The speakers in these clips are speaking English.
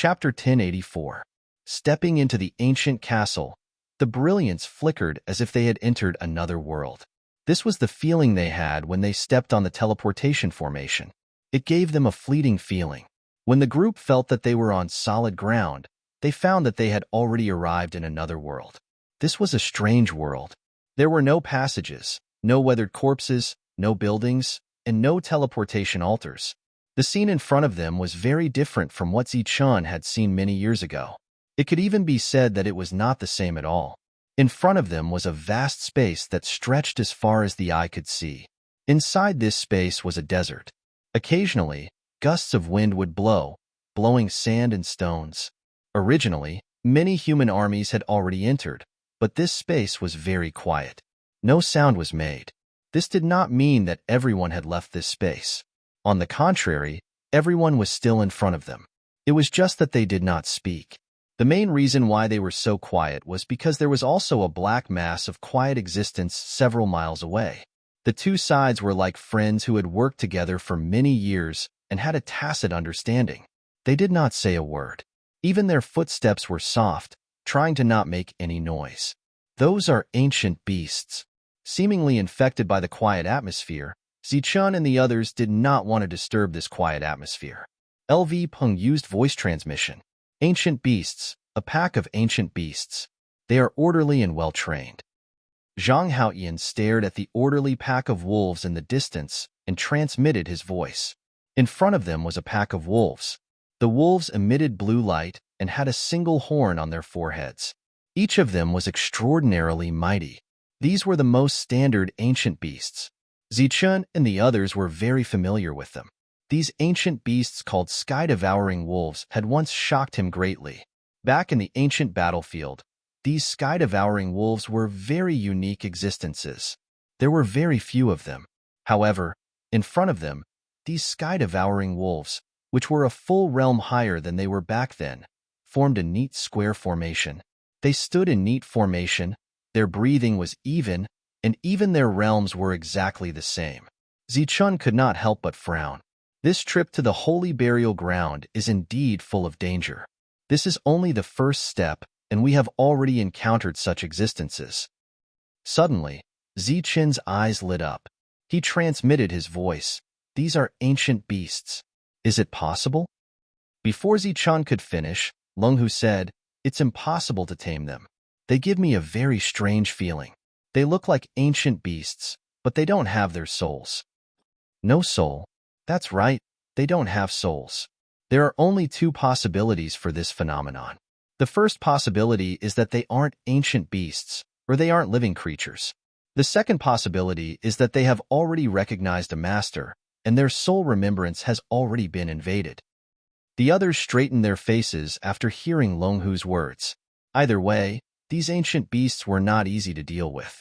Chapter 1084. Stepping into the ancient castle, the brilliance flickered as if they had entered another world. This was the feeling they had when they stepped on the teleportation formation. It gave them a fleeting feeling. When the group felt that they were on solid ground, they found that they had already arrived in another world. This was a strange world. There were no passages, no weathered corpses, no buildings, and no teleportation altars. The scene in front of them was very different from what Zichun had seen many years ago. It could even be said that it was not the same at all. In front of them was a vast space that stretched as far as the eye could see. Inside this space was a desert. Occasionally, gusts of wind would blow, blowing sand and stones. Originally, many human armies had already entered, but this space was very quiet. No sound was made. This did not mean that everyone had left this space. On the contrary, everyone was still in front of them. It was just that they did not speak. The main reason why they were so quiet was because there was also a black mass of quiet existence several miles away. The two sides were like friends who had worked together for many years and had a tacit understanding. They did not say a word. Even their footsteps were soft, trying to not make any noise. Those are ancient beasts. Seemingly infected by the quiet atmosphere, Zichun and the others did not want to disturb this quiet atmosphere. LV Peng used voice transmission. Ancient beasts, a pack of ancient beasts. They are orderly and well-trained. Zhang Haoyan stared at the orderly pack of wolves in the distance and transmitted his voice. In front of them was a pack of wolves. The wolves emitted blue light and had a single horn on their foreheads. Each of them was extraordinarily mighty. These were the most standard ancient beasts. Zichun and the others were very familiar with them. These ancient beasts called sky-devouring wolves had once shocked him greatly. Back in the ancient battlefield, these sky-devouring wolves were very unique existences. There were very few of them. However, in front of them, these sky-devouring wolves, which were a full realm higher than they were back then, formed a neat square formation. They stood in neat formation, their breathing was even, and even their realms were exactly the same. Zichun could not help but frown. This trip to the holy burial ground is indeed full of danger. This is only the first step, and we have already encountered such existences. Suddenly, Zichun's eyes lit up. He transmitted his voice. These are ancient beasts. Is it possible? Before Zichun could finish, Lenghu said, "It's impossible to tame them. They give me a very strange feeling. They look like ancient beasts, but they don't have their souls." No soul. That's right, they don't have souls. There are only two possibilities for this phenomenon. The first possibility is that they aren't ancient beasts, or they aren't living creatures. The second possibility is that they have already recognized a master, and their soul remembrance has already been invaded. The others straightened their faces after hearing Lenghu's words. Either way, these ancient beasts were not easy to deal with.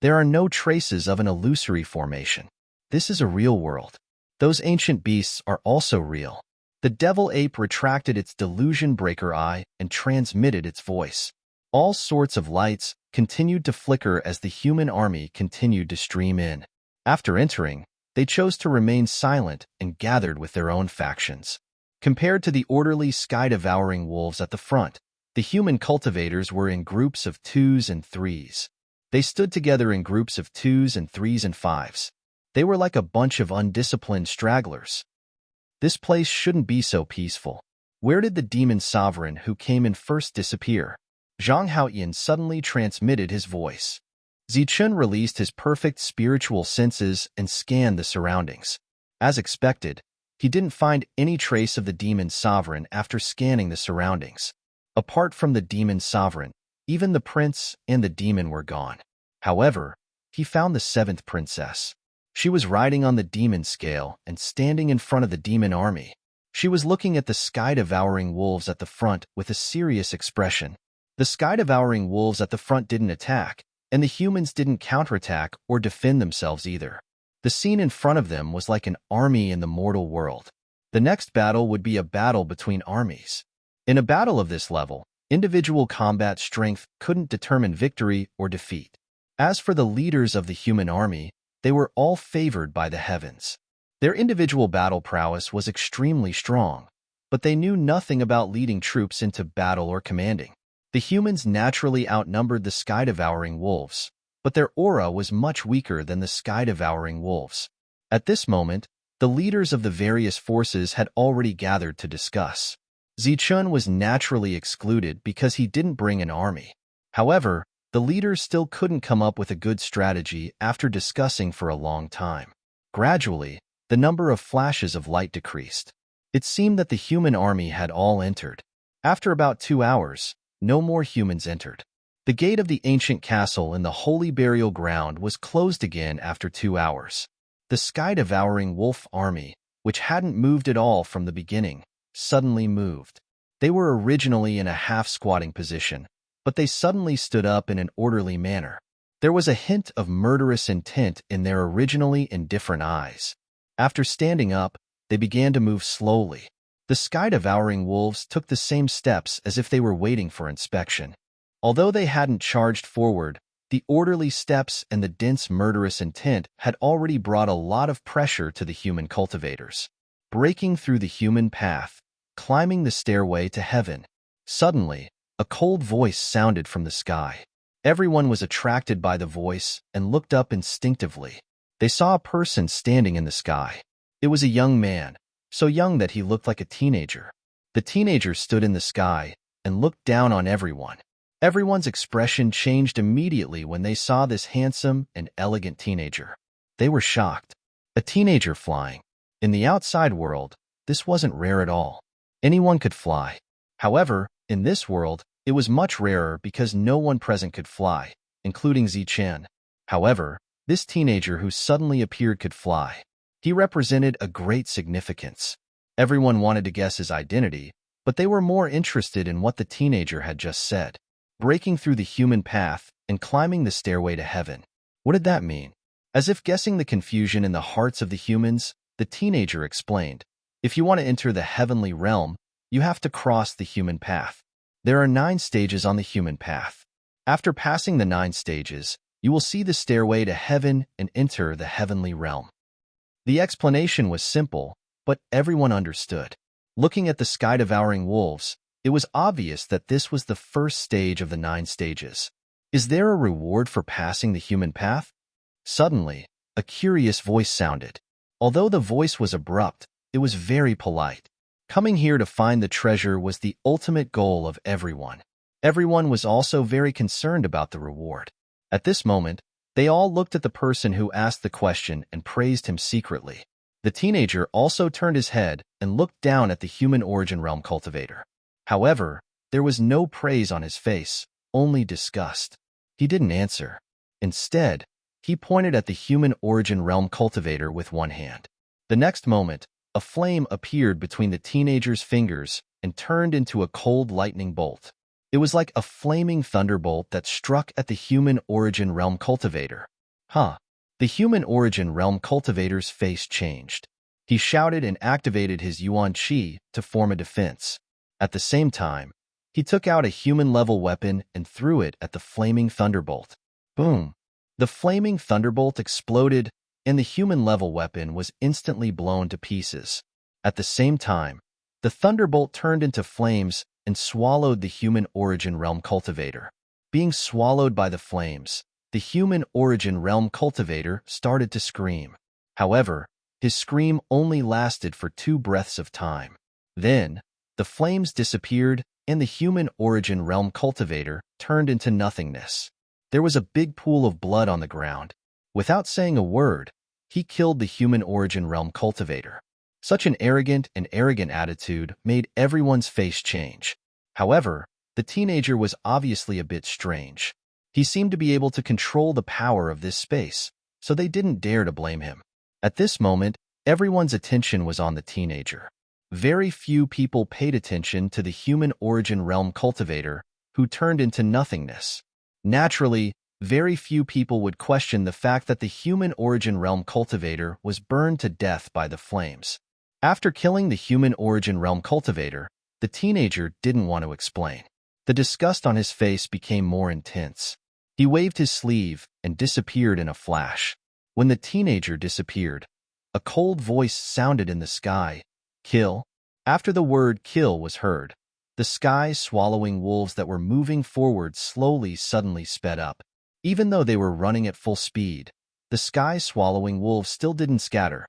There are no traces of an illusory formation. This is a real world. Those ancient beasts are also real. The devil ape retracted its delusion breaker eye and transmitted its voice. All sorts of lights continued to flicker as the human army continued to stream in. After entering, they chose to remain silent and gathered with their own factions. Compared to the orderly sky-devouring wolves at the front, the human cultivators were in groups of 2s and 3s. They stood together in groups of 2s and 3s and 5s. They were like a bunch of undisciplined stragglers. This place shouldn't be so peaceful. Where did the demon sovereign who came in first disappear? Zhang Haoyan suddenly transmitted his voice. Zichun released his perfect spiritual senses and scanned the surroundings. As expected, he didn't find any trace of the demon sovereign after scanning the surroundings. Apart from the demon sovereign, even the prince and the demon were gone. However, he found the 7th princess. She was riding on the demon scale and standing in front of the demon army. She was looking at the sky-devouring wolves at the front with a serious expression. The sky-devouring wolves at the front didn't attack, and the humans didn't counterattack or defend themselves either. The scene in front of them was like an army in the mortal world. The next battle would be a battle between armies. In a battle of this level, individual combat strength couldn't determine victory or defeat. As for the leaders of the human army, they were all favored by the heavens. Their individual battle prowess was extremely strong, but they knew nothing about leading troops into battle or commanding. The humans naturally outnumbered the sky-devouring wolves, but their aura was much weaker than the sky-devouring wolves. At this moment, the leaders of the various forces had already gathered to discuss. Zichun was naturally excluded because he didn't bring an army. However, the leaders still couldn't come up with a good strategy after discussing for a long time. Gradually, the number of flashes of light decreased. It seemed that the human army had all entered. After about 2 hours, no more humans entered. The gate of the ancient castle in the holy burial ground was closed again after 2 hours. The sky-devouring wolf army, which hadn't moved at all from the beginning, suddenly moved. They were originally in a half-squatting position, but they suddenly stood up in an orderly manner. There was a hint of murderous intent in their originally indifferent eyes. After standing up, they began to move slowly. The sky-devouring wolves took the same steps as if they were waiting for inspection. Although they hadn't charged forward, the orderly steps and the dense murderous intent had already brought a lot of pressure to the human cultivators. Breaking through the human path, climbing the stairway to heaven. Suddenly, a cold voice sounded from the sky. Everyone was attracted by the voice and looked up instinctively. They saw a person standing in the sky. It was a young man, so young that he looked like a teenager. The teenager stood in the sky and looked down on everyone. Everyone's expression changed immediately when they saw this handsome and elegant teenager. They were shocked. A teenager flying. In the outside world, this wasn't rare at all. Anyone could fly. However, in this world, it was much rarer because no one present could fly, including Zichen. However, this teenager who suddenly appeared could fly. He represented a great significance. Everyone wanted to guess his identity, but they were more interested in what the teenager had just said. Breaking through the human path and climbing the stairway to heaven. What did that mean? As if guessing the confusion in the hearts of the humans, the teenager explained, "If you want to enter the heavenly realm, you have to cross the human path. There are 9 stages on the human path. After passing the 9 stages, you will see the stairway to heaven and enter the heavenly realm." The explanation was simple, but everyone understood. Looking at the sky-devouring wolves, it was obvious that this was the first stage of the 9 stages. Is there a reward for passing the human path? Suddenly, a curious voice sounded. Although the voice was abrupt, it was very polite. Coming here to find the treasure was the ultimate goal of everyone. Everyone was also very concerned about the reward. At this moment, they all looked at the person who asked the question and praised him secretly. The teenager also turned his head and looked down at the human origin realm cultivator. However, there was no praise on his face, only disgust. He didn't answer. Instead, he pointed at the human origin realm cultivator with one hand. The next moment, a flame appeared between the teenager's fingers and turned into a cold lightning bolt. It was like a flaming thunderbolt that struck at the human origin realm cultivator. The human origin realm cultivator's face changed. He shouted and activated his Yuan Qi to form a defense. At the same time, he took out a human-level weapon and threw it at the flaming thunderbolt. Boom! The flaming thunderbolt exploded, and the human-level weapon was instantly blown to pieces. At the same time, the thunderbolt turned into flames and swallowed the human origin realm cultivator. Being swallowed by the flames, the human origin realm cultivator started to scream. However, his scream only lasted for 2 breaths of time. Then, the flames disappeared, and the human origin realm cultivator turned into nothingness. There was a big pool of blood on the ground. Without saying a word, he killed the human origin realm cultivator. Such an arrogant attitude made everyone's face change. However, the teenager was obviously a bit strange. He seemed to be able to control the power of this space, so they didn't dare to blame him. At this moment, everyone's attention was on the teenager. Very few people paid attention to the human origin realm cultivator, who turned into nothingness. Naturally, very few people would question the fact that the human origin realm cultivator was burned to death by the flames. After killing the human origin realm cultivator, the teenager didn't want to explain. The disgust on his face became more intense. He waved his sleeve and disappeared in a flash. When the teenager disappeared, a cold voice sounded in the sky. "Kill." After the word kill was heard, the sky-swallowing wolves that were moving forward slowly suddenly sped up. Even though they were running at full speed, the sky-swallowing wolves still didn't scatter.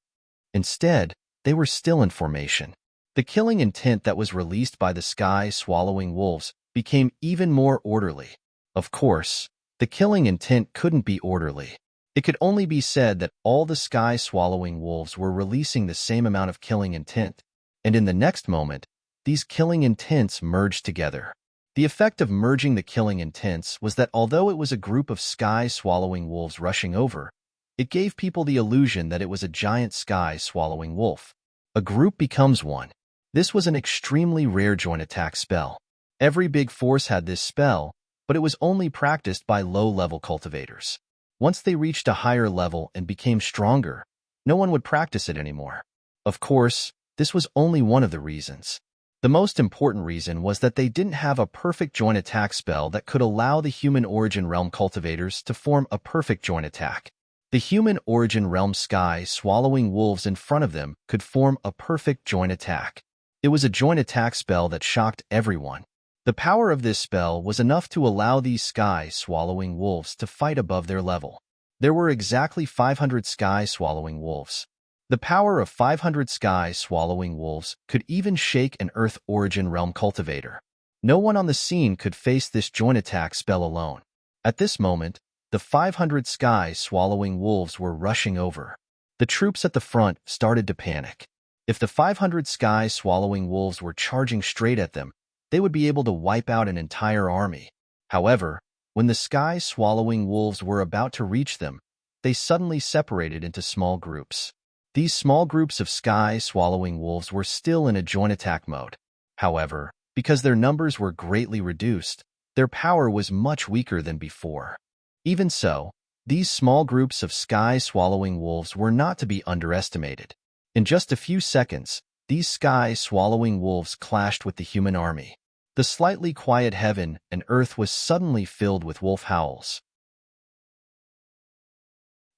Instead, they were still in formation. The killing intent that was released by the sky-swallowing wolves became even more orderly. Of course, the killing intent couldn't be orderly. It could only be said that all the sky-swallowing wolves were releasing the same amount of killing intent, and in the next moment, these killing intents merged together. The effect of merging the killing intents was that although it was a group of sky-swallowing wolves rushing over, it gave people the illusion that it was a giant sky-swallowing wolf. A group becomes one. This was an extremely rare joint attack spell. Every big force had this spell, but it was only practiced by low-level cultivators. Once they reached a higher level and became stronger, no one would practice it anymore. Of course, this was only one of the reasons. The most important reason was that they didn't have a perfect joint attack spell that could allow the human origin realm cultivators to form a perfect joint attack. The human origin realm sky-swallowing wolves in front of them could form a perfect joint attack. It was a joint attack spell that shocked everyone. The power of this spell was enough to allow these sky-swallowing wolves to fight above their level. There were exactly 500 sky-swallowing wolves. The power of 500 sky-swallowing wolves could even shake an Earth origin realm cultivator. No one on the scene could face this joint attack spell alone. At this moment, the 500 sky-swallowing wolves were rushing over. The troops at the front started to panic. If the 500 sky-swallowing wolves were charging straight at them, they would be able to wipe out an entire army. However, when the sky-swallowing wolves were about to reach them, they suddenly separated into small groups. These small groups of sky-swallowing wolves were still in a joint attack mode. However, because their numbers were greatly reduced, their power was much weaker than before. Even so, these small groups of sky-swallowing wolves were not to be underestimated. In just a few seconds, these sky-swallowing wolves clashed with the human army. The slightly quiet heaven and earth was suddenly filled with wolf howls.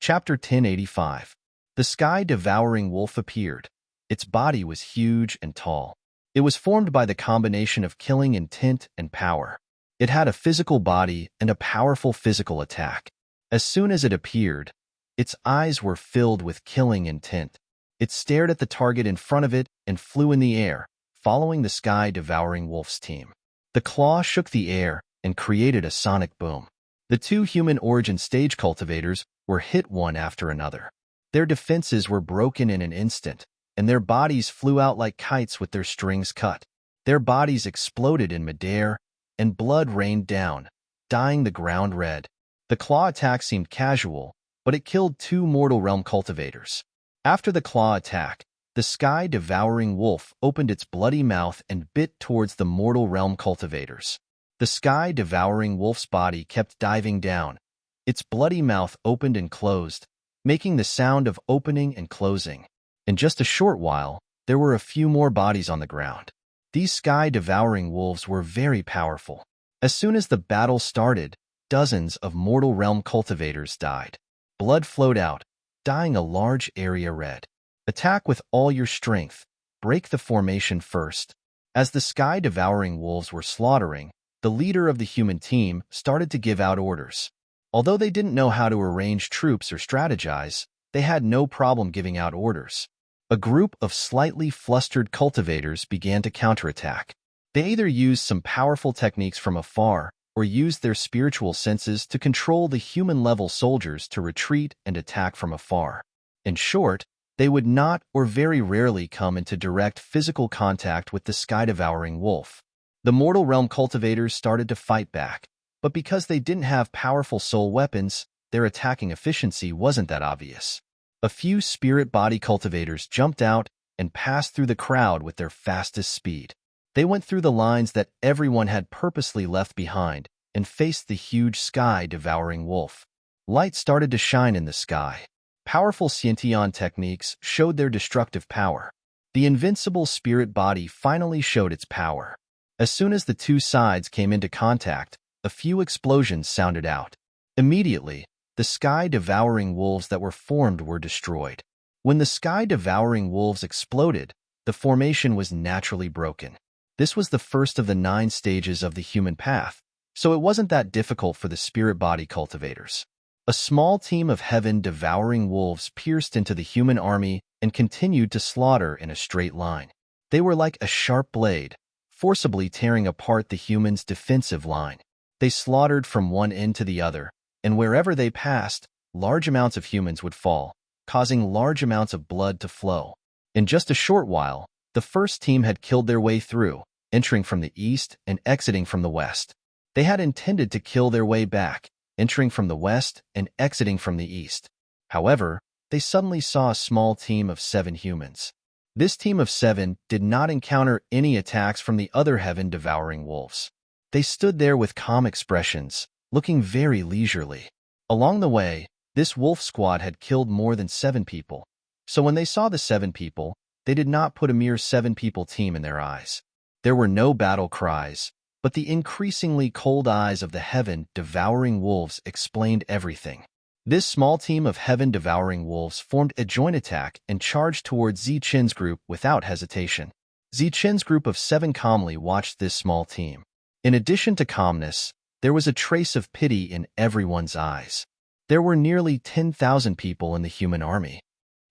Chapter 1085. The sky-devouring wolf appeared. Its body was huge and tall. It was formed by the combination of killing intent and power. It had a physical body and a powerful physical attack. As soon as it appeared, its eyes were filled with killing intent. It stared at the target in front of it and flew in the air, following the sky-devouring wolf's team. The claw shook the air and created a sonic boom. The two human origin stage cultivators were hit one after another. Their defenses were broken in an instant, and their bodies flew out like kites with their strings cut. Their bodies exploded in midair, and blood rained down, dyeing the ground red. The claw attack seemed casual, but it killed two mortal realm cultivators. After the claw attack, the sky-devouring wolf opened its bloody mouth and bit towards the mortal realm cultivators. The sky-devouring wolf's body kept diving down. Its bloody mouth opened and closed, making the sound of opening and closing. In just a short while, there were a few more bodies on the ground. These sky-devouring wolves were very powerful. As soon as the battle started, dozens of mortal realm cultivators died. Blood flowed out, dyeing a large area red. Attack with all your strength. Break the formation first. As the sky-devouring wolves were slaughtering, the leader of the human team started to give out orders. Although they didn't know how to arrange troops or strategize, they had no problem giving out orders. A group of slightly flustered cultivators began to counterattack. They either used some powerful techniques from afar or used their spiritual senses to control the human-level soldiers to retreat and attack from afar. In short, they would not or very rarely come into direct physical contact with the sky-devouring wolf. The mortal realm cultivators started to fight back, but because they didn't have powerful soul weapons, their attacking efficiency wasn't that obvious. A few spirit body cultivators jumped out and passed through the crowd with their fastest speed. They went through the lines that everyone had purposely left behind and faced the huge sky-devouring wolf. Light started to shine in the sky. Powerful Sciention techniques showed their destructive power. The invincible spirit body finally showed its power. As soon as the two sides came into contact, a few explosions sounded out. Immediately, the sky-devouring wolves that were formed were destroyed. When the sky-devouring wolves exploded, the formation was naturally broken. This was the first of the 9 stages of the human path, so it wasn't that difficult for the spirit body cultivators. A small team of heaven-devouring wolves pierced into the human army and continued to slaughter in a straight line. They were like a sharp blade, forcibly tearing apart the humans' defensive line. They slaughtered from one end to the other, and wherever they passed, large amounts of humans would fall, causing large amounts of blood to flow. In just a short while, the first team had killed their way through, entering from the east and exiting from the west. They had intended to kill their way back, entering from the west and exiting from the east. However, they suddenly saw a small team of 7 humans. This team of 7 did not encounter any attacks from the other heaven-devouring wolves. They stood there with calm expressions, looking very leisurely. Along the way, this wolf squad had killed more than 7 people. So when they saw the 7 people, they did not put a mere 7-people team in their eyes. There were no battle cries, but the increasingly cold eyes of the heaven-devouring wolves explained everything. This small team of heaven-devouring wolves formed a joint attack and charged towards Zichen's group without hesitation. Zichen's group of 7 calmly watched this small team. In addition to calmness, there was a trace of pity in everyone's eyes. There were nearly 10,000 people in the human army.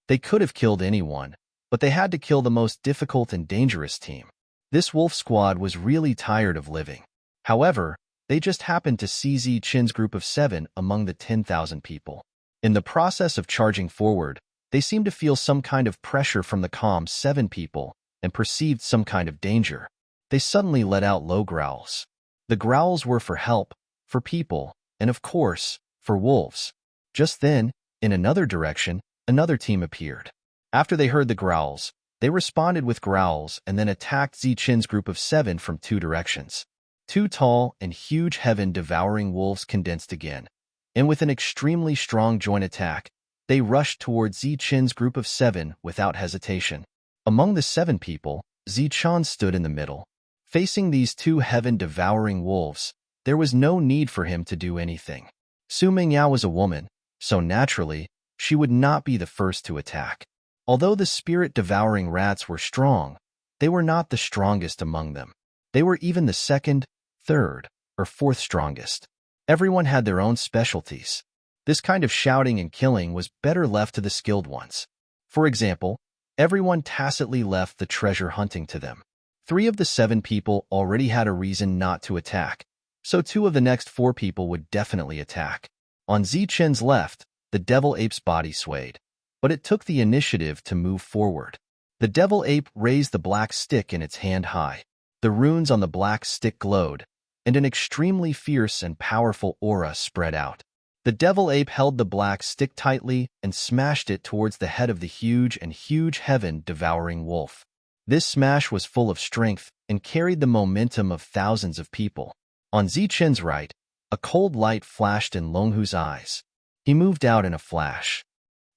They could have killed anyone, but they had to kill the most difficult and dangerous team. This wolf squad was really tired of living. However, they just happened to see Zichen's group of 7 among the 10,000 people. In the process of charging forward, they seemed to feel some kind of pressure from the calm 7 people and perceived some kind of danger. They suddenly let out low growls. The growls were for help, for people, and of course, for wolves. Just then, in another direction, another team appeared. After they heard the growls, they responded with growls and then attacked Zichen's group of 7 from 2 directions. 2 tall and huge heaven-devouring wolves condensed again, and with an extremely strong joint attack, they rushed towards Zichen's group of 7 without hesitation. Among the 7 people, Zichen stood in the middle. Facing these 2 heaven-devouring wolves, there was no need for him to do anything. Su Mingyao was a woman, so naturally, she would not be the first to attack. Although the spirit-devouring rats were strong, they were not the strongest among them. They were even the 2nd, 3rd, or 4th strongest. Everyone had their own specialties. This kind of shouting and killing was better left to the skilled ones. For example, everyone tacitly left the treasure hunting to them. 3 of the 7 people already had a reason not to attack, so 2 of the next 4 people would definitely attack. On Zichen's left, the devil ape's body swayed, but it took the initiative to move forward. The devil ape raised the black stick in its hand high. The runes on the black stick glowed, and an extremely fierce and powerful aura spread out. The devil ape held the black stick tightly and smashed it towards the head of the huge heaven-devouring wolf. This smash was full of strength and carried the momentum of thousands of people. On Zichen's right, a cold light flashed in Longhu's eyes. He moved out in a flash.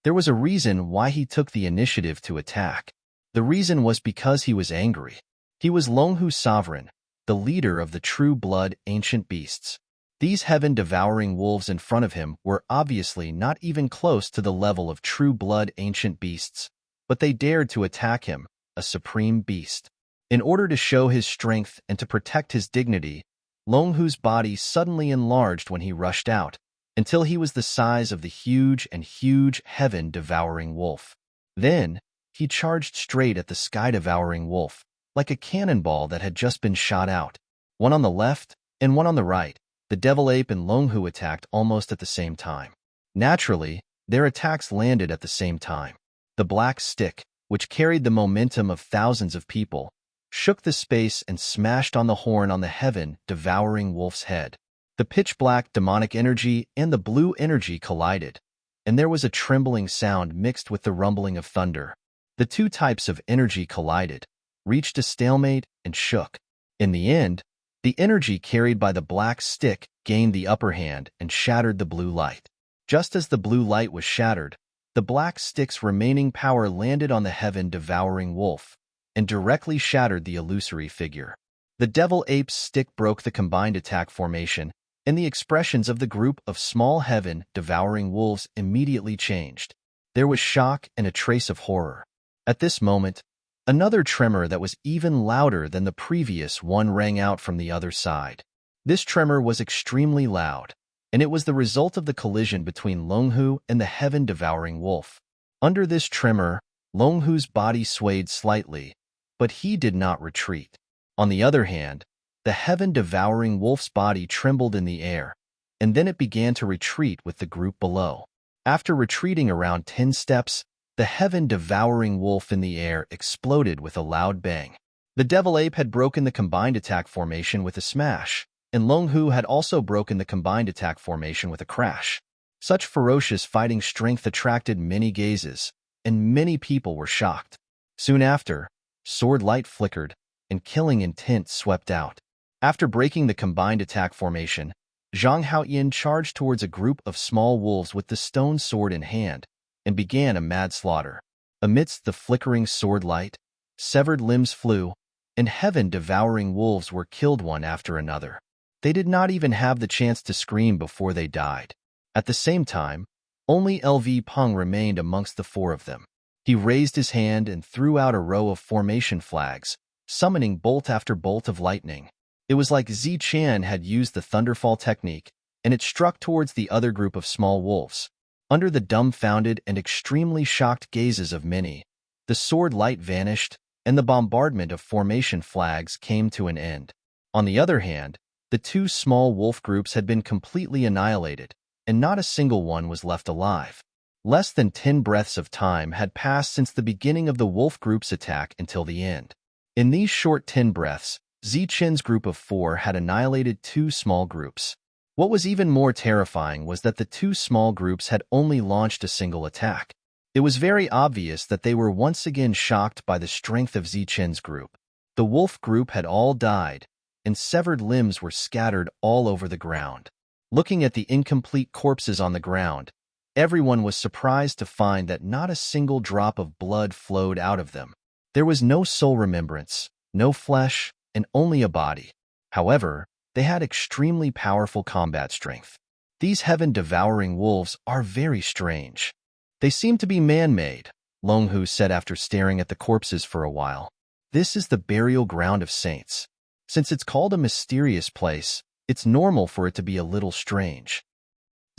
There was a reason why he took the initiative to attack. The reason was because he was angry. He was Longhu's sovereign, the leader of the true-blood ancient beasts. These heaven-devouring wolves in front of him were obviously not even close to the level of true-blood ancient beasts, but they dared to attack him, a supreme beast. In order to show his strength and to protect his dignity, Longhu's body suddenly enlarged when he rushed out, until he was the size of the huge heaven-devouring wolf. Then, he charged straight at the sky-devouring wolf, like a cannonball that had just been shot out. One on the left and one on the right, the devil ape and Longhu attacked almost at the same time. Naturally, their attacks landed at the same time. The black stick, which carried the momentum of thousands of people, shook the space and smashed on the horn on the heaven-devouring wolf's head. The pitch-black demonic energy and the blue energy collided, and there was a trembling sound mixed with the rumbling of thunder. The 2 types of energy collided, reached a stalemate, and shook. In the end, the energy carried by the black stick gained the upper hand and shattered the blue light. Just as the blue light was shattered, the black stick's remaining power landed on the heaven-devouring wolf and directly shattered the illusory figure. The devil ape's stick broke the combined attack formation, and the expressions of the group of small heaven-devouring wolves immediately changed. There was shock and a trace of horror. At this moment, Another tremor that was even louder than the previous one rang out from the other side. This tremor was extremely loud, and it was the result of the collision between Longhu and the heaven-devouring wolf. Under this tremor, Longhu's body swayed slightly, but he did not retreat. On the other hand, the heaven-devouring wolf's body trembled in the air, and then it began to retreat with the group below. After retreating around 10 steps, the heaven-devouring wolf in the air exploded with a loud bang. The devil ape had broken the combined attack formation with a smash, and Longhu had also broken the combined attack formation with a crash. Such ferocious fighting strength attracted many gazes, and many people were shocked. Soon after, sword light flickered, and killing intent swept out. After breaking the combined attack formation, Zhang Haoyin charged towards a group of small wolves with the stone sword in hand, and began a mad slaughter. Amidst the flickering sword light, severed limbs flew, and heaven-devouring wolves were killed one after another. They did not even have the chance to scream before they died. At the same time, only LV Peng remained amongst the 4 of them. He raised his hand and threw out a row of formation flags, summoning bolt after bolt of lightning. It was like Zichen had used the thunderfall technique, and it struck towards the other group of small wolves. Under the dumbfounded and extremely shocked gazes of many, the sword light vanished, and the bombardment of formation flags came to an end. On the other hand, the 2 small wolf groups had been completely annihilated, and not a single one was left alive. Less than 10 breaths of time had passed since the beginning of the wolf group's attack until the end. In these short 10 breaths, Zichen's group of 4 had annihilated 2 small groups. What was even more terrifying was that the 2 small groups had only launched a single attack. It was very obvious that they were once again shocked by the strength of Zichen's group. The wolf group had all died, and severed limbs were scattered all over the ground. Looking at the incomplete corpses on the ground, everyone was surprised to find that not a single drop of blood flowed out of them. There was no soul remembrance, no flesh, and only a body. However, they had extremely powerful combat strength. These heaven-devouring wolves are very strange. They seem to be man-made, Longhu said after staring at the corpses for a while. This is the burial ground of saints. Since it's called a mysterious place, it's normal for it to be a little strange.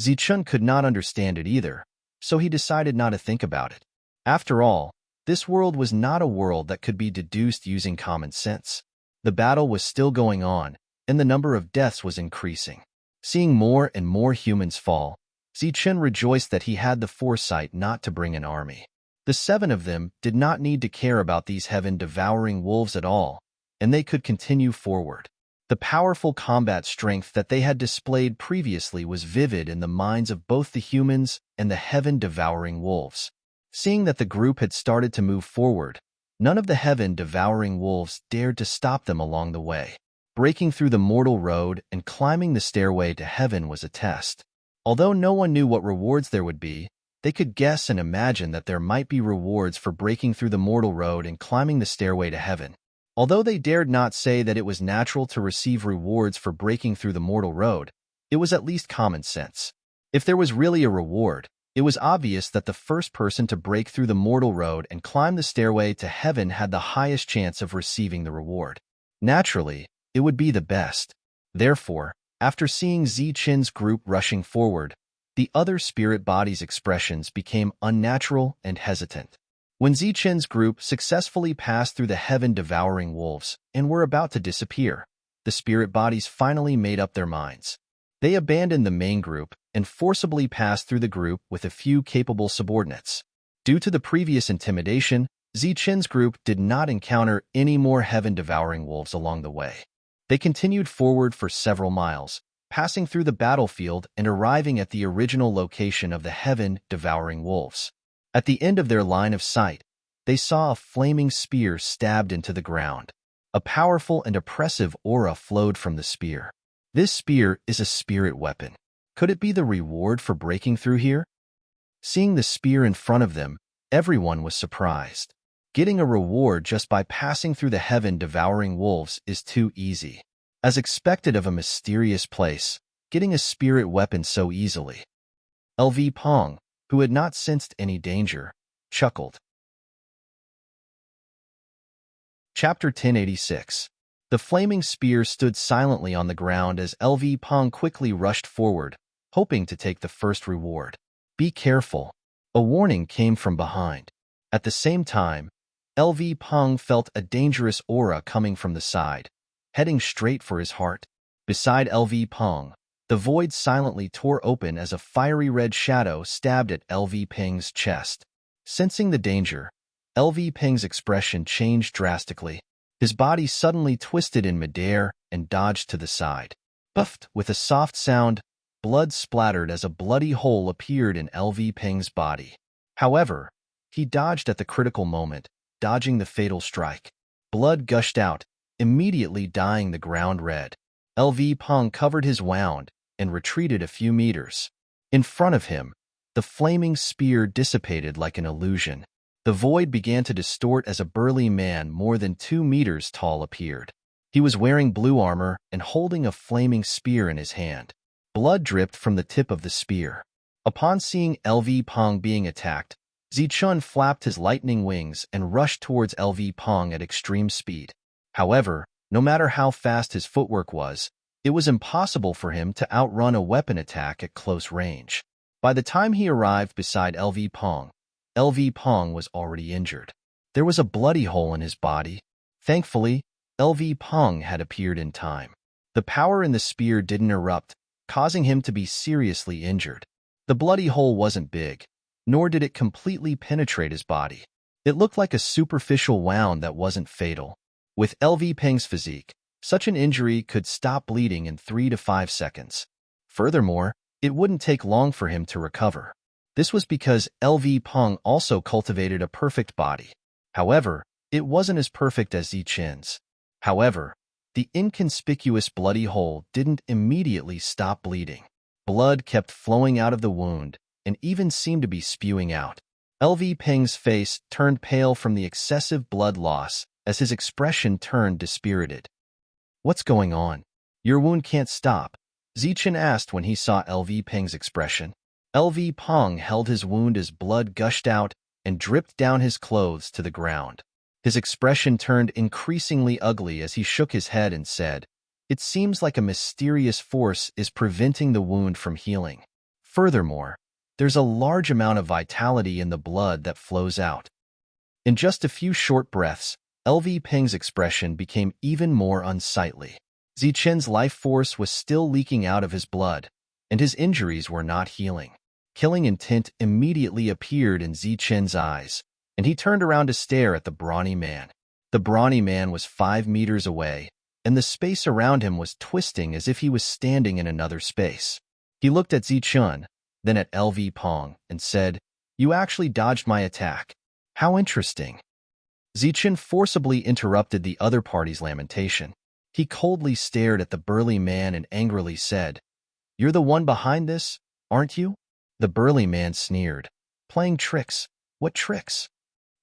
Zichun could not understand it either, so he decided not to think about it. After all, this world was not a world that could be deduced using common sense. The battle was still going on, and the number of deaths was increasing. Seeing more and more humans fall, Zichen rejoiced that he had the foresight not to bring an army. The 7 of them did not need to care about these heaven-devouring wolves at all, and they could continue forward. The powerful combat strength that they had displayed previously was vivid in the minds of both the humans and the heaven-devouring wolves. Seeing that the group had started to move forward, none of the heaven-devouring wolves dared to stop them along the way. Breaking through the mortal road and climbing the stairway to heaven was a test. Although no one knew what rewards there would be, they could guess and imagine that there might be rewards for breaking through the mortal road and climbing the stairway to heaven. Although they dared not say that it was natural to receive rewards for breaking through the mortal road, it was at least common sense. If there was really a reward, it was obvious that the first person to break through the mortal road and climb the stairway to heaven had the highest chance of receiving the reward. Naturally, it would be the best. Therefore, after seeing Zichen's group rushing forward, the other spirit bodies' expressions became unnatural and hesitant. When Zichen's group successfully passed through the heaven-devouring wolves and were about to disappear, the spirit bodies finally made up their minds. They abandoned the main group and forcibly passed through the group with a few capable subordinates. Due to the previous intimidation, Zichen's group did not encounter any more heaven-devouring wolves along the way. They continued forward for several miles, passing through the battlefield and arriving at the original location of the heaven-devouring wolves. At the end of their line of sight, they saw a flaming spear stabbed into the ground. A powerful and oppressive aura flowed from the spear. This spear is a spirit weapon. Could it be the reward for breaking through here? Seeing the spear in front of them, everyone was surprised. Getting a reward just by passing through the heaven-devouring wolves is too easy. As expected of a mysterious place, getting a spirit weapon so easily. LV Pong, who had not sensed any danger, chuckled. Chapter 1086. The flaming spear stood silently on the ground as LV Pong quickly rushed forward, hoping to take the first reward. Be careful. A warning came from behind. At the same time, LV Pong felt a dangerous aura coming from the side, heading straight for his heart. Beside LV Pong, the void silently tore open as a fiery red shadow stabbed at LV Ping's chest. Sensing the danger, LV Ping's expression changed drastically. His body suddenly twisted in midair and dodged to the side. Buffed with a soft sound, blood splattered as a bloody hole appeared in LV Ping's body. However, he dodged at the critical moment, dodging the fatal strike. Blood gushed out, immediately dyeing the ground red. LV Pong covered his wound and retreated a few meters. In front of him, the flaming spear dissipated like an illusion. The void began to distort as a burly man more than 2 meters tall appeared. He was wearing blue armor and holding a flaming spear in his hand. Blood dripped from the tip of the spear. Upon seeing LV Pong being attacked, Zichun flapped his lightning wings and rushed towards LV Pong at extreme speed. However, no matter how fast his footwork was, it was impossible for him to outrun a weapon attack at close range. By the time he arrived beside LV Pong was already injured. There was a bloody hole in his body. Thankfully, LV Pong had appeared in time. The power in the spear didn't erupt, causing him to be seriously injured. The bloody hole wasn't big, nor did it completely penetrate his body. It looked like a superficial wound that wasn't fatal. With LV Ping's physique, such an injury could stop bleeding in 3 to 5 seconds. Furthermore, it wouldn't take long for him to recover. This was because LV Pong also cultivated a perfect body. However, it wasn't as perfect as Zichun's. However, the inconspicuous bloody hole didn't immediately stop bleeding. Blood kept flowing out of the wound and even seemed to be spewing out. LV Ping's face turned pale from the excessive blood loss as his expression turned dispirited. "What's going on? Your wound can't stop," Zichun asked when he saw LV Ping's expression. LV Pong held his wound as blood gushed out and dripped down his clothes to the ground. His expression turned increasingly ugly as he shook his head and said, "It seems like a mysterious force is preventing the wound from healing. Furthermore, there's a large amount of vitality in the blood that flows out." In just a few short breaths, LV Ping's expression became even more unsightly. Zichun's life force was still leaking out of his blood, and his injuries were not healing. Killing intent immediately appeared in Zichun's eyes, and he turned around to stare at the brawny man. The brawny man was 5 meters away, and the space around him was twisting as if he was standing in another space. He looked at Zichun, then at LV Pong, and said, "You actually dodged my attack. How interesting." Zichun forcibly interrupted the other party's lamentation. He coldly stared at the burly man and angrily said, "You're the one behind this, aren't you?" The burly man sneered. "Playing tricks? What tricks?"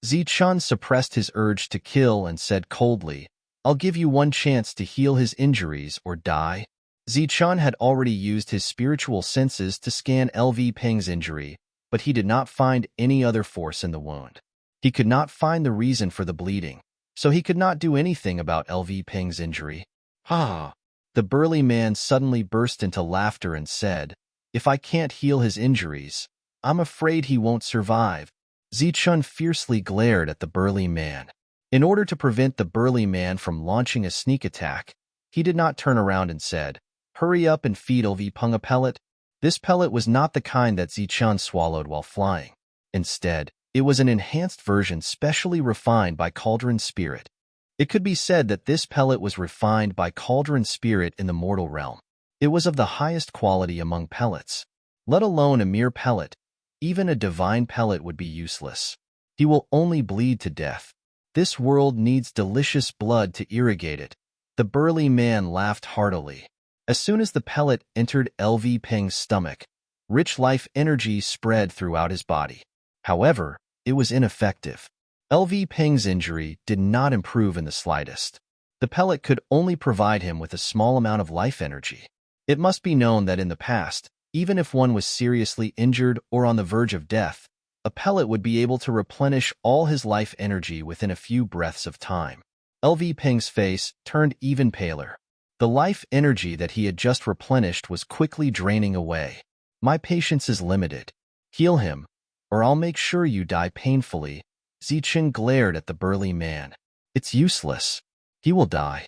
Zichun suppressed his urge to kill and said coldly, "I'll give you one chance to heal his injuries or die." Zichun had already used his spiritual senses to scan LV Ping's injury, but he did not find any other force in the wound. He could not find the reason for the bleeding, so he could not do anything about LV Ping's injury. "Ha!" The burly man suddenly burst into laughter and said, "If I can't heal his injuries, I'm afraid he won't survive." Zichun fiercely glared at the burly man. In order to prevent the burly man from launching a sneak attack, he did not turn around and said, "Hurry up and feed LV Pong a pellet." This pellet was not the kind that Zichun swallowed while flying. Instead, it was an enhanced version specially refined by Cauldron Spirit. It could be said that this pellet was refined by Cauldron Spirit in the mortal realm. It was of the highest quality among pellets. Let alone a mere pellet, even a divine pellet would be useless. He will only bleed to death. This world needs delicious blood to irrigate it. The burly man laughed heartily. As soon as the pellet entered LV Ping's stomach, rich life energy spread throughout his body. However, it was ineffective. LV Ping's injury did not improve in the slightest. The pellet could only provide him with a small amount of life energy. It must be known that in the past, even if one was seriously injured or on the verge of death, a pellet would be able to replenish all his life energy within a few breaths of time. LV Ping's face turned even paler. The life energy that he had just replenished was quickly draining away. My patience is limited. Heal him, or I'll make sure you die painfully. Zichen glared at the burly man. It's useless. He will die.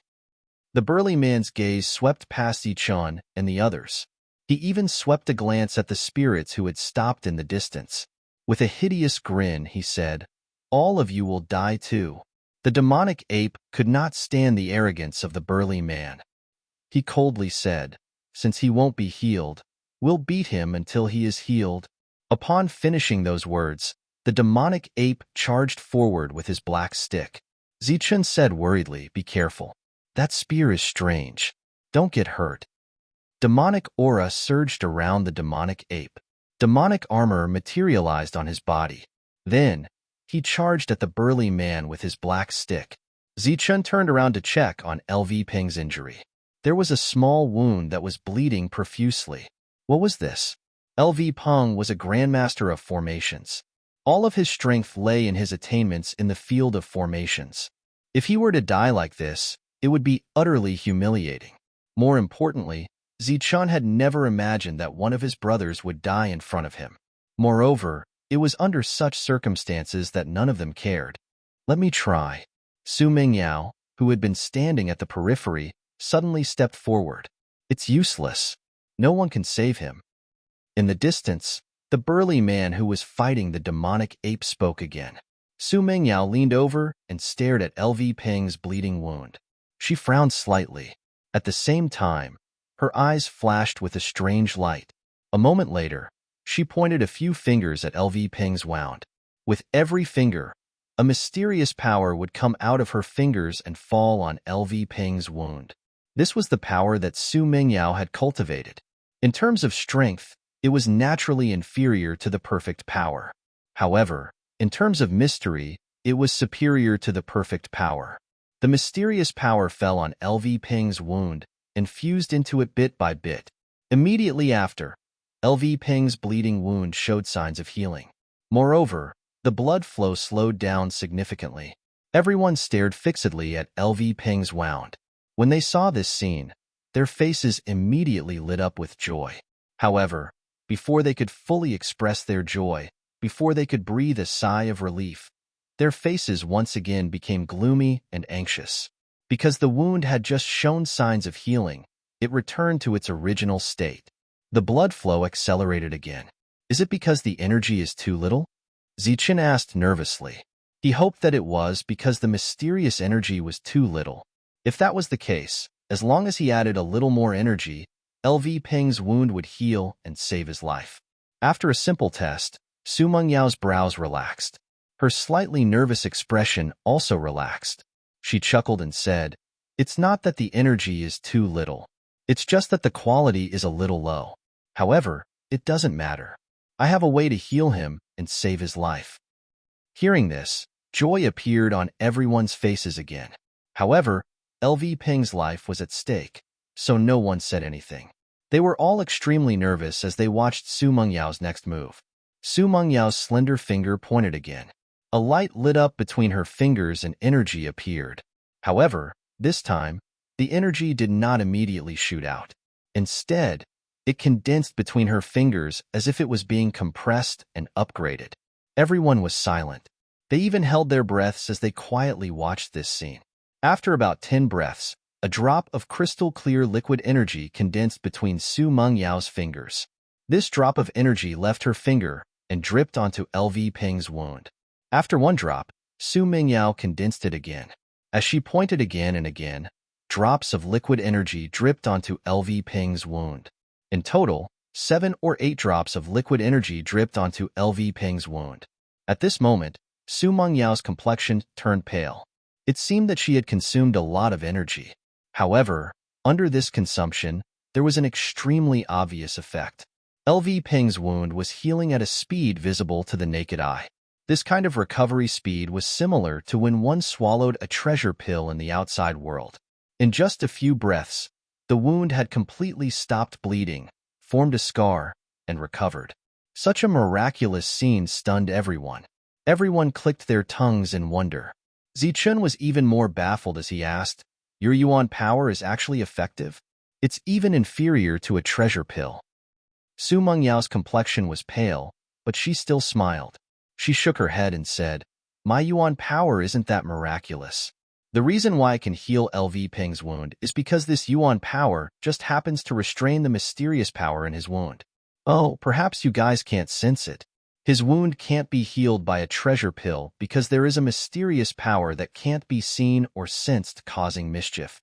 The burly man's gaze swept past Zichen and the others. He even swept a glance at the spirits who had stopped in the distance. With a hideous grin, he said, "All of you will die too." The demonic ape could not stand the arrogance of the burly man. He coldly said, "Since he won't be healed, we'll beat him until he is healed." Upon finishing those words, the demonic ape charged forward with his black stick. Zichen said worriedly, "Be careful. That spear is strange. Don't get hurt." Demonic aura surged around the demonic ape. Demonic armor materialized on his body. Then, he charged at the burly man with his black stick. Zichen turned around to check on LV Ping's injury. There was a small wound that was bleeding profusely. What was this? LV Peng was a grandmaster of formations. All of his strength lay in his attainments in the field of formations. If he were to die like this, it would be utterly humiliating. More importantly, Zichen had never imagined that one of his brothers would die in front of him. Moreover, it was under such circumstances that none of them cared. "Let me try." Su Mingyao, who had been standing at the periphery, suddenly stepped forward. "It's useless. No one can save him." In the distance, the burly man who was fighting the demonic ape spoke again. Su Mingyao leaned over and stared at LV Ping's bleeding wound. She frowned slightly. At the same time, her eyes flashed with a strange light. A moment later, she pointed a few fingers at LV Ping's wound. With every finger, a mysterious power would come out of her fingers and fall on LV Ping's wound. This was the power that Su Mingyao had cultivated. In terms of strength, it was naturally inferior to the perfect power. However, in terms of mystery, it was superior to the perfect power. The mysterious power fell on LV Ping's wound and fused into it bit by bit. Immediately after, LV Ping's bleeding wound showed signs of healing. Moreover, the blood flow slowed down significantly. Everyone stared fixedly at LV Ping's wound. When they saw this scene, their faces immediately lit up with joy. However, before they could fully express their joy, before they could breathe a sigh of relief, their faces once again became gloomy and anxious. Because the wound had just shown signs of healing, it returned to its original state. The blood flow accelerated again. Is it because the energy is too little? Zichen asked nervously. He hoped that it was because the mysterious energy was too little. If that was the case, as long as he added a little more energy, LV Ping's wound would heal and save his life. After a simple test, Su Mengyao's brows relaxed. Her slightly nervous expression also relaxed. She chuckled and said, "It's not that the energy is too little. It's just that the quality is a little low. However, it doesn't matter. I have a way to heal him and save his life." Hearing this, joy appeared on everyone's faces again. However, LV Ping's life was at stake, so no one said anything. They were all extremely nervous as they watched Su Mengyao's next move. Su Mengyao's slender finger pointed again. A light lit up between her fingers and energy appeared. However, this time, the energy did not immediately shoot out. Instead, it condensed between her fingers as if it was being compressed and upgraded. Everyone was silent. They even held their breaths as they quietly watched this scene. After about 10 breaths, a drop of crystal-clear liquid energy condensed between Su Mengyao's fingers. This drop of energy left her finger and dripped onto LV Ping's wound. After one drop, Su Mingyao condensed it again. As she pointed again and again, drops of liquid energy dripped onto LV Ping's wound. In total, 7 or 8 drops of liquid energy dripped onto LV Ping's wound. At this moment, Su Mengyao's complexion turned pale. It seemed that she had consumed a lot of energy. However, under this consumption, there was an extremely obvious effect. LV Ping's wound was healing at a speed visible to the naked eye. This kind of recovery speed was similar to when one swallowed a treasure pill in the outside world. In just a few breaths, the wound had completely stopped bleeding, formed a scar, and recovered. Such a miraculous scene stunned everyone. Everyone clicked their tongues in wonder. Zichun was even more baffled as he asked, "Your yuan power is actually effective? It's even inferior to a treasure pill." Su Mengyao's complexion was pale, but she still smiled. She shook her head and said, "My yuan power isn't that miraculous. The reason why I can heal LV Ping's wound is because this yuan power just happens to restrain the mysterious power in his wound. Oh, perhaps you guys can't sense it. His wound can't be healed by a treasure pill because there is a mysterious power that can't be seen or sensed causing mischief."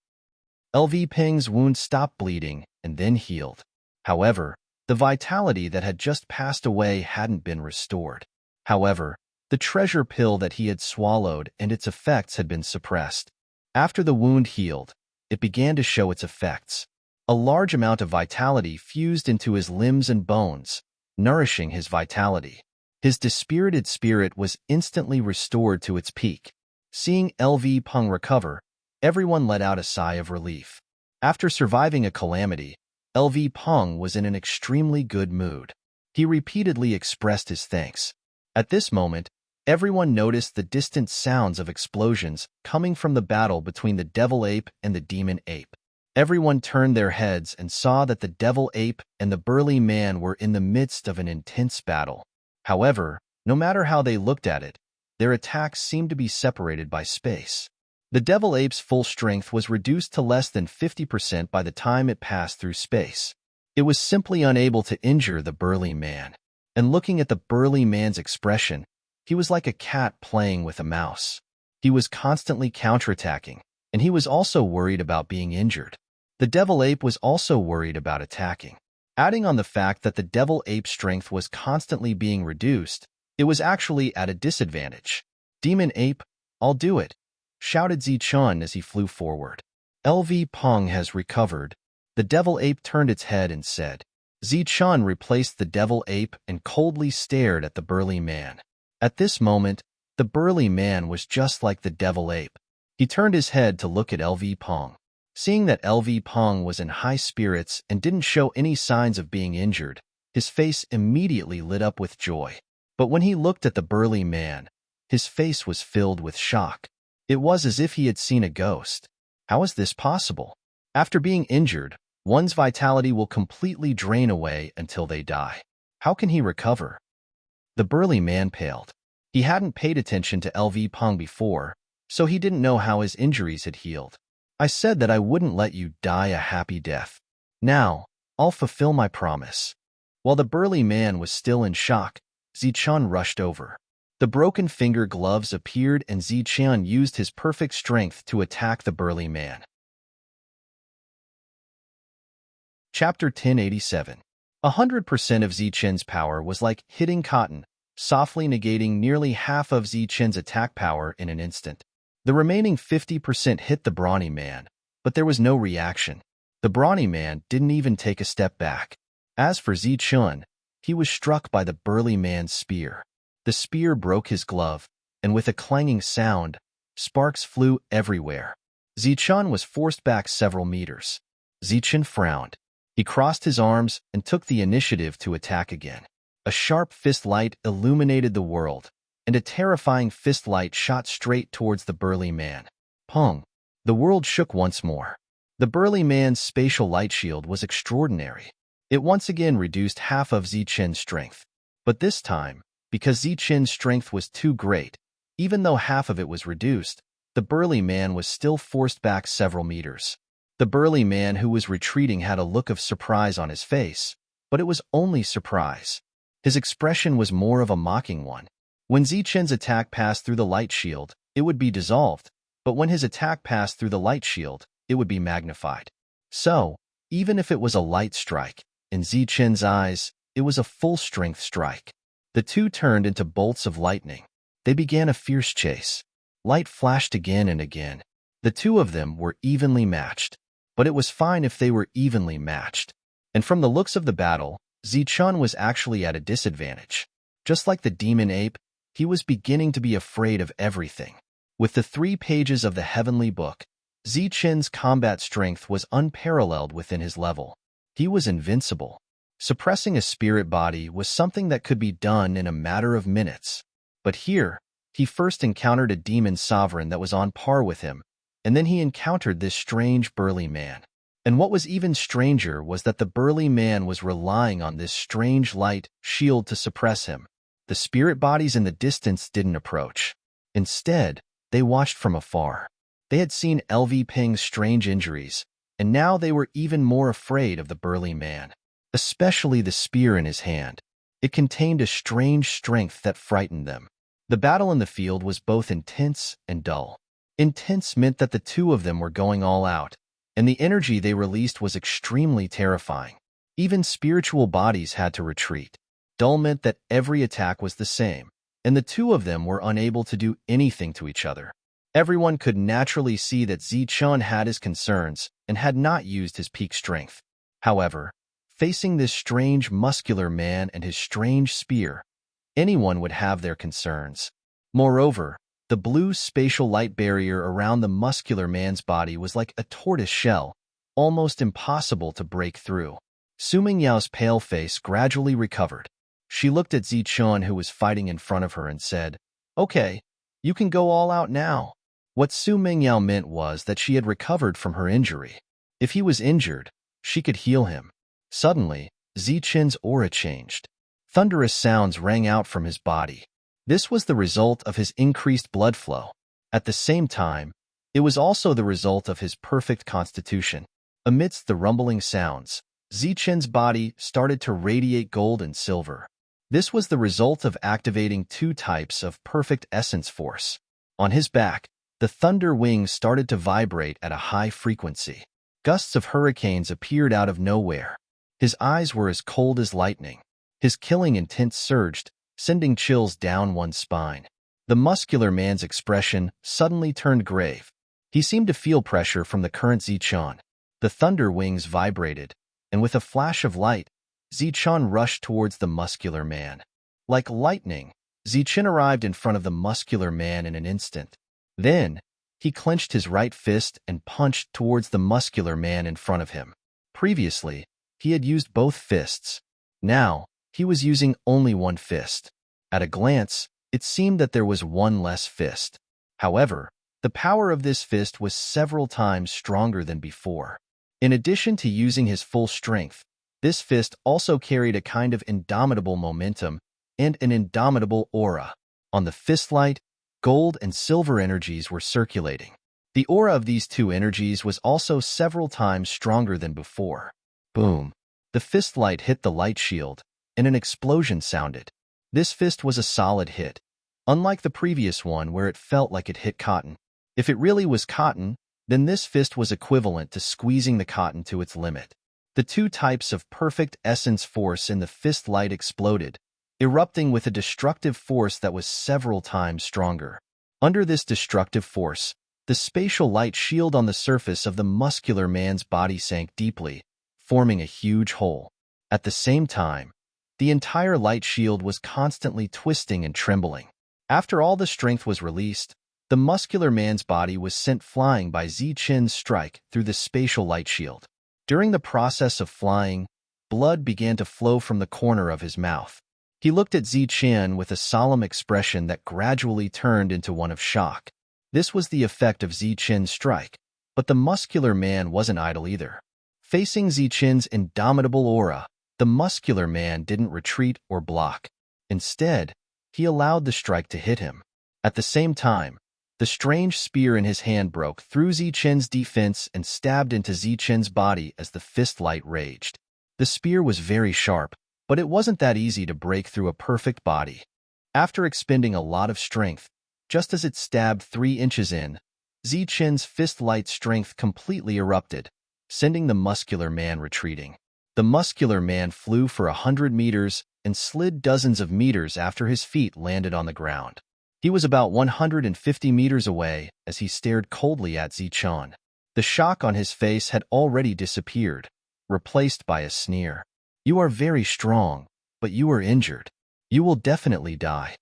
LV Ping's wound stopped bleeding and then healed. However, the vitality that had just passed away hadn't been restored. However, the treasure pill that he had swallowed and its effects had been suppressed. After the wound healed, it began to show its effects. A large amount of vitality fused into his limbs and bones, nourishing his vitality. His dispirited spirit was instantly restored to its peak. Seeing LV Peng recover, everyone let out a sigh of relief. After surviving a calamity, LV Peng was in an extremely good mood. He repeatedly expressed his thanks. At this moment, everyone noticed the distant sounds of explosions coming from the battle between the devil ape and the demon ape. Everyone turned their heads and saw that the devil ape and the burly man were in the midst of an intense battle. However, no matter how they looked at it, their attacks seemed to be separated by space. The devil ape's full strength was reduced to less than 50% by the time it passed through space. It was simply unable to injure the burly man. And looking at the burly man's expression, he was like a cat playing with a mouse. He was constantly counterattacking, and he was also worried about being injured. The devil ape was also worried about attacking. Adding on the fact that the devil ape's strength was constantly being reduced, it was actually at a disadvantage. "Demon ape, I'll do it," shouted Zichun as he flew forward. "LV Peng has recovered." The devil ape turned its head and said. Zichun replaced the devil ape and coldly stared at the burly man. At this moment, the burly man was just like the devil ape. He turned his head to look at LV Peng. Seeing that LV Peng was in high spirits and didn't show any signs of being injured, his face immediately lit up with joy. But when he looked at the burly man, his face was filled with shock. It was as if he had seen a ghost. How is this possible? After being injured, one's vitality will completely drain away until they die. How can he recover? The burly man paled. He hadn't paid attention to LV Peng before, so he didn't know how his injuries had healed. "I said that I wouldn't let you die a happy death. Now, I'll fulfill my promise." While the burly man was still in shock, Zichun rushed over. The broken finger gloves appeared and Zichun used his perfect strength to attack the burly man. Chapter 1087. 100% of Zichun's power was like hitting cotton, softly negating nearly half of Zichun's attack power in an instant. The remaining 50% hit the brawny man, but there was no reaction. The brawny man didn't even take a step back. As for Zichun, he was struck by the burly man's spear. The spear broke his glove, and with a clanging sound, sparks flew everywhere. Zichun was forced back several meters. Zichun frowned. He crossed his arms and took the initiative to attack again. A sharp fist light illuminated the world, and a terrifying fist light shot straight towards the burly man. Pong! The world shook once more. The burly man's spatial light shield was extraordinary. It once again reduced half of Zichun's strength. But this time, because Zichun's strength was too great, even though half of it was reduced, the burly man was still forced back several meters. The burly man who was retreating had a look of surprise on his face, but it was only surprise. His expression was more of a mocking one. When Zichun's attack passed through the light shield, it would be dissolved, but when his attack passed through the light shield, it would be magnified. So, even if it was a light strike, in Zichun's eyes, it was a full-strength strike. The two turned into bolts of lightning. They began a fierce chase. Light flashed again and again. The two of them were evenly matched, but it was fine if they were evenly matched. And from the looks of the battle, Zichun was actually at a disadvantage. Just like the demon ape, he was beginning to be afraid of everything. With the 3 pages of the Heavenly Book, Zichun's combat strength was unparalleled within his level. He was invincible. Suppressing a spirit body was something that could be done in a matter of minutes. But here, He first encountered a demon sovereign that was on par with him, and then he encountered this strange burly man. And what was even stranger was that the burly man was relying on this strange light shield to suppress him. The spirit bodies in the distance didn't approach. Instead, they watched from afar. They had seen LV Ping's strange injuries, and now they were even more afraid of the burly man, especially the spear in his hand. It contained a strange strength that frightened them. The battle in the field was both intense and dull. Intense meant that the two of them were going all out, and the energy they released was extremely terrifying. Even spiritual bodies had to retreat. Dull meant that every attack was the same, and the two of them were unable to do anything to each other. Everyone could naturally see that Zichun had his concerns and had not used his peak strength. However, facing this strange muscular man and his strange spear, anyone would have their concerns. Moreover, the blue spatial light barrier around the muscular man's body was like a tortoise shell, almost impossible to break through. Su Mingyao's pale face gradually recovered. She looked at Zichun, who was fighting in front of her, and said, "Okay, you can go all out now." What Su Mingyao meant was that she had recovered from her injury. If he was injured, she could heal him. Suddenly, Zichun's aura changed. Thunderous sounds rang out from his body. This was the result of his increased blood flow. At the same time, it was also the result of his perfect constitution. Amidst the rumbling sounds, Zichun's body started to radiate gold and silver. This was the result of activating two types of perfect essence force. On his back, the thunder wings started to vibrate at a high frequency. Gusts of hurricanes appeared out of nowhere. His eyes were as cold as lightning. His killing intent surged, sending chills down one's spine. The muscular man's expression suddenly turned grave. He seemed to feel pressure from the current Zichun. The thunder wings vibrated, and with a flash of light, Zichun rushed towards the muscular man. Like lightning, Zichun arrived in front of the muscular man in an instant. Then, he clenched his right fist and punched towards the muscular man in front of him. Previously, he had used both fists. Now, he was using only one fist. At a glance, it seemed that there was one less fist. However, the power of this fist was several times stronger than before. In addition to using his full strength, this fist also carried a kind of indomitable momentum and an indomitable aura. On the fist light, gold and silver energies were circulating. The aura of these two energies was also several times stronger than before. Boom! The fist light hit the light shield, and an explosion sounded. This fist was a solid hit, unlike the previous one where it felt like it hit cotton. If it really was cotton, then this fist was equivalent to squeezing the cotton to its limit. The two types of perfect essence force in the fist light exploded, erupting with a destructive force that was several times stronger. Under this destructive force, the spatial light shield on the surface of the muscular man's body sank deeply, forming a huge hole. At the same time, the entire light shield was constantly twisting and trembling. After all the strength was released, the muscular man's body was sent flying by Zichun's strike through the spatial light shield. During the process of flying, blood began to flow from the corner of his mouth. He looked at Zichun with a solemn expression that gradually turned into one of shock. This was the effect of Zichun's strike, but the muscular man wasn't idle either. Facing Zichun's indomitable aura, the muscular man didn't retreat or block. Instead, he allowed the strike to hit him. At the same time, the strange spear in his hand broke through Zichun's defense and stabbed into Zichun's body as the fist light raged. The spear was very sharp, but it wasn't that easy to break through a perfect body. After expending a lot of strength, just as it stabbed 3 inches in, Zichun's fist light strength completely erupted, sending the muscular man retreating. The muscular man flew for 100 meters and slid dozens of meters after his feet landed on the ground. He was about 150 meters away as he stared coldly at Zichun. The shock on his face had already disappeared, replaced by a sneer. "You are very strong, but you are injured. You will definitely die."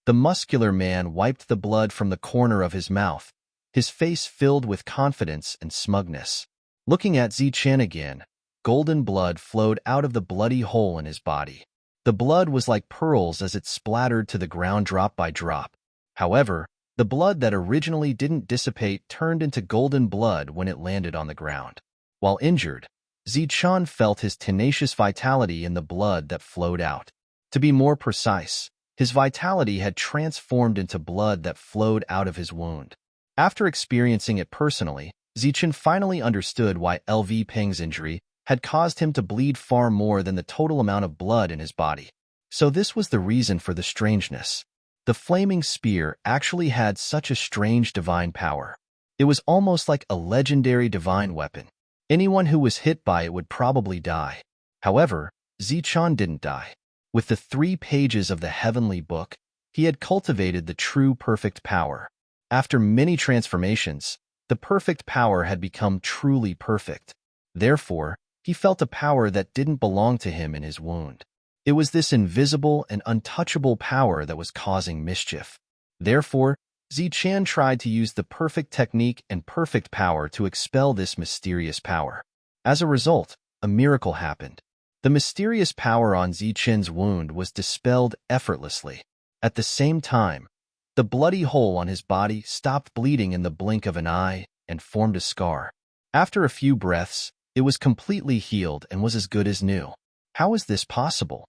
The muscular man wiped the blood from the corner of his mouth, his face filled with confidence and smugness. Looking at Zichun again, golden blood flowed out of the bloody hole in his body. The blood was like pearls as it splattered to the ground drop by drop. However, the blood that originally didn't dissipate turned into golden blood when it landed on the ground. While injured, Zichun felt his tenacious vitality in the blood that flowed out. To be more precise, his vitality had transformed into blood that flowed out of his wound. After experiencing it personally, Zichun finally understood why LV Peng's injury had caused him to bleed far more than the total amount of blood in his body. So this was the reason for the strangeness. The flaming spear actually had such a strange divine power. It was almost like a legendary divine weapon. Anyone who was hit by it would probably die. However, Zichun didn't die. With the 3 pages of the heavenly book, he had cultivated the true perfect power. After many transformations, the perfect power had become truly perfect. Therefore, he felt a power that didn't belong to him in his wound. It was this invisible and untouchable power that was causing mischief. Therefore, Zichun tried to use the perfect technique and perfect power to expel this mysterious power. As a result, a miracle happened. The mysterious power on Zichun's wound was dispelled effortlessly. At the same time, the bloody hole on his body stopped bleeding in the blink of an eye and formed a scar. After a few breaths, it was completely healed and was as good as new. How is this possible?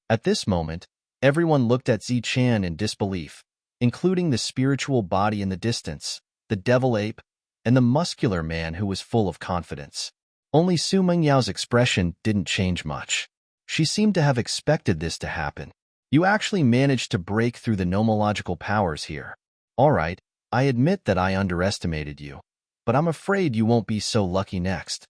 At this moment, everyone looked at Zichun in disbelief, including the spiritual body in the distance, the devil ape, and the muscular man who was full of confidence. Only Su Mengyao's expression didn't change much. She seemed to have expected this to happen. You actually managed to break through the nomological powers here. All right, I admit that I underestimated you, but I'm afraid you won't be so lucky next.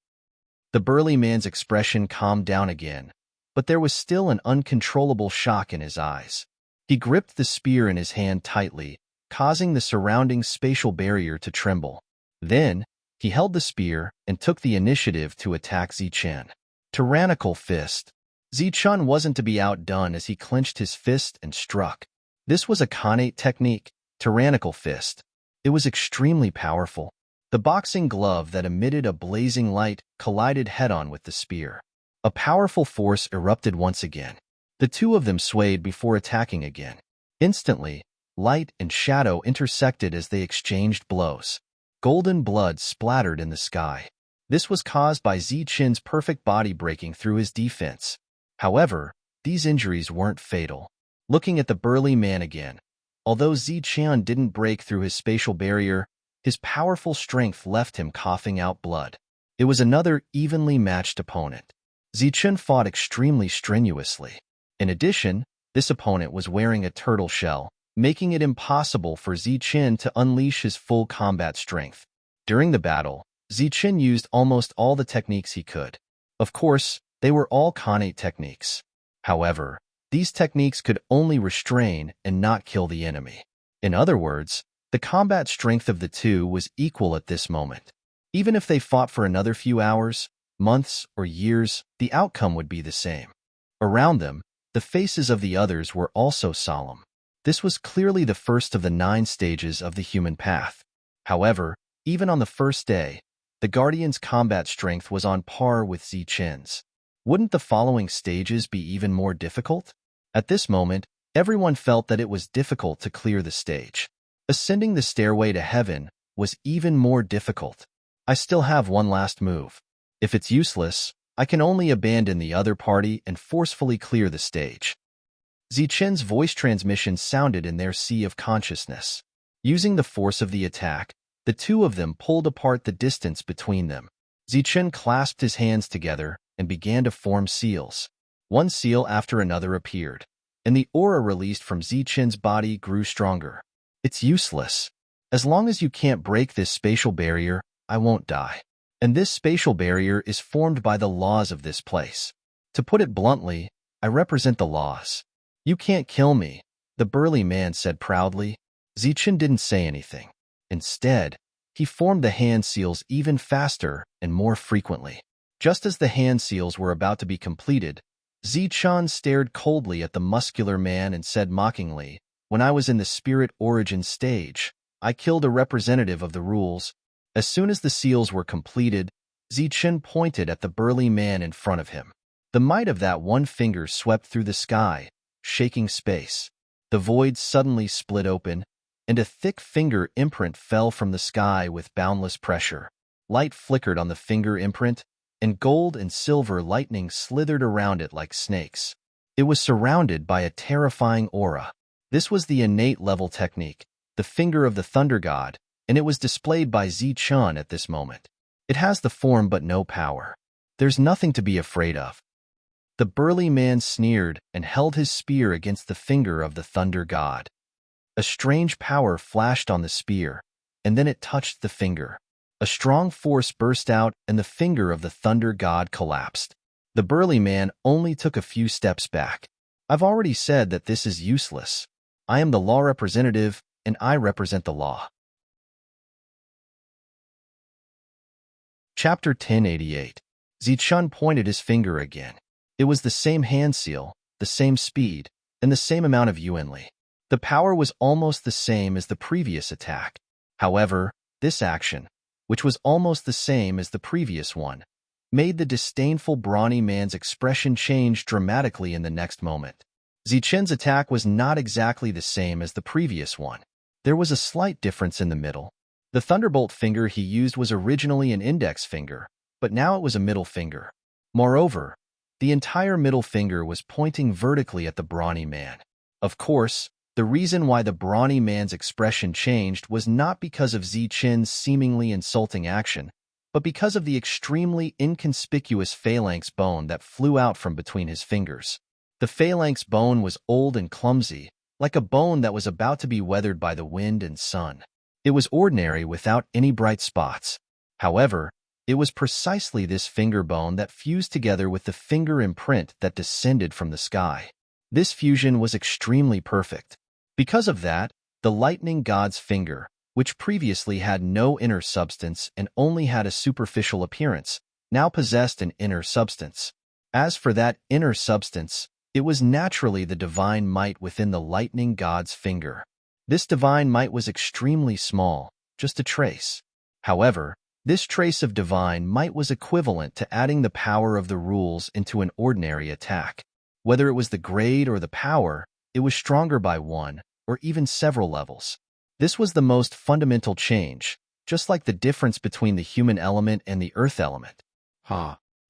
The burly man's expression calmed down again, but there was still an uncontrollable shock in his eyes. He gripped the spear in his hand tightly, causing the surrounding spatial barrier to tremble. Then, he held the spear and took the initiative to attack Zichun. Tyrannical fist. Zichun wasn't to be outdone as he clenched his fist and struck. This was a Khanate technique, tyrannical fist. It was extremely powerful. The boxing glove that emitted a blazing light collided head-on with the spear. A powerful force erupted once again. The two of them swayed before attacking again. Instantly, light and shadow intersected as they exchanged blows. Golden blood splattered in the sky. This was caused by Zichun's perfect body breaking through his defense. However, these injuries weren't fatal. Looking at the burly man again, although Zichun didn't break through his spatial barrier, his powerful strength left him coughing out blood. It was another evenly matched opponent. Zichun fought extremely strenuously. In addition, this opponent was wearing a turtle shell, making it impossible for Zichun to unleash his full combat strength. During the battle, Zichun used almost all the techniques he could. Of course, they were all Khanate techniques. However, these techniques could only restrain and not kill the enemy. In other words, the combat strength of the two was equal at this moment. Even if they fought for another few hours, months, or years, the outcome would be the same. Around them, the faces of the others were also solemn. This was clearly the first of the 9 stages of the human path. However, even on the first day, the Guardian's combat strength was on par with Zichun's. Wouldn't the following stages be even more difficult? At this moment, everyone felt that it was difficult to clear the stage. Ascending the stairway to heaven was even more difficult. I still have one last move. If it's useless, I can only abandon the other party and forcefully clear the stage. Zichun's voice transmission sounded in their sea of consciousness. Using the force of the attack, the two of them pulled apart the distance between them. Zichun clasped his hands together and began to form seals. One seal after another appeared, and the aura released from Zichun's body grew stronger. It's useless. As long as you can't break this spatial barrier, I won't die. And this spatial barrier is formed by the laws of this place. To put it bluntly, I represent the laws. You can't kill me, the burly man said proudly. Zichun didn't say anything. Instead, he formed the hand seals even faster and more frequently. Just as the hand seals were about to be completed, Zichun stared coldly at the muscular man and said mockingly, "When I was in the spirit origin stage, I killed a representative of the rules." As soon as the seals were completed, Zichun pointed at the burly man in front of him. The might of that one finger swept through the sky, shaking space. The void suddenly split open, and a thick finger imprint fell from the sky with boundless pressure. Light flickered on the finger imprint, and gold and silver lightning slithered around it like snakes. It was surrounded by a terrifying aura. This was the innate level technique, the finger of the thunder god, and it was displayed by Zichun at this moment. It has the form but no power. There's nothing to be afraid of. The burly man sneered and held his spear against the finger of the thunder god. A strange power flashed on the spear, and then it touched the finger. A strong force burst out, and the finger of the thunder god collapsed. The burly man only took a few steps back. I've already said that this is useless. I am the law representative, and I represent the law. Chapter 1088. Zichun pointed his finger again. It was the same hand seal, the same speed, and the same amount of yuanli. The power was almost the same as the previous attack. However, this action, which was almost the same as the previous one, made the disdainful brawny man's expression change dramatically in the next moment. Zichun's attack was not exactly the same as the previous one. There was a slight difference in the middle. The thunderbolt finger he used was originally an index finger, but now it was a middle finger. Moreover, the entire middle finger was pointing vertically at the brawny man. Of course, the reason why the brawny man's expression changed was not because of Zichun's seemingly insulting action, but because of the extremely inconspicuous phalanx bone that flew out from between his fingers. The phalanx bone was old and clumsy, like a bone that was about to be weathered by the wind and sun. It was ordinary without any bright spots. However, it was precisely this finger bone that fused together with the finger imprint that descended from the sky. This fusion was extremely perfect. Because of that, the lightning god's finger, which previously had no inner substance and only had a superficial appearance, now possessed an inner substance. As for that inner substance, it was naturally the divine might within the lightning god's finger. This divine might was extremely small, just a trace. However, this trace of divine might was equivalent to adding the power of the rules into an ordinary attack. Whether it was the grade or the power, it was stronger by one, or even several levels. This was the most fundamental change, just like the difference between the human element and the earth element.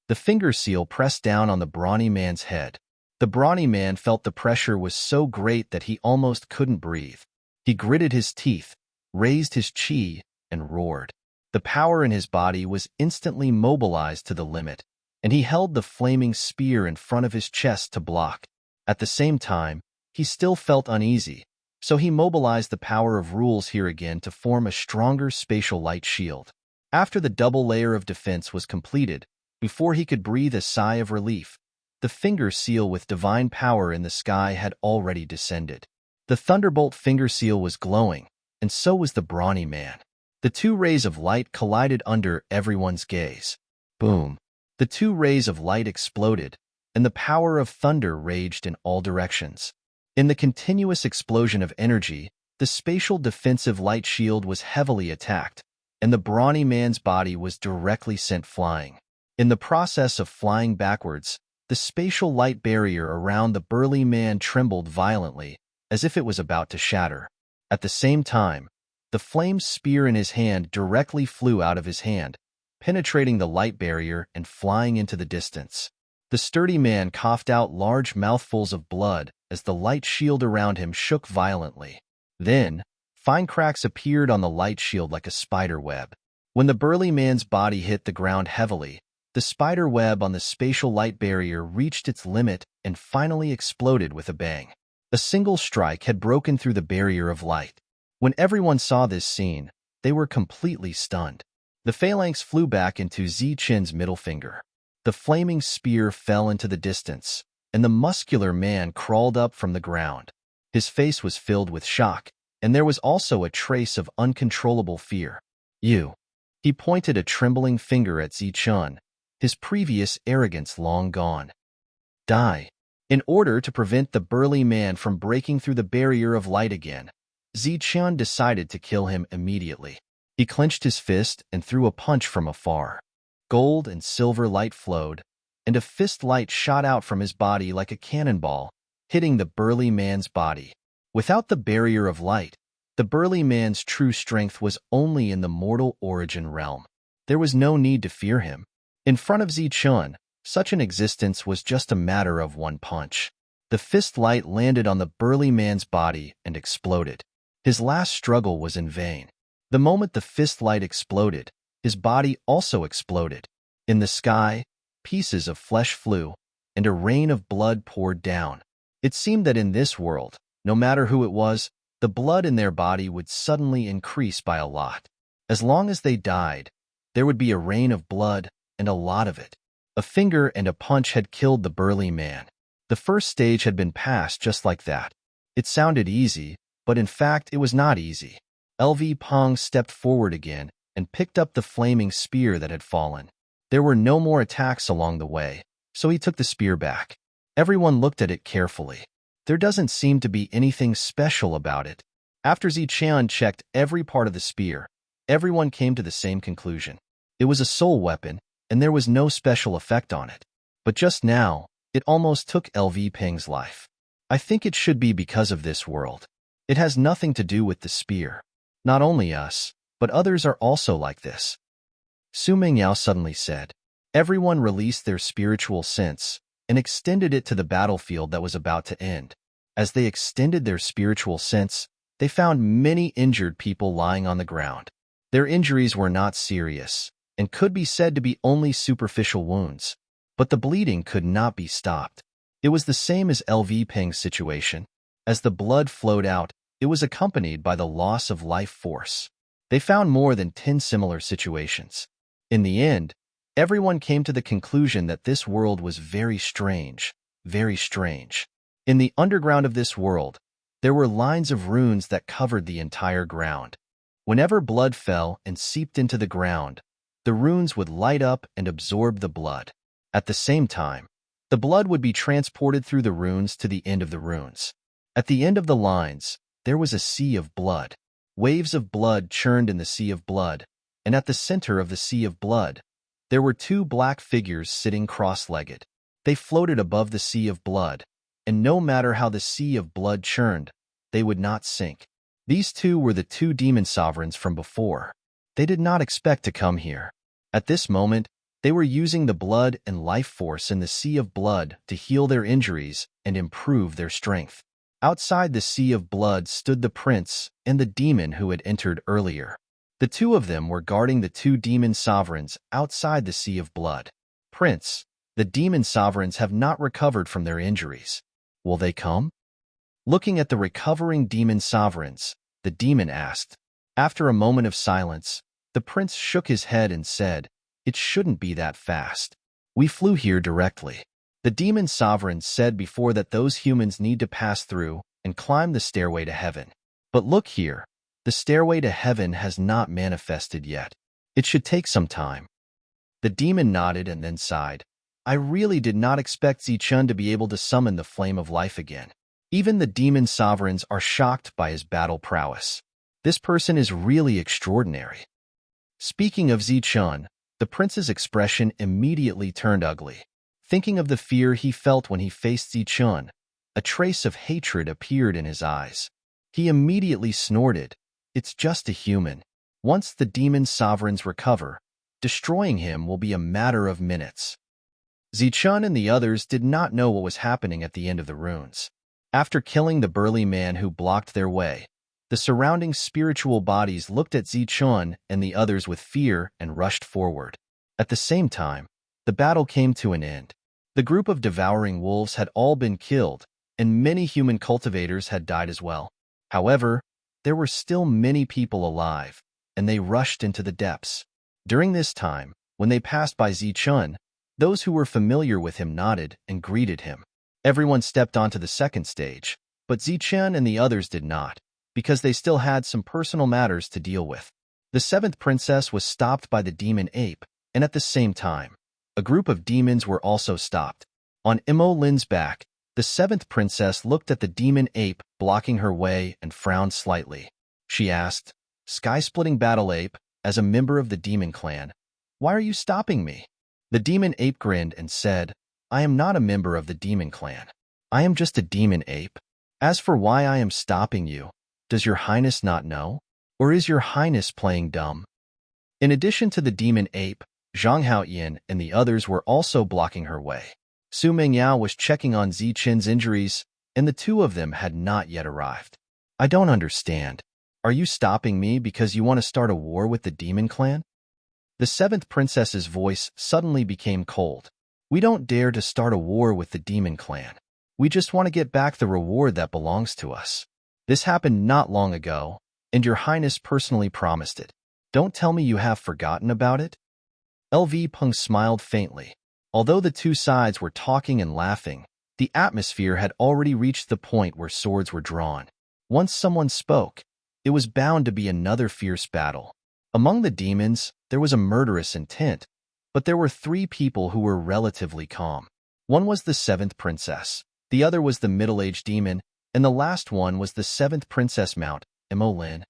The finger seal pressed down on the brawny man's head. The brawny man felt the pressure was so great that he almost couldn't breathe. He gritted his teeth, raised his chi, and roared. The power in his body was instantly mobilized to the limit, and he held the flaming spear in front of his chest to block. At the same time, he still felt uneasy, so he mobilized the power of rules here again to form a stronger spatial light shield. After the double layer of defense was completed, before he could breathe a sigh of relief, the finger seal with divine power in the sky had already descended. The thunderbolt finger seal was glowing, and so was the brawny man. The two rays of light collided under everyone's gaze. Boom! The two rays of light exploded, and the power of thunder raged in all directions. In the continuous explosion of energy, the spatial defensive light shield was heavily attacked, and the brawny man's body was directly sent flying. In the process of flying backwards, the spatial light barrier around the burly man trembled violently, as if it was about to shatter. At the same time, the flame spear in his hand directly flew out of his hand, penetrating the light barrier and flying into the distance. The sturdy man coughed out large mouthfuls of blood as the light shield around him shook violently. Then, fine cracks appeared on the light shield like a spider web. When the burly man's body hit the ground heavily, the spider web on the spatial light barrier reached its limit and finally exploded with a bang. A single strike had broken through the barrier of light. When everyone saw this scene, they were completely stunned. The phalanx flew back into Zichun's middle finger. The flaming spear fell into the distance, and the muscular man crawled up from the ground. His face was filled with shock, and there was also a trace of uncontrollable fear. You. He pointed a trembling finger at Zichun, his previous arrogance long gone. Die. In order to prevent the burly man from breaking through the barrier of light again, Zichun decided to kill him immediately. He clenched his fist and threw a punch from afar. Gold and silver light flowed, and a fist light shot out from his body like a cannonball, hitting the burly man's body. Without the barrier of light, The burly man's true strength was only in the mortal origin realm. There was no need to fear him. In front of Zichun, such an existence was just a matter of one punch. The fist light landed on the burly man's body and exploded. His last struggle was in vain. The moment the fist light exploded, his body also exploded. In the sky, pieces of flesh flew, and a rain of blood poured down. It seemed that in this world, no matter who it was, the blood in their body would suddenly increase by a lot. As long as they died, there would be a rain of blood, and a lot of it. A finger and a punch had killed the burly man. The first stage had been passed just like that. It sounded easy, but in fact it was not easy. LV Pong stepped forward again and picked up the flaming spear that had fallen. There were no more attacks along the way, so he took the spear back. Everyone looked at it carefully. There doesn't seem to be anything special about it. After Zichun checked every part of the spear, everyone came to the same conclusion. It was a soul weapon, and there was no special effect on it. But just now, it almost took LV Ping's life. I think it should be because of this world. It has nothing to do with the spear. Not only us, but others are also like this. Su Mingyao suddenly said. Everyone released their spiritual sense and extended it to the battlefield that was about to end. As they extended their spiritual sense, they found many injured people lying on the ground. Their injuries were not serious and could be said to be only superficial wounds, but the bleeding could not be stopped. It was the same as LV Ping's situation. As the blood flowed out, it was accompanied by the loss of life force. They found more than 10 similar situations. In the end, everyone came to the conclusion that this world was very strange, very strange. In the underground of this world, there were lines of runes that covered the entire ground. Whenever blood fell and seeped into the ground, the runes would light up and absorb the blood. At the same time, the blood would be transported through the runes to the end of the runes. At the end of the lines, there was a sea of blood. Waves of blood churned in the sea of blood, and at the center of the sea of blood, there were two black figures sitting cross-legged. They floated above the sea of blood, and no matter how the sea of blood churned, they would not sink. These two were the two demon sovereigns from before. They did not expect to come here. At this moment, they were using the blood and life force in the sea of blood to heal their injuries and improve their strength. Outside the sea of blood stood the prince and the demon who had entered earlier. The two of them were guarding the two demon sovereigns outside the sea of blood. Prince, the demon sovereigns have not recovered from their injuries. Will they come? Looking at the recovering demon sovereigns, the demon asked. After a moment of silence, the prince shook his head and said, "It shouldn't be that fast. We flew here directly." The demon sovereigns said before that those humans need to pass through and climb the stairway to heaven. But look here, the stairway to heaven has not manifested yet. It should take some time. The demon nodded and then sighed. I really did not expect Zichun to be able to summon the flame of life again. Even the demon sovereigns are shocked by his battle prowess. This person is really extraordinary. Speaking of Zichun, the prince's expression immediately turned ugly. Thinking of the fear he felt when he faced Zichun, a trace of hatred appeared in his eyes. He immediately snorted, "It's just a human. Once the demon sovereigns recover, destroying him will be a matter of minutes." Zichun and the others did not know what was happening at the end of the runes. After killing the burly man who blocked their way, the surrounding spiritual bodies looked at Zichun and the others with fear and rushed forward. At the same time, the battle came to an end. The group of devouring wolves had all been killed, and many human cultivators had died as well. However, there were still many people alive, and they rushed into the depths. During this time, when they passed by Zichun, those who were familiar with him nodded and greeted him. Everyone stepped onto the second stage, but Zichun and the others did not, because they still had some personal matters to deal with. The seventh princess was stopped by the demon ape, and at the same time, a group of demons were also stopped. On Imo Lin's back, the seventh princess looked at the demon ape blocking her way and frowned slightly. She asked, "Sky-splitting battle ape, as a member of the demon clan, why are you stopping me?" The demon ape grinned and said, "I am not a member of the demon clan. I am just a demon ape. As for why I am stopping you, Does your highness not know? Or is your highness playing dumb? In addition to the demon ape, Zhang Haoyin and the others were also blocking her way. Su Mingyao was checking on Ziqin's injuries, and the two of them had not yet arrived. I don't understand. Are you stopping me because you want to start a war with the demon clan? The seventh princess's voice suddenly became cold. We don't dare to start a war with the demon clan. We just want to get back the reward that belongs to us. This happened not long ago, and your highness personally promised it. Don't tell me you have forgotten about it? LV Peng smiled faintly. Although the two sides were talking and laughing, the atmosphere had already reached the point where swords were drawn. Once someone spoke, it was bound to be another fierce battle. Among the demons, there was a murderous intent, but there were three people who were relatively calm. One was the seventh princess, the other was the middle-aged demon, and the last one was the seventh princess Mount, Emolin.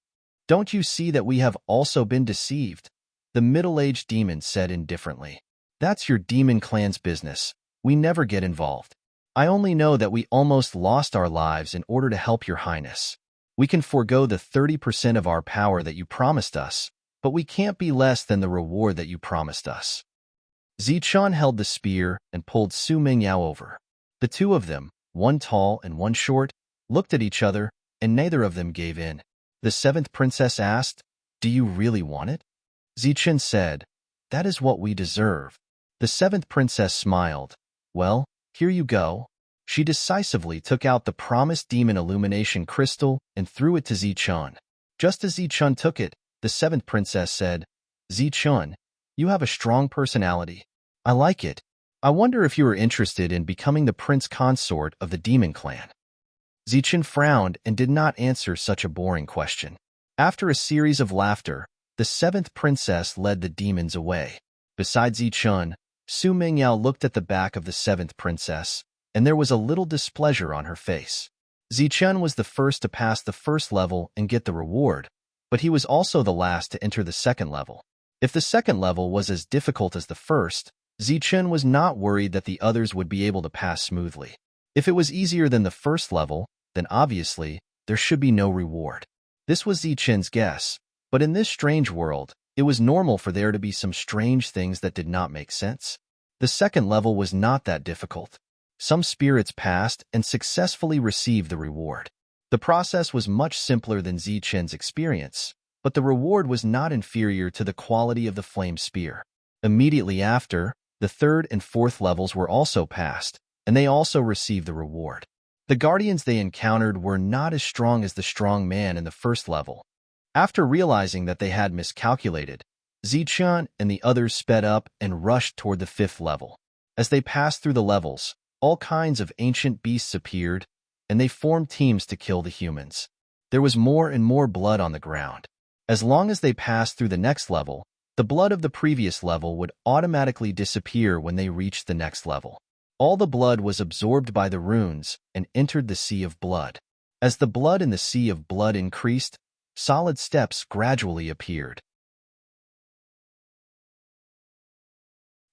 Don't you see that we have also been deceived? The middle-aged demon said indifferently. That's your demon clan's business. We never get involved. I only know that we almost lost our lives in order to help your highness. We can forego the 30% of our power that you promised us, but we can't be less than the reward that you promised us. Zichun held the spear and pulled Su Mingyao over. The two of them, one tall and one short, looked at each other, and neither of them gave in. The seventh princess asked, "Do you really want it?" Zichun said, "That is what we deserve." The seventh princess smiled. "Well, here you go." She decisively took out the promised demon illumination crystal and threw it to Zichun. Just as Zichun took it, the seventh princess said, "Zichun, you have a strong personality. I like it. I wonder if you are interested in becoming the prince consort of the demon clan." Zichun frowned and did not answer such a boring question. After a series of laughter, the seventh princess led the demons away. Besides Zichun, Su Mingyao looked at the back of the seventh princess, and there was a little displeasure on her face. Zichun was the first to pass the first level and get the reward, but he was also the last to enter the second level. If the second level was as difficult as the first, Zichun was not worried that the others would be able to pass smoothly. If it was easier than the first level, then obviously, there should be no reward. This was Zichun's guess, but in this strange world, it was normal for there to be some strange things that did not make sense. The second level was not that difficult. Some spirits passed and successfully received the reward. The process was much simpler than Zichun's experience, but the reward was not inferior to the quality of the flame spear. Immediately after, the third and fourth levels were also passed, and they also received the reward. The guardians they encountered were not as strong as the strong man in the first level. After realizing that they had miscalculated, Zichun and the others sped up and rushed toward the fifth level. As they passed through the levels, all kinds of ancient beasts appeared, and they formed teams to kill the humans. There was more and more blood on the ground. As long as they passed through the next level, the blood of the previous level would automatically disappear when they reached the next level. All the blood was absorbed by the runes and entered the sea of blood. As the blood in the sea of blood increased, solid steps gradually appeared.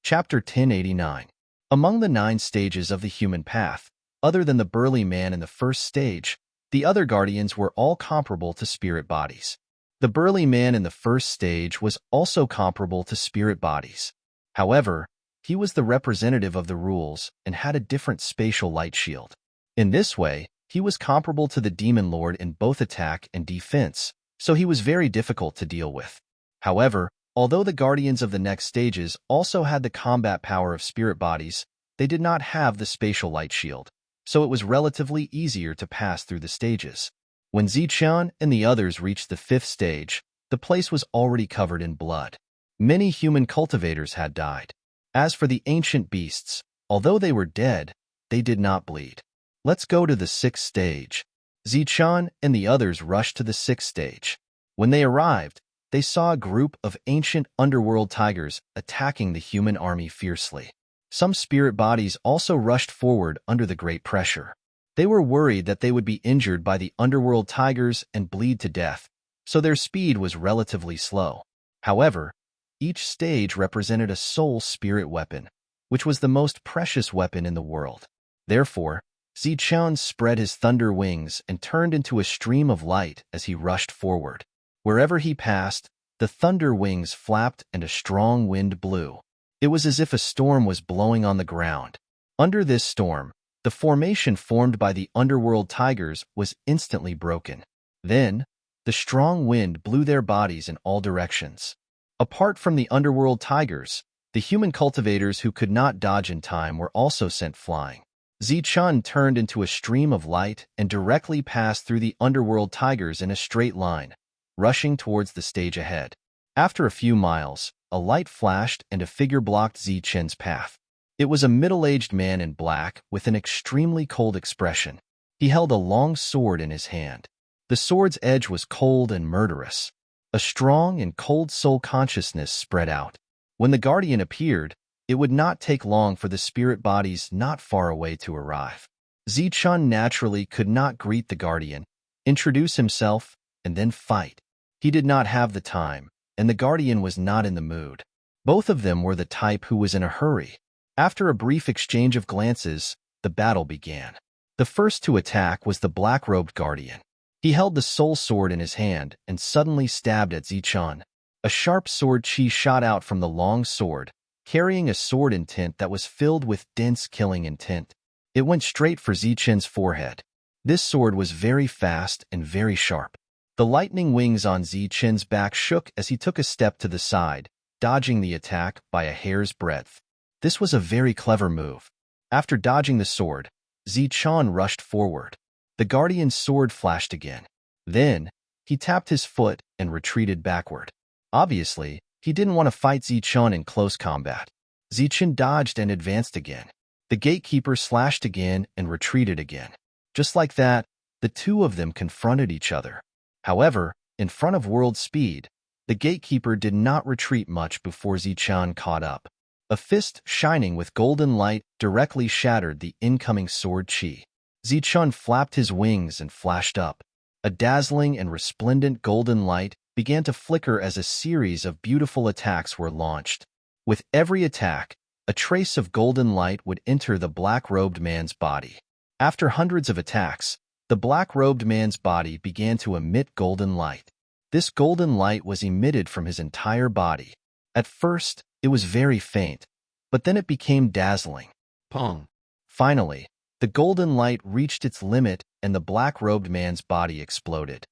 Chapter 1089. Among the 9 stages of the human path, other than the burly man in the first stage, the other guardians were all comparable to spirit bodies. The burly man in the first stage was also comparable to spirit bodies. However, he was the representative of the rules and had a different spatial light shield. In this way, he was comparable to the demon lord in both attack and defense, so he was very difficult to deal with. However, although the guardians of the next stages also had the combat power of spirit bodies, they did not have the spatial light shield, so it was relatively easier to pass through the stages. When Zichun and the others reached the 5th stage, the place was already covered in blood. Many human cultivators had died. As for the ancient beasts, although they were dead, they did not bleed. Let's go to the 6th stage. Zichun and the others rushed to the 6th stage. When they arrived, they saw a group of ancient underworld tigers attacking the human army fiercely. Some spirit bodies also rushed forward under the great pressure. They were worried that they would be injured by the underworld tigers and bleed to death, so their speed was relatively slow. However, each stage represented a soul spirit weapon, which was the most precious weapon in the world. Therefore, Zichun spread his thunder wings and turned into a stream of light as he rushed forward. Wherever he passed, the thunder wings flapped and a strong wind blew. It was as if a storm was blowing on the ground. Under this storm, the formation formed by the underworld tigers was instantly broken. Then, the strong wind blew their bodies in all directions. Apart from the underworld tigers, the human cultivators who could not dodge in time were also sent flying. Zichun turned into a stream of light and directly passed through the underworld tigers in a straight line, rushing towards the stage ahead. After a few miles, a light flashed and a figure blocked Zichun's path. It was a middle-aged man in black with an extremely cold expression. He held a long sword in his hand. The sword's edge was cold and murderous. A strong and cold soul consciousness spread out. When the guardian appeared, it would not take long for the spirit bodies not far away to arrive. Zichun naturally could not greet the guardian, introduce himself, and then fight. He did not have the time, and the guardian was not in the mood. Both of them were the type who was in a hurry. After a brief exchange of glances, the battle began. The first to attack was the black-robed guardian. He held the soul sword in his hand and suddenly stabbed at Zichun. A sharp sword chi shot out from the long sword, carrying a sword intent that was filled with dense killing intent. It went straight for Zichun's forehead. This sword was very fast and very sharp. The lightning wings on Zichun's back shook as he took a step to the side, dodging the attack by a hair's breadth. This was a very clever move. After dodging the sword, Zichun rushed forward. The guardian's sword flashed again. Then, he tapped his foot and retreated backward. Obviously, he didn't want to fight Zichun in close combat. Zichun dodged and advanced again. The gatekeeper slashed again and retreated again. Just like that, the two of them confronted each other. However, in front of world speed, the gatekeeper did not retreat much before Zichun caught up. A fist shining with golden light directly shattered the incoming sword chi. Zichun flapped his wings and flashed up. A dazzling and resplendent golden light began to flicker as a series of beautiful attacks were launched. With every attack, a trace of golden light would enter the black-robed man's body. After hundreds of attacks, the black-robed man's body began to emit golden light. This golden light was emitted from his entire body. At first, it was very faint, but then it became dazzling. Pong! Finally, the golden light reached its limit and the black-robed man's body exploded.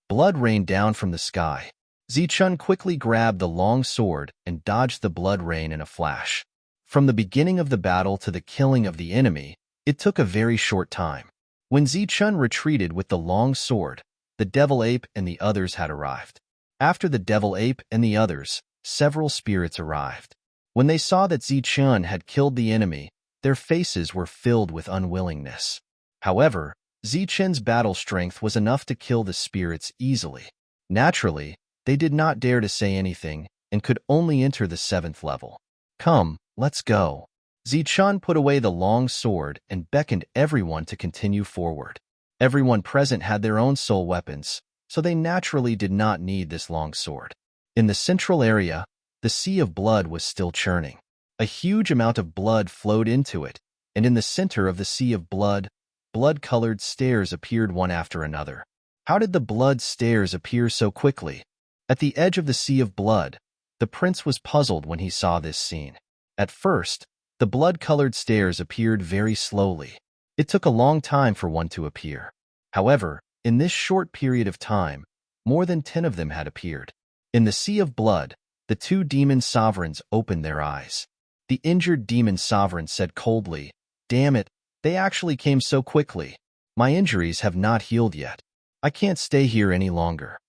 Blood rained down from the sky. Zichun quickly grabbed the long sword and dodged the blood rain in a flash. From the beginning of the battle to the killing of the enemy, it took a very short time. When Zichun retreated with the long sword, the devil ape and the others had arrived. After the devil ape and the others, several spirits arrived. When they saw that Zichun had killed the enemy, their faces were filled with unwillingness. However, Zichun's battle strength was enough to kill the spirits easily. Naturally, they did not dare to say anything and could only enter the 7th level. Come, let's go. Zichun put away the long sword and beckoned everyone to continue forward. Everyone present had their own soul weapons, so they naturally did not need this long sword. In the central area, the sea of blood was still churning. A huge amount of blood flowed into it, and in the center of the sea of blood, blood-colored stairs appeared one after another. How did the blood stairs appear so quickly? At the edge of the sea of blood, the prince was puzzled when he saw this scene. At first, the blood-colored stairs appeared very slowly. It took a long time for one to appear. However, in this short period of time, more than 10 of them had appeared. In the sea of blood, the 2 demon sovereigns opened their eyes. The injured demon sovereign said coldly, "Damn it, they actually came so quickly. My injuries have not healed yet. I can't stay here any longer."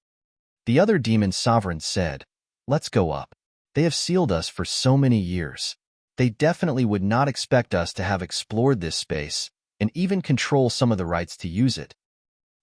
The other demon sovereign said, "Let's go up. They have sealed us for so many years. They definitely would not expect us to have explored this space and even control some of the rights to use it."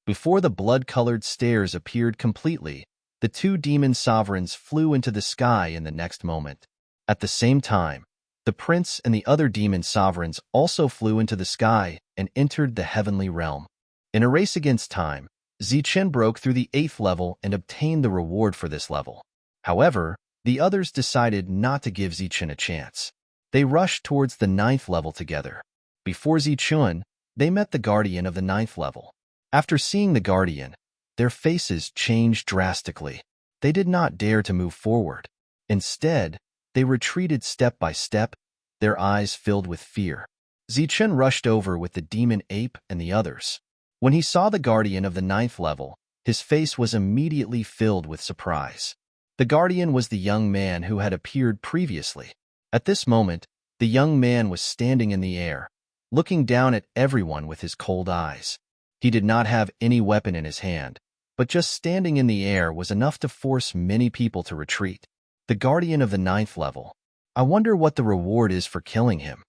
Before the blood-colored stairs appeared completely, the 2 demon sovereigns flew into the sky in the next moment. At the same time, the prince and the other demon sovereigns also flew into the sky and entered the heavenly realm. In a race against time, Zichun broke through the 8th level and obtained the reward for this level. However, the others decided not to give Zichun a chance. They rushed towards the 9th level together. Before Zichun, They met the guardian of the ninth level. After seeing the guardian, their faces changed drastically. They did not dare to move forward. Instead, they retreated step by step, their eyes filled with fear. Zichen rushed over with the demon ape and the others. When he saw the guardian of the ninth level, his face was immediately filled with surprise. The guardian was the young man who had appeared previously. At this moment, the young man was standing in the air, looking down at everyone with his cold eyes. He did not have any weapon in his hand, but just standing in the air was enough to force many people to retreat. The guardian of the ninth level. I wonder what the reward is for killing him.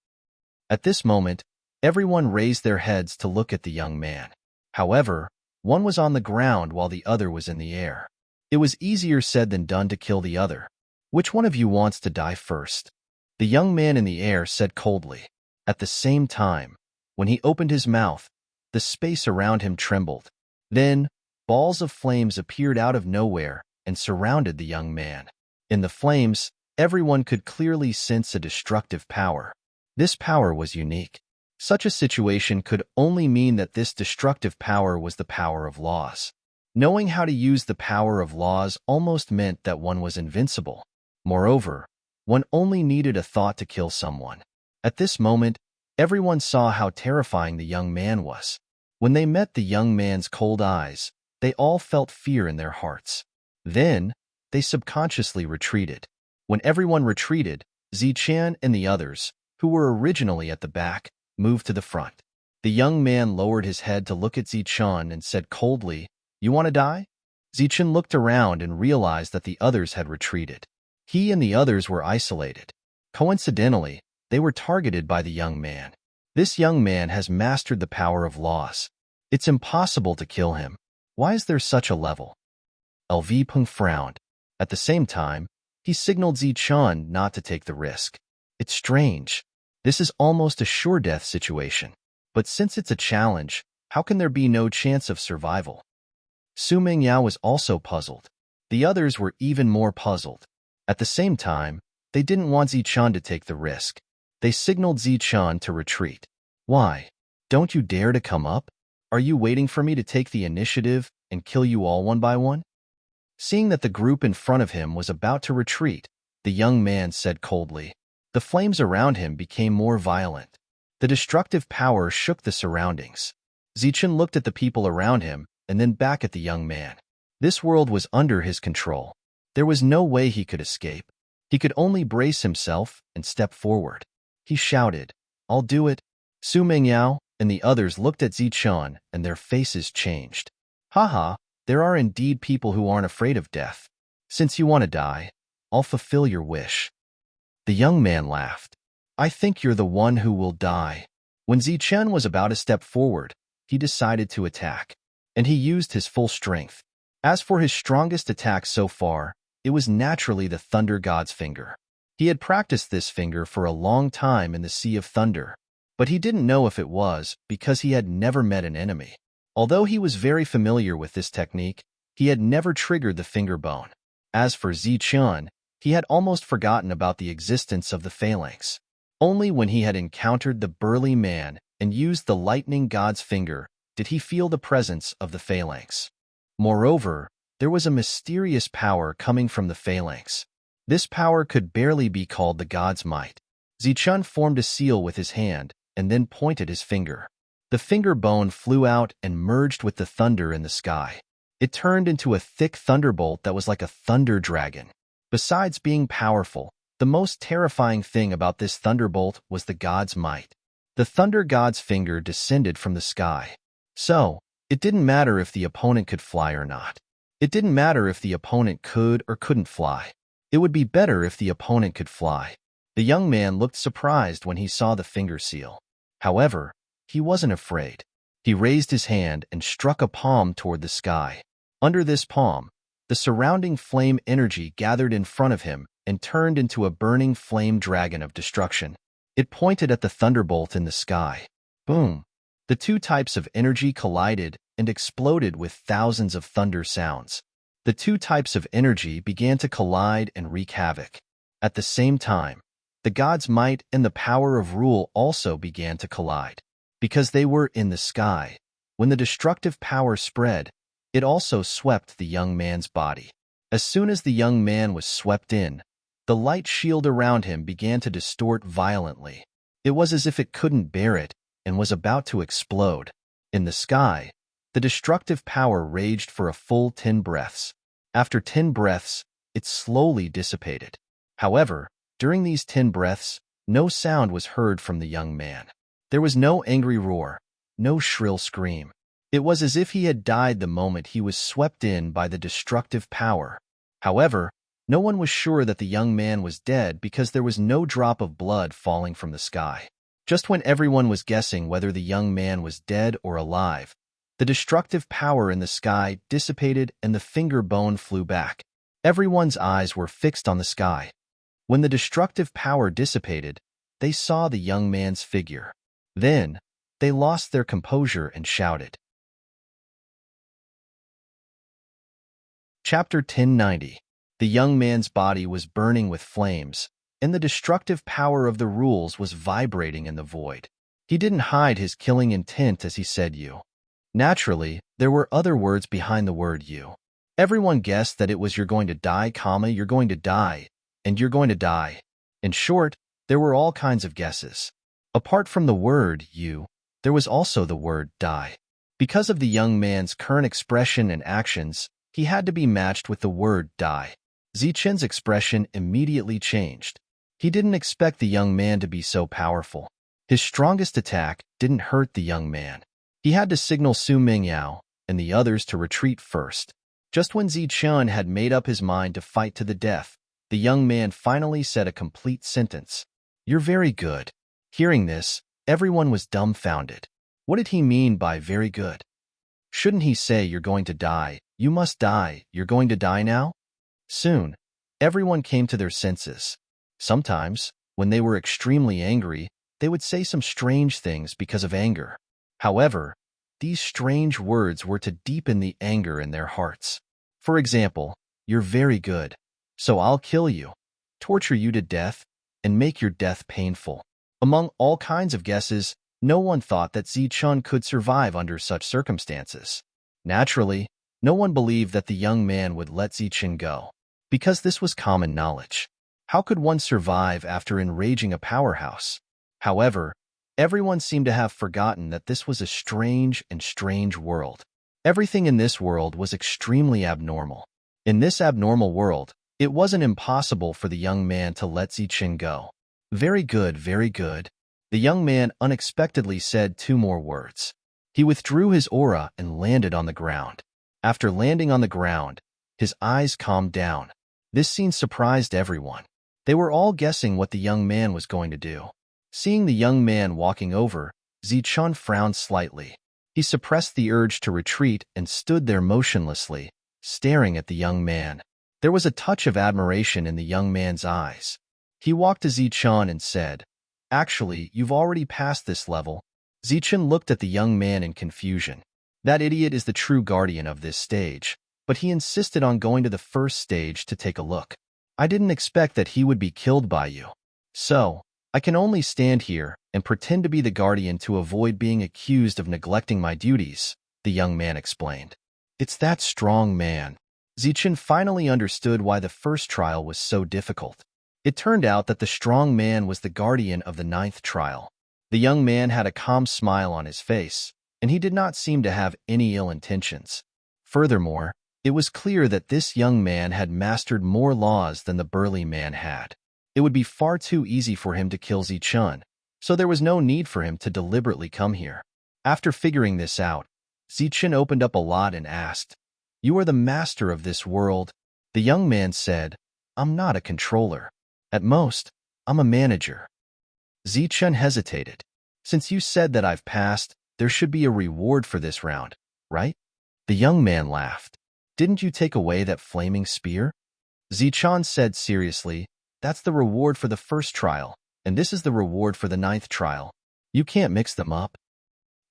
At this moment, everyone raised their heads to look at the young man. However, one was on the ground while the other was in the air. It was easier said than done to kill the other. Which one of you wants to die first? The young man in the air said coldly. At the same time, when he opened his mouth, the space around him trembled. Then, balls of flames appeared out of nowhere and surrounded the young man. In the flames, everyone could clearly sense a destructive power. This power was unique. Such a situation could only mean that this destructive power was the power of laws. Knowing how to use the power of laws almost meant that one was invincible. Moreover, one only needed a thought to kill someone. At this moment, everyone saw how terrifying the young man was. When they met the young man's cold eyes, they all felt fear in their hearts. Then, they subconsciously retreated. When everyone retreated, Zichen and the others, who were originally at the back, moved to the front. The young man lowered his head to look at Zichen and said coldly, "You want to die?" Zichen looked around and realized that the others had retreated. He and the others were isolated. Coincidentally, they were targeted by the young man. This young man has mastered the power of laws. It's impossible to kill him. Why is there such a level? LV Peng frowned. At the same time, he signaled Zichen not to take the risk. It's strange. This is almost a sure death situation. But since it's a challenge, how can there be no chance of survival? Su Mingyao was also puzzled. The others were even more puzzled. At the same time, they didn't want Zichen to take the risk. They signaled Zichen to retreat. Why? Don't you dare to come up? Are you waiting for me to take the initiative and kill you all one by one? Seeing that the group in front of him was about to retreat, the young man said coldly. The flames around him became more violent. The destructive power shook the surroundings. Zichen looked at the people around him and then back at the young man. This world was under his control. There was no way he could escape. He could only brace himself and step forward. He shouted, "I'll do it." Su Mingyao and the others looked at Zichen and their faces changed. Haha, there are indeed people who aren't afraid of death. Since you want to die, I'll fulfill your wish. The young man laughed. I think you're the one who will die. When Zichen was about to step forward, he decided to attack, and he used his full strength. As for his strongest attack so far, it was naturally the Thunder God's finger. He had practiced this finger for a long time in the Sea of Thunder, but he didn't know if it was because he had never met an enemy. Although he was very familiar with this technique, he had never triggered the finger bone. As for Zichen, he had almost forgotten about the existence of the phalanx. Only when he had encountered the burly man and used the lightning god's finger did he feel the presence of the phalanx. Moreover, there was a mysterious power coming from the phalanx. This power could barely be called the god's might. Zichen formed a seal with his hand and then pointed his finger. The finger bone flew out and merged with the thunder in the sky. It turned into a thick thunderbolt that was like a thunder dragon. Besides being powerful, the most terrifying thing about this thunderbolt was the god's might. The thunder god's finger descended from the sky. So, it didn't matter if the opponent could fly or not. It didn't matter if the opponent could or couldn't fly. It would be better if the opponent could fly. The young man looked surprised when he saw the finger seal. However, he wasn't afraid. He raised his hand and struck a palm toward the sky. Under this palm, the surrounding flame energy gathered in front of him and turned into a burning flame dragon of destruction. It pointed at the thunderbolt in the sky. Boom! The two types of energy collided and exploded with thousands of thunder sounds. The two types of energy began to collide and wreak havoc. At the same time, the god's might and the power of rule also began to collide. because they were in the sky. When the destructive power spread, it also swept the young man's body. As soon as the young man was swept in, the light shield around him began to distort violently. It was as if it couldn't bear it and was about to explode. In the sky, the destructive power raged for a full 10 breaths. After 10 breaths, it slowly dissipated. However, during these 10 breaths, no sound was heard from the young man. There was no angry roar, no shrill scream. It was as if he had died the moment he was swept in by the destructive power. However, no one was sure that the young man was dead because there was no drop of blood falling from the sky. Just when everyone was guessing whether the young man was dead or alive, the destructive power in the sky dissipated and the finger bone flew back. Everyone's eyes were fixed on the sky. When the destructive power dissipated, they saw the young man's figure. Then, they lost their composure and shouted. Chapter 1090. The young man's body was burning with flames, and the destructive power of the rules was vibrating in the void. He didn't hide his killing intent as he said you. Naturally, there were other words behind the word you. Everyone guessed that it was you're going to die, you're going to die, and you're going to die. In short, there were all kinds of guesses. Apart from the word you, there was also the word die. Because of the young man's current expression and actions, he had to be matched with the word die. Zichen's expression immediately changed. He didn't expect the young man to be so powerful. His strongest attack didn't hurt the young man. He had to signal Su Mingyao and the others to retreat first. Just when Zichen had made up his mind to fight to the death, the young man finally said a complete sentence. You're very good. Hearing this, everyone was dumbfounded. What did he mean by very good? Shouldn't he say you're going to die, you must die, you're going to die now? Soon, everyone came to their senses. Sometimes, when they were extremely angry, they would say some strange things because of anger. However, these strange words were to deepen the anger in their hearts. For example, you're very good, so I'll kill you, torture you to death, and make your death painful. Among all kinds of guesses, no one thought that Zichen could survive under such circumstances. Naturally, no one believed that the young man would let Zichen go, because this was common knowledge. How could one survive after enraging a powerhouse? However, everyone seemed to have forgotten that this was a strange world. Everything in this world was extremely abnormal. In this abnormal world, it wasn't impossible for the young man to let Zichen go. Very good, very good. The young man unexpectedly said 2 more words. He withdrew his aura and landed on the ground. After landing on the ground, his eyes calmed down. This scene surprised everyone. They were all guessing what the young man was going to do. Seeing the young man walking over, Zichen frowned slightly. He suppressed the urge to retreat and stood there motionlessly, staring at the young man. There was a touch of admiration in the young man's eyes. He walked to Zichen and said, Actually, you've already passed this level. Zichen looked at the young man in confusion. That idiot is the true guardian of this stage, but he insisted on going to the first stage to take a look. I didn't expect that he would be killed by you. So, I can only stand here and pretend to be the guardian to avoid being accused of neglecting my duties, the young man explained. It's that strong man. Zichen finally understood why the first trial was so difficult. It turned out that the strong man was the guardian of the 9th trial. The young man had a calm smile on his face, and he did not seem to have any ill intentions. Furthermore, it was clear that this young man had mastered more laws than the burly man had. It would be far too easy for him to kill Zichen, so there was no need for him to deliberately come here. After figuring this out, Zichen opened up a lot and asked, You are the master of this world? The young man said, I'm not a controller. At most, I'm a manager. Zichen hesitated. Since you said that I've passed, there should be a reward for this round, right? The young man laughed. Didn't you take away that flaming spear? Zichen said seriously, That's the reward for the first trial, and this is the reward for the 9th trial. You can't mix them up.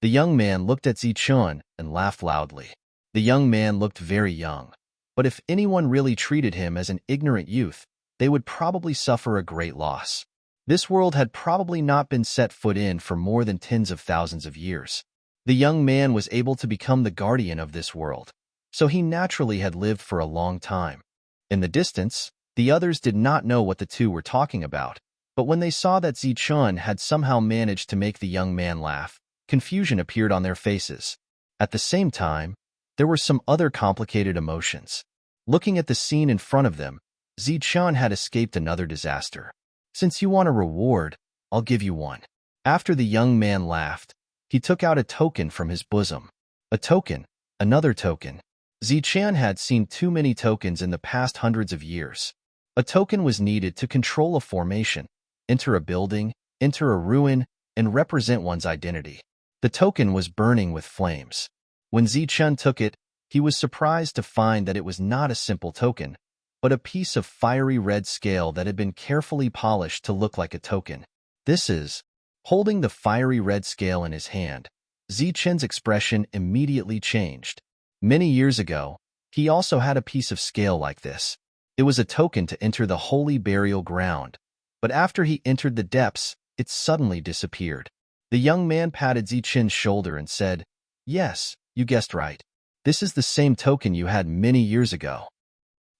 The young man looked at Zichen and laughed loudly. The young man looked very young, but if anyone really treated him as an ignorant youth, they would probably suffer a great loss. This world had probably not been set foot in for more than tens of thousands of years. The young man was able to become the guardian of this world, so he naturally had lived for a long time. In the distance, the others did not know what the two were talking about, but when they saw that Zichun had somehow managed to make the young man laugh, confusion appeared on their faces. At the same time, there were some other complicated emotions. Looking at the scene in front of them, Zichun had escaped another disaster. Since you want a reward, I'll give you one. After the young man laughed, he took out a token from his bosom. A token, another token. Zichun had seen too many tokens in the past hundreds of years. A token was needed to control a formation, enter a building, enter a ruin, and represent one's identity. The token was burning with flames. When Zichun took it, he was surprised to find that it was not a simple token, but a piece of fiery red scale that had been carefully polished to look like a token. This is... Holding the fiery red scale in his hand, Zichun's expression immediately changed. Many years ago, he also had a piece of scale like this. It was a token to enter the holy burial ground, but after he entered the depths, it suddenly disappeared. The young man patted Zichun's shoulder and said, "Yes, you guessed right. This is the same token you had many years ago."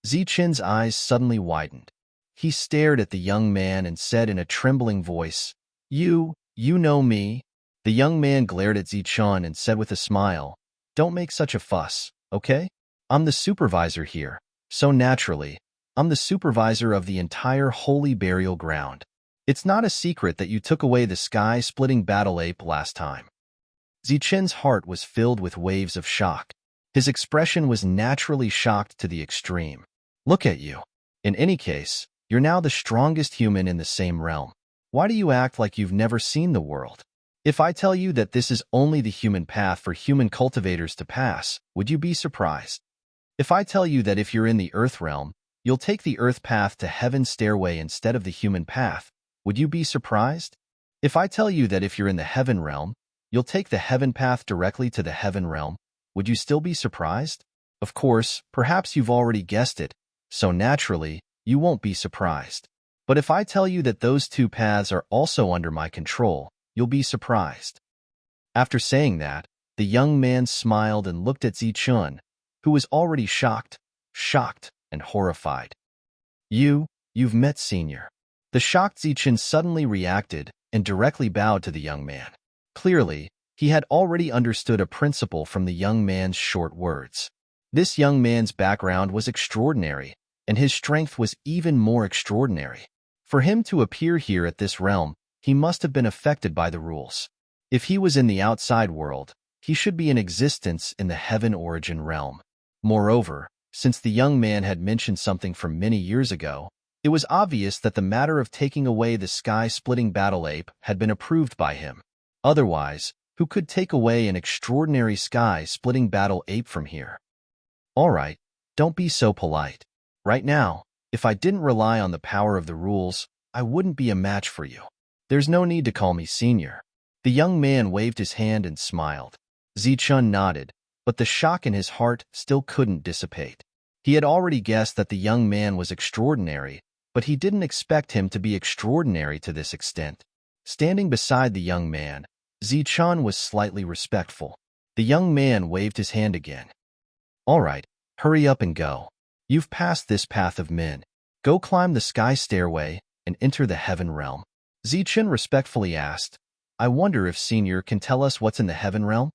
Zichun's eyes suddenly widened. He stared at the young man and said in a trembling voice, You know me." The young man glared at Zichun and said with a smile, "Don't make such a fuss, okay? I'm the supervisor here, so naturally, I'm the supervisor of the entire holy burial ground. It's not a secret that you took away the sky-splitting battle ape last time." Zichun's heart was filled with waves of shock. His expression was naturally shocked to the extreme. "Look at you. In any case, you're now the strongest human in the same realm. Why do you act like you've never seen the world? If I tell you that this is only the human path for human cultivators to pass, would you be surprised? If I tell you that if you're in the earth realm, you'll take the earth path to heaven's stairway instead of the human path, would you be surprised? If I tell you that if you're in the heaven realm, you'll take the heaven path directly to the heaven realm, would you still be surprised? Of course, perhaps you've already guessed it, so naturally, you won't be surprised. But if I tell you that those two paths are also under my control, you'll be surprised." After saying that, the young man smiled and looked at Zichun, who was already shocked, and horrified. You've met Senior." The shocked Zichun suddenly reacted and directly bowed to the young man. Clearly, he had already understood a principle from the young man's short words. This young man's background was extraordinary, and his strength was even more extraordinary. For him to appear here at this realm, he must have been affected by the rules. If he was in the outside world, he should be in existence in the heaven origin realm. Moreover, since the young man had mentioned something from many years ago, it was obvious that the matter of taking away the sky-splitting battle ape had been approved by him. Otherwise, who could take away an extraordinary sky-splitting battle ape from here? All right, don't be so polite. Right now, if I didn't rely on the power of the rules, I wouldn't be a match for you. There's no need to call me Senior." The young man waved his hand and smiled. Zichun nodded, but the shock in his heart still couldn't dissipate. He had already guessed that the young man was extraordinary, but he didn't expect him to be extraordinary to this extent. Standing beside the young man, Zichun was slightly respectful. The young man waved his hand again. "All right, hurry up and go. You've passed this path of men. Go climb the sky stairway and enter the heaven realm." Zichun respectfully asked, "I wonder if Senior can tell us what's in the heaven realm?"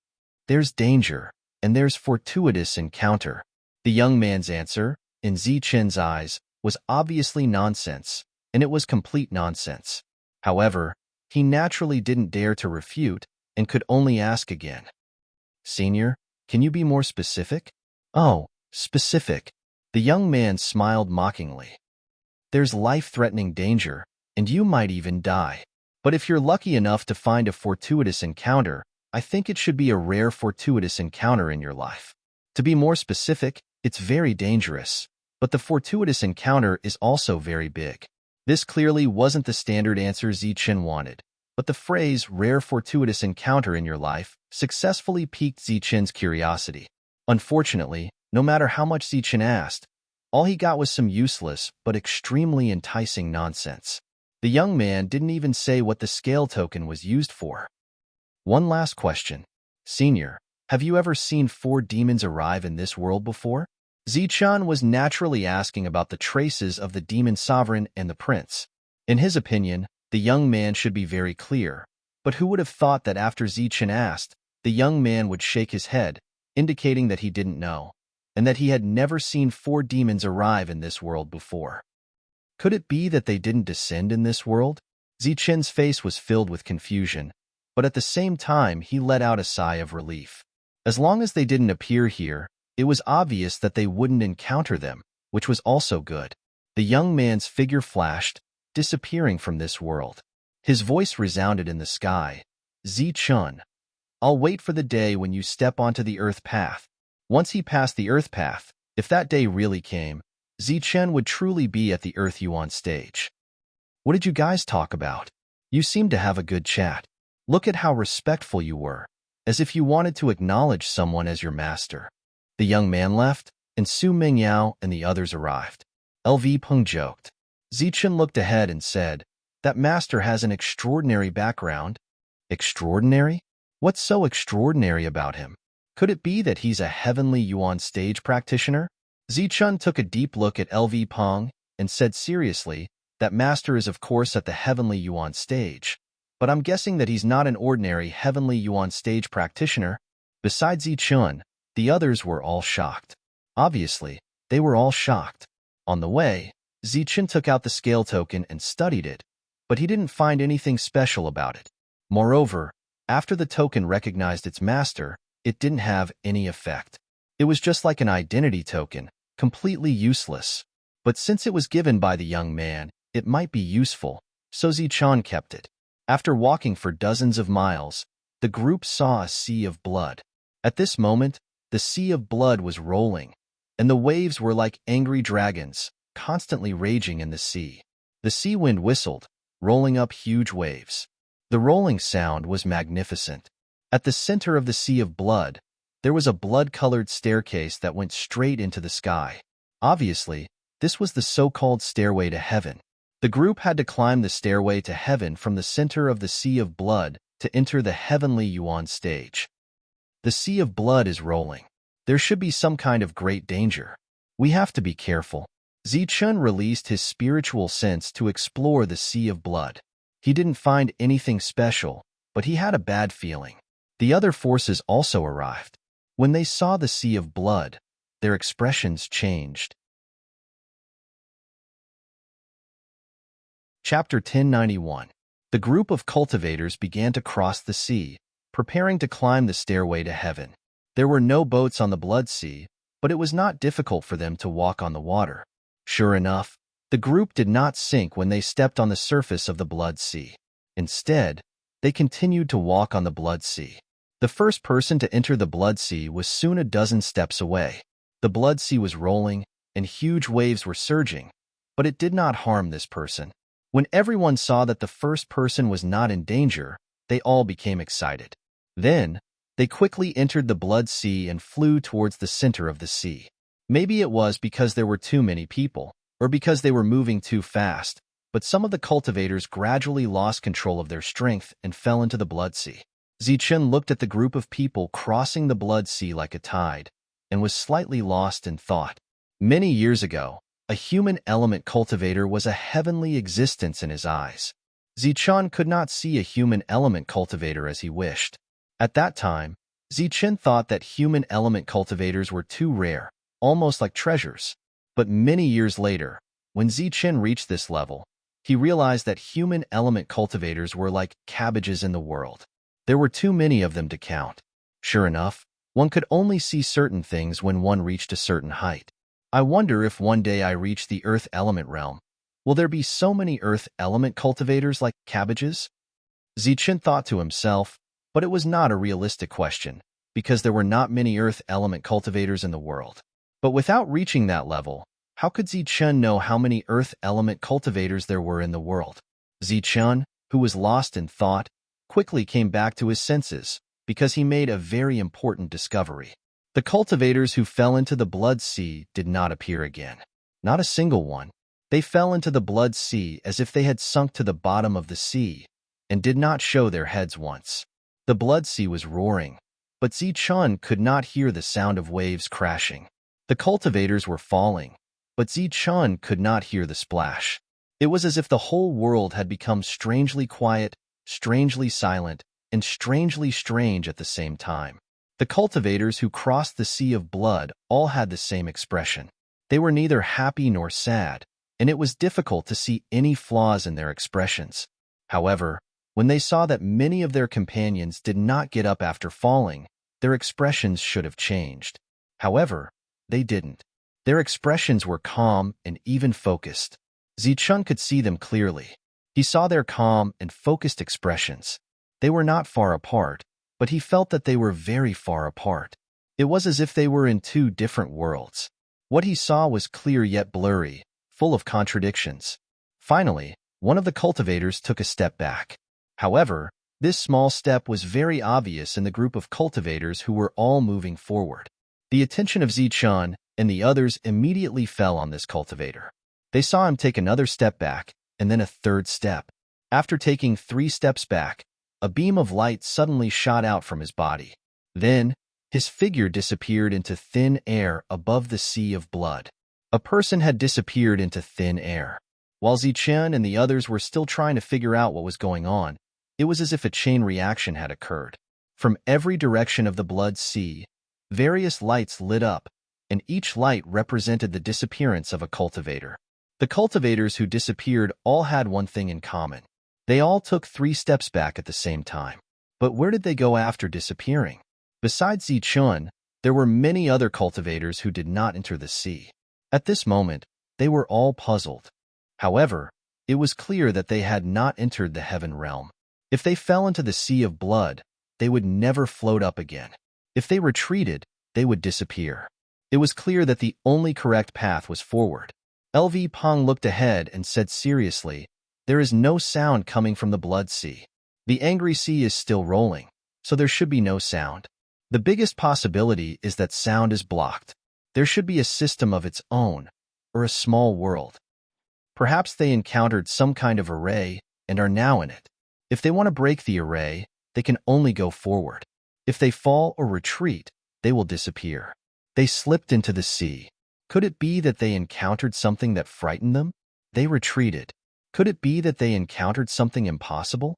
"There's danger, and there's fortuitous encounter." The young man's answer, in Zichun's eyes, was obviously nonsense, and it was complete nonsense. However, he naturally didn't dare to refute and could only ask again. "Senior, can you be more specific?" "Oh, specific." The young man smiled mockingly. "There's life-threatening danger, and you might even die. But if you're lucky enough to find a fortuitous encounter, I think it should be a rare fortuitous encounter in your life. To be more specific, it's very dangerous, but the fortuitous encounter is also very big." This clearly wasn't the standard answer Zichun wanted, but the phrase rare fortuitous encounter in your life successfully piqued Zichun's curiosity. Unfortunately, no matter how much Zichun asked, all he got was some useless but extremely enticing nonsense. The young man didn't even say what the scale token was used for. One last question. Senior, have you ever seen 4 demons arrive in this world before? Zichun was naturally asking about the traces of the demon sovereign and the prince. In his opinion, the young man should be very clear. But who would have thought that after Zichun asked, the young man would shake his head, indicating that he didn't know, and that he had never seen 4 demons arrive in this world before. Could it be that they didn't descend in this world? Zichun's face was filled with confusion, but at the same time he let out a sigh of relief. As long as they didn't appear here, it was obvious that they wouldn't encounter them, which was also good. The young man's figure flashed, disappearing from this world. His voice resounded in the sky. Zichun, I'll wait for the day when you step onto the earth path. Once he passed the earth path, if that day really came, Zichun would truly be at the Earth Yuan stage. What did you guys talk about? You seemed to have a good chat. Look at how respectful you were, as if you wanted to acknowledge someone as your master. The young man left, and Su Mingyao and the others arrived. LV Peng joked. Zichun looked ahead and said, that master has an extraordinary background. Extraordinary? What's so extraordinary about him? Could it be that he's a heavenly Yuan stage practitioner? Zichun took a deep look at LV Peng and said seriously, that master is of course at the heavenly Yuan stage, but I'm guessing that he's not an ordinary heavenly Yuan stage practitioner. Besides Zichun, the others were all shocked. Obviously, they were all shocked. On the way, Zichun took out the scale token and studied it, but he didn't find anything special about it. Moreover, after the token recognized its master, it didn't have any effect. It was just like an identity token, completely useless. But since it was given by the young man, it might be useful, so Zichun kept it. After walking for dozens of miles, the group saw a sea of blood. At this moment, the sea of blood was rolling, and the waves were like angry dragons, constantly raging in the sea. The sea wind whistled, rolling up huge waves. The rolling sound was magnificent. At the center of the sea of blood, there was a blood-colored staircase that went straight into the sky. Obviously, this was the so-called stairway to heaven. The group had to climb the stairway to heaven from the center of the sea of blood to enter the heavenly Yuan stage. The sea of blood is rolling. There should be some kind of great danger. We have to be careful. Zichun released his spiritual sense to explore the sea of blood. He didn't find anything special, but he had a bad feeling. The other forces also arrived. When they saw the sea of blood, their expressions changed. Chapter 1091. The group of cultivators began to cross the sea, preparing to climb the stairway to heaven. There were no boats on the blood sea, but it was not difficult for them to walk on the water. Sure enough, the group did not sink when they stepped on the surface of the blood sea. Instead, they continued to walk on the blood sea. The first person to enter the blood sea was soon a dozen steps away. The blood sea was rolling, and huge waves were surging, but it did not harm this person. When everyone saw that the first person was not in danger, they all became excited. Then, they quickly entered the blood sea and flew towards the center of the sea. Maybe it was because there were too many people, or because they were moving too fast, but some of the cultivators gradually lost control of their strength and fell into the blood sea. Zichun looked at the group of people crossing the blood sea like a tide, and was slightly lost in thought. Many years ago, a human element cultivator was a heavenly existence in his eyes. Zichun could not see a human element cultivator as he wished. At that time, Zichun thought that human element cultivators were too rare, almost like treasures. But many years later, when Zichun reached this level, he realized that human element cultivators were like cabbages in the world. There were too many of them to count. Sure enough, one could only see certain things when one reached a certain height. I wonder if one day I reach the earth element realm, will there be so many earth element cultivators like cabbages? Zichun thought to himself, but it was not a realistic question, because there were not many earth element cultivators in the world. But without reaching that level, how could Zichun know how many earth element cultivators there were in the world? Zichun, who was lost in thought, quickly came back to his senses, because he made a very important discovery. The cultivators who fell into the blood sea did not appear again. Not a single one. They fell into the blood sea as if they had sunk to the bottom of the sea and did not show their heads once. The blood sea was roaring, but Zichun could not hear the sound of waves crashing. The cultivators were falling, but Zichun could not hear the splash. It was as if the whole world had become strangely quiet, strangely silent, and strangely strange at the same time. The cultivators who crossed the sea of blood all had the same expression. They were neither happy nor sad, and it was difficult to see any flaws in their expressions. However, when they saw that many of their companions did not get up after falling, their expressions should have changed. However, they didn't. Their expressions were calm and even focused. Zichun could see them clearly. He saw their calm and focused expressions. They were not far apart, but he felt that they were very far apart. It was as if they were in two different worlds. What he saw was clear yet blurry, full of contradictions. Finally, one of the cultivators took a step back. However, this small step was very obvious in the group of cultivators who were all moving forward. The attention of Zichun and the others immediately fell on this cultivator. They saw him take another step back, and then a third step. After taking 3 steps back, a beam of light suddenly shot out from his body. Then, his figure disappeared into thin air above the sea of blood. A person had disappeared into thin air. While Zichun and the others were still trying to figure out what was going on, it was as if a chain reaction had occurred. From every direction of the blood sea, various lights lit up, and each light represented the disappearance of a cultivator. The cultivators who disappeared all had one thing in common. They all took 3 steps back at the same time. But where did they go after disappearing? Besides Zichun, there were many other cultivators who did not enter the sea. At this moment, they were all puzzled. However, it was clear that they had not entered the heaven realm. If they fell into the sea of blood, they would never float up again. If they retreated, they would disappear. It was clear that the only correct path was forward. LV Pong looked ahead and said seriously, "There is no sound coming from the blood sea. The angry sea is still rolling, so there should be no sound. The biggest possibility is that sound is blocked. There should be a system of its own, or a small world. Perhaps they encountered some kind of array and are now in it. If they want to break the array, they can only go forward. If they fall or retreat, they will disappear." They slipped into the sea. Could it be that they encountered something that frightened them? They retreated. Could it be that they encountered something impossible?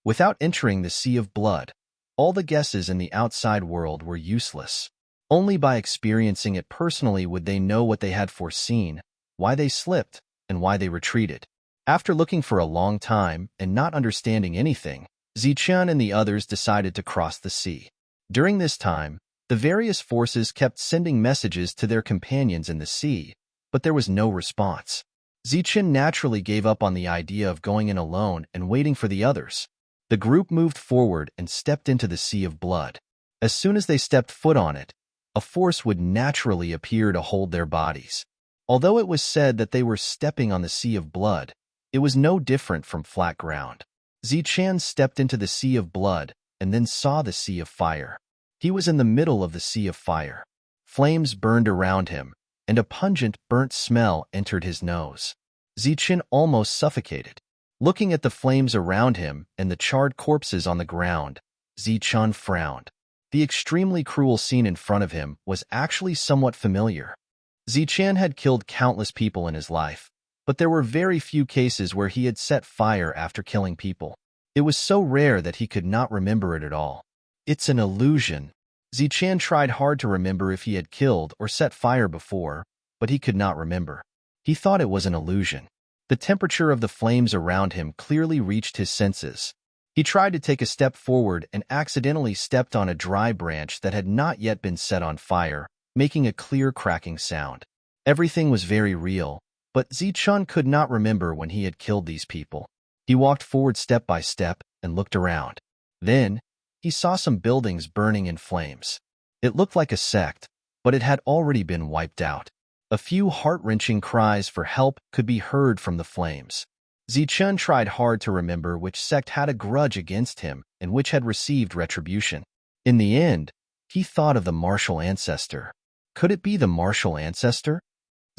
Without entering the sea of blood, all the guesses in the outside world were useless. Only by experiencing it personally would they know what they had foreseen, why they slipped, and why they retreated. After looking for a long time and not understanding anything, Zichun and the others decided to cross the sea. During this time, the various forces kept sending messages to their companions in the sea, but there was no response. Zichun naturally gave up on the idea of going in alone and waiting for the others. The group moved forward and stepped into the sea of blood. As soon as they stepped foot on it, a force would naturally appear to hold their bodies. Although it was said that they were stepping on the sea of blood, it was no different from flat ground. Zichun stepped into the sea of blood and then saw the sea of fire. He was in the middle of the sea of fire. Flames burned around him, and a pungent, burnt smell entered his nose. Zichun almost suffocated. Looking at the flames around him and the charred corpses on the ground, Zichun frowned. The extremely cruel scene in front of him was actually somewhat familiar. Zichun had killed countless people in his life, but there were very few cases where he had set fire after killing people. It was so rare that he could not remember it at all. It's an illusion. Zichun tried hard to remember if he had killed or set fire before, but he could not remember. He thought it was an illusion. The temperature of the flames around him clearly reached his senses. He tried to take a step forward and accidentally stepped on a dry branch that had not yet been set on fire, making a clear cracking sound. Everything was very real, but Zichun could not remember when he had killed these people. He walked forward step by step and looked around. Then, he saw some buildings burning in flames. It looked like a sect, but it had already been wiped out. A few heart-wrenching cries for help could be heard from the flames. Zichun tried hard to remember which sect had a grudge against him and which had received retribution. In the end, he thought of the martial ancestor. Could it be the martial ancestor?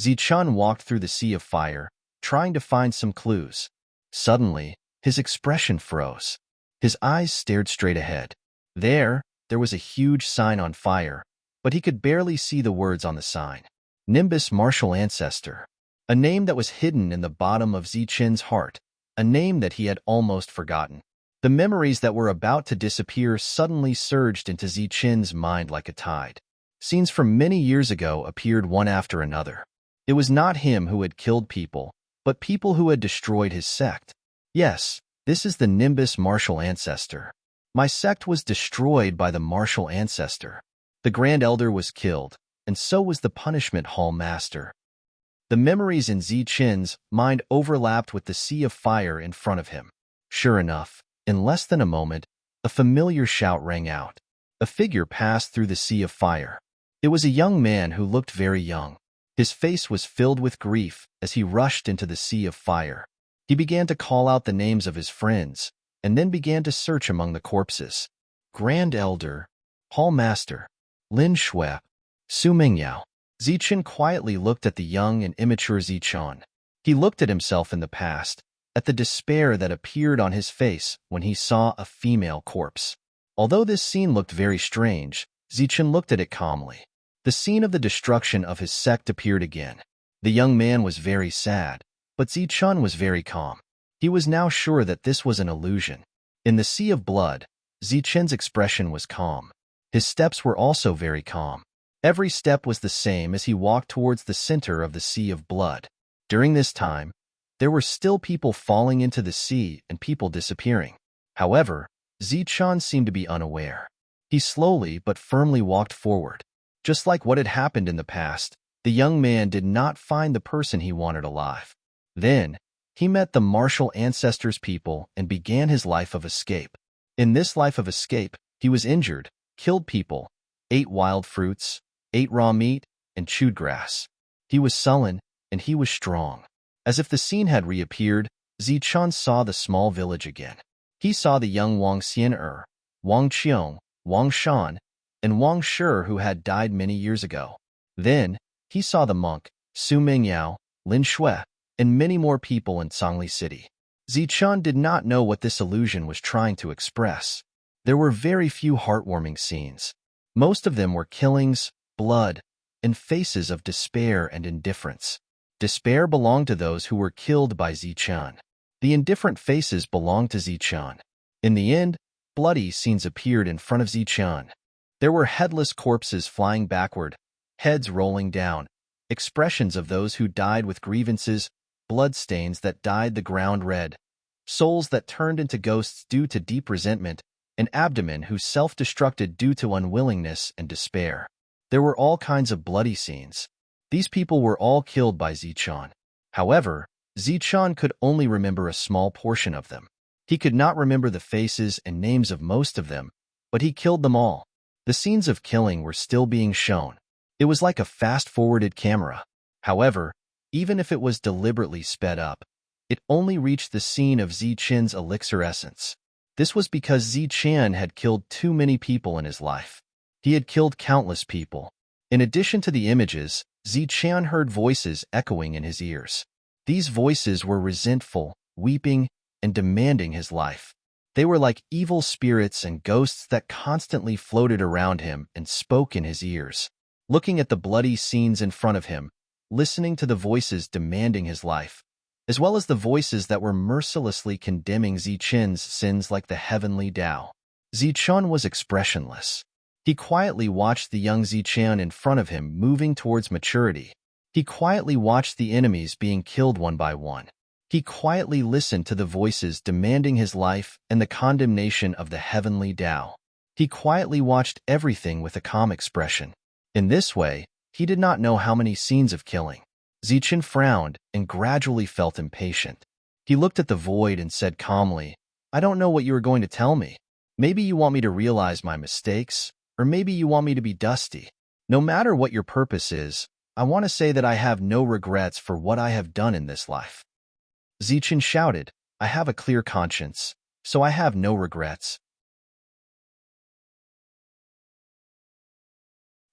Zichun walked through the sea of fire trying to find some clues. Suddenly, his expression froze. His eyes stared straight ahead. There was a huge sign on fire, but he could barely see the words on the sign. Nimbus Martial Ancestor. A name that was hidden in the bottom of Zichen's heart, a name that he had almost forgotten. The memories that were about to disappear suddenly surged into Zichen's mind like a tide. Scenes from many years ago appeared one after another. It was not him who had killed people, but people who had destroyed his sect. Yes, this is the Nimbus Martial Ancestor. My sect was destroyed by the Martial Ancestor. The Grand Elder was killed, and so was the Punishment Hall Master. The memories in Zichen's mind overlapped with the sea of fire in front of him. Sure enough, in less than a moment, a familiar shout rang out. A figure passed through the sea of fire. It was a young man who looked very young. His face was filled with grief as he rushed into the sea of fire. He began to call out the names of his friends, and then began to search among the corpses. Grand Elder, Hall Master, Lin Shui, Su Mingyao. Zichen quietly looked at the young and immature Zichen. He looked at himself in the past, at the despair that appeared on his face when he saw a female corpse. Although this scene looked very strange, Zichen looked at it calmly. The scene of the destruction of his sect appeared again. The young man was very sad, but Zichen was very calm. He was now sure that this was an illusion. In the sea of blood, Zichen's expression was calm. His steps were also very calm. Every step was the same as he walked towards the center of the sea of blood. During this time, there were still people falling into the sea and people disappearing. However, Zichen seemed to be unaware. He slowly but firmly walked forward. Just like what had happened in the past, the young man did not find the person he wanted alive. Then, he met the Martial Ancestors people and began his life of escape. In this life of escape, he was injured, killed people, ate wild fruits, ate raw meat, and chewed grass. He was sullen, and he was strong. As if the scene had reappeared, Zichen saw the small village again. He saw the young Wang Xian'er, Wang Qiong, Wang Shan, and Wang Shi who had died many years ago. Then, he saw the monk, Su Mingyao, Lin Shui, and many more people in Songli City. Zichen did not know what this illusion was trying to express. There were very few heartwarming scenes. Most of them were killings, blood, and faces of despair and indifference. Despair belonged to those who were killed by Zichen. The indifferent faces belonged to Zichen. In the end, bloody scenes appeared in front of Zichen. There were headless corpses flying backward, heads rolling down, expressions of those who died with grievances, bloodstains that dyed the ground red, souls that turned into ghosts due to deep resentment, an abdomen who self-destructed due to unwillingness and despair. There were all kinds of bloody scenes. These people were all killed by Zichen. However, Zichen could only remember a small portion of them. He could not remember the faces and names of most of them, but he killed them all. The scenes of killing were still being shown. It was like a fast-forwarded camera. However, even if it was deliberately sped up, it only reached the scene of Zichen's elixir essence. This was because Zichen had killed too many people in his life. He had killed countless people. In addition to the images, Zichen heard voices echoing in his ears. These voices were resentful, weeping, and demanding his life. They were like evil spirits and ghosts that constantly floated around him and spoke in his ears. Looking at the bloody scenes in front of him, listening to the voices demanding his life, as well as the voices that were mercilessly condemning Zichen's sins like the heavenly Tao. Zichen was expressionless. He quietly watched the young Zichen in front of him moving towards maturity. He quietly watched the enemies being killed one by one. He quietly listened to the voices demanding his life and the condemnation of the heavenly Tao. He quietly watched everything with a calm expression. In this way, he did not know how many scenes of killing. Zichen frowned and gradually felt impatient. He looked at the void and said calmly, "I don't know what you are going to tell me. Maybe you want me to realize my mistakes, or maybe you want me to be dusty. No matter what your purpose is, I want to say that I have no regrets for what I have done in this life." Zichen shouted, "I have a clear conscience, so I have no regrets."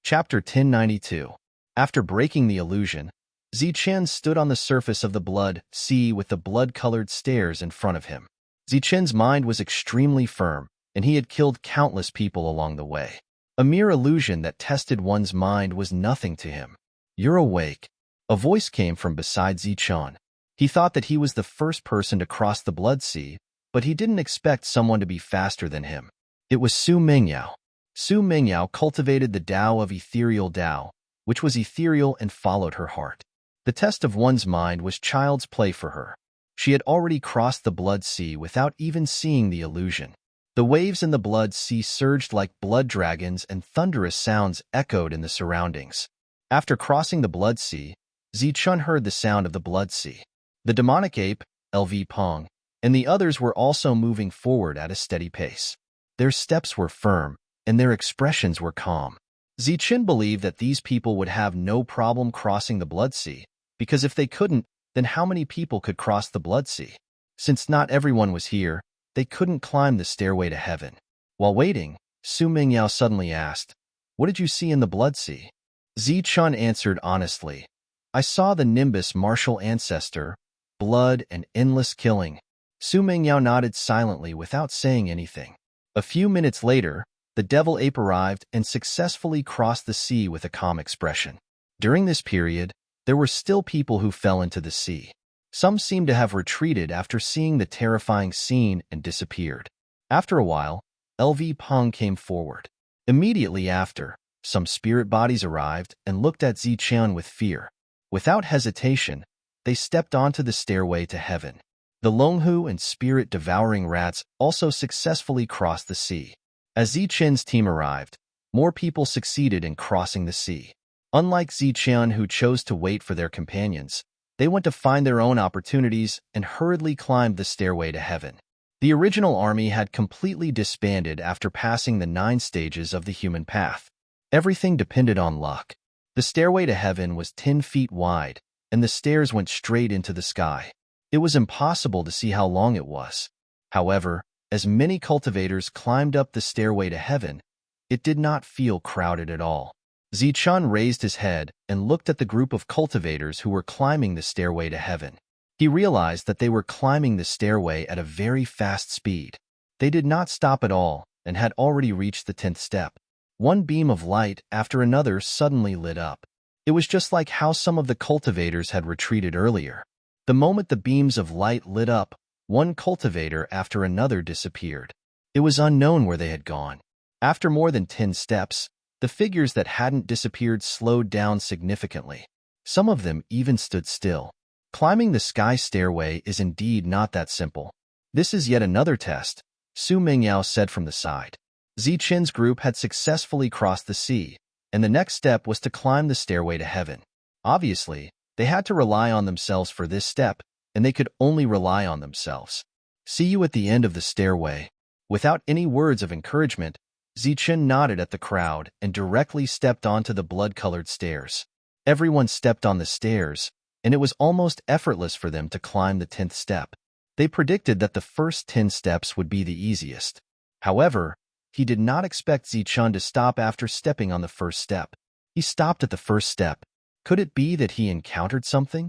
Chapter 1092. After breaking the illusion, Zichen stood on the surface of the blood sea with the blood-colored stairs in front of him. Zichen's mind was extremely firm, and he had killed countless people along the way. A mere illusion that tested one's mind was nothing to him. "You're awake." A voice came from beside Zichen. He thought that he was the first person to cross the blood sea, but he didn't expect someone to be faster than him. It was Su Mingyao. Su Mingyao cultivated the Tao of ethereal Tao, which was ethereal and followed her heart. The test of one's mind was child's play for her. She had already crossed the blood sea without even seeing the illusion. The waves in the blood sea surged like blood dragons, and thunderous sounds echoed in the surroundings. After crossing the blood sea, Zichen heard the sound of the blood sea. The demonic ape, LV Pong, and the others were also moving forward at a steady pace. Their steps were firm, and their expressions were calm. Zichen believed that these people would have no problem crossing the blood sea, because if they couldn't, then how many people could cross the blood sea? Since not everyone was here, they couldn't climb the stairway to heaven. While waiting, Su Mingyao suddenly asked, "What did you see in the blood sea?" Zichen answered honestly, "I saw the Nimbus martial ancestor, blood and endless killing." Su Mingyao nodded silently without saying anything. A few minutes later, the devil ape arrived and successfully crossed the sea with a calm expression. During this period, there were still people who fell into the sea. Some seemed to have retreated after seeing the terrifying scene and disappeared. After a while, LV Peng came forward. Immediately after, some spirit bodies arrived and looked at Zichen with fear. Without hesitation, they stepped onto the stairway to heaven. The Longhu and spirit-devouring rats also successfully crossed the sea. As Zichen's team arrived, more people succeeded in crossing the sea. Unlike Zichen, who chose to wait for their companions, they went to find their own opportunities and hurriedly climbed the stairway to heaven. The original army had completely disbanded after passing the 9 stages of the human path. Everything depended on luck. The stairway to heaven was 10 feet wide, and the stairs went straight into the sky. It was impossible to see how long it was. However, as many cultivators climbed up the stairway to heaven, it did not feel crowded at all. Zichen raised his head and looked at the group of cultivators who were climbing the stairway to heaven. He realized that they were climbing the stairway at a very fast speed. They did not stop at all and had already reached the 10th step. One beam of light after another suddenly lit up. It was just like how some of the cultivators had retreated earlier. The moment the beams of light lit up, one cultivator after another disappeared. It was unknown where they had gone. After more than 10 steps, the figures that hadn't disappeared slowed down significantly. Some of them even stood still. Climbing the sky stairway is indeed not that simple. "This is yet another test," Su Mingyao said from the side. Zichen's group had successfully crossed the sea, and the next step was to climb the stairway to heaven. Obviously, they had to rely on themselves for this step, and they could only rely on themselves. "See you at the end of the stairway." Without any words of encouragement, Zichen nodded at the crowd and directly stepped onto the blood-colored stairs. Everyone stepped on the stairs, and it was almost effortless for them to climb the 10th step. They predicted that the first 10 steps would be the easiest. However, he did not expect Zichen to stop after stepping on the first step. He stopped at the first step. Could it be that he encountered something?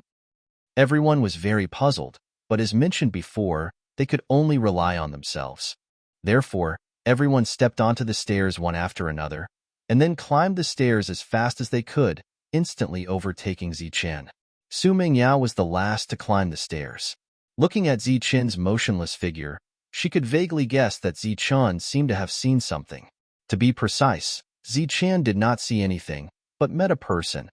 Everyone was very puzzled, but as mentioned before, they could only rely on themselves. Therefore, everyone stepped onto the stairs one after another, and then climbed the stairs as fast as they could, instantly overtaking Zichen. Su Mingyao was the last to climb the stairs. Looking at Zichen's motionless figure, she could vaguely guess that Zichen seemed to have seen something. To be precise, Zichen did not see anything, but met a person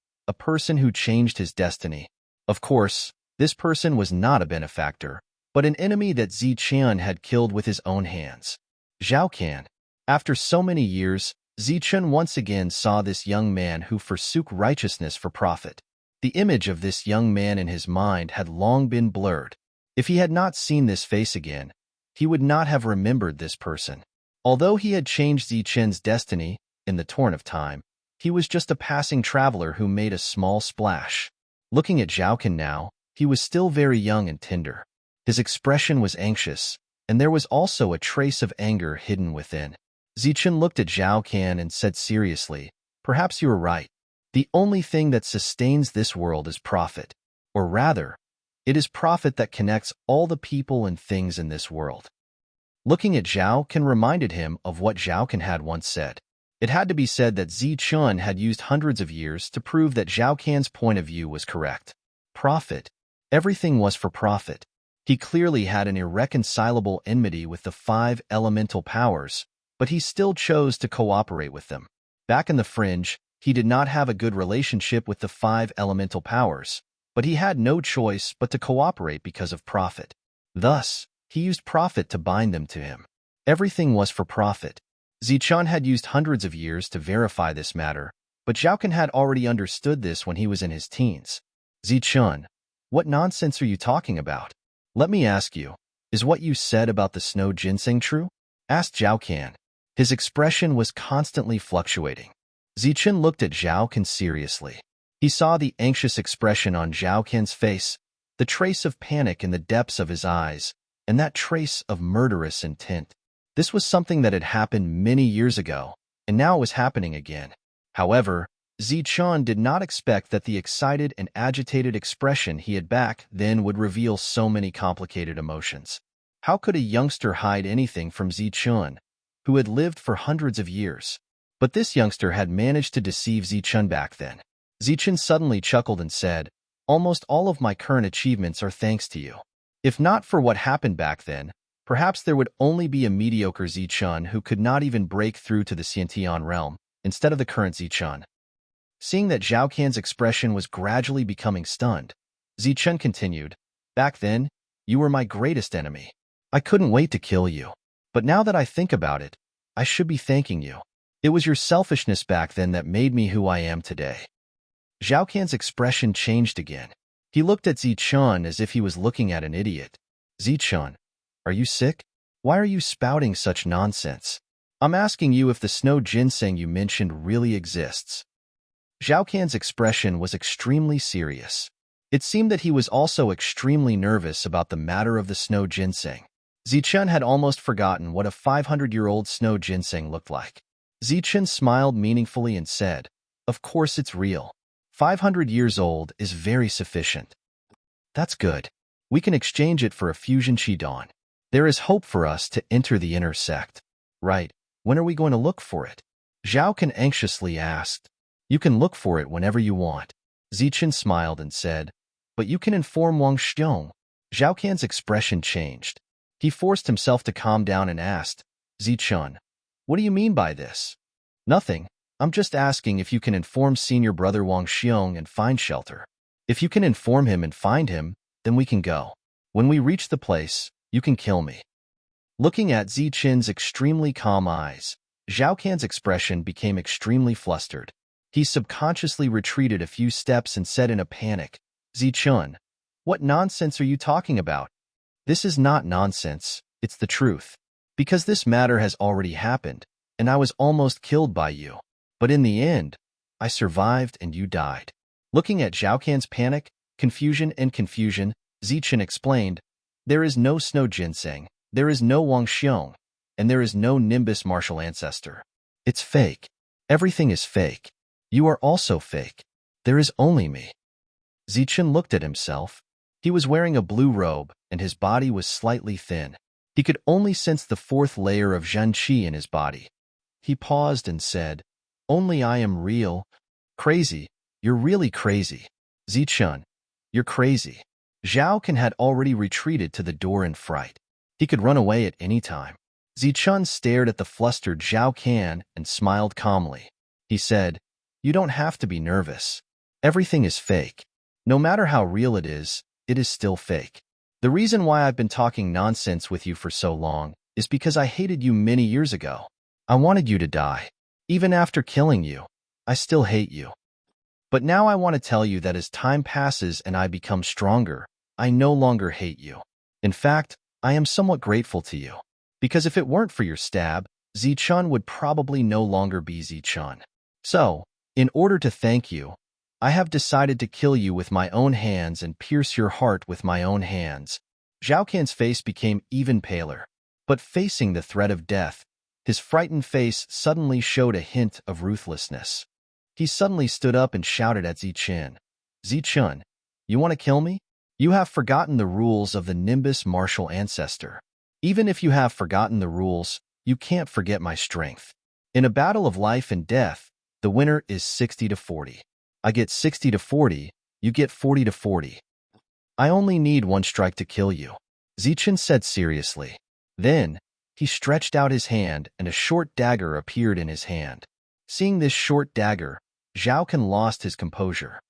who changed his destiny. Of course, this person was not a benefactor, but an enemy that Zichen had killed with his own hands. Zhao Can. After so many years, Zichen once again saw this young man who forsook righteousness for profit. The image of this young man in his mind had long been blurred. If he had not seen this face again, he would not have remembered this person. Although he had changed Zichen's destiny in the torrent of time, he was just a passing traveler who made a small splash. Looking at Zhao Can now, he was still very young and tender. His expression was anxious, and there was also a trace of anger hidden within. Zichen looked at Zhao Can and said seriously, "Perhaps you are right. The only thing that sustains this world is profit. Or rather, it is profit that connects all the people and things in this world. Looking at Zhao Qian reminded him of what Zhao Qian had once said. It had to be said that Zichun had used hundreds of years to prove that Zhao Qian's point of view was correct. Profit. Everything was for profit. He clearly had an irreconcilable enmity with the 5 elemental powers, but he still chose to cooperate with them. Back in the fringe, he did not have a good relationship with the 5 elemental powers, but he had no choice but to cooperate because of profit. Thus, he used profit to bind them to him. Everything was for profit. Zichun had used hundreds of years to verify this matter, but Zhao Qian had already understood this when he was in his teens. Zichun, what nonsense are you talking about? Let me ask you, is what you said about the snow ginseng true? Asked Zhao Qian. His expression was constantly fluctuating. Zichun looked at Zhao Qian seriously. He saw the anxious expression on Zhao Qian's face, the trace of panic in the depths of his eyes, and that trace of murderous intent. This was something that had happened many years ago, and now it was happening again. However, Zichun did not expect that the excited and agitated expression he had back then would reveal so many complicated emotions. How could a youngster hide anything from Zichun, who had lived for hundreds of years? But this youngster had managed to deceive Zichun back then. Zichun suddenly chuckled and said, "Almost all of my current achievements are thanks to you. If not for what happened back then, perhaps there would only be a mediocre Zichun who could not even break through to the Xiantian realm, instead of the current Zichun." Seeing that Zhao Qian's expression was gradually becoming stunned, Zichun continued, "Back then, you were my greatest enemy. I couldn't wait to kill you. But now that I think about it, I should be thanking you. It was your selfishness back then that made me who I am today." Zhao Qian's expression changed again. He looked at Zichun as if he was looking at an idiot. "Zichun, are you sick? Why are you spouting such nonsense? I'm asking you if the snow ginseng you mentioned really exists." Zhao Qian's expression was extremely serious. It seemed that he was also extremely nervous about the matter of the snow ginseng. Zichun had almost forgotten what a 500-year-old snow ginseng looked like. Zichun smiled meaningfully and said, "Of course it's real. 500 years old is very sufficient." "That's good. We can exchange it for a fusion Qidong. There is hope for us to enter the inner sect." "Right. When are we going to look for it?" Zhao Qian anxiously asked. "You can look for it whenever you want." Zichun smiled and said, "But you can inform Wang Xiong." Zhao Qian's expression changed. He forced himself to calm down and asked, "Zichun, what do you mean by this?" "Nothing. I'm just asking if you can inform senior brother Wang Xiong and find shelter. If you can inform him and find him, then we can go. When we reach the place, you can kill me." Looking at Zichun's extremely calm eyes, Zhao Qian's expression became extremely flustered. He subconsciously retreated a few steps and said in a panic, "Zichun, what nonsense are you talking about?" "This is not nonsense, it's the truth. Because this matter has already happened, and I was almost killed by you. But in the end, I survived and you died." Looking at Zhao Qian's panic, confusion, Zichun explained, "There is no snow ginseng, there is no Wang Xiong, and there is no Nimbus martial ancestor. It's fake. Everything is fake. You are also fake. There is only me." Zichun looked at himself. He was wearing a blue robe, and his body was slightly thin. He could only sense the 4th layer of Zhen Qi in his body. He paused and said, "Only I am real." "Crazy. You're really crazy. Zichun, you're crazy." Zhao Qian had already retreated to the door in fright. He could run away at any time. Zichun stared at the flustered Zhao Qian and smiled calmly. He said, "You don't have to be nervous. Everything is fake. No matter how real it is still fake. The reason why I've been talking nonsense with you for so long is because I hated you many years ago. I wanted you to die. Even after killing you, I still hate you. But now I want to tell you that as time passes and I become stronger, I no longer hate you. In fact, I am somewhat grateful to you. Because if it weren't for your stab, Zichun would probably no longer be Zichun. So, in order to thank you, I have decided to kill you with my own hands and pierce your heart with my own hands." Zhao Qian's face became even paler. But facing the threat of death, his frightened face suddenly showed a hint of ruthlessness. He suddenly stood up and shouted at Zichen. Zichen, you want to kill me? You have forgotten the rules of the Nimbus martial ancestor. Even if you have forgotten the rules, you can't forget my strength. In a battle of life and death, the winner is 60 to 40. I get 60 to 40, you get 40 to 40. I only need one strike to kill you, Zichen said seriously. Then, he stretched out his hand and a short dagger appeared in his hand. Seeing this short dagger, Zhao Can lost his composure.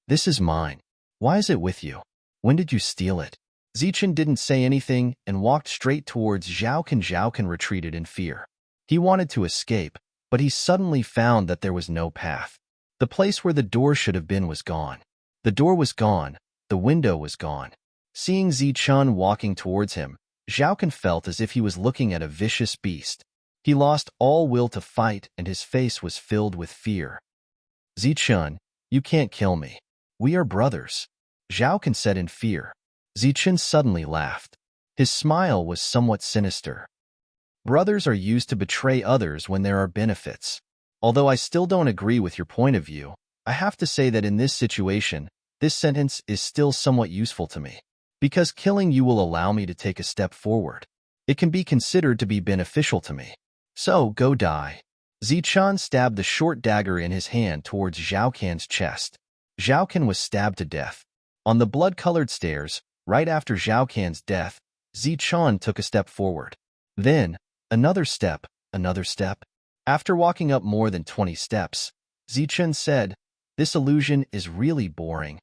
This is mine. Why is it with you? When did you steal it? Zichen didn't say anything and walked straight towards Zhao Can. Zhao Can retreated in fear. He wanted to escape, but he suddenly found that there was no path. The place where the door should have been was gone. The door was gone. The window was gone. Seeing Zichen walking towards him, Zhao Can felt as if he was looking at a vicious beast. He lost all will to fight and his face was filled with fear. Zichen, you can't kill me. We are brothers, Zhao Can said in fear. Zichen suddenly laughed. His smile was somewhat sinister. Brothers are used to betray others when there are benefits. Although I still don't agree with your point of view, I have to say that in this situation, this sentence is still somewhat useful to me. Because killing you will allow me to take a step forward. It can be considered to be beneficial to me. So, go die. Zichen stabbed the short dagger in his hand towards Zhao Can's chest. Zhao Can was stabbed to death. On the blood-colored stairs, right after Zhao Can's death, Zichen took a step forward. Then, another step, another step. After walking up more than 20 steps, Zichen said, "This illusion is really boring."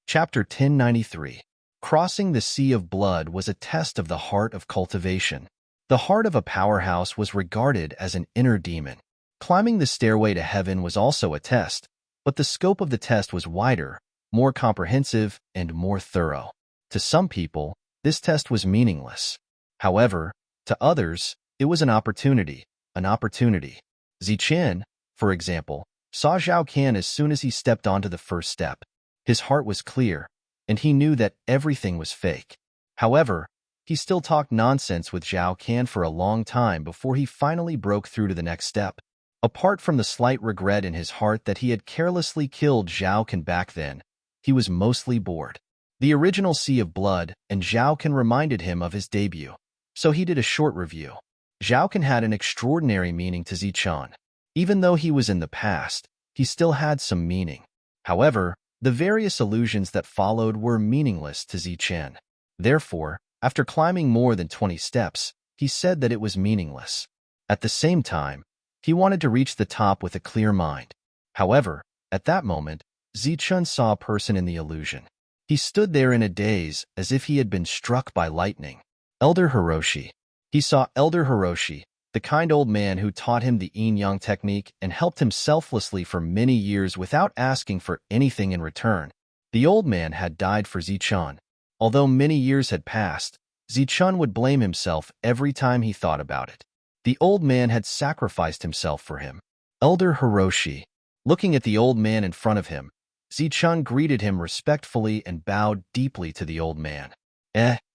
Chapter 1093. Crossing the Sea of Blood was a test of the heart of cultivation. The heart of a powerhouse was regarded as an inner demon. Climbing the stairway to heaven was also a test, but the scope of the test was wider, more comprehensive, and more thorough. To some people, this test was meaningless. However, to others, it was an opportunity, an opportunity. Zichen, for example, saw Zhao Can as soon as he stepped onto the first step. His heart was clear, and he knew that everything was fake. However, he still talked nonsense with Zhao Can for a long time before he finally broke through to the next step. Apart from the slight regret in his heart that he had carelessly killed Zhao Can back then, he was mostly bored. The original Sea of Blood and Zhao Can reminded him of his debut, so he did a short review. Zhao Can had an extraordinary meaning to Zichen. Even though he was in the past, he still had some meaning. However, the various illusions that followed were meaningless to Zichen. Therefore, after climbing more than 20 steps, he said that it was meaningless. At the same time, he wanted to reach the top with a clear mind. However, at that moment, Zichen saw a person in the illusion. He stood there in a daze as if he had been struck by lightning. Elder Hiroshi. He saw Elder Hiroshi, the kind old man who taught him the yin-yang technique and helped him selflessly for many years without asking for anything in return. The old man had died for Zichen. Although many years had passed, Zichen would blame himself every time he thought about it. The old man had sacrificed himself for him. Elder Hiroshi. Looking at the old man in front of him, Zichen greeted him respectfully and bowed deeply to the old man.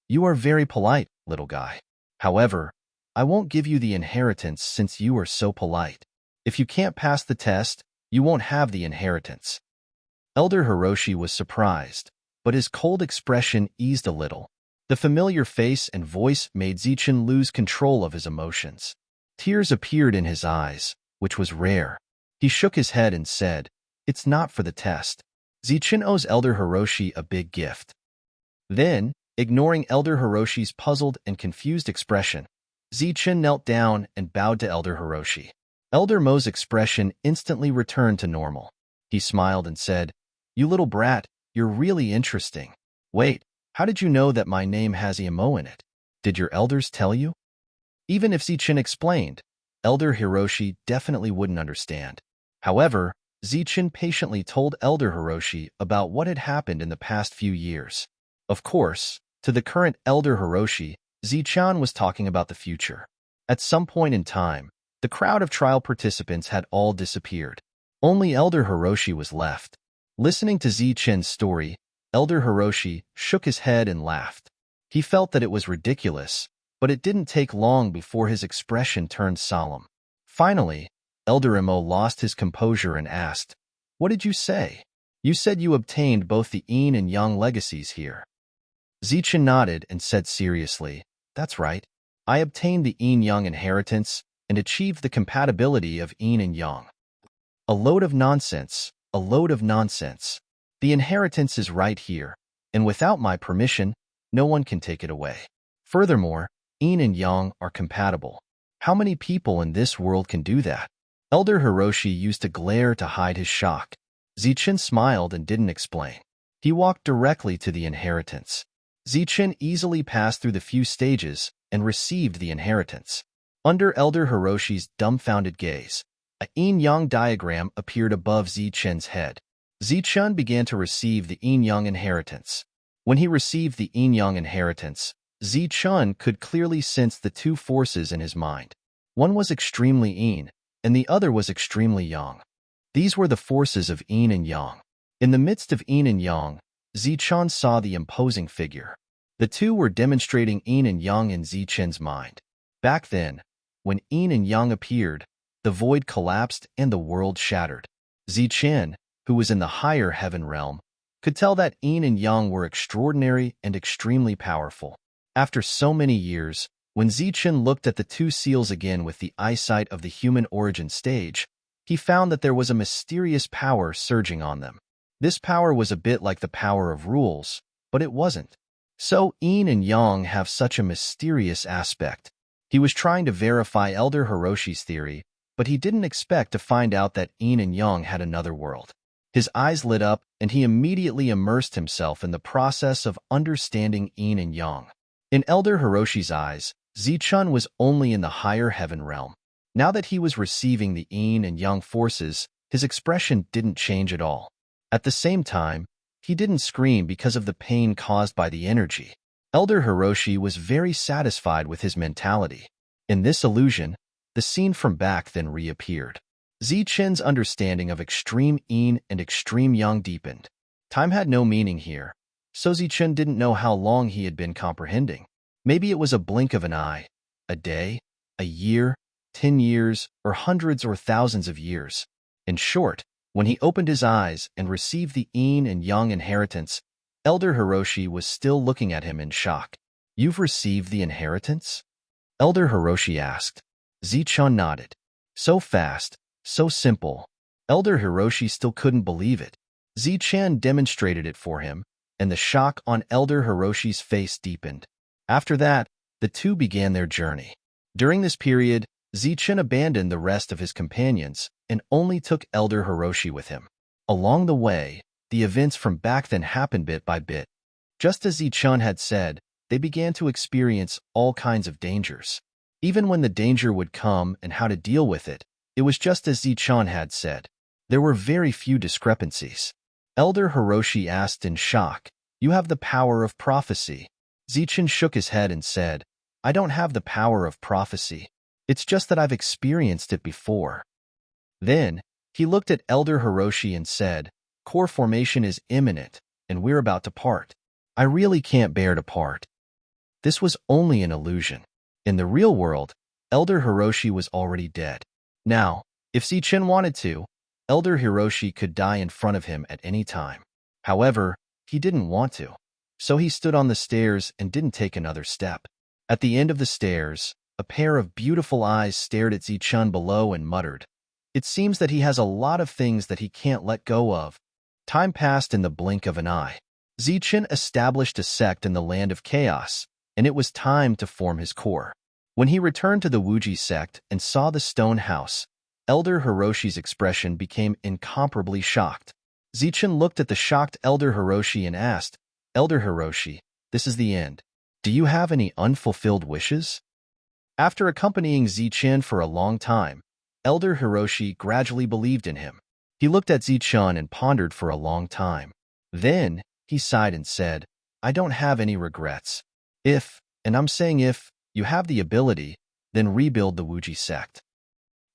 You are very polite, little guy. However, I won't give you the inheritance since you are so polite. If you can't pass the test, you won't have the inheritance. Elder Hiroshi was surprised, but his cold expression eased a little. The familiar face and voice made Zichen lose control of his emotions. Tears appeared in his eyes, which was rare. He shook his head and said, "It's not for the test." Zichen owes Elder Hiroshi a big gift. Then, ignoring Elder Hiroshi's puzzled and confused expression, Zichen knelt down and bowed to Elder Hiroshi. Elder Mo's expression instantly returned to normal. He smiled and said, "You little brat, you're really interesting. Wait, how did you know that my name has Mo in it? Did your elders tell you?" Even if Zichen explained, Elder Hiroshi definitely wouldn't understand. However, Zichen patiently told Elder Hiroshi about what had happened in the past few years. Of course, to the current Elder Hiroshi, Zichen was talking about the future. At some point in time, the crowd of trial participants had all disappeared. Only Elder Hiroshi was left. Listening to Zichen's story, Elder Hiroshi shook his head and laughed. He felt that it was ridiculous, but it didn't take long before his expression turned solemn. Finally, Elder Imo lost his composure and asked, "What did you say? You said you obtained both the yin and yang legacies here." Zichen nodded and said seriously, "That's right. I obtained the yin-yang inheritance and achieved the compatibility of yin and yang." A load of nonsense, a load of nonsense. The inheritance is right here, and without my permission, no one can take it away. Furthermore, yin and yang are compatible. How many people in this world can do that? Elder Hiroshi used to glare to hide his shock. Zichen smiled and didn't explain. He walked directly to the inheritance. Zichen easily passed through the few stages and received the inheritance. Under Elder Hiroshi's dumbfounded gaze, a yin-yang diagram appeared above Zichen's head. Zichen began to receive the yin-yang inheritance. When he received the yin-yang inheritance, Zichen could clearly sense the two forces in his mind. One was extremely yin, and the other was extremely yang. These were the forces of yin and yang. In the midst of yin and yang, Zichen saw the imposing figure. The two were demonstrating yin and yang in Zichen's mind. Back then, when yin and yang appeared, the void collapsed and the world shattered. Zichen, who was in the higher heaven realm, could tell that yin and yang were extraordinary and extremely powerful. After so many years, when Zichen looked at the two seals again with the eyesight of the human origin stage, he found that there was a mysterious power surging on them. This power was a bit like the power of rules, but it wasn't. So yin and yang have such a mysterious aspect. He was trying to verify Elder Hiroshi's theory, but he didn't expect to find out that yin and yang had another world. His eyes lit up, and he immediately immersed himself in the process of understanding yin and yang. In Elder Hiroshi's eyes, Zichen was only in the higher heaven realm. Now that he was receiving the yin and yang forces, his expression didn't change at all. At the same time, he didn't scream because of the pain caused by the energy. Elder Hiroshi was very satisfied with his mentality. In this illusion, the scene from back then reappeared. Zichen's understanding of extreme yin and extreme yang deepened. Time had no meaning here, so Zichen didn't know how long he had been comprehending. Maybe it was a blink of an eye, a day, a year, 10 years, or hundreds or thousands of years. In short, when he opened his eyes and received the yin and yang inheritance, Elder Hiroshi was still looking at him in shock. "You've received the inheritance?" Elder Hiroshi asked. Zichen nodded. So fast, so simple. Elder Hiroshi still couldn't believe it. Zichen demonstrated it for him, and the shock on Elder Hiroshi's face deepened. After that, the two began their journey. During this period, Zichen abandoned the rest of his companions and only took Elder Hiroshi with him. Along the way, the events from back then happened bit by bit. Just as Zichen had said, they began to experience all kinds of dangers. Even when the danger would come and how to deal with it, it was just as Zichen had said. There were very few discrepancies. Elder Hiroshi asked in shock, "You have the power of prophecy." Zichen shook his head and said, "I don't have the power of prophecy. It's just that I've experienced it before." Then, he looked at Elder Hiroshi and said, "Core formation is imminent, and we're about to part. I really can't bear to part." This was only an illusion. In the real world, Elder Hiroshi was already dead. Now, if Zichen wanted to, Elder Hiroshi could die in front of him at any time. However, he didn't want to. So he stood on the stairs and didn't take another step. At the end of the stairs, a pair of beautiful eyes stared at Zichen below and muttered, "It seems that he has a lot of things that he can't let go of." Time passed in the blink of an eye. Zichen established a sect in the land of chaos, and it was time to form his core. When he returned to the Wuji sect and saw the stone house, Elder Hiroshi's expression became incomparably shocked. Zichen looked at the shocked Elder Hiroshi and asked, "Elder Hiroshi, this is the end. Do you have any unfulfilled wishes?" After accompanying Zichen for a long time, Elder Hiroshi gradually believed in him. He looked at Zichen and pondered for a long time. Then, he sighed and said, "I don't have any regrets. If, and I'm saying if, you have the ability, then rebuild the Wuji sect."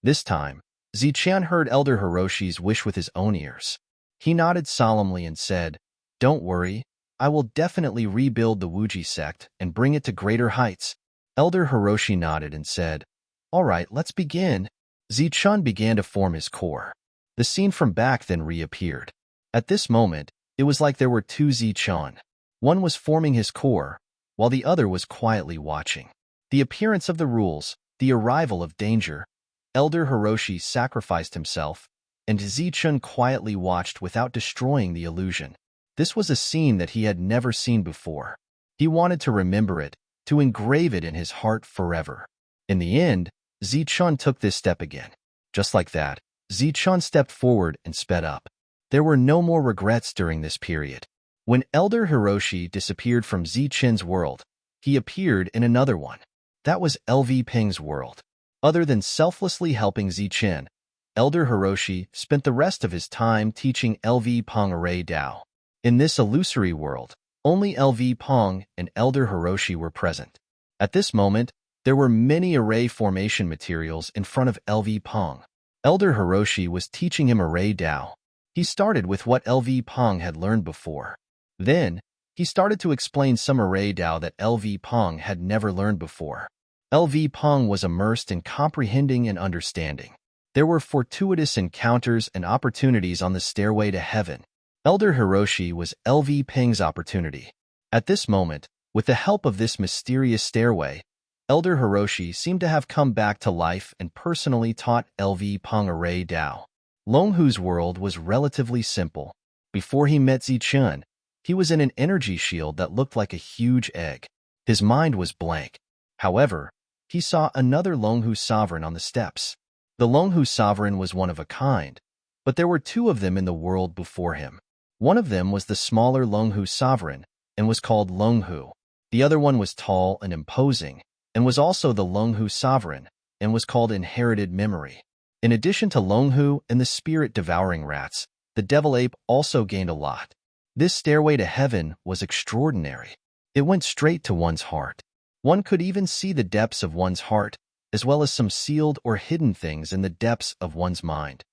This time, Zichen heard Elder Hiroshi's wish with his own ears. He nodded solemnly and said, "Don't worry, I will definitely rebuild the Wuji sect and bring it to greater heights." Elder Hiroshi nodded and said, "All right, let's begin." Zichun began to form his core. The scene from back then reappeared. At this moment, it was like there were two Zichun. One was forming his core, while the other was quietly watching. The appearance of the rules, the arrival of danger. Elder Hiroshi sacrificed himself, and Zichun quietly watched without destroying the illusion. This was a scene that he had never seen before. He wanted to remember it, to engrave it in his heart forever. In the end, Zichun took this step again. Just like that, Zichun stepped forward and sped up. There were no more regrets during this period. When Elder Hiroshi disappeared from Zichun's world, he appeared in another one. That was LV Ping's world. Other than selflessly helping Zichun, Elder Hiroshi spent the rest of his time teaching LV Peng Array Dao. In this illusory world, only LV Peng and Elder Hiroshi were present. At this moment, there were many array formation materials in front of LV Peng. Elder Hiroshi was teaching him Array Dao. He started with what LV Peng had learned before. Then, he started to explain some Array Dao that LV Peng had never learned before. LV Peng was immersed in comprehending and understanding. There were fortuitous encounters and opportunities on the stairway to heaven. Elder Hiroshi was LV Peng's opportunity. At this moment, with the help of this mysterious stairway, Elder Hiroshi seemed to have come back to life and personally taught LV Peng Array Dao. Longhu's world was relatively simple. Before he met Zichun, he was in an energy shield that looked like a huge egg. His mind was blank. However, he saw another Longhu sovereign on the steps. The Longhu sovereign was one of a kind, but there were two of them in the world before him. One of them was the smaller Longhu sovereign and was called Longhu. The other one was tall and imposing and was also the Longhu sovereign and was called Inherited Memory. In addition to Longhu and the spirit-devouring rats, the devil ape also gained a lot. This stairway to heaven was extraordinary. It went straight to one's heart. One could even see the depths of one's heart, as well as some sealed or hidden things in the depths of one's mind.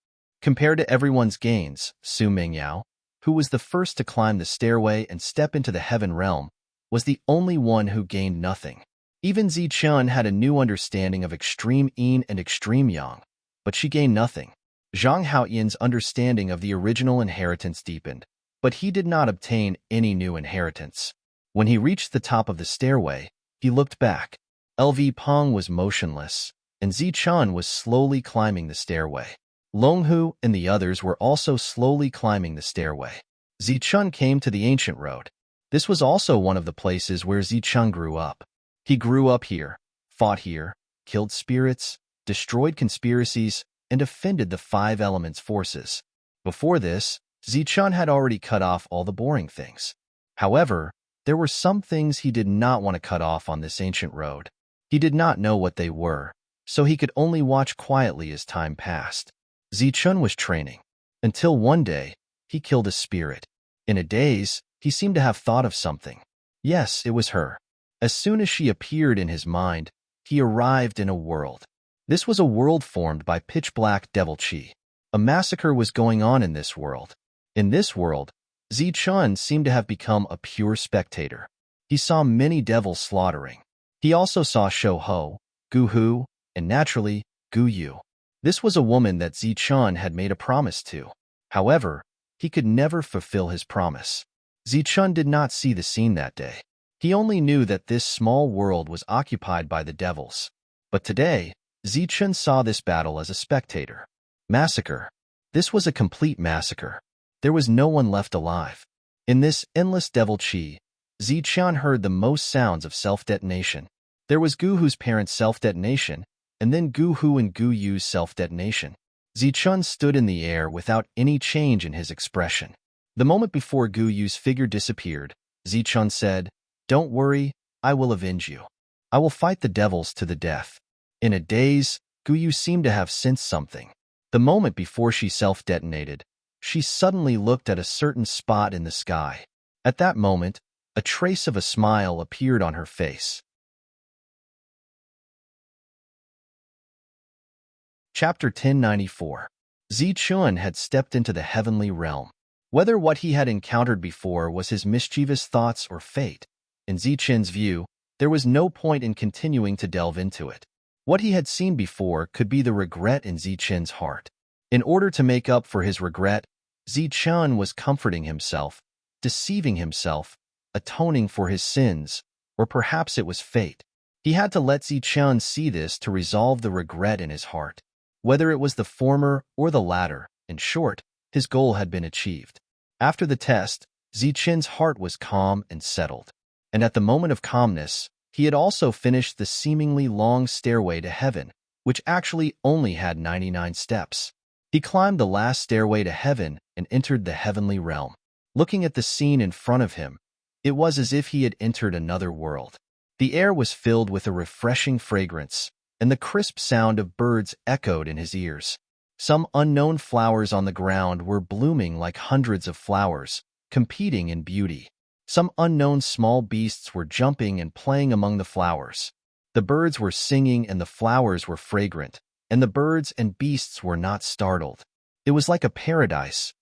Compared to everyone's gains, Su Mingyao, who was the first to climb the stairway and step into the heaven realm, was the only one who gained nothing. Even Zichun had a new understanding of extreme yin and extreme yang, but she gained nothing. Zhang Haoyan's understanding of the original inheritance deepened, but he did not obtain any new inheritance. When he reached the top of the stairway, he looked back. LV Peng was motionless, and Zichun was slowly climbing the stairway. Longhu and the others were also slowly climbing the stairway. Zichun came to the ancient road. This was also one of the places where Zichun grew up. He grew up here, fought here, killed spirits, destroyed conspiracies, and defended the Five Elements forces. Before this, Zichun had already cut off all the boring things. However, there were some things he did not want to cut off on this ancient road. He did not know what they were, so he could only watch quietly as time passed. Zichun was training. Until one day, he killed a spirit. In a daze, he seemed to have thought of something. Yes, it was her. As soon as she appeared in his mind, he arrived in a world. This was a world formed by pitch-black devil chi. A massacre was going on in this world. In this world, Zichun seemed to have become a pure spectator. He saw many devils slaughtering. He also saw Shouho, Guhu, and naturally, Guyu. This was a woman that Zichun had made a promise to. However, he could never fulfill his promise. Zichun did not see the scene that day. He only knew that this small world was occupied by the devils. But today, Zichun saw this battle as a spectator. Massacre. This was a complete massacre. There was no one left alive. In this endless devil chi, Zichun heard the most sounds of self-detonation. There was Guhu's parents' self-detonation, and then Guhu and Guyu's self-detonation. Zichun stood in the air without any change in his expression. The moment before Guyu's figure disappeared, Zichun said, "Don't worry, I will avenge you. I will fight the devils to the death." In a daze, Guyu seemed to have sensed something. The moment before she self-detonated, she suddenly looked at a certain spot in the sky. At that moment, a trace of a smile appeared on her face. Chapter 1094. Zichun had stepped into the heavenly realm. Whether what he had encountered before was his mischievous thoughts or fate, in Zichun's view, There was no point in continuing to delve into it. What he had seen before could be the regret in Zichen's heart. In order to make up for his regret, Zichen was comforting himself, deceiving himself, atoning for his sins, or perhaps it was fate. He had to let Zichen see this to resolve the regret in his heart. Whether it was the former or the latter, in short, his goal had been achieved. After the test, Zichen's heart was calm and settled. And at the moment of calmness, he had also finished the seemingly long stairway to heaven, which actually only had 99 steps. He climbed the last stairway to heaven and entered the heavenly realm. Looking at the scene in front of him, it was as if he had entered another world. The air was filled with a refreshing fragrance, and the crisp sound of birds echoed in his ears. Some unknown flowers on the ground were blooming like hundreds of flowers, competing in beauty. Some unknown small beasts were jumping and playing among the flowers. The birds were singing and the flowers were fragrant, and the birds and beasts were not startled. It was like a paradise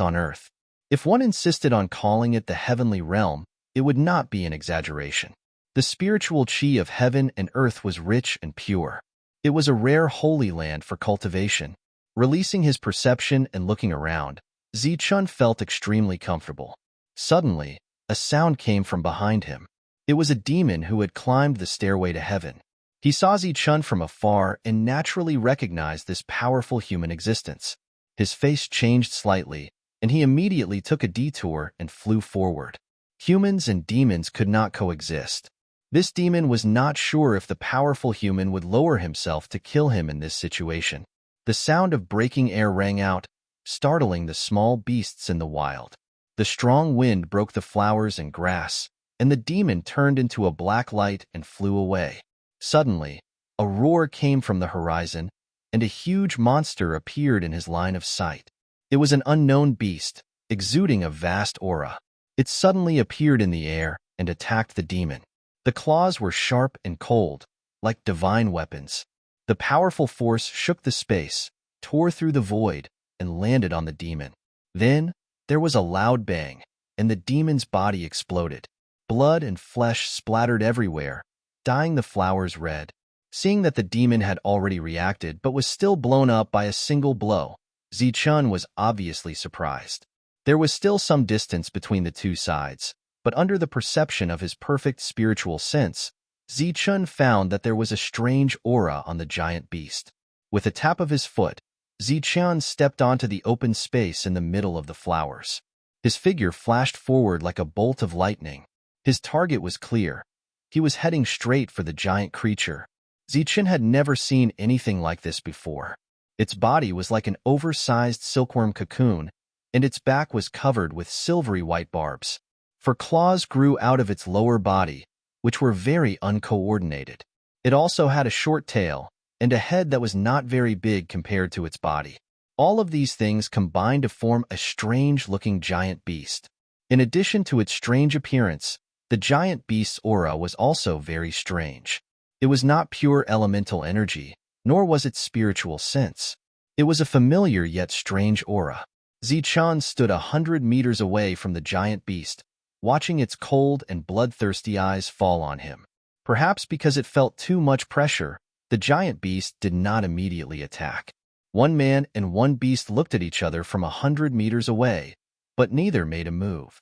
on earth. If one insisted on calling it the heavenly realm, it would not be an exaggeration. The spiritual chi of heaven and earth was rich and pure. It was a rare holy land for cultivation. Releasing his perception and looking around, Zichen felt extremely comfortable. Suddenly, a sound came from behind him. It was a demon who had climbed the stairway to heaven. He saw Zichen from afar and naturally recognized this powerful human existence. His face changed slightly, and he immediately took a detour and flew forward. Humans and demons could not coexist. This demon was not sure if the powerful human would lower himself to kill him in this situation. The sound of breaking air rang out, startling the small beasts in the wild. The strong wind broke the flowers and grass, and the demon turned into a black light and flew away. Suddenly, a roar came from the horizon, and a huge monster appeared in his line of sight. It was an unknown beast, exuding a vast aura. It suddenly appeared in the air and attacked the demon. The claws were sharp and cold, like divine weapons. The powerful force shook the space, tore through the void, and landed on the demon. Then, there was a loud bang, and the demon's body exploded. Blood and flesh splattered everywhere, dyeing the flowers red. Seeing that the demon had already reacted but was still blown up by a single blow, Zichen was obviously surprised. There was still some distance between the two sides, but under the perception of his perfect spiritual sense, Zichen found that there was a strange aura on the giant beast. With a tap of his foot, Zichen stepped onto the open space in the middle of the flowers. His figure flashed forward like a bolt of lightning. His target was clear. He was heading straight for the giant creature. Zichen had never seen anything like this before. Its body was like an oversized silkworm cocoon, and its back was covered with silvery white barbs. For claws grew out of its lower body, which were very uncoordinated. It also had a short tail, and a head that was not very big compared to its body. All of these things combined to form a strange-looking giant beast. In addition to its strange appearance, the giant beast's aura was also very strange. It was not pure elemental energy, nor was it spiritual sense. It was a familiar yet strange aura. Zichen stood 100 meters away from the giant beast, watching its cold and bloodthirsty eyes fall on him. Perhaps because it felt too much pressure, the giant beast did not immediately attack. One man and one beast looked at each other from 100 meters away, but neither made a move.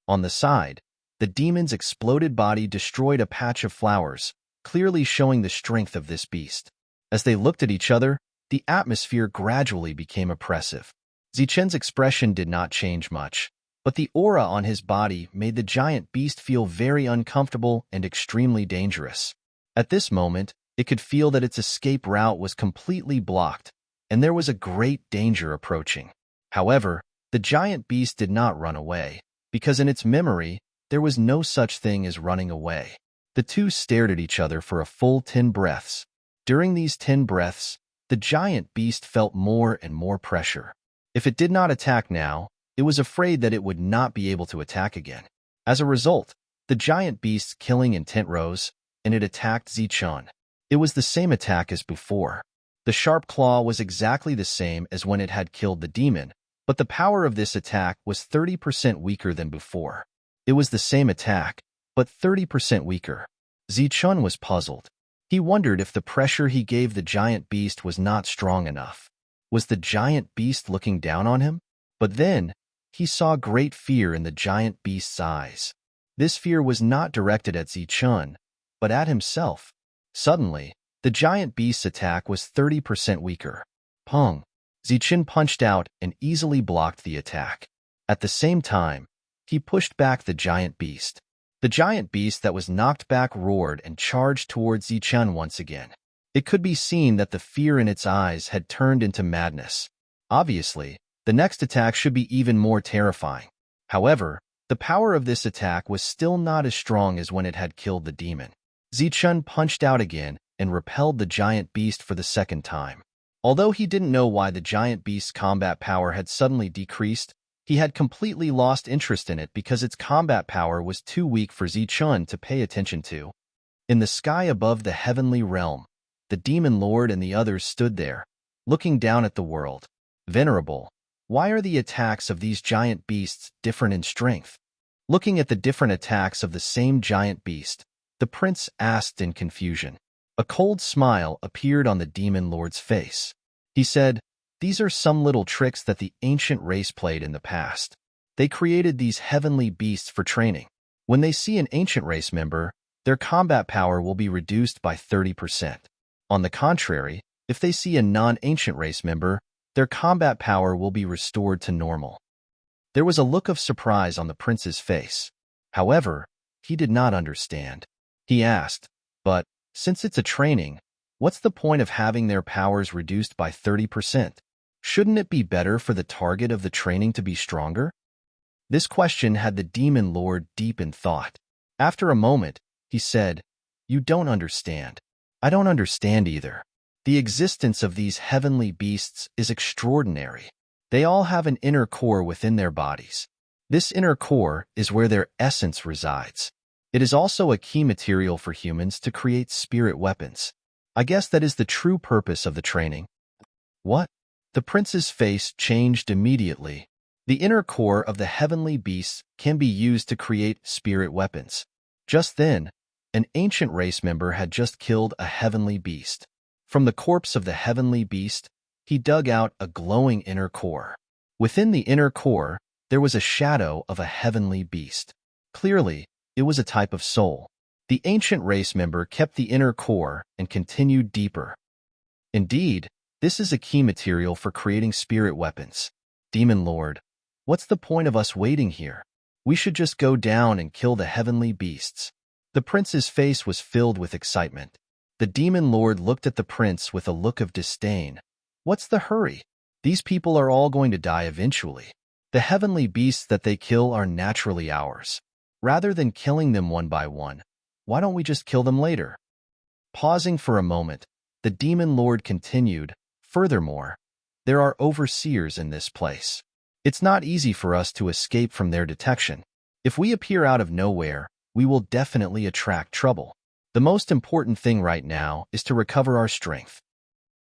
On the side, the demon's exploded body destroyed a patch of flowers, clearly showing the strength of this beast. As they looked at each other, the atmosphere gradually became oppressive. Zichen's expression did not change much, but the aura on his body made the giant beast feel very uncomfortable and extremely dangerous. At this moment, it could feel that its escape route was completely blocked, and there was a great danger approaching. However, the giant beast did not run away, because in its memory, there was no such thing as running away. The two stared at each other for a full 10 breaths. During these 10 breaths, the giant beast felt more and more pressure. If it did not attack now, it was afraid that it would not be able to attack again. As a result, the giant beast's killing intent rose, and it attacked Zichen. It was the same attack as before. The sharp claw was exactly the same as when it had killed the demon, but the power of this attack was 30% weaker than before. It was the same attack, but 30% weaker. Zichun was puzzled. He wondered if the pressure he gave the giant beast was not strong enough. Was the giant beast looking down on him? But then, he saw great fear in the giant beast's eyes. This fear was not directed at Zichun, but at himself. Suddenly, the giant beast's attack was 30% weaker. Pong! Zichun punched out and easily blocked the attack. At the same time, he pushed back the giant beast. The giant beast that was knocked back roared and charged towards Zichun once again. It could be seen that the fear in its eyes had turned into madness. Obviously, the next attack should be even more terrifying. However, the power of this attack was still not as strong as when it had killed the demon. Zichun punched out again and repelled the giant beast for the second time. Although he didn't know why the giant beast's combat power had suddenly decreased, he had completely lost interest in it because its combat power was too weak for Zichun to pay attention to. In the sky above the heavenly realm, the demon lord and the others stood there, looking down at the world. Venerable, why are the attacks of these giant beasts different in strength? Looking at the different attacks of the same giant beast, the prince asked in confusion. A cold smile appeared on the demon lord's face. He said, "These are some little tricks that the ancient race played in the past. They created these heavenly beasts for training. When they see an ancient race member, their combat power will be reduced by 30%. On the contrary, if they see a non-ancient race member, their combat power will be restored to normal." There was a look of surprise on the prince's face. However, he did not understand. He asked, "But, since it's a training, what's the point of having their powers reduced by 30%? Shouldn't it be better for the target of the training to be stronger?" This question had the demon lord deep in thought. After a moment, he said, "You don't understand. I don't understand either. The existence of these heavenly beasts is extraordinary. They all have an inner core within their bodies. This inner core is where their essence resides. It is also a key material for humans to create spirit weapons. I guess that is the true purpose of the training." What? The prince's face changed immediately. The inner core of the heavenly beasts can be used to create spirit weapons. Just then, an ancient race member had just killed a heavenly beast. From the corpse of the heavenly beast, he dug out a glowing inner core. Within the inner core, there was a shadow of a heavenly beast. Clearly, it was a type of soul. The ancient race member kept the inner core and continued deeper. Indeed, this is a key material for creating spirit weapons. Demon Lord, what's the point of us waiting here? We should just go down and kill the heavenly beasts. The prince's face was filled with excitement. The demon lord looked at the prince with a look of disdain. What's the hurry? These people are all going to die eventually. The heavenly beasts that they kill are naturally ours. Rather than killing them one by one, why don't we just kill them later? Pausing for a moment, the demon lord continued, "Furthermore, there are overseers in this place. It's not easy for us to escape from their detection. If we appear out of nowhere, we will definitely attract trouble. The most important thing right now is to recover our strength."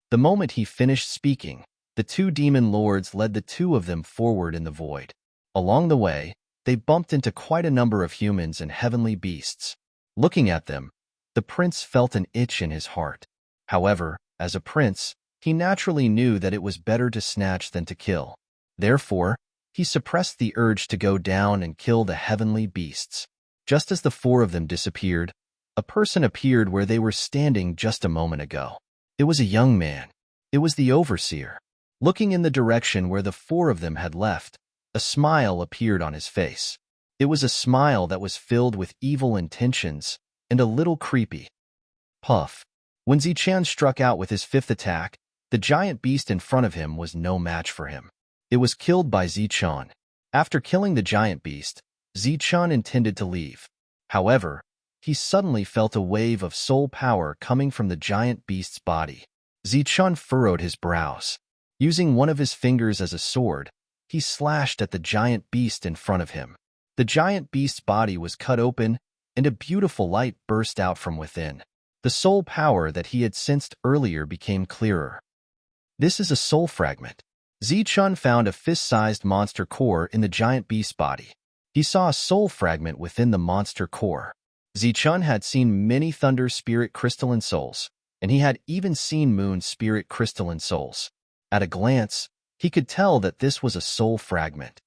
The moment he finished speaking, the two demon lords led the two of them forward in the void. Along the way, they bumped into quite a number of humans and heavenly beasts. Looking at them, the prince felt an itch in his heart. However, as a prince, he naturally knew that it was better to snatch than to kill. Therefore, he suppressed the urge to go down and kill the heavenly beasts. Just as the four of them disappeared, a person appeared where they were standing just a moment ago. It was a young man. It was the overseer. Looking in the direction where the four of them had left, a smile appeared on his face. It was a smile that was filled with evil intentions and a little creepy. Puff. When Zichun struck out with his fifth attack, the giant beast in front of him was no match for him. It was killed by Zichun. After killing the giant beast, Zichun intended to leave. However, he suddenly felt a wave of soul power coming from the giant beast's body. Zichun furrowed his brows. Using one of his fingers as a sword, he slashed at the giant beast in front of him. The giant beast's body was cut open, and a beautiful light burst out from within. The soul power that he had sensed earlier became clearer. This is a soul fragment. Zichun found a fist-sized monster core in the giant beast's body. He saw a soul fragment within the monster core. Zichun had seen many Thunder Spirit crystalline souls, and he had even seen Moon Spirit crystalline souls. At a glance, he could tell that this was a soul fragment.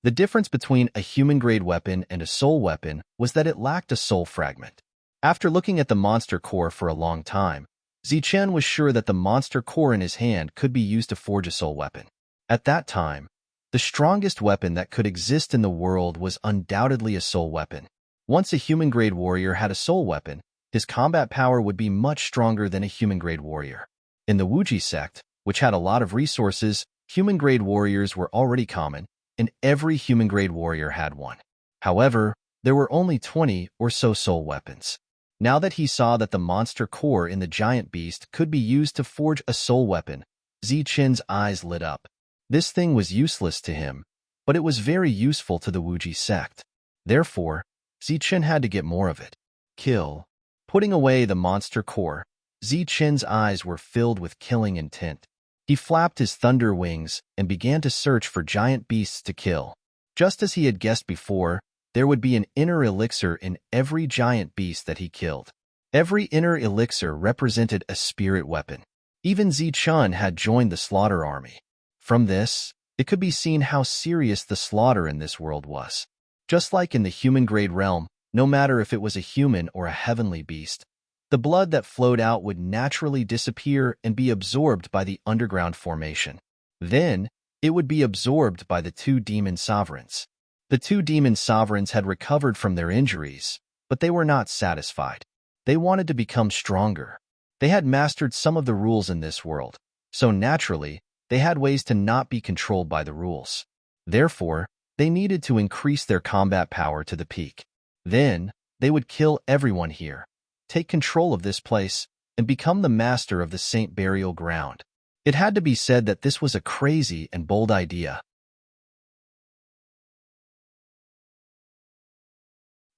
The difference between a human-grade weapon and a soul weapon was that it lacked a soul fragment. After looking at the monster core for a long time, Zichun was sure that the monster core in his hand could be used to forge a soul weapon. At that time, the strongest weapon that could exist in the world was undoubtedly a soul weapon. Once a human-grade warrior had a soul weapon, his combat power would be much stronger than a human-grade warrior. In the Wuji sect, which had a lot of resources, human-grade warriors were already common, and every human-grade warrior had one. However, there were only 20 or so soul weapons. Now that he saw that the monster core in the giant beast could be used to forge a soul weapon, Zichun's eyes lit up. This thing was useless to him, but it was very useful to the Wuji sect. Therefore, Zichun had to get more of it. Kill. Putting away the monster core, Zichun's eyes were filled with killing intent. He flapped his thunder wings and began to search for giant beasts to kill. Just as he had guessed before, there would be an inner elixir in every giant beast that he killed. Every inner elixir represented a spirit weapon. Even Zichun had joined the slaughter army. From this, it could be seen how serious the slaughter in this world was. Just like in the human-grade realm, no matter if it was a human or a heavenly beast, the blood that flowed out would naturally disappear and be absorbed by the underground formation. Then, it would be absorbed by the two demon sovereigns. The two demon sovereigns had recovered from their injuries, but they were not satisfied. They wanted to become stronger. They had mastered some of the rules in this world, so naturally, they had ways to not be controlled by the rules. Therefore, they needed to increase their combat power to the peak. Then, they would kill everyone here, take control of this place, and become the master of the Saint Burial Ground. It had to be said that this was a crazy and bold idea.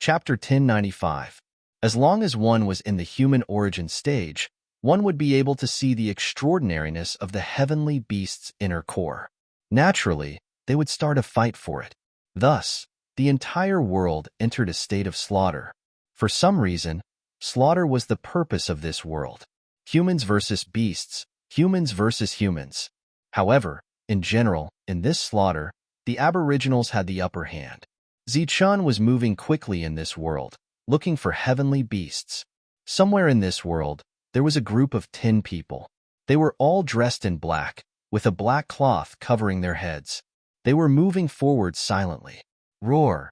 Chapter 1095. As long as one was in the human origin stage, one would be able to see the extraordinariness of the heavenly beast's inner core. Naturally, they would start a fight for it. Thus, the entire world entered a state of slaughter. For some reason, slaughter was the purpose of this world. Humans versus beasts, humans versus humans. However, in general, in this slaughter, the aboriginals had the upper hand. Zichun was moving quickly in this world, looking for heavenly beasts. Somewhere in this world, there was a group of 10 people. They were all dressed in black, with a black cloth covering their heads. They were moving forward silently. Roar!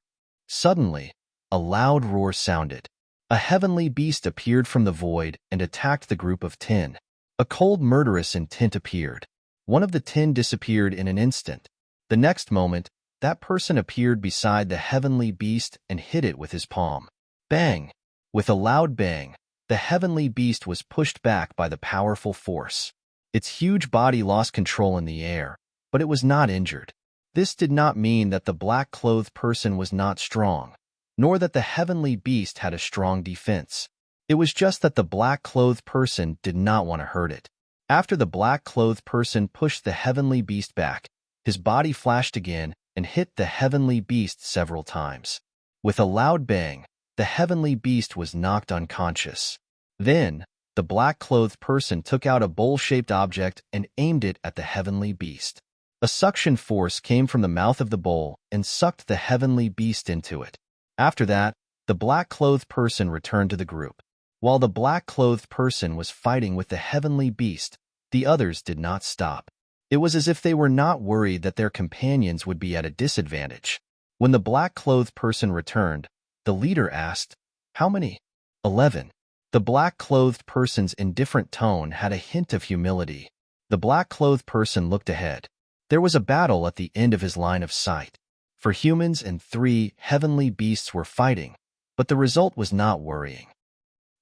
Suddenly, a loud roar sounded. A heavenly beast appeared from the void and attacked the group of 10. A cold murderous intent appeared. One of the 10 disappeared in an instant. The next moment, that person appeared beside the heavenly beast and hit it with his palm. Bang! With a loud bang, the heavenly beast was pushed back by the powerful force. Its huge body lost control in the air, but it was not injured. This did not mean that the black-clothed person was not strong, nor that the heavenly beast had a strong defense. It was just that the black-clothed person did not want to hurt it. After the black-clothed person pushed the heavenly beast back, his body flashed again and hit the heavenly beast several times. With a loud bang, the heavenly beast was knocked unconscious. Then, the black-clothed person took out a bowl-shaped object and aimed it at the heavenly beast. A suction force came from the mouth of the bowl and sucked the heavenly beast into it. After that, the black-clothed person returned to the group. While the black-clothed person was fighting with the heavenly beast, the others did not stop. It was as if they were not worried that their companions would be at a disadvantage. When the black-clothed person returned, the leader asked, "How many?" 11. The black-clothed person's indifferent tone had a hint of humility. The black-clothed person looked ahead. There was a battle at the end of his line of sight. For humans and 3 heavenly beasts were fighting, but the result was not worrying.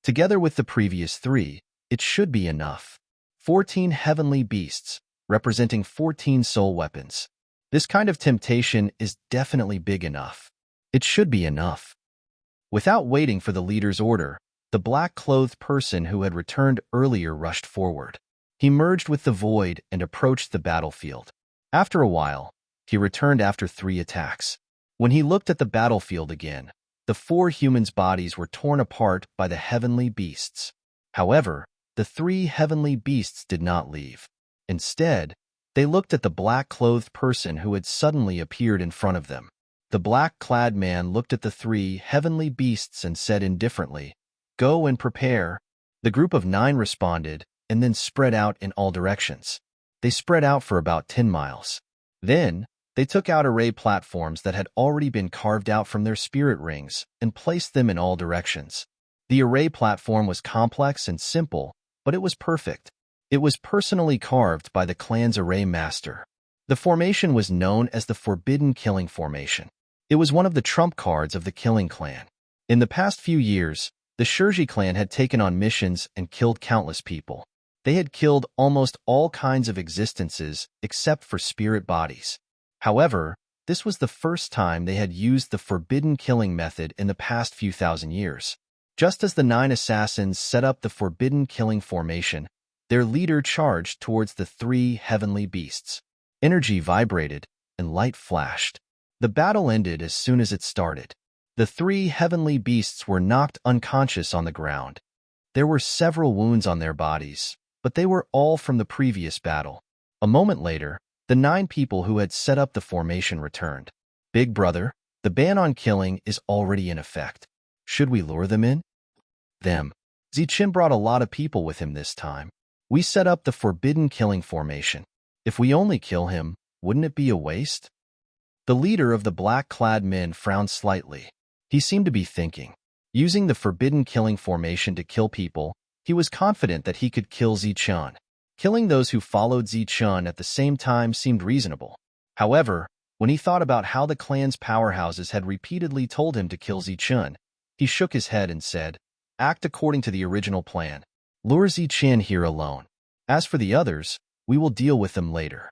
Together with the previous 3, it should be enough. 14 heavenly beasts, representing 14 soul weapons. This kind of temptation is definitely big enough. It should be enough. Without waiting for the leader's order, the black-clothed person who had returned earlier rushed forward. He merged with the void and approached the battlefield. After a while, he returned after 3 attacks. When he looked at the battlefield again, The 4 humans' bodies were torn apart by the heavenly beasts. However, the 3 heavenly beasts did not leave. Instead, they looked at the black-clothed person who had suddenly appeared in front of them. The black-clad man looked at the 3 heavenly beasts and said indifferently, "Go and prepare." The group of 9 responded and then spread out in all directions. They spread out for about 10 miles. Then, they took out array platforms that had already been carved out from their spirit rings and placed them in all directions. The array platform was complex and simple, but it was perfect. It was personally carved by the clan's array master. The formation was known as the Forbidden Killing Formation. It was one of the trump cards of the Killing Clan. In the past few years, the Shurji clan had taken on missions and killed countless people. They had killed almost all kinds of existences except for spirit bodies. However, this was the first time they had used the forbidden killing method in the past few thousand years. Just as the 9 assassins set up the forbidden killing formation, their leader charged towards the 3 heavenly beasts. Energy vibrated, and light flashed. The battle ended as soon as it started. The 3 heavenly beasts were knocked unconscious on the ground. There were several wounds on their bodies, but they were all from the previous battle. A moment later, the 9 people who had set up the formation returned. "Big brother, the ban on killing is already in effect. Should we lure them in?" Them. Zichen brought a lot of people with him this time. "We set up the forbidden killing formation. If we only kill him, wouldn't it be a waste?" The leader of the black-clad men frowned slightly. He seemed to be thinking. Using the forbidden killing formation to kill people, he was confident that he could kill Zichen. Killing those who followed Zichen at the same time seemed reasonable. However, when he thought about how the clan's powerhouses had repeatedly told him to kill Zichen, he shook his head and said, "Act according to the original plan. Lure Zichen here alone. As for the others, we will deal with them later.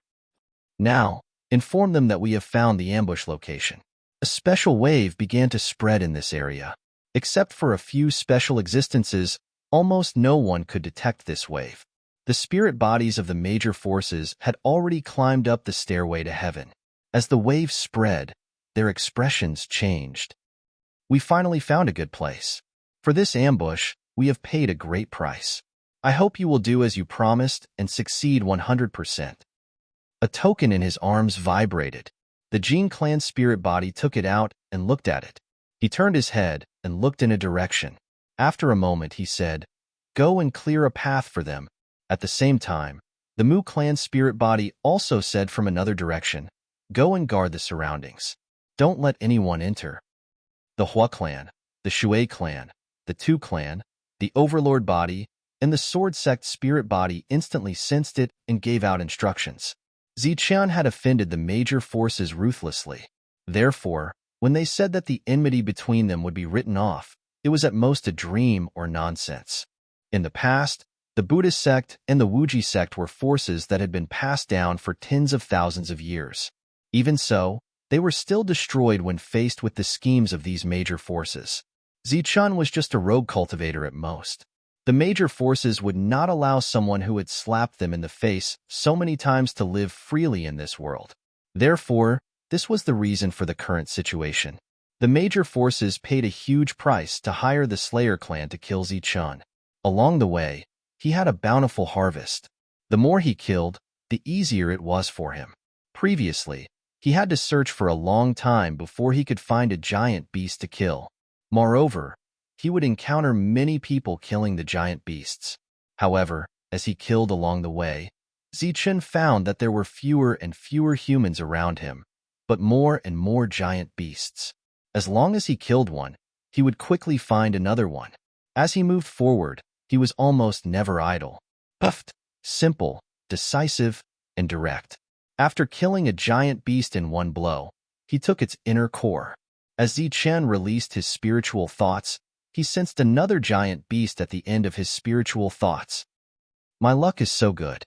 Now, inform them that we have found the ambush location." A special wave began to spread in this area. Except for a few special existences, almost no one could detect this wave. The spirit bodies of the major forces had already climbed up the stairway to heaven. As the wave spread, their expressions changed. "We finally found a good place. For this ambush, we have paid a great price. I hope you will do as you promised and succeed 100%. A token in his arms vibrated. The Jin clan spirit body took it out and looked at it. He turned his head and looked in a direction. After a moment, he said, "Go and clear a path for them." At the same time, the Mu clan spirit body also said from another direction, "Go and guard the surroundings. Don't let anyone enter." The Hua clan, the Shui clan, the Tu clan, the Overlord body, and the Sword Sect spirit body instantly sensed it and gave out instructions. Zichen had offended the major forces ruthlessly. Therefore, when they said that the enmity between them would be written off, it was at most a dream or nonsense. In the past, the Buddhist sect and the Wuji sect were forces that had been passed down for tens of thousands of years. Even so, they were still destroyed when faced with the schemes of these major forces. Zichen was just a rogue cultivator at most. The major forces would not allow someone who had slapped them in the face so many times to live freely in this world. Therefore, this was the reason for the current situation. The major forces paid a huge price to hire the Slayer clan to kill Zichen. Along the way, he had a bountiful harvest. The more he killed, the easier it was for him. Previously, he had to search for a long time before he could find a giant beast to kill. Moreover, he would encounter many people killing the giant beasts. However, as he killed along the way, Zichen found that there were fewer and fewer humans around him, but more and more giant beasts. As long as he killed one, he would quickly find another one. As he moved forward, he was almost never idle. Puffed, simple, decisive, and direct. After killing a giant beast in one blow, he took its inner core. As Zichen released his spiritual thoughts, he sensed another giant beast at the end of his spiritual thoughts. "My luck is so good."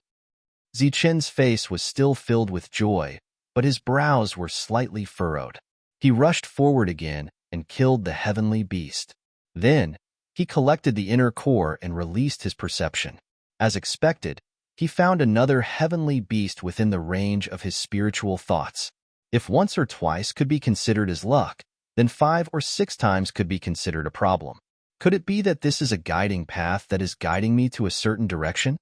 Zichen's face was still filled with joy, but his brows were slightly furrowed. He rushed forward again and killed the heavenly beast. Then, he collected the inner core and released his perception. As expected, he found another heavenly beast within the range of his spiritual thoughts. If once or twice could be considered as luck, then 5 or 6 times could be considered a problem. Could it be that this is a guiding path that is guiding me to a certain direction?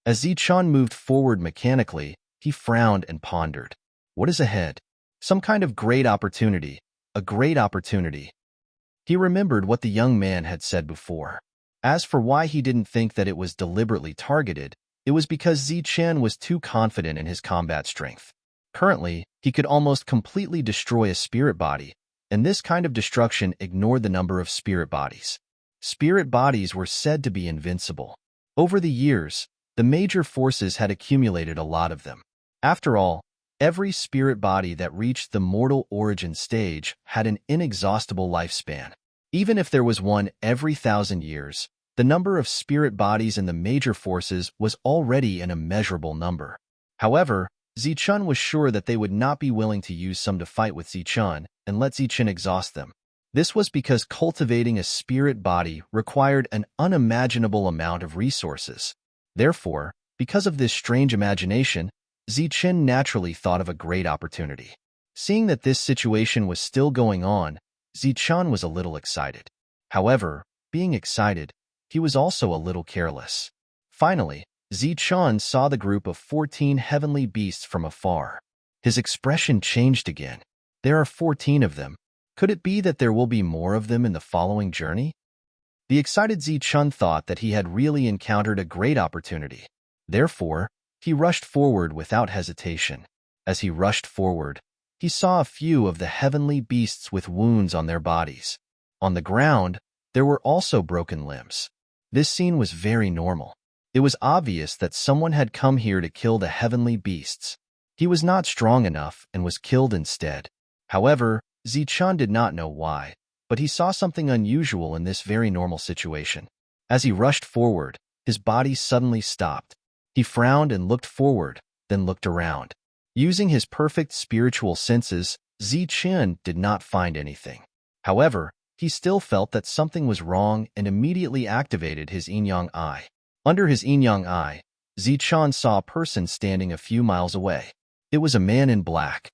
As Zichun moved forward mechanically, he frowned and pondered. What is ahead? Some kind of great opportunity. A great opportunity. He remembered what the young man had said before. As for why he didn't think that it was deliberately targeted, it was because Zichun was too confident in his combat strength. Currently, he could almost completely destroy a spirit body, and this kind of destruction ignored the number of spirit bodies. Spirit bodies were said to be invincible. Over the years, the major forces had accumulated a lot of them. After all, every spirit body that reached the mortal origin stage had an inexhaustible lifespan. Even if there was one every 1,000 years, the number of spirit bodies in the major forces was already an immeasurable number. However, Zichun was sure that they would not be willing to use some to fight with Zichun and let Zichun exhaust them. This was because cultivating a spirit body required an unimaginable amount of resources. Therefore, because of this strange imagination, Zichun naturally thought of a great opportunity. Seeing that this situation was still going on, Zichun was a little excited. However, being excited, he was also a little careless. Finally, Zichun saw the group of 14 heavenly beasts from afar. His expression changed again. There are 14 of them. Could it be that there will be more of them in the following journey? The excited Zichun thought that he had really encountered a great opportunity. Therefore, he rushed forward without hesitation. As he rushed forward, he saw a few of the heavenly beasts with wounds on their bodies. On the ground, there were also broken limbs. This scene was very normal. It was obvious that someone had come here to kill the heavenly beasts. He was not strong enough and was killed instead. However, Zichun did not know why, but he saw something unusual in this very normal situation. As he rushed forward, his body suddenly stopped. He frowned and looked forward, then looked around. Using his perfect spiritual senses, Zichun did not find anything. However, he still felt that something was wrong and immediately activated his yin-yang eye. Under his yin-yang eye, Zichun saw a person standing a few miles away. It was a man in black.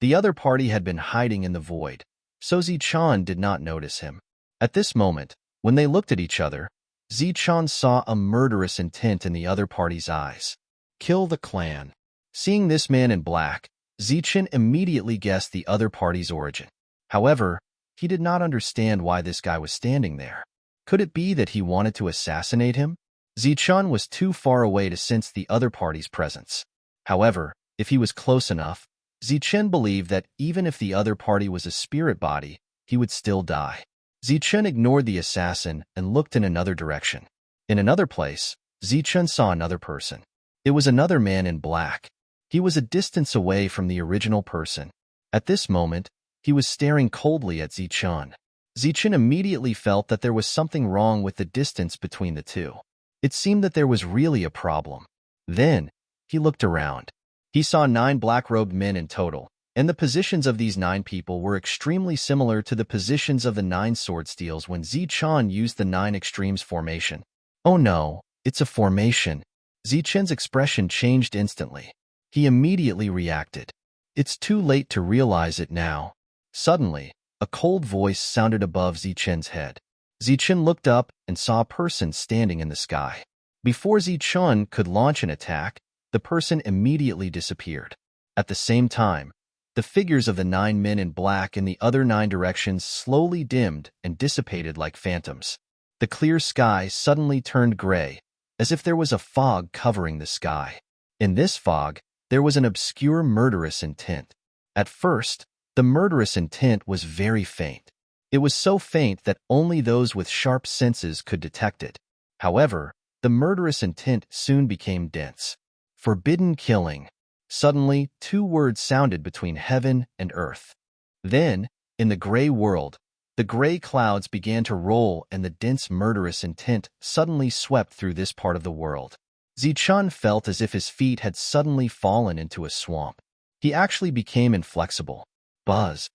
The other party had been hiding in the void, so Zichun did not notice him. At this moment, when they looked at each other, Zichun saw a murderous intent in the other party's eyes. Kill the clan. Seeing this man in black, Zichun immediately guessed the other party's origin. However, he did not understand why this guy was standing there. Could it be that he wanted to assassinate him? Zichun was too far away to sense the other party's presence. However, if he was close enough, Zichun believed that even if the other party was a spirit body, he would still die. Zichun ignored the assassin and looked in another direction. In another place, Zichun saw another person. It was another man in black. He was a distance away from the original person. At this moment, he was staring coldly at Zichun. Zichun immediately felt that there was something wrong with the distance between the two. It seemed that there was really a problem. Then, he looked around. He saw 9 black-robed men in total, and the positions of these 9 people were extremely similar to the positions of the 9 sword steals when Zichun used the 9 extremes formation. Oh no, it's a formation. Zichun's expression changed instantly. He immediately reacted. It's too late to realize it now. Suddenly, a cold voice sounded above Zichun's head. Zichun looked up and saw a person standing in the sky. Before Zichun could launch an attack, the person immediately disappeared. At the same time, the figures of the 9 men in black in the other 9 directions slowly dimmed and dissipated like phantoms. The clear sky suddenly turned gray, as if there was a fog covering the sky. In this fog, there was an obscure murderous intent. At first, the murderous intent was very faint. It was so faint that only those with sharp senses could detect it. However, the murderous intent soon became dense. Forbidden killing. Suddenly, 2 words sounded between heaven and earth. Then, in the gray world, the gray clouds began to roll and the dense murderous intent suddenly swept through this part of the world. Zichun felt as if his feet had suddenly fallen into a swamp. He actually became inflexible. Buzz.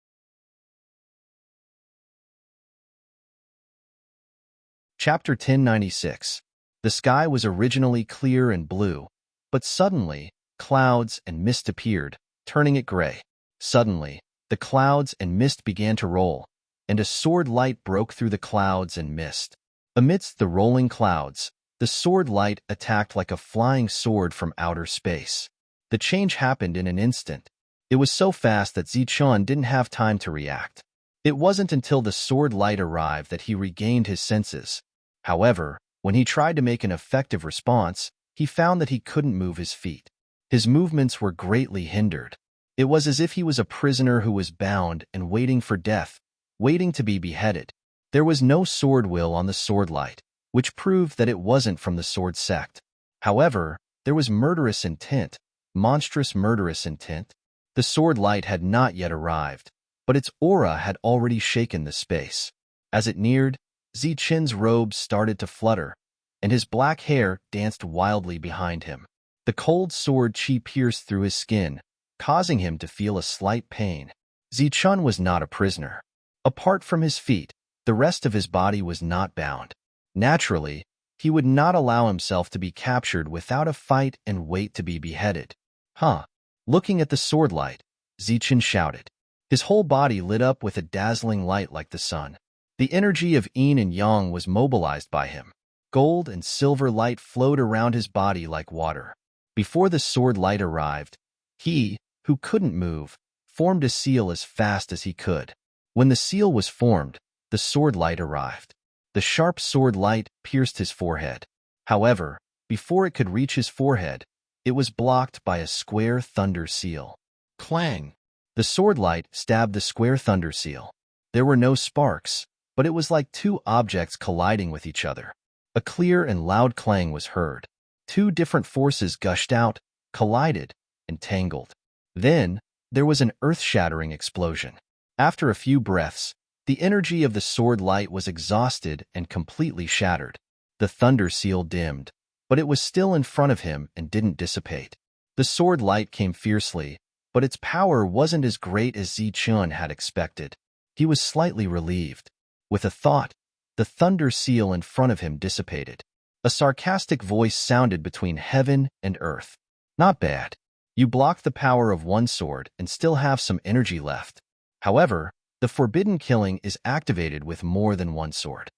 Chapter 1096. The sky was originally clear and blue, but suddenly, clouds and mist appeared, turning it gray. Suddenly, the clouds and mist began to roll, and a sword light broke through the clouds and mist. Amidst the rolling clouds, the sword light attacked like a flying sword from outer space. The change happened in an instant. It was so fast that Zichun didn't have time to react. It wasn't until the sword light arrived that he regained his senses. However, when he tried to make an effective response, he found that he couldn't move his feet. His movements were greatly hindered. It was as if he was a prisoner who was bound and waiting for death, waiting to be beheaded. There was no sword will on the sword light, which proved that it wasn't from the sword sect. However, there was murderous intent, monstrous murderous intent. The sword light had not yet arrived, but its aura had already shaken the space. As it neared, Zichin's robes started to flutter, and his black hair danced wildly behind him. The cold sword chi pierced through his skin, causing him to feel a slight pain. Zichun was not a prisoner. Apart from his feet, the rest of his body was not bound. Naturally, he would not allow himself to be captured without a fight and wait to be beheaded. Huh. Looking at the sword light, Zichun shouted. His whole body lit up with a dazzling light like the sun. The energy of yin and yang was mobilized by him. Gold and silver light flowed around his body like water. Before the sword light arrived, he, who couldn't move, formed a seal as fast as he could. When the seal was formed, the sword light arrived. The sharp sword light pierced his forehead. However, before it could reach his forehead, it was blocked by a square thunder seal. Clang! The sword light stabbed the square thunder seal. There were no sparks, but it was like two objects colliding with each other. A clear and loud clang was heard. Two different forces gushed out, collided, and tangled. Then, there was an earth-shattering explosion. After a few breaths, the energy of the sword light was exhausted and completely shattered. The thunder seal dimmed, but it was still in front of him and didn't dissipate. The sword light came fiercely, but its power wasn't as great as Zichun had expected. He was slightly relieved. With a thought, the thunder seal in front of him dissipated. A sarcastic voice sounded between heaven and earth. Not bad. You blocked the power of one sword and still have some energy left. However, the forbidden killing is activated with more than one sword.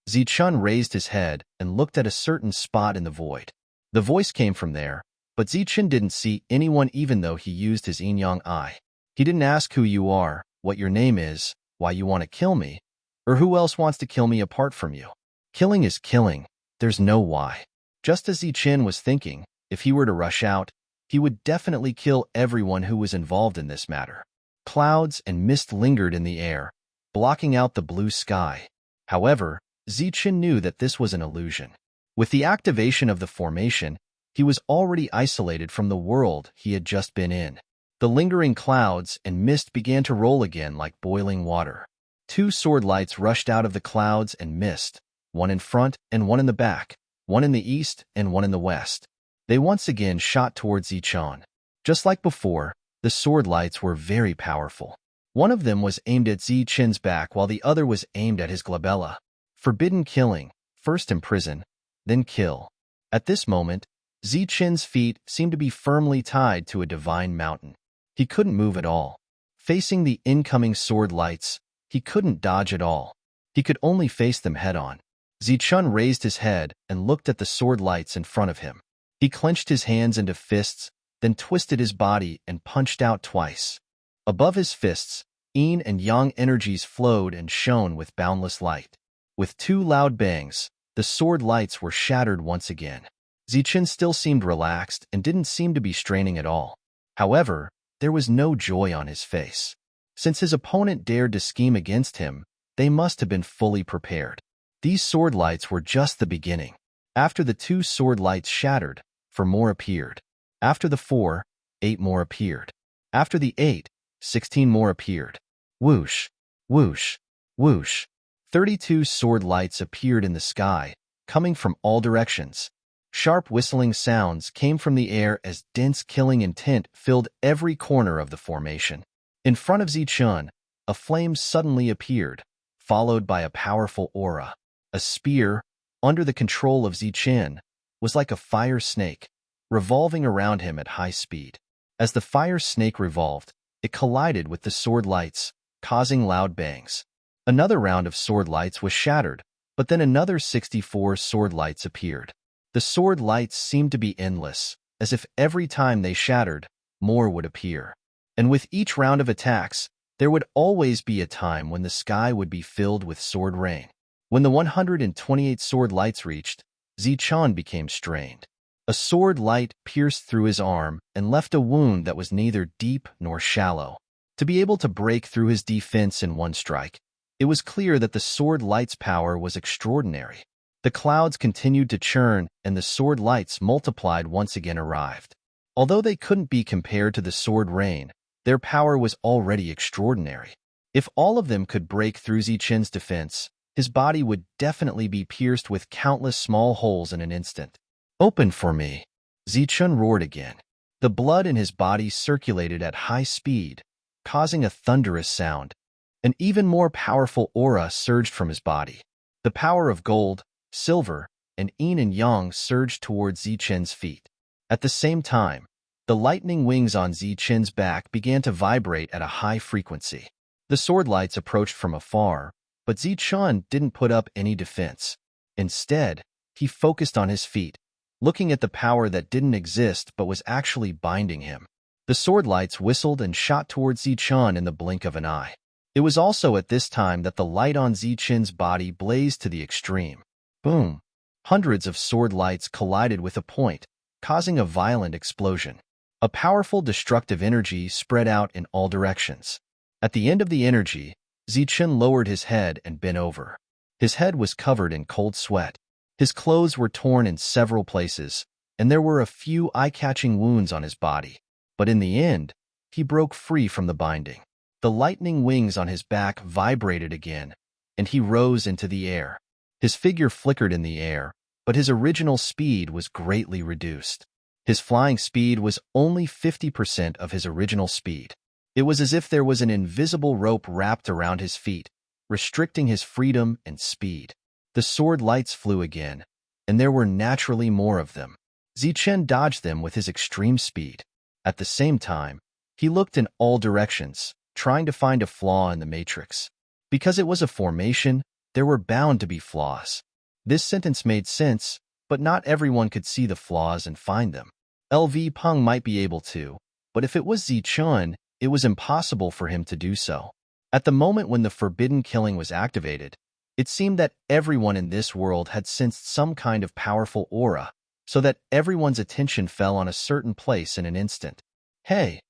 Zichun raised his head and looked at a certain spot in the void. The voice came from there, but Zichun didn't see anyone even though he used his yin-yang eye. He didn't ask who you are, what your name is, why you want to kill me, or who else wants to kill me apart from you. Killing is killing. There's no why. Just as Zichun was thinking, if he were to rush out, he would definitely kill everyone who was involved in this matter. Clouds and mist lingered in the air, blocking out the blue sky. However, Zichun knew that this was an illusion. With the activation of the formation, he was already isolated from the world he had just been in. The lingering clouds and mist began to roll again like boiling water. Two sword lights rushed out of the clouds and mist, one in front and one in the back, one in the east and one in the west. They once again shot towards Zichun. Just like before, the sword lights were very powerful. One of them was aimed at Zichun's back while the other was aimed at his glabella. Forbidden killing, first imprison, then kill. At this moment, Zichun's feet seemed to be firmly tied to a divine mountain. He couldn't move at all. Facing the incoming sword lights, he couldn't dodge at all. He could only face them head-on. Zichun raised his head and looked at the sword lights in front of him. He clenched his hands into fists, then twisted his body and punched out twice. Above his fists, yin and yang energies flowed and shone with boundless light. With two loud bangs, the sword lights were shattered once again. Zichun still seemed relaxed and didn't seem to be straining at all. However, there was no joy on his face. Since his opponent dared to scheme against him, they must have been fully prepared. These sword lights were just the beginning. After the two sword lights shattered, 4 more appeared. After the 4, 8 more appeared. After the 8, 16 more appeared. Whoosh, whoosh, whoosh. 32 sword lights appeared in the sky, coming from all directions. Sharp whistling sounds came from the air as dense killing intent filled every corner of the formation. In front of Zichun, a flame suddenly appeared, followed by a powerful aura. A spear, under the control of Zichun, was like a fire snake, revolving around him at high speed. As the fire snake revolved, it collided with the sword lights, causing loud bangs. Another round of sword lights was shattered, but then another 64 sword lights appeared. The sword lights seemed to be endless, as if every time they shattered, more would appear. And with each round of attacks, there would always be a time when the sky would be filled with sword rain. When the 128 sword lights reached, Zichun became strained. A sword light pierced through his arm and left a wound that was neither deep nor shallow. To be able to break through his defense in one strike, it was clear that the sword light's power was extraordinary. The clouds continued to churn, and the sword lights multiplied once again arrived. Although they couldn't be compared to the sword rain, their power was already extraordinary. If all of them could break through Zichun's defense, his body would definitely be pierced with countless small holes in an instant. "Open for me!" Zichun roared again. The blood in his body circulated at high speed, causing a thunderous sound. An even more powerful aura surged from his body. The power of gold, silver, and yin and yang surged towards Zichun's feet. At the same time, the lightning wings on Zichun's back began to vibrate at a high frequency. The sword lights approached from afar, but Zichun didn't put up any defense. Instead, he focused on his feet, looking at the power that didn't exist but was actually binding him. The sword lights whistled and shot towards Zichun in the blink of an eye. It was also at this time that the light on Zichun's body blazed to the extreme. Boom! Hundreds of sword lights collided with a point, causing a violent explosion. A powerful destructive energy spread out in all directions. At the end of the energy, Zichun lowered his head and bent over. His head was covered in cold sweat. His clothes were torn in several places, and there were a few eye-catching wounds on his body. But in the end, he broke free from the binding. The lightning wings on his back vibrated again, and he rose into the air. His figure flickered in the air, but his original speed was greatly reduced. His flying speed was only 50% of his original speed. It was as if there was an invisible rope wrapped around his feet, restricting his freedom and speed. The sword lights flew again, and there were naturally more of them. Zichun dodged them with his extreme speed. At the same time, he looked in all directions, trying to find a flaw in the matrix. Because it was a formation, there were bound to be flaws. This sentence made sense, but not everyone could see the flaws and find them. LV Peng might be able to, but if it was Zichun, it was impossible for him to do so. At the moment when the forbidden killing was activated, it seemed that everyone in this world had sensed some kind of powerful aura, so that everyone's attention fell on a certain place in an instant. Hey,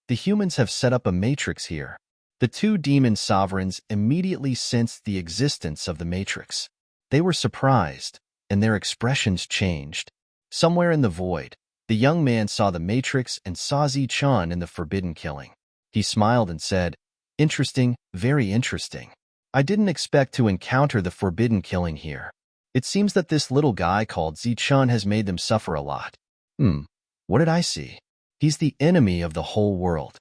the humans have set up a matrix here. The two demon sovereigns immediately sensed the existence of the matrix. They were surprised, and their expressions changed. Somewhere in the void, the young man saw the matrix and saw Zichun in the forbidden killing. He smiled and said, "Interesting, very interesting. I didn't expect to encounter the forbidden killing here. It seems that this little guy called Zichun has made them suffer a lot. What did I see? He's the enemy of the whole world.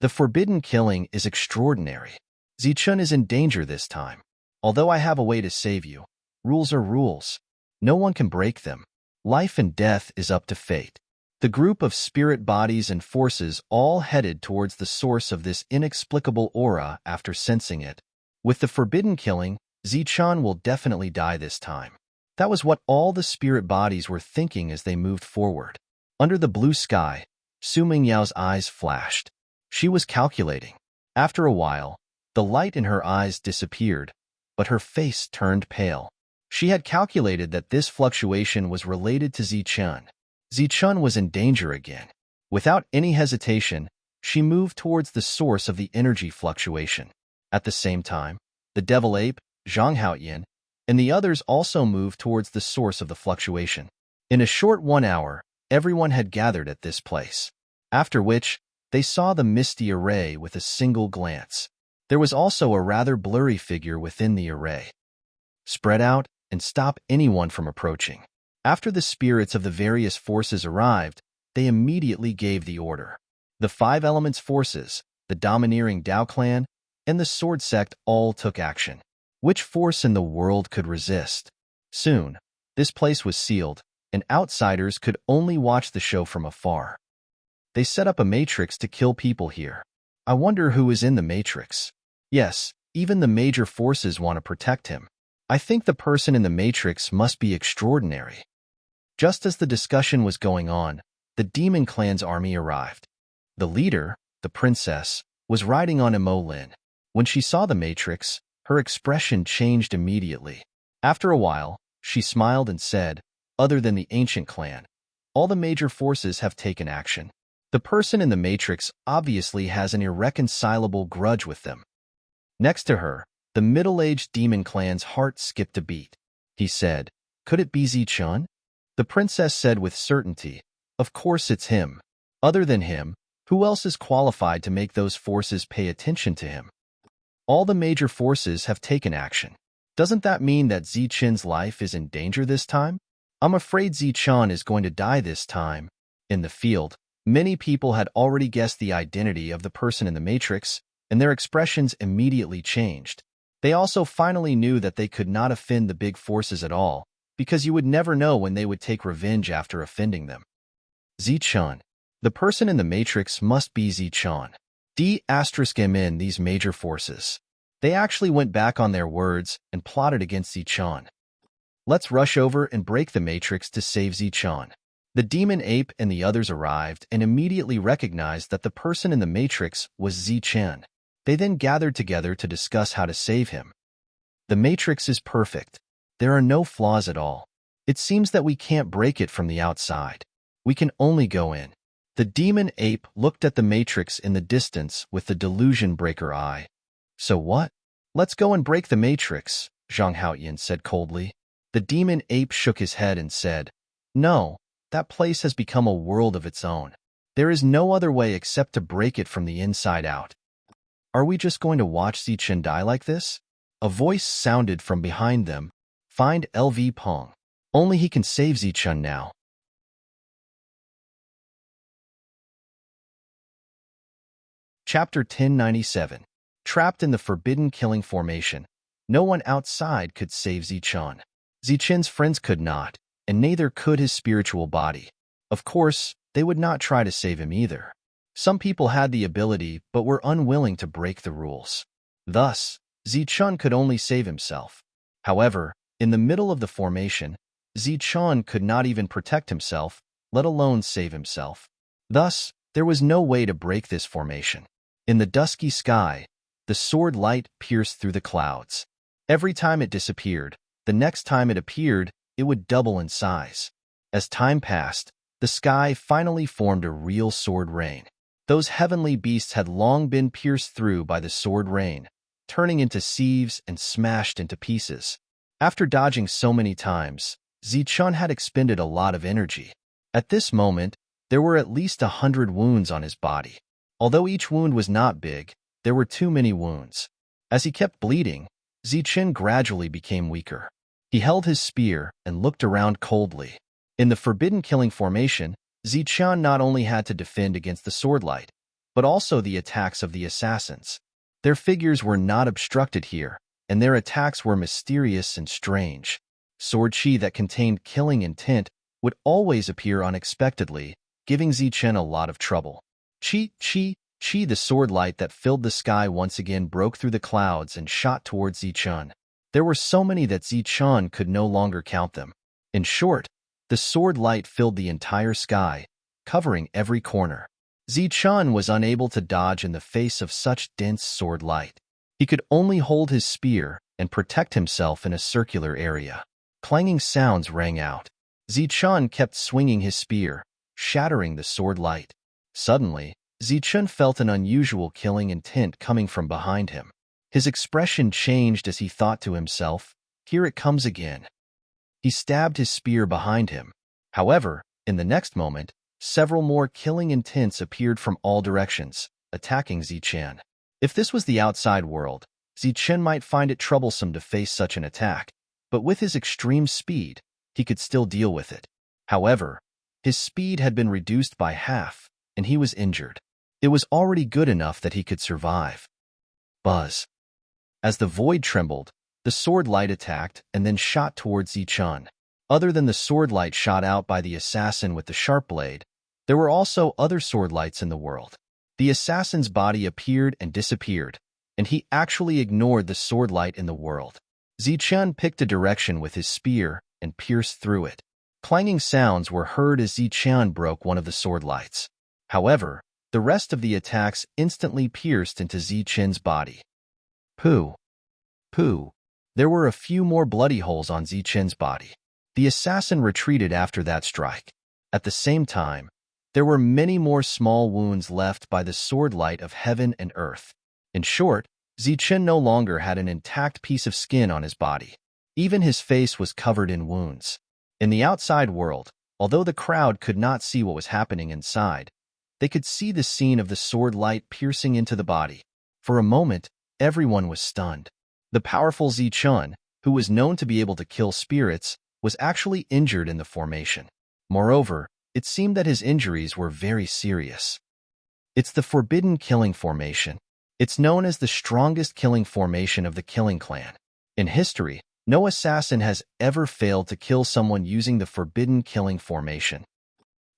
The forbidden killing is extraordinary. Zichun is in danger this time. Although I have a way to save you, rules are rules. No one can break them. Life and death is up to fate." The group of spirit bodies and forces all headed towards the source of this inexplicable aura after sensing it. With the forbidden killing, Zichun will definitely die this time. That was what all the spirit bodies were thinking as they moved forward. Under the blue sky, Su Mingyao's eyes flashed. She was calculating. After a while, the light in her eyes disappeared, but her face turned pale. She had calculated that this fluctuation was related to Zichun. Zichun was in danger again. Without any hesitation, she moved towards the source of the energy fluctuation. At the same time, the devil ape, Zhang Haoyan, and the others also moved towards the source of the fluctuation. In a short 1 hour, everyone had gathered at this place. After which, they saw the misty array with a single glance. There was also a rather blurry figure within the array. Spread out and stop anyone from approaching. After the spirits of the various forces arrived, they immediately gave the order. The 5 elements forces, the domineering Dao clan, and the sword sect all took action. Which force in the world could resist? Soon, this place was sealed, and outsiders could only watch the show from afar. They set up a matrix to kill people here. I wonder who is in the matrix. Yes, Even the major forces want to protect him. I think the person in the Matrix must be extraordinary. Just as the discussion was going on, the demon clan's army arrived. The leader, the princess, was riding on Lin. When she saw the Matrix, her expression changed immediately. After a while, she smiled and said, "Other than the ancient clan, all the major forces have taken action. The person in the Matrix obviously has an irreconcilable grudge with them." Next to her, the middle-aged demon clan's heart skipped a beat. He said, "Could it be Zichun?" The princess said with certainty, "Of course it's him. Other than him, who else is qualified to make those forces pay attention to him? All the major forces have taken action. Doesn't that mean that Zichun's life is in danger this time? I'm afraid Zichun is going to die this time." In the field, many people had already guessed the identity of the person in the Matrix, and their expressions immediately changed. They also finally knew that they could not offend the big forces at all, because you would never know when they would take revenge after offending them. Zichun. The person in the Matrix must be Zichun. In these major forces. They actually went back on their words and plotted against Zichun. Let's rush over and break the Matrix to save Zichun. The demon ape and the others arrived and immediately recognized that the person in the Matrix was Zichun. They then gathered together to discuss how to save him. The Matrix is perfect. There are no flaws at all. It seems that we can't break it from the outside. We can only go in. The demon ape looked at the Matrix in the distance with the delusion breaker eye. "So what? Let's go and break the Matrix," Zhang Haoyan said coldly. The demon ape shook his head and said, "No, that place has become a world of its own. There is no other way except to break it from the inside out." "Are we just going to watch Zichun die like this?" A voice sounded from behind them. "Find LV Peng. Only he can save Zichun now." Chapter 1097. Trapped in the forbidden killing formation. No one outside could save Zichun. Zichun's friends could not, and neither could his spiritual body. Of course, they would not try to save him either. Some people had the ability but were unwilling to break the rules. Thus, Zichun could only save himself. However, in the middle of the formation, Zichun could not even protect himself, let alone save himself. Thus, there was no way to break this formation. In the dusky sky, the sword light pierced through the clouds. Every time it disappeared, the next time it appeared, it would double in size. As time passed, the sky finally formed a real sword rain. Those heavenly beasts had long been pierced through by the sword rain, turning into sieves and smashed into pieces. After dodging so many times, Zichun had expended a lot of energy. At this moment, there were at least 100 wounds on his body. Although each wound was not big, there were too many wounds. As he kept bleeding, Zichun gradually became weaker. He held his spear and looked around coldly. In the forbidden killing formation, Zichun not only had to defend against the swordlight, but also the attacks of the assassins. Their figures were not obstructed here, and their attacks were mysterious and strange. Sword chi that contained killing intent would always appear unexpectedly, giving Zichun a lot of trouble. Chi, the sword light that filled the sky once again broke through the clouds and shot towards Zichun. There were so many that Zichun could no longer count them. In short, the sword light filled the entire sky, covering every corner. Zichun was unable to dodge in the face of such dense sword light. He could only hold his spear and protect himself in a circular area. Clanging sounds rang out. Zichun kept swinging his spear, shattering the sword light. Suddenly, Zichun felt an unusual killing intent coming from behind him. His expression changed as he thought to himself, "Here it comes again." He stabbed his spear behind him. However, in the next moment, several more killing intents appeared from all directions, attacking Zichun. If this was the outside world, Zichun might find it troublesome to face such an attack, but with his extreme speed, he could still deal with it. However, his speed had been reduced by half, and he was injured. It was already good enough that he could survive. Buzz. As the void trembled, the sword light attacked and then shot towards Zichun. Other than the sword light shot out by the assassin with the sharp blade, there were also other sword lights in the world. The assassin's body appeared and disappeared, and he actually ignored the sword light in the world. Zichun picked a direction with his spear and pierced through it. Clanging sounds were heard as Zichun broke one of the sword lights. However, the rest of the attacks instantly pierced into Zichun's body. Pooh. Pooh. There were a few more bloody holes on Zichun's body. The assassin retreated after that strike. At the same time, there were many more small wounds left by the sword light of heaven and earth. In short, Zichun no longer had an intact piece of skin on his body. Even his face was covered in wounds. In the outside world, although the crowd could not see what was happening inside, they could see the scene of the sword light piercing into the body. For a moment, everyone was stunned. The powerful Zichun, who was known to be able to kill spirits, was actually injured in the formation. Moreover, it seemed that his injuries were very serious. It's the Forbidden Killing Formation. It's known as the strongest killing formation of the Killing Clan. In history, no assassin has ever failed to kill someone using the Forbidden Killing Formation.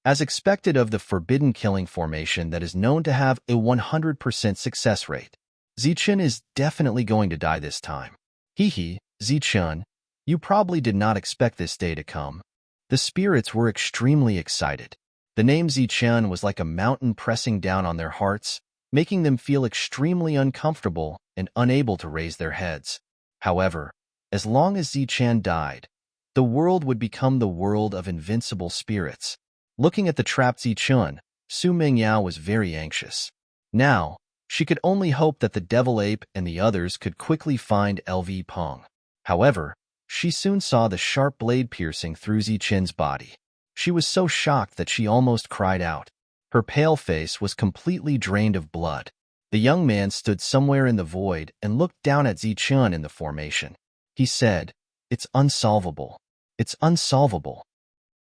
As expected of the Forbidden Killing Formation that is known to have a 100% success rate, Zichun is definitely going to die this time. Hee, Zichun, you probably did not expect this day to come. The spirits were extremely excited. The name Zichun was like a mountain pressing down on their hearts, making them feel extremely uncomfortable and unable to raise their heads. However, as long as Zichun died, the world would become the world of invincible spirits. Looking at the trapped Zichun, Su Mingyao was very anxious. Now, she could only hope that the devil ape and the others could quickly find LV Peng. However, she soon saw the sharp blade piercing through Zichun's body. She was so shocked that she almost cried out. Her pale face was completely drained of blood. The young man stood somewhere in the void and looked down at Zichun in the formation. He said, "It's unsolvable. It's unsolvable."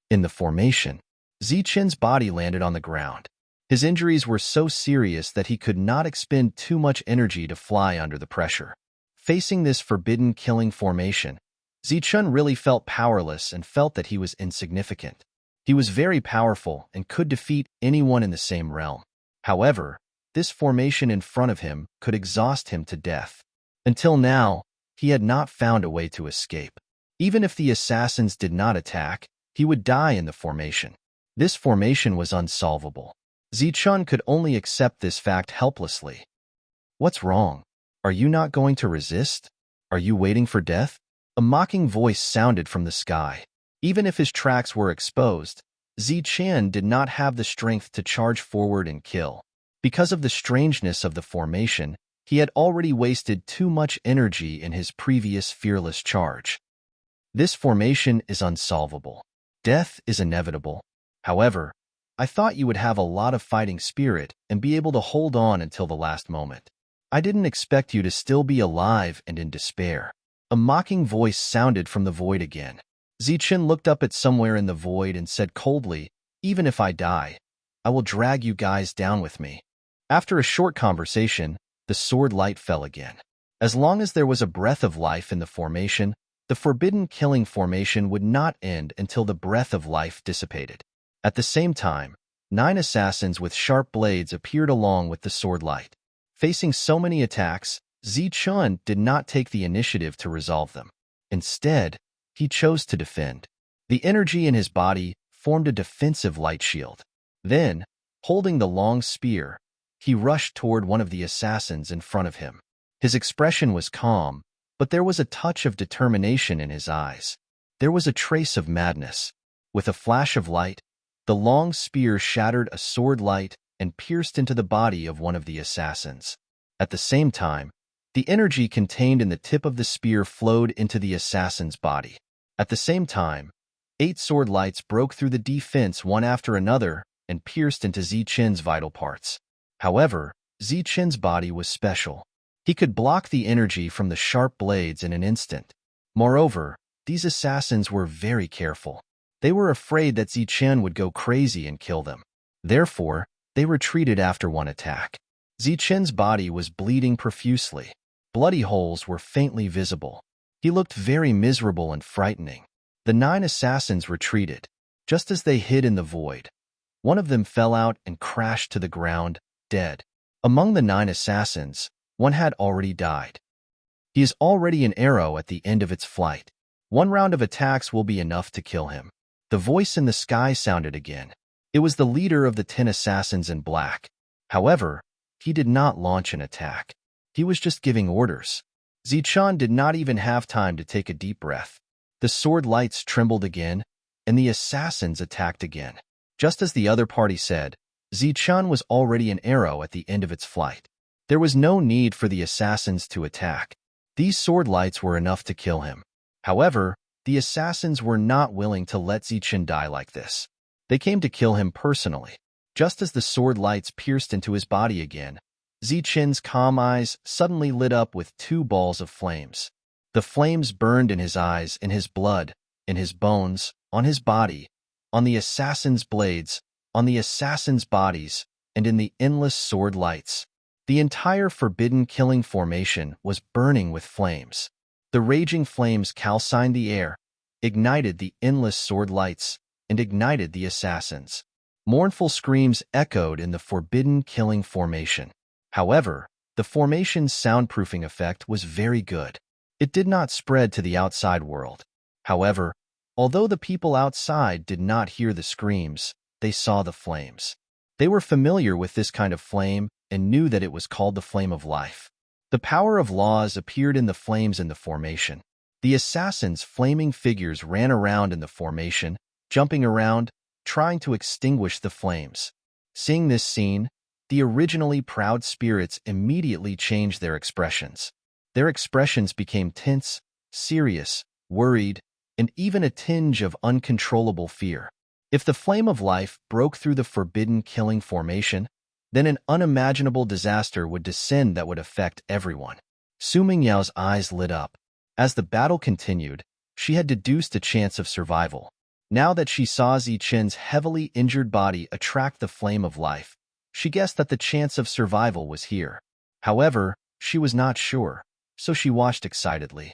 In the formation, Zichun's body landed on the ground. His injuries were so serious that he could not expend too much energy to fly under the pressure. Facing this forbidden killing formation, Zichun really felt powerless and felt that he was insignificant. He was very powerful and could defeat anyone in the same realm. However, this formation in front of him could exhaust him to death. Until now, he had not found a way to escape. Even if the assassins did not attack, he would die in the formation. This formation was unsolvable. Zichun could only accept this fact helplessly. "What's wrong? Are you not going to resist? Are you waiting for death?" A mocking voice sounded from the sky. Even if his tracks were exposed, Zichun did not have the strength to charge forward and kill. Because of the strangeness of the formation, he had already wasted too much energy in his previous fearless charge. This formation is unsolvable. Death is inevitable. However, I thought you would have a lot of fighting spirit and be able to hold on until the last moment. I didn't expect you to still be alive and in despair. A mocking voice sounded from the void again. Zichun looked up at somewhere in the void and said coldly, "Even if I die, I will drag you guys down with me." After a short conversation, the sword light fell again. As long as there was a breath of life in the formation, the forbidden killing formation would not end until the breath of life dissipated. At the same time, 9 assassins with sharp blades appeared along with the sword light. Facing so many attacks, Zichun did not take the initiative to resolve them. Instead, he chose to defend. The energy in his body formed a defensive light shield. Then, holding the long spear, he rushed toward one of the assassins in front of him. His expression was calm, but there was a touch of determination in his eyes. There was a trace of madness. With a flash of light, the long spear shattered a sword light and pierced into the body of one of the assassins. At the same time, the energy contained in the tip of the spear flowed into the assassin's body. At the same time, 8 sword lights broke through the defense one after another and pierced into Zichun's vital parts. However, Zichun's body was special. He could block the energy from the sharp blades in an instant. Moreover, these assassins were very careful. They were afraid that Zichun would go crazy and kill them. Therefore, they retreated after one attack. Zichun's body was bleeding profusely. Bloody holes were faintly visible. He looked very miserable and frightening. The 9 assassins retreated. Just as they hid in the void, one of them fell out and crashed to the ground, dead. Among the 9 assassins, one had already died. He is already an arrow at the end of its flight. One round of attacks will be enough to kill him. The voice in the sky sounded again. It was the leader of the 10 assassins in black. However, he did not launch an attack. He was just giving orders. Zichun did not even have time to take a deep breath. The sword lights trembled again, and the assassins attacked again. Just as the other party said, Zichun was already an arrow at the end of its flight. There was no need for the assassins to attack. These sword lights were enough to kill him. However, the assassins were not willing to let Zichun die like this. They came to kill him personally. Just as the sword lights pierced into his body again, Zichun's calm eyes suddenly lit up with 2 balls of flames. The flames burned in his eyes, in his blood, in his bones, on his body, on the assassins' blades, on the assassins' bodies, and in the endless sword lights. The entire forbidden killing formation was burning with flames. The raging flames calcined the air, ignited the endless sword lights, and ignited the assassins. Mournful screams echoed in the forbidden killing formation. However, the formation's soundproofing effect was very good. It did not spread to the outside world. However, although the people outside did not hear the screams, they saw the flames. They were familiar with this kind of flame and knew that it was called the flame of life. The power of laws appeared in the flames in the formation. The assassins' flaming figures ran around in the formation, jumping around, trying to extinguish the flames. Seeing this scene, the originally proud spirits immediately changed their expressions. Their expressions became tense, serious, worried, and even a tinge of uncontrollable fear. If the flame of life broke through the forbidden killing formation, then an unimaginable disaster would descend that would affect everyone. Su Mingyao's eyes lit up. As the battle continued, she had deduced a chance of survival. Now that she saw Zichun's heavily injured body attract the flame of life, she guessed that the chance of survival was here. However, she was not sure, so she watched excitedly.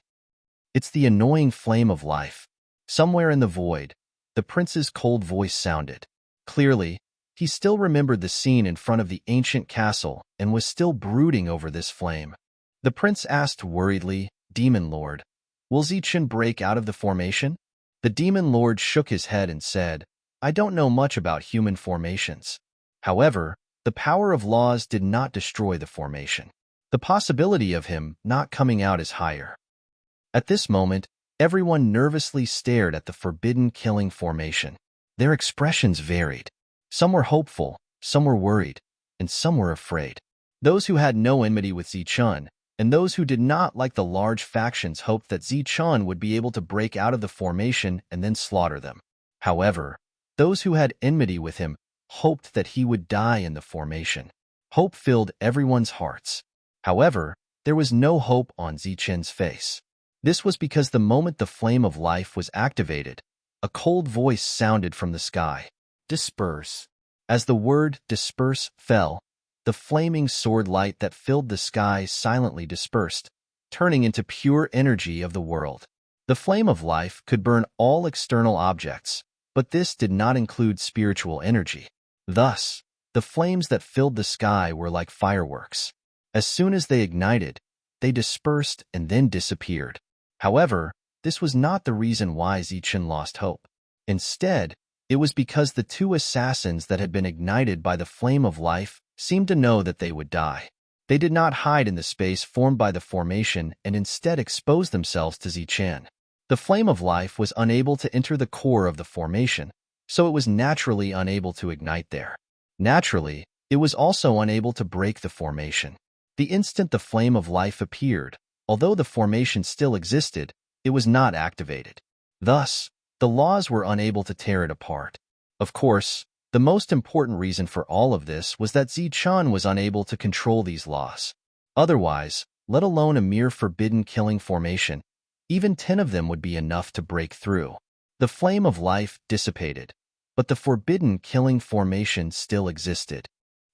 It's the annoying flame of life. Somewhere in the void, the prince's cold voice sounded. Clearly, he still remembered the scene in front of the ancient castle and was still brooding over this flame. The prince asked worriedly, "Demon Lord, will Zichun break out of the formation?" The demon lord shook his head and said, "I don't know much about human formations. However, the power of laws did not destroy the formation. The possibility of him not coming out is higher." At this moment, everyone nervously stared at the forbidden killing formation. Their expressions varied. Some were hopeful, some were worried, and some were afraid. Those who had no enmity with Zichun, and those who did not like the large factions hoped that Zichun would be able to break out of the formation and then slaughter them. However, those who had enmity with him hoped that he would die in the formation. Hope filled everyone's hearts. However, there was no hope on Zichun's face. This was because the moment the flame of life was activated, a cold voice sounded from the sky. "Disperse." As the word disperse fell, the flaming sword light that filled the sky silently dispersed, turning into pure energy of the world. The flame of life could burn all external objects, but this did not include spiritual energy. Thus, the flames that filled the sky were like fireworks. As soon as they ignited, they dispersed and then disappeared. However, this was not the reason why Zichun lost hope. Instead, it was because the 2 assassins that had been ignited by the flame of life seemed to know that they would die. They did not hide in the space formed by the formation and instead exposed themselves to Zichun. The flame of life was unable to enter the core of the formation, so it was naturally unable to ignite there. Naturally, it was also unable to break the formation. The instant the flame of life appeared, although the formation still existed, it was not activated. Thus, the laws were unable to tear it apart. Of course, the most important reason for all of this was that Zichun was unable to control these laws. Otherwise, let alone a mere forbidden killing formation, even 10 of them would be enough to break through. The flame of life dissipated, but the forbidden killing formation still existed.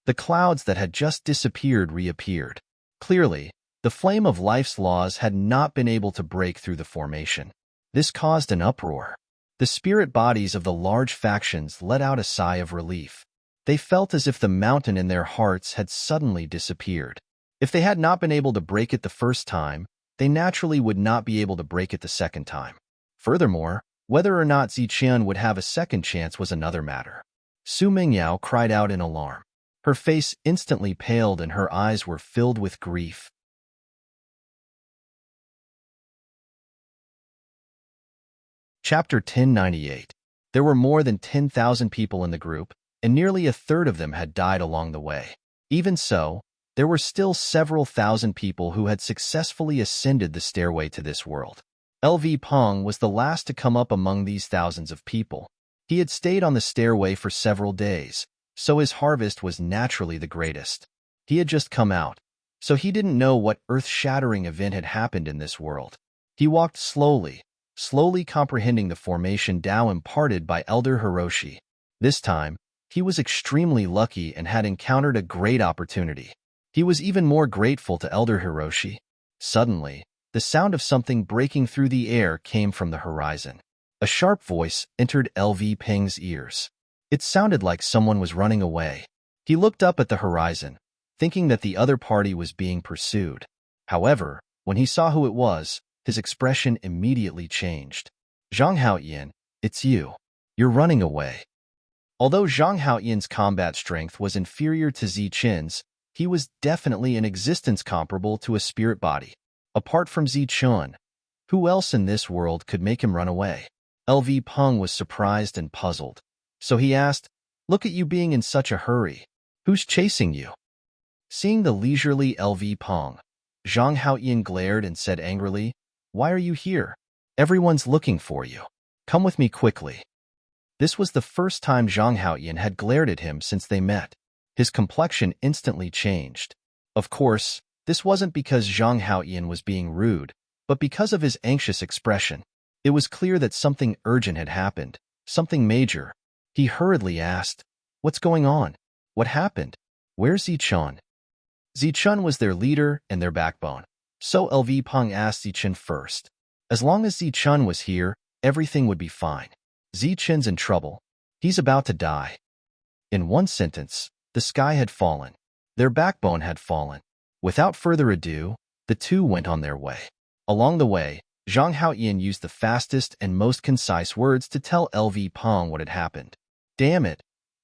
The clouds that had just disappeared reappeared. Clearly, the flame of life's laws had not been able to break through the formation. This caused an uproar. The spirit bodies of the large factions let out a sigh of relief. They felt as if the mountain in their hearts had suddenly disappeared. If they had not been able to break it the first time, they naturally would not be able to break it the second time. Furthermore, whether or not Ziqian would have a second chance was another matter. Su Mingyao cried out in alarm. Her face instantly paled and her eyes were filled with grief. Chapter 1098. There were more than 10,000 people in the group, and nearly a third of them had died along the way. Even so, there were still several thousand people who had successfully ascended the stairway to this world. LV Peng was the last to come up among these thousands of people. He had stayed on the stairway for several days, so his harvest was naturally the greatest. He had just come out, so he didn't know what earth-shattering event had happened in this world. He walked slowly comprehending the formation Tao imparted by Elder Hiroshi. This time, he was extremely lucky and had encountered a great opportunity. He was even more grateful to Elder Hiroshi. Suddenly, the sound of something breaking through the air came from the horizon. A sharp voice entered LV Peng's ears. It sounded like someone was running away. He looked up at the horizon, thinking that the other party was being pursued. However, when he saw who it was, his expression immediately changed. Zhang Haoyan, it's you. You're running away. Although Zhang Haoyan's combat strength was inferior to Ziqin's, he was definitely in existence comparable to a spirit body. Apart from Ziqin, who else in this world could make him run away? LV Peng was surprised and puzzled. So he asked, "Look at you being in such a hurry. Who's chasing you?" Seeing the leisurely LV Peng, Zhang Haoyan glared and said angrily, "Why are you here? Everyone's looking for you. Come with me quickly." This was the first time Zhang Haoyan had glared at him since they met. His complexion instantly changed. Of course, this wasn't because Zhang Haoyan was being rude, but because of his anxious expression. It was clear that something urgent had happened, something major. He hurriedly asked, "What's going on? What happened? Where's Ziqin?" Ziqin was their leader and their backbone. So LV Peng asked Ziqin first. As long as Ziqin was here, everything would be fine. Ziqin's in trouble. He's about to die. In one sentence, the sky had fallen. Their backbone had fallen. Without further ado, the two went on their way. Along the way, Zhang Haoyan used the fastest and most concise words to tell LV Peng what had happened. Damn it,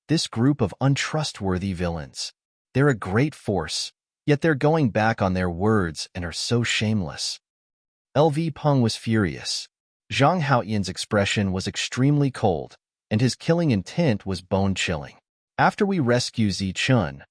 this group of untrustworthy villains. They're a great force, yet they're going back on their words and are so shameless. LV Peng was furious. Zhang Haoyan's expression was extremely cold, and his killing intent was bone-chilling. After we rescue Ziqin,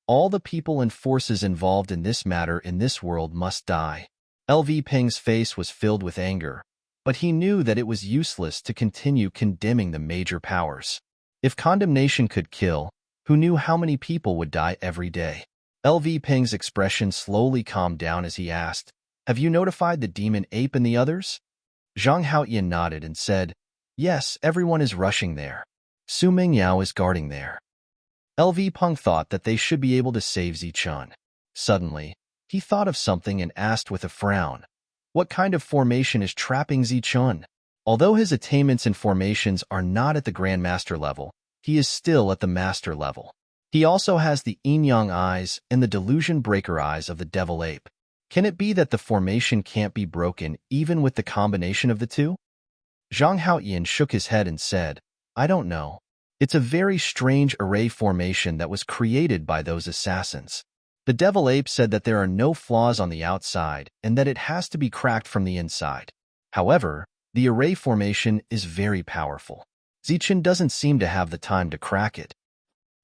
all the people and forces involved in this matter in this world must die. LV Peng's face was filled with anger, but he knew that it was useless to continue condemning the major powers. If condemnation could kill, who knew how many people would die every day? LV Peng's expression slowly calmed down as he asked, "Have you notified the demon ape and the others?" Zhang Haoyan nodded and said, "Yes, everyone is rushing there. Su Mingyao is guarding there." LV Peng thought that they should be able to save Ziqin. Suddenly, he thought of something and asked with a frown, "What kind of formation is trapping Ziqin?" Although his attainments in formations are not at the Grandmaster level, he is still at the Master level. He also has the yin-yang eyes and the delusion breaker eyes of the devil ape. Can it be that the formation can't be broken even with the combination of the two? Zhang Haoyan shook his head and said, "I don't know. It's a very strange array formation that was created by those assassins. The devil ape said that there are no flaws on the outside and that it has to be cracked from the inside. However, the array formation is very powerful. Ziqin doesn't seem to have the time to crack it."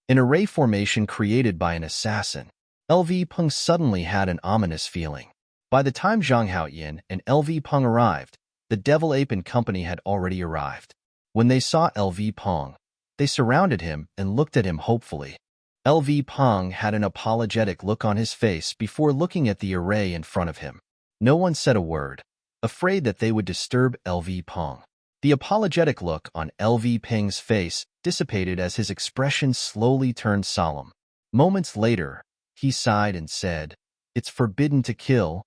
An array formation created by an assassin. LV Peng suddenly had an ominous feeling. By the time Zhang Haoyan and LV Peng arrived, the devil ape and company had already arrived. When they saw LV Peng, they surrounded him and looked at him hopefully. LV Peng had an apologetic look on his face before looking at the array in front of him. No one said a word, afraid that they would disturb LV Peng. The apologetic look on LV Peng's face dissipated as his expression slowly turned solemn. Moments later, he sighed and said, "It's forbidden to kill."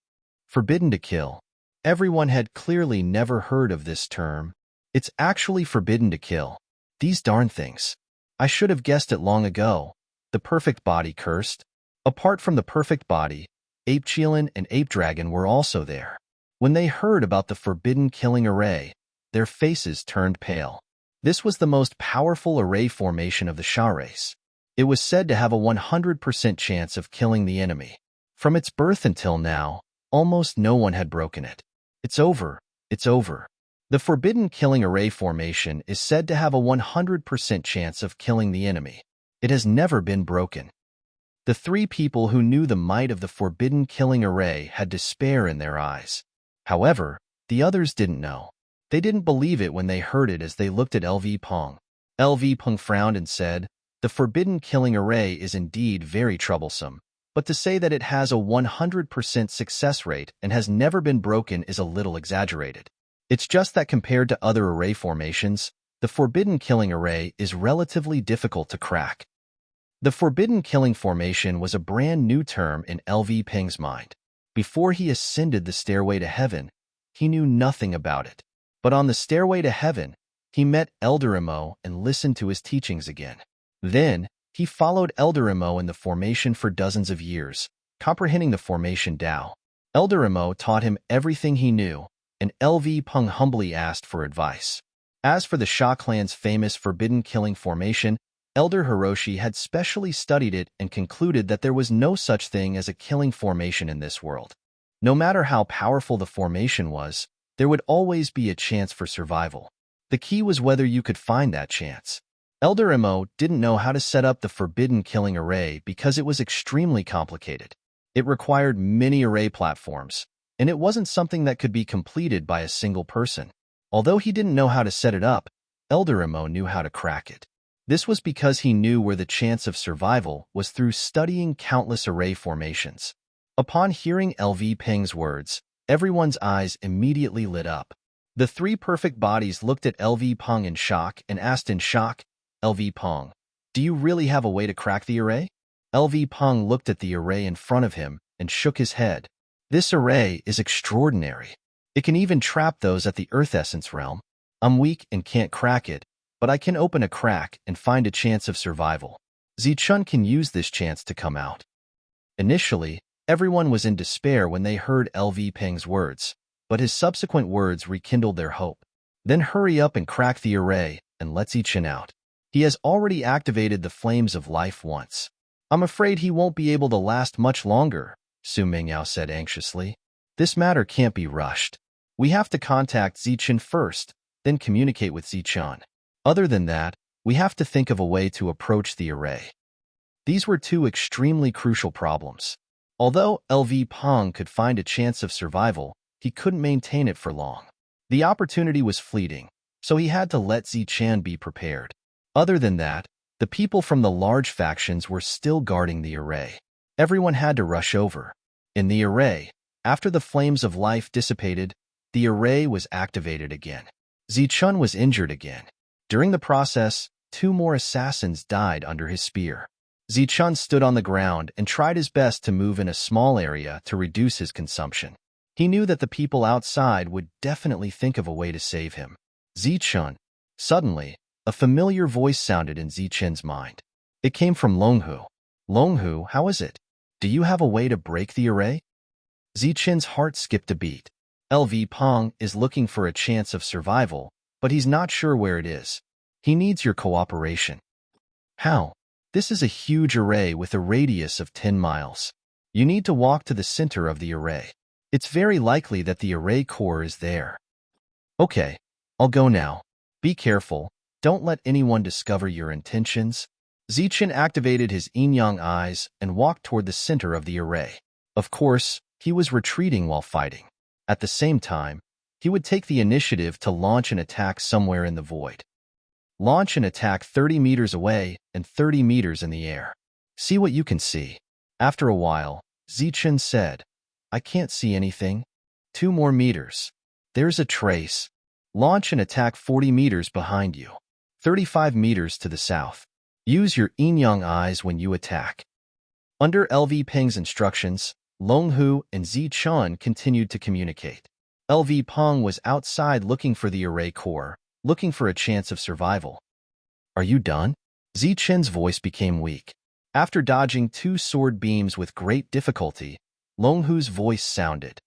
Forbidden to kill. Everyone had clearly never heard of this term. It's actually forbidden to kill. These darn things. I should have guessed it long ago. The perfect body cursed. Apart from the perfect body, Ape Chilin and Ape Dragon were also there. When they heard about the forbidden killing array, their faces turned pale. This was the most powerful array formation of the Sha race. It was said to have a 100% chance of killing the enemy. From its birth until now, almost no one had broken it. It's over. It's over. The forbidden killing array formation is said to have a 100% chance of killing the enemy. It has never been broken. The three people who knew the might of the forbidden killing array had despair in their eyes. However, the others didn't know. They didn't believe it when they heard it as they looked at LV Peng. LV Peng frowned and said, "The forbidden killing array is indeed very troublesome, but to say that it has a 100% success rate and has never been broken is a little exaggerated. It's just that compared to other array formations, the forbidden killing array is relatively difficult to crack." The forbidden killing formation was a brand new term in LV Peng's mind. Before he ascended the stairway to heaven, he knew nothing about it. But on the stairway to heaven, he met Elder Imo and listened to his teachings again. Then, he followed Elder Imo in the formation for dozens of years, comprehending the formation Tao. Elder Imo taught him everything he knew, and LV Peng humbly asked for advice. As for the Sha clan's famous forbidden killing formation, Elder Hiroshi had specially studied it and concluded that there was no such thing as a killing formation in this world. No matter how powerful the formation was, there would always be a chance for survival. The key was whether you could find that chance. Elder Imo didn't know how to set up the forbidden killing array because it was extremely complicated. It required many array platforms, and it wasn't something that could be completed by a single person. Although he didn't know how to set it up, Elder Imo knew how to crack it. This was because he knew where the chance of survival was through studying countless array formations. Upon hearing LV Peng's words, everyone's eyes immediately lit up. The three perfect bodies looked at LV Peng in shock and asked in shock, "LV Peng, do you really have a way to crack the array?" LV Peng looked at the array in front of him and shook his head. "This array is extraordinary. It can even trap those at the Earth Essence realm. I'm weak and can't crack it, but I can open a crack and find a chance of survival. Zichun can use this chance to come out." Initially, everyone was in despair when they heard LV Peng's words, but his subsequent words rekindled their hope. "Then hurry up and crack the array, and let Zichun out. He has already activated the flames of life once. I'm afraid he won't be able to last much longer," Su Mingyao said anxiously. "This matter can't be rushed. We have to contact Zichun first, then communicate with Zichun. Other than that, we have to think of a way to approach the array." These were two extremely crucial problems. Although LV Peng could find a chance of survival, he couldn't maintain it for long. The opportunity was fleeting, so he had to let Zichun be prepared. Other than that, the people from the large factions were still guarding the array. Everyone had to rush over. In the array, after the flames of life dissipated, the array was activated again. Zichun was injured again. During the process, 2 more assassins died under his spear. Zichun stood on the ground and tried his best to move in a small area to reduce his consumption. He knew that the people outside would definitely think of a way to save him. Zichun. Suddenly, a familiar voice sounded in Zichun's mind. It came from Longhu. "Longhu, how is it? Do you have a way to break the array?" Zichun's heart skipped a beat. LV Peng is looking for a chance of survival, but he's not sure where it is. He needs your cooperation. "How?" "This is a huge array with a radius of 10 miles. You need to walk to the center of the array. It's very likely that the array core is there." "Okay, I'll go now. Be careful. Don't let anyone discover your intentions." Zichun activated his yin-yang eyes and walked toward the center of the array. Of course, he was retreating while fighting. At the same time, he would take the initiative to launch an attack somewhere in the void. Launch an attack 30 meters away and 30 meters in the air. See what you can see. After a while, Zichun said, "I can't see anything. 2 more meters. There's a trace. Launch an attack 40 meters behind you. 35 meters to the south. Use your yin-yang eyes when you attack." Under LV Peng's instructions, Longhu and Zichun continued to communicate. LV Peng was outside looking for the array core, looking for a chance of survival. "Are you done?" Zichun's voice became weak. After dodging 2 sword beams with great difficulty, Longhu's voice sounded.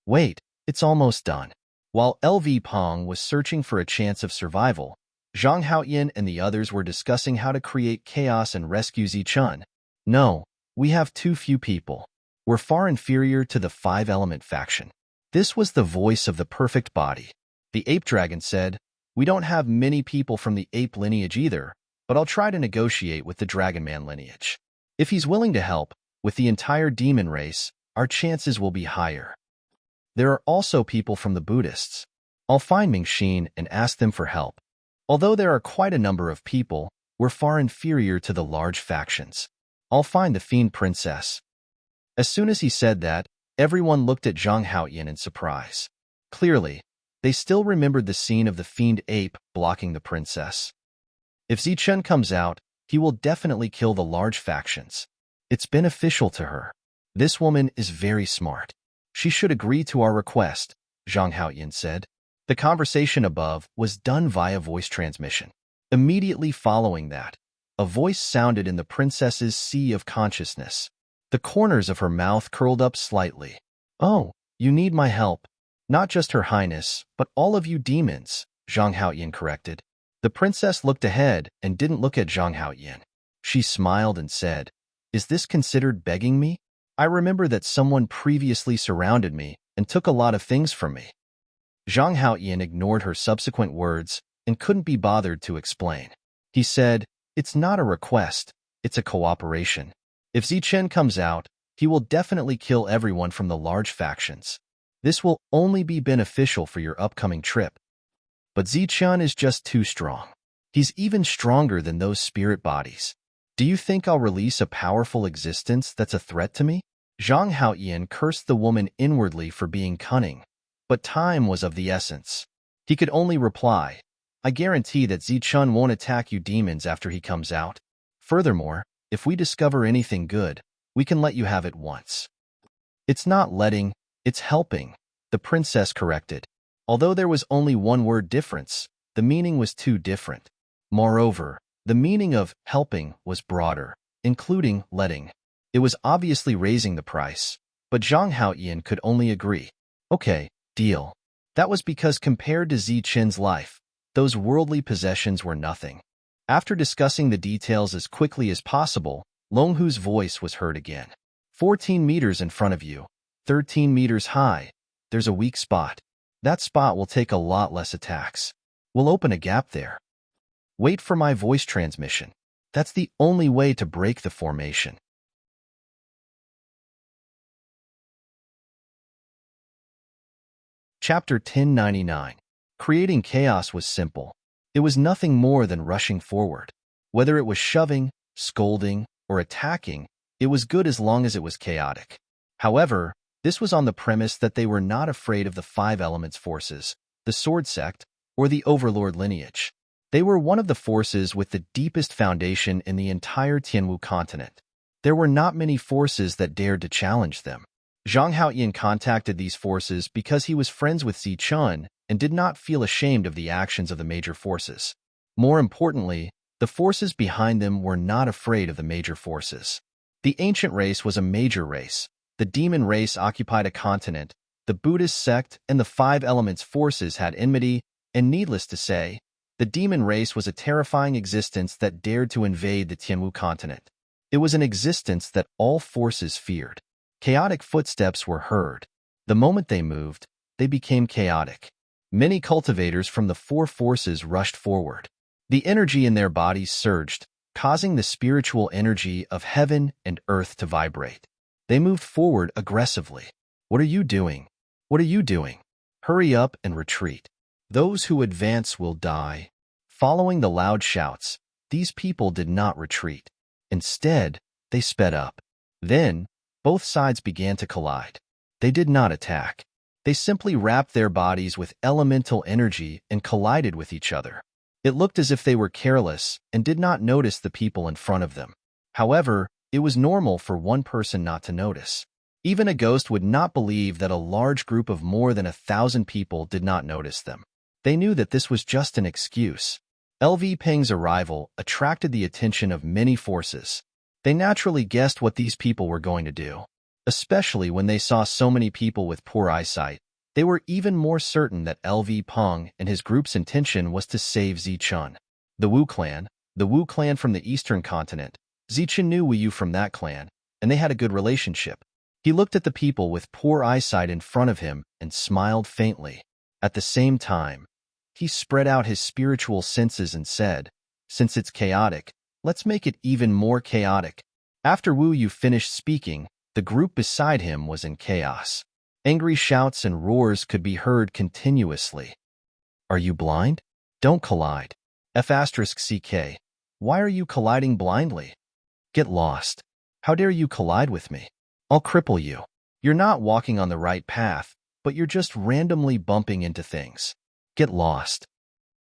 Wait, it's almost done. While LV Pong was searching for a chance of survival, Zhang Haoyan and the others were discussing how to create chaos and rescue Zichun. No, we have too few people. We're far inferior to the five-element faction. This was the voice of the perfect body. The ape dragon said, we don't have many people from the ape lineage either, but I'll try to negotiate with the Dragon Man lineage. If he's willing to help, with the entire demon race, our chances will be higher. There are also people from the Buddhists. I'll find Mingxin and ask them for help. Although there are quite a number of people, we're far inferior to the large factions. I'll find the Fiend Princess. As soon as he said that, everyone looked at Zhang Haoyan in surprise. Clearly, they still remembered the scene of the Fiend Ape blocking the princess. If Zichun comes out, he will definitely kill the large factions. It's beneficial to her. This woman is very smart. She should agree to our request, Zhang Haoyan said. The conversation above was done via voice transmission. Immediately following that, a voice sounded in the princess's sea of consciousness. The corners of her mouth curled up slightly. Oh, you need my help. Not just Her Highness, but all of you demons, Zhang Haoyan corrected. The princess looked ahead and didn't look at Zhang Haoyan. She smiled and said, is this considered begging me? I remember that someone previously surrounded me and took a lot of things from me. Zhang Haoyan ignored her subsequent words and couldn't be bothered to explain. He said, it's not a request, it's a cooperation. If Zichun comes out, he will definitely kill everyone from the large factions. This will only be beneficial for your upcoming trip. But Zichun is just too strong. He's even stronger than those spirit bodies. Do you think I'll release a powerful existence that's a threat to me? Zhang Haoyan cursed the woman inwardly for being cunning, but time was of the essence. He could only reply, I guarantee that Zichun won't attack you demons after he comes out. Furthermore, if we discover anything good, we can let you have it once. It's not letting, it's helping, the princess corrected. Although there was only one word difference, the meaning was too different. Moreover, the meaning of helping was broader, including letting. It was obviously raising the price, but Zhang Haoyan could only agree. Okay, deal. That was because compared to Zichun's life, those worldly possessions were nothing. After discussing the details as quickly as possible, Longhu's voice was heard again. 14 meters in front of you, 13 meters high, there's a weak spot. That spot will take a lot less attacks. We'll open a gap there. Wait for my voice transmission. That's the only way to break the formation. Chapter 1099. Creating chaos was simple. It was nothing more than rushing forward. Whether it was shoving, scolding, or attacking, it was good as long as it was chaotic. However, this was on the premise that they were not afraid of the Five Elements forces, the Sword Sect, or the Overlord lineage. They were one of the forces with the deepest foundation in the entire Tianwu continent. There were not many forces that dared to challenge them. Zhang Haoyan contacted these forces because he was friends with Zichun and did not feel ashamed of the actions of the major forces. More importantly, the forces behind them were not afraid of the major forces. The ancient race was a major race. The demon race occupied a continent, the Buddhist sect and the Five Elements forces had enmity, and needless to say, the demon race was a terrifying existence that dared to invade the Tianwu continent. It was an existence that all forces feared. Chaotic footsteps were heard. The moment they moved, they became chaotic. Many cultivators from the four forces rushed forward. The energy in their bodies surged, causing the spiritual energy of heaven and earth to vibrate. They moved forward aggressively. What are you doing? What are you doing? Hurry up and retreat. Those who advance will die. Following the loud shouts, these people did not retreat. Instead, they sped up. Then, both sides began to collide. They did not attack. They simply wrapped their bodies with elemental energy and collided with each other. It looked as if they were careless and did not notice the people in front of them. However, it was normal for one person not to notice. Even a ghost would not believe that a large group of more than 1,000 people did not notice them. They knew that this was just an excuse. LV Peng's arrival attracted the attention of many forces. They naturally guessed what these people were going to do. especially when they saw so many people with poor eyesight. They were even more certain that LV Peng and his group's intention was to save Zichun. The Wu clan from the eastern continent. Zichun knew Wu Yu from that clan, and they had a good relationship. He looked at the people with poor eyesight in front of him and smiled faintly. At the same time, he spread out his spiritual senses and said, "Since it's chaotic, let's make it even more chaotic." After Wu Yu finished speaking, the group beside him was in chaos. Angry shouts and roars could be heard continuously. "Are you blind? Don't collide. F***CK. Why are you colliding blindly? Get lost. How dare you collide with me? I'll cripple you. You're not walking on the right path, but you're just randomly bumping into things. Get lost."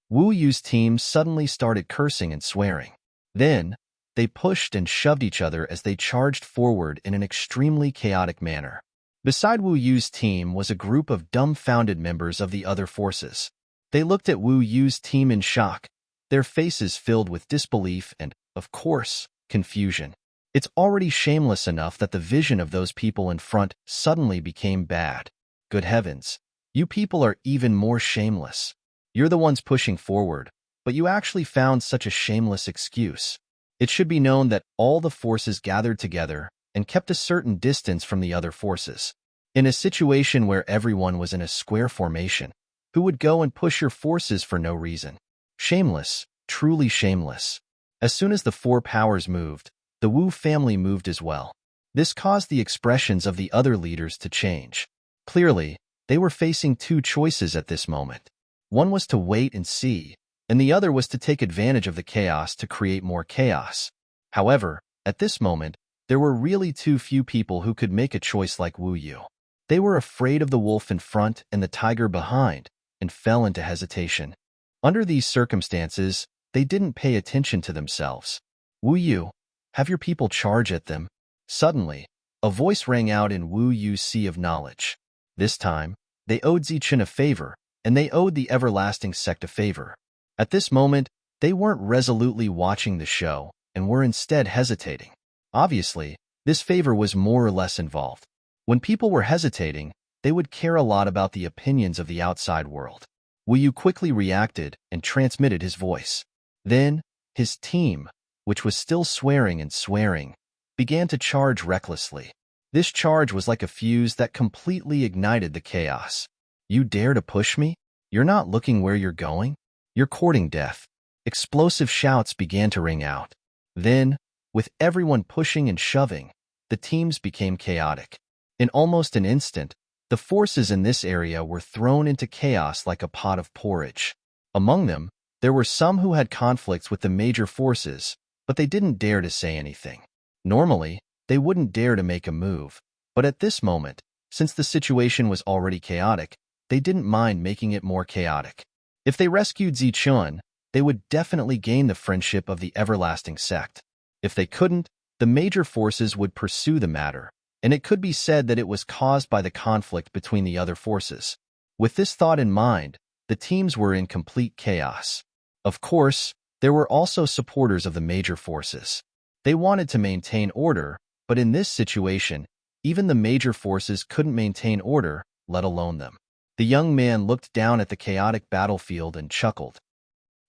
Wu Yu's team suddenly started cursing and swearing. Then, they pushed and shoved each other as they charged forward in an extremely chaotic manner. Beside Wu Yu's team was a group of dumbfounded members of the other forces. They looked at Wu Yu's team in shock, their faces filled with disbelief and, of course, confusion. It's already shameless enough that the vision of those people in front suddenly became bad. Good heavens, you people are even more shameless. You're the ones pushing forward, but you actually found such a shameless excuse. It should be known that all the forces gathered together and kept a certain distance from the other forces. In a situation where everyone was in a square formation, who would go and push your forces for no reason? Shameless, truly shameless. As soon as the four powers moved, the Wu family moved as well. This caused the expressions of the other leaders to change. Clearly, they were facing two choices at this moment. One was to wait and see, and the other was to take advantage of the chaos to create more chaos. However, at this moment, there were really too few people who could make a choice like Wu Yu. They were afraid of the wolf in front and the tiger behind, and fell into hesitation. Under these circumstances, they didn't pay attention to themselves. "Wu Yu, have your people charge at them." Suddenly, a voice rang out in Wu Yu's sea of knowledge. This time, they owed Zichun a favor, and they owed the everlasting sect a favor. At this moment, they weren't resolutely watching the show, and were instead hesitating. Obviously, this favor was more or less involved. When people were hesitating, they would care a lot about the opinions of the outside world. Wu Yu quickly reacted and transmitted his voice. Then, his team, which was still swearing and swearing, began to charge recklessly. This charge was like a fuse that completely ignited the chaos. "You dare to push me? You're not looking where you're going? You're courting death." Explosive shouts began to ring out. Then, with everyone pushing and shoving, the teams became chaotic. In almost an instant, the forces in this area were thrown into chaos like a pot of porridge. Among them, there were some who had conflicts with the major forces, but they didn't dare to say anything. Normally, they wouldn't dare to make a move, but at this moment, since the situation was already chaotic, they didn't mind making it more chaotic. If they rescued Zichun, they would definitely gain the friendship of the everlasting sect. If they couldn't, the major forces would pursue the matter, and it could be said that it was caused by the conflict between the other forces. With this thought in mind, the teams were in complete chaos. Of course, there were also supporters of the major forces. They wanted to maintain order, but in this situation, even the major forces couldn't maintain order, let alone them. The young man looked down at the chaotic battlefield and chuckled.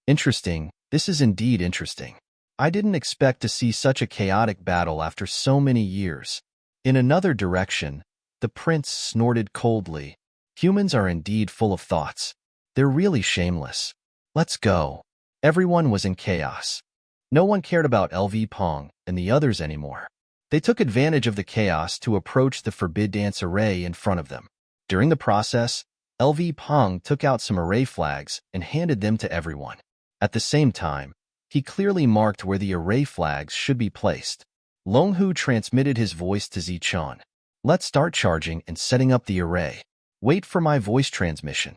"Interesting, this is indeed interesting. I didn't expect to see such a chaotic battle after so many years." In another direction, the prince snorted coldly. "Humans are indeed full of thoughts. They're really shameless. Let's go." Everyone was in chaos. No one cared about LV Peng and the others anymore. They took advantage of the chaos to approach the forbid dance array in front of them. During the process, LV Peng took out some array flags and handed them to everyone. At the same time, he clearly marked where the array flags should be placed. Long Hu transmitted his voice to Zichun. "Let's start charging and setting up the array. Wait for my voice transmission."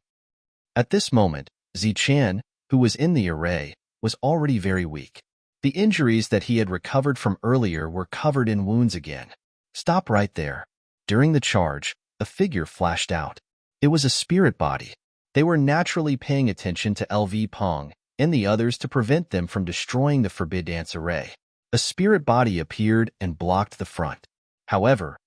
At this moment, Zichun, who was in the array, was already very weak. The injuries that he had recovered from earlier were covered in wounds again. "Stop right there." During the charge, a figure flashed out. It was a spirit body. They were naturally paying attention to LV Peng and the others to prevent them from destroying the forbid dance array. A spirit body appeared and blocked the front. However,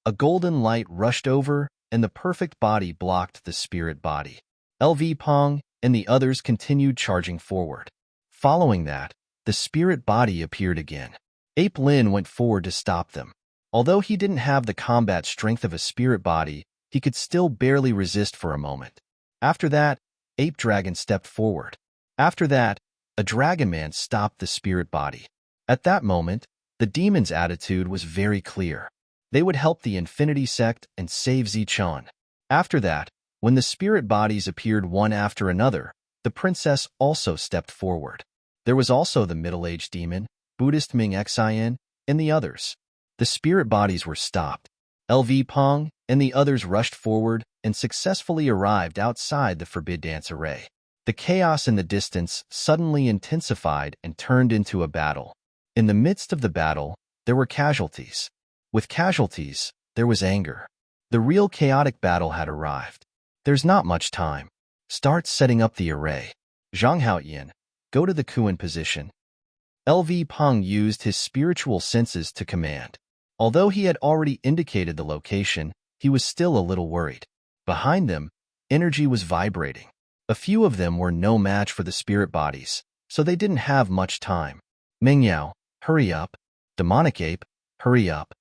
A golden light rushed over, and the perfect body blocked the spirit body. LV Pong and the others continued charging forward. Following that, the spirit body appeared again. Ape Lin went forward to stop them. Although he didn't have the combat strength of a spirit body, he could still barely resist for a moment. After that, Ape Dragon stepped forward. After that, a Dragon Man stopped the spirit body. At that moment, the demon's attitude was very clear. They would help the Infinity Sect and save Zichun. After that, when the spirit bodies appeared one after another, the princess also stepped forward. There was also the middle-aged demon, Buddhist Ming Xin, and the others. The spirit bodies were stopped. LV Pong and the others rushed forward and successfully arrived outside the Forbid Dance Array. The chaos in the distance suddenly intensified and turned into a battle. In the midst of the battle, there were casualties. With casualties, there was anger. The real chaotic battle had arrived. There's not much time. Start setting up the array. Zhang Haoyan, go to the Kuan position. LV Peng used his spiritual senses to command. Although he had already indicated the location, he was still a little worried. Behind them, energy was vibrating. A few of them were no match for the spirit bodies, so they didn't have much time. Mingyao, hurry up. Demonic Ape, hurry up.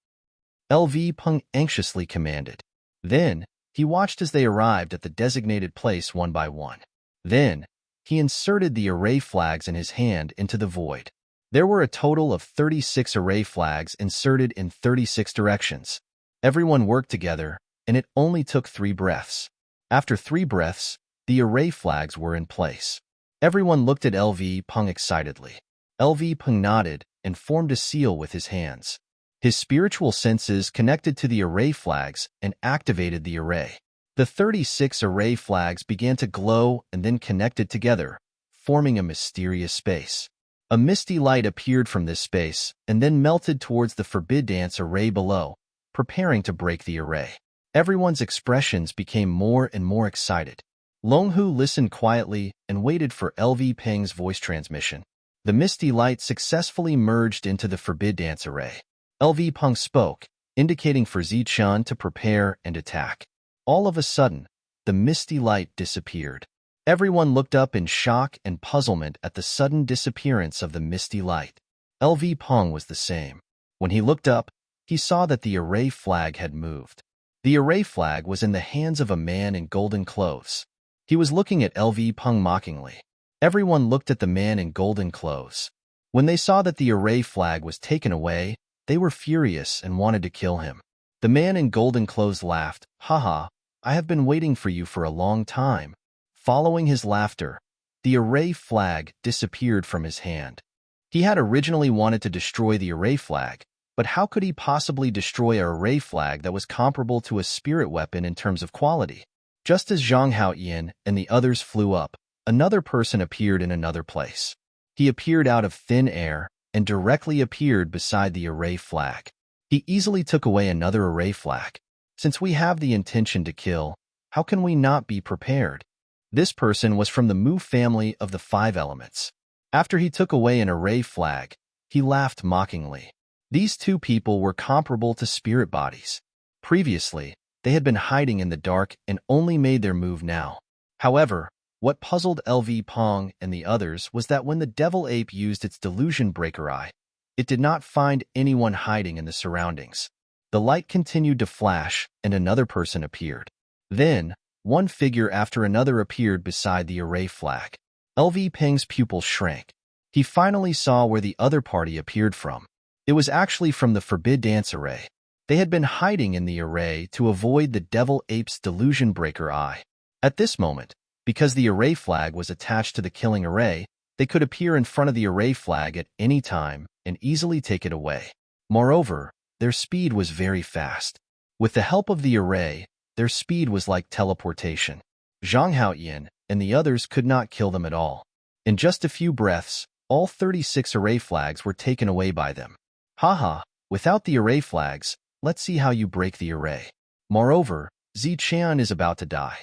LV Peng anxiously commanded. Then, he watched as they arrived at the designated place one by one. Then, he inserted the array flags in his hand into the void. There were a total of 36 array flags inserted in 36 directions. Everyone worked together, and it only took 3 breaths. After 3 breaths, the array flags were in place. Everyone looked at LV Peng excitedly. LV Peng nodded and formed a seal with his hands. His spiritual senses connected to the array flags and activated the array. The 36 array flags began to glow and then connected together, forming a mysterious space. A misty light appeared from this space and then melted towards the Forbid Dance array below, preparing to break the array. Everyone's expressions became more and more excited. Longhu listened quietly and waited for LV Peng's voice transmission. The misty light successfully merged into the Forbid Dance array. LV Peng spoke, indicating for Zichun to prepare and attack. All of a sudden, the misty light disappeared. Everyone looked up in shock and puzzlement at the sudden disappearance of the misty light. LV Peng was the same. When he looked up, he saw that the array flag had moved. The array flag was in the hands of a man in golden clothes. He was looking at LV Peng mockingly. Everyone looked at the man in golden clothes. When they saw that the array flag was taken away, they were furious and wanted to kill him. The man in golden clothes laughed. Haha, I have been waiting for you for a long time. Following his laughter, the array flag disappeared from his hand. He had originally wanted to destroy the array flag, but how could he possibly destroy an array flag that was comparable to a spirit weapon in terms of quality? Just as Zhang Haoyan and the others flew up, another person appeared in another place. He appeared out of thin air and directly appeared beside the array flag. He easily took away another array flag. Since we have the intention to kill, how can we not be prepared? This person was from the Mu family of the 5 elements. After he took away an array flag, he laughed mockingly. These 2 people were comparable to spirit bodies. Previously, they had been hiding in the dark and only made their move now. However, what puzzled LV Peng and the others was that when the devil ape used its delusion breaker eye, it did not find anyone hiding in the surroundings. The light continued to flash and another person appeared. Then, one figure after another appeared beside the array flag. LV Peng's pupils shrank. He finally saw where the other party appeared from. It was actually from the Forbid Dance array. They had been hiding in the array to avoid the devil ape's delusion breaker eye. At this moment, because the array flag was attached to the killing array, they could appear in front of the array flag at any time and easily take it away. Moreover, their speed was very fast. With the help of the array, their speed was like teleportation. Zhang Haoyan and the others could not kill them at all. In just a few breaths, all 36 array flags were taken away by them. Haha, without the array flags, let's see how you break the array. Moreover, Zichun is about to die.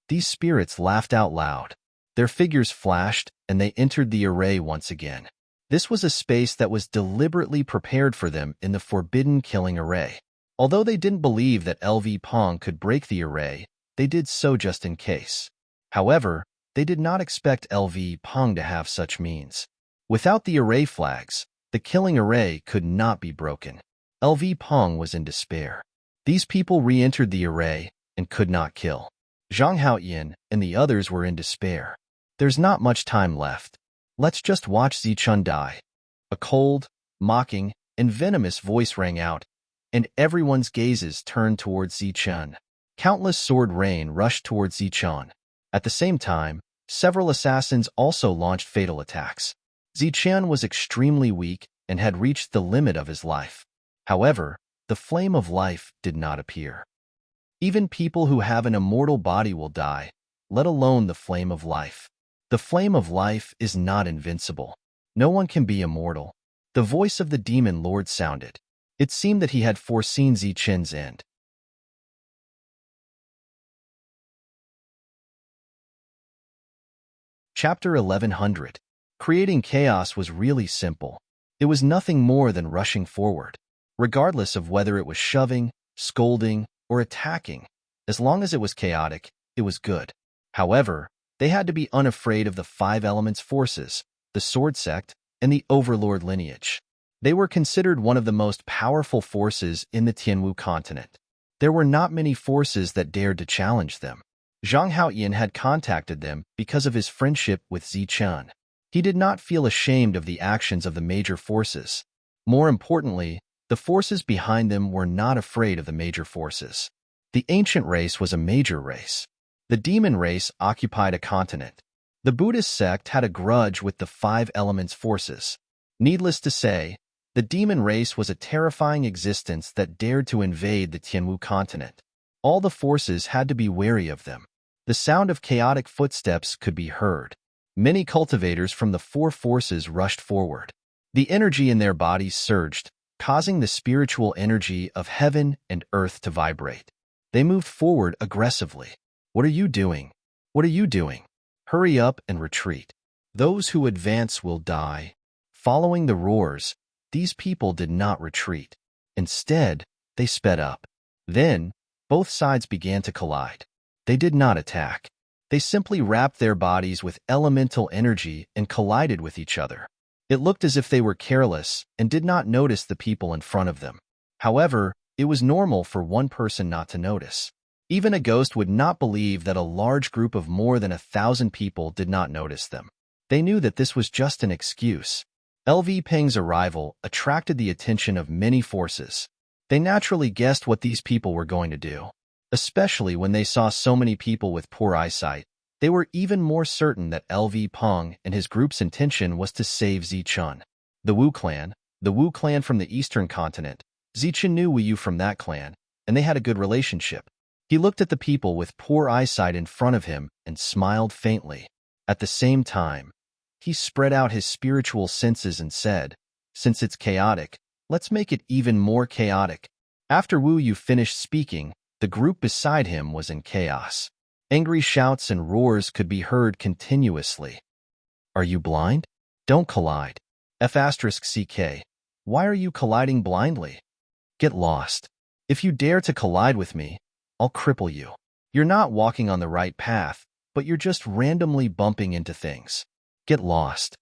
These spirits laughed out loud. Their figures flashed, and they entered the array once again. This was a space that was deliberately prepared for them in the forbidden killing array. Although they didn't believe that LV Pong could break the array, they did so just in case. However, they did not expect LV Pong to have such means. Without the array flags, the killing array could not be broken. LV Pong was in despair. These people re-entered the array and could not kill. Zhang Haoyin and the others were in despair. There's not much time left. Let's just watch Zichun die. A cold, mocking, and venomous voice rang out, and everyone's gazes turned towards Zichun. Countless sword rain rushed towards Zichun. At the same time, several assassins also launched fatal attacks. Zichun was extremely weak and had reached the limit of his life. However, the flame of life did not appear. Even people who have an immortal body will die, let alone the flame of life. The flame of life is not invincible. No one can be immortal. The voice of the demon lord sounded. It seemed that he had foreseen Zichun's end. Chapter 1100. Creating chaos was really simple. It was nothing more than rushing forward. Regardless of whether it was shoving, scolding, or attacking, as long as it was chaotic, it was good. However, they had to be unafraid of the five elements forces, the sword sect, and the overlord lineage. They were considered one of the most powerful forces in the Tianwu continent. There were not many forces that dared to challenge them. Zhang Haoyin had contacted them because of his friendship with Zichun. He did not feel ashamed of the actions of the major forces. More importantly, the forces behind them were not afraid of the major forces. The ancient race was a major race. The demon race occupied a continent. The Buddhist sect had a grudge with the five elements forces. Needless to say, the demon race was a terrifying existence that dared to invade the Tianwu continent. All the forces had to be wary of them. The sound of chaotic footsteps could be heard. Many cultivators from the four forces rushed forward. The energy in their bodies surged, causing the spiritual energy of heaven and earth to vibrate. They moved forward aggressively. What are you doing? What are you doing? Hurry up and retreat. Those who advance will die. Following the roars, these people did not retreat. Instead, they sped up. Then, both sides began to collide. They did not attack. They simply wrapped their bodies with elemental energy and collided with each other. It looked as if they were careless and did not notice the people in front of them. However, it was normal for one person not to notice. Even a ghost would not believe that a large group of more than 1,000 people did not notice them. They knew that this was just an excuse. LV Peng's arrival attracted the attention of many forces. They naturally guessed what these people were going to do. Especially when they saw so many people with poor eyesight, they were even more certain that LV Peng and his group's intention was to save Zichun. The Wu clan from the eastern continent. Zichun knew Wu Yu from that clan, and they had a good relationship. He looked at the people with poor eyesight in front of him and smiled faintly. At the same time, he spread out his spiritual senses and said, "Since it's chaotic, let's make it even more chaotic." After Wu Yu finished speaking, the group beside him was in chaos. Angry shouts and roars could be heard continuously. Are you blind? Don't collide. F*CK. Why are you colliding blindly? Get lost. If you dare to collide with me, I'll cripple you. You're not walking on the right path, but you're just randomly bumping into things. Get lost.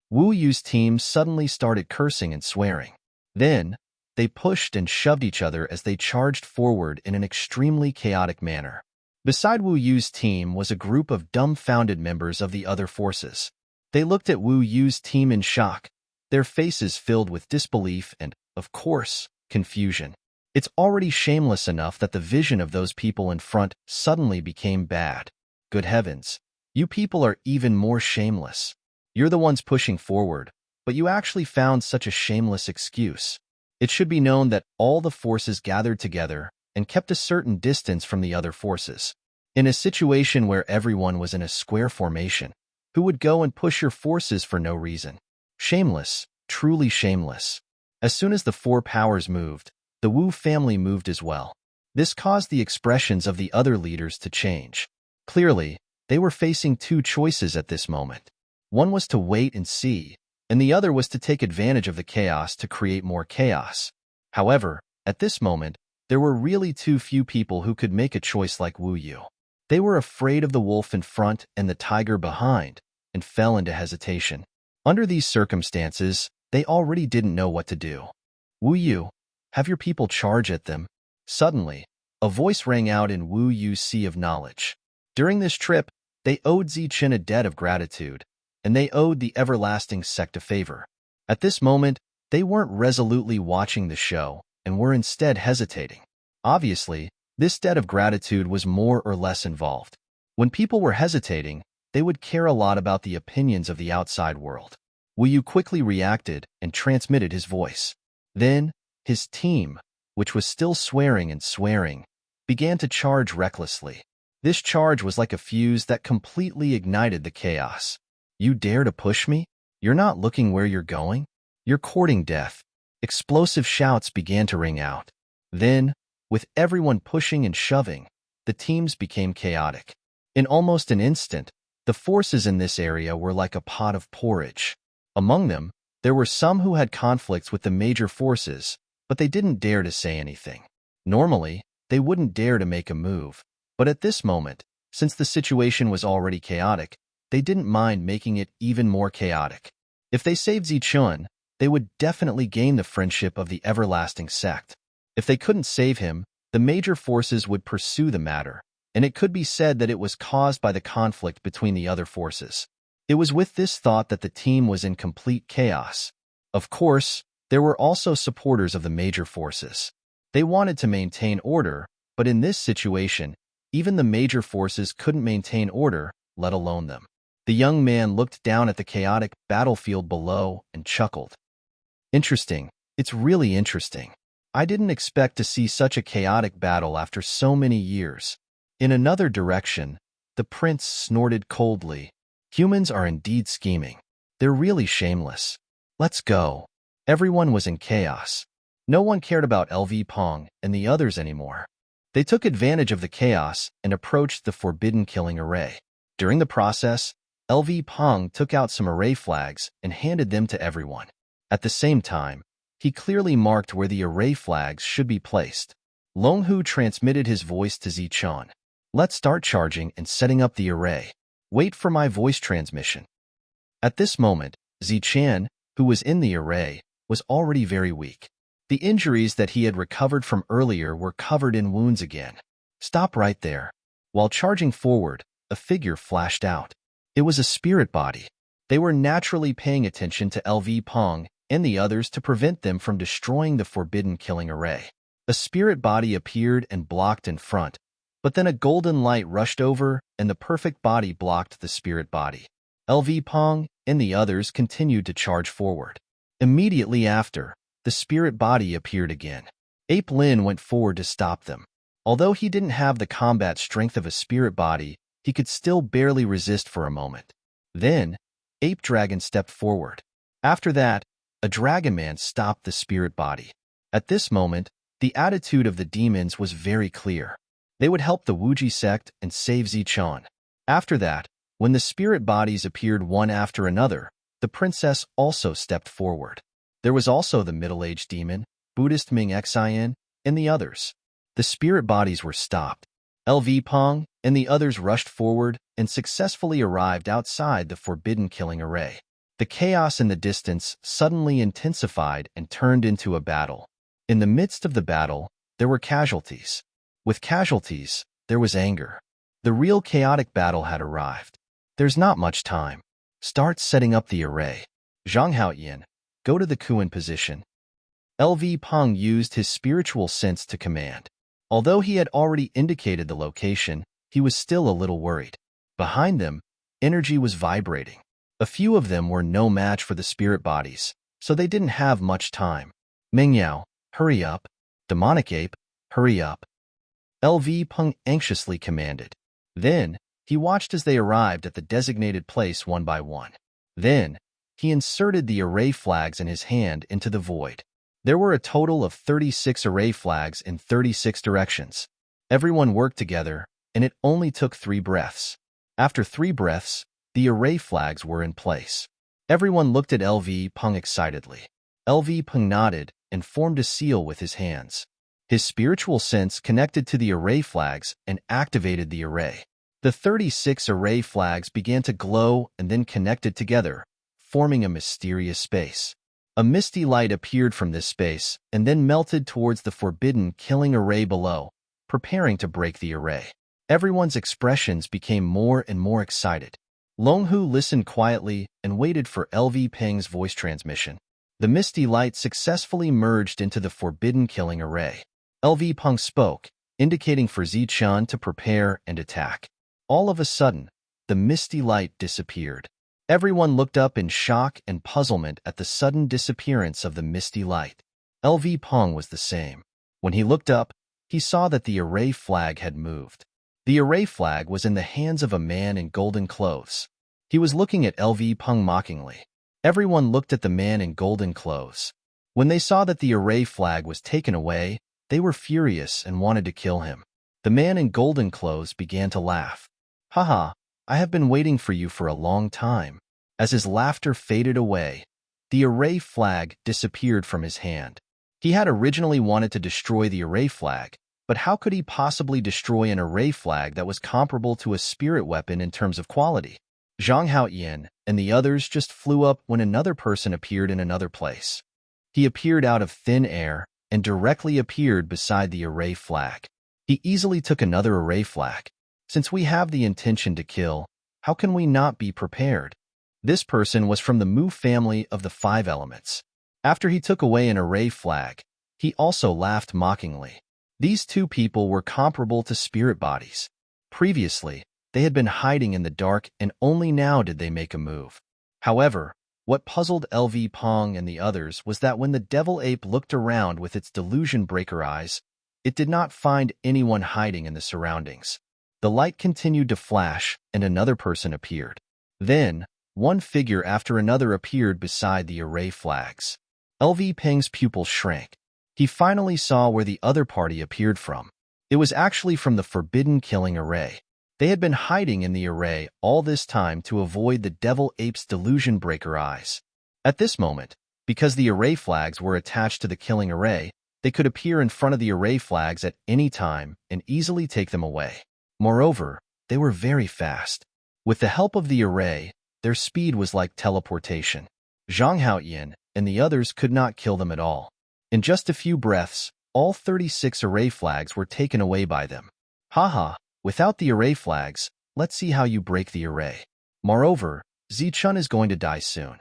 Wu Yu's team suddenly started cursing and swearing. Then, they pushed and shoved each other as they charged forward in an extremely chaotic manner. Beside Wu Yu's team was a group of dumbfounded members of the other forces. They looked at Wu Yu's team in shock, their faces filled with disbelief and, of course, confusion. It's already shameless enough that the vision of those people in front suddenly became bad. Good heavens, you people are even more shameless. You're the ones pushing forward, but you actually found such a shameless excuse. It should be known that all the forces gathered together and kept a certain distance from the other forces. In a situation where everyone was in a square formation, who would go and push your forces for no reason? Shameless, truly shameless. As soon as the four powers moved, the Wu family moved as well. This caused the expressions of the other leaders to change. Clearly, they were facing two choices at this moment. One was to wait and see, and the other was to take advantage of the chaos to create more chaos. However, at this moment, There were really too few people who could make a choice like Wu Yu. They were afraid of the wolf in front and the tiger behind, and fell into hesitation. Under these circumstances, they already didn't know what to do. Wu Yu, have your people charge at them. Suddenly, a voice rang out in Wu Yu's sea of knowledge. During this trip, they owed Zichen a debt of gratitude, and they owed the everlasting sect a favor. At this moment, they weren't resolutely watching the show and were instead hesitating. Obviously, this debt of gratitude was more or less involved. When people were hesitating, they would care a lot about the opinions of the outside world. Wu Yu quickly reacted and transmitted his voice. Then, his team, which was still swearing and swearing, began to charge recklessly. This charge was like a fuse that completely ignited the chaos. You dare to push me? You're not looking where you're going? You're courting death. Explosive shouts began to ring out. Then, with everyone pushing and shoving, the teams became chaotic. In almost an instant, the forces in this area were like a pot of porridge. Among them, there were some who had conflicts with the major forces, but they didn't dare to say anything. Normally, they wouldn't dare to make a move, but at this moment, since the situation was already chaotic, they didn't mind making it even more chaotic. If they saved Zichun, they would definitely gain the friendship of the everlasting sect. If they couldn't save him, the major forces would pursue the matter, and it could be said that it was caused by the conflict between the other forces. It was with this thought that the team was in complete chaos. Of course, there were also supporters of the major forces. They wanted to maintain order, but in this situation, even the major forces couldn't maintain order, let alone them. The young man looked down at the chaotic battlefield below and chuckled. Interesting. It's really interesting. I didn't expect to see such a chaotic battle after so many years. In another direction, the prince snorted coldly. Humans are indeed scheming. They're really shameless. Let's go. Everyone was in chaos. No one cared about LV Pong and the others anymore. They took advantage of the chaos and approached the forbidden killing array. During the process, LV Pong took out some array flags and handed them to everyone. At the same time, he clearly marked where the array flags should be placed. Long Hu transmitted his voice to Zichun. Let's start charging and setting up the array. Wait for my voice transmission. At this moment, Zichen, who was in the array, was already very weak. The injuries that he had recovered from earlier were covered in wounds again. Stop right there. While charging forward, a figure flashed out. It was a spirit body. They were naturally paying attention to LV Pong and the others to prevent them from destroying the forbidden killing array. A spirit body appeared and blocked in front, but then a golden light rushed over and the perfect body blocked the spirit body. LV Pong and the others continued to charge forward. Immediately after, the spirit body appeared again. Ape Lin went forward to stop them. Although he didn't have the combat strength of a spirit body, he could still barely resist for a moment. Then, Ape Dragon stepped forward. After that, a Dragon Man stopped the spirit body. At this moment, the attitude of the demons was very clear. They would help the Wuji sect and save Zichun. After that, when the spirit bodies appeared one after another, the princess also stepped forward. There was also the middle-aged demon, Buddhist Ming Xin, and the others. The spirit bodies were stopped. LV Pong and the others rushed forward and successfully arrived outside the forbidden killing array. The chaos in the distance suddenly intensified and turned into a battle. In the midst of the battle, there were casualties. With casualties, there was anger. The real chaotic battle had arrived. There's not much time. Start setting up the array. Zhang Haoyan, go to the Kuan position. LV Peng used his spiritual sense to command. Although he had already indicated the location, he was still a little worried. Behind them, energy was vibrating. A few of them were no match for the spirit bodies, so they didn't have much time. Mingyao, hurry up. Demonic Ape, hurry up. LV Peng anxiously commanded. Then, he watched as they arrived at the designated place one by one. Then, he inserted the array flags in his hand into the void. There were a total of 36 array flags in 36 directions. Everyone worked together, and it only took 3 breaths. After 3 breaths, the array flags were in place. Everyone looked at LV Peng excitedly. LV Peng nodded and formed a seal with his hands. His spiritual sense connected to the array flags and activated the array. The 36 array flags began to glow and then connected together, forming a mysterious space. A misty light appeared from this space and then melted towards the forbidden killing array below, preparing to break the array. Everyone's expressions became more and more excited. Longhu listened quietly and waited for LV Peng's voice transmission. The misty light successfully merged into the forbidden killing array. LV Peng spoke, indicating for Zichun to prepare and attack. All of a sudden, the misty light disappeared. Everyone looked up in shock and puzzlement at the sudden disappearance of the misty light. LV Peng was the same. When he looked up, he saw that the array flag had moved. The array flag was in the hands of a man in golden clothes. He was looking at LV Peng mockingly. Everyone looked at the man in golden clothes. When they saw that the array flag was taken away, they were furious and wanted to kill him. The man in golden clothes began to laugh. Haha, I have been waiting for you for a long time. As his laughter faded away, the array flag disappeared from his hand. He had originally wanted to destroy the array flag, but how could he possibly destroy an array flag that was comparable to a spirit weapon in terms of quality? Zhang Haoyan and the others just flew up when another person appeared in another place. He appeared out of thin air and directly appeared beside the array flag. He easily took another array flag. Since we have the intention to kill, how can we not be prepared? This person was from the Mu family of the 5 elements. After he took away an array flag, he also laughed mockingly. These two people were comparable to spirit bodies. Previously, they had been hiding in the dark and only now did they make a move. However, what puzzled LV Peng and the others was that when the devil ape looked around with its delusion breaker eyes, it did not find anyone hiding in the surroundings. The light continued to flash and another person appeared. Then, one figure after another appeared beside the array flags. LV Peng's pupils shrank. He finally saw where the other party appeared from. It was actually from the forbidden killing array. They had been hiding in the array all this time to avoid the devil ape's delusion breaker eyes. At this moment, because the array flags were attached to the killing array, they could appear in front of the array flags at any time and easily take them away. Moreover, they were very fast. With the help of the array, their speed was like teleportation. Zhang Haoyan and the others could not kill them at all. In just a few breaths, all 36 array flags were taken away by them. Haha, without the array flags, let's see how you break the array. Moreover, Zichun is going to die soon.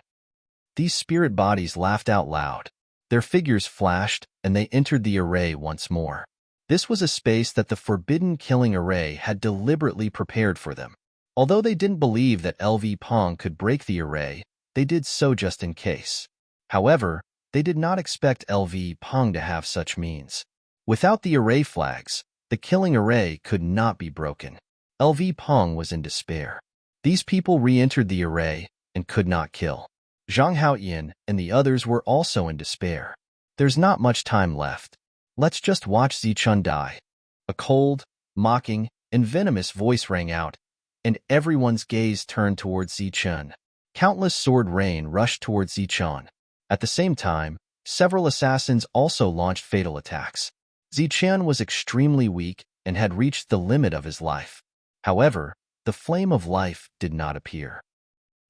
These spirit bodies laughed out loud. Their figures flashed, and they entered the array once more. This was a space that the forbidden killing array had deliberately prepared for them. Although they didn't believe that LV Peng could break the array, they did so just in case. However, they did not expect LV Peng to have such means. Without the array flags, the killing array could not be broken. LV Peng was in despair. These people re-entered the array and could not kill. Zhang Haoyan and the others were also in despair. There's not much time left. Let's just watch Zichun die. A cold, mocking, and venomous voice rang out, and everyone's gaze turned towards Zichun. Countless sword rain rushed towards Zichun. At the same time, several assassins also launched fatal attacks. Zichun was extremely weak and had reached the limit of his life. However, the flame of life did not appear.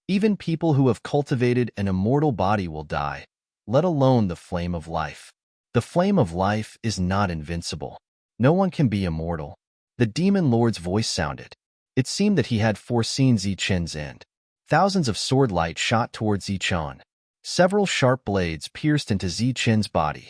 Even people who have cultivated an immortal body will die, let alone the flame of life. The flame of life is not invincible. No one can be immortal. The demon lord's voice sounded. It seemed that he had foreseen Zichun's end. Thousands of sword light shot towards Zichun. Several sharp blades pierced into Zichun's body.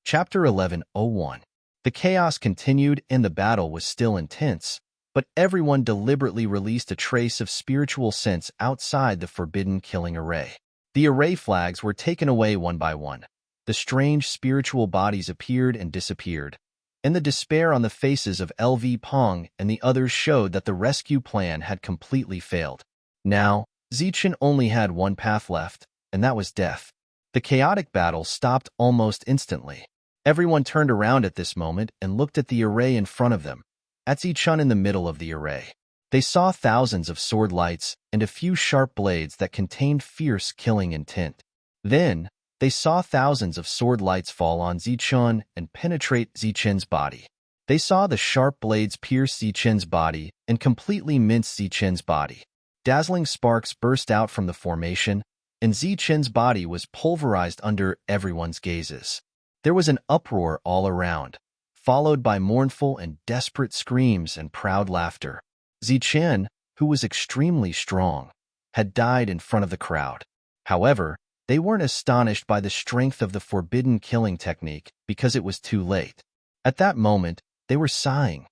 Chapter 11:01. The chaos continued and the battle was still intense, but everyone deliberately released a trace of spiritual sense outside the forbidden killing array. The array flags were taken away one by one. The strange spiritual bodies appeared and disappeared, and the despair on the faces of LV Peng and the others showed that the rescue plan had completely failed. Now, Zichun only had one path left, and that was death. The chaotic battle stopped almost instantly. Everyone turned around at this moment and looked at the array in front of them, at Zichun in the middle of the array. They saw thousands of sword lights and a few sharp blades that contained fierce killing intent. Then, they saw thousands of sword lights fall on Zichun and penetrate Zichen's body. They saw the sharp blades pierce Zichen's body and completely mince Zichen's body. Dazzling sparks burst out from the formation, and Zichen's body was pulverized under everyone's gazes. There was an uproar all around, followed by mournful and desperate screams and proud laughter. Zichen, who was extremely strong, had died in front of the crowd. However, they weren't astonished by the strength of the forbidden killing technique because it was too late. At that moment, they were sighing,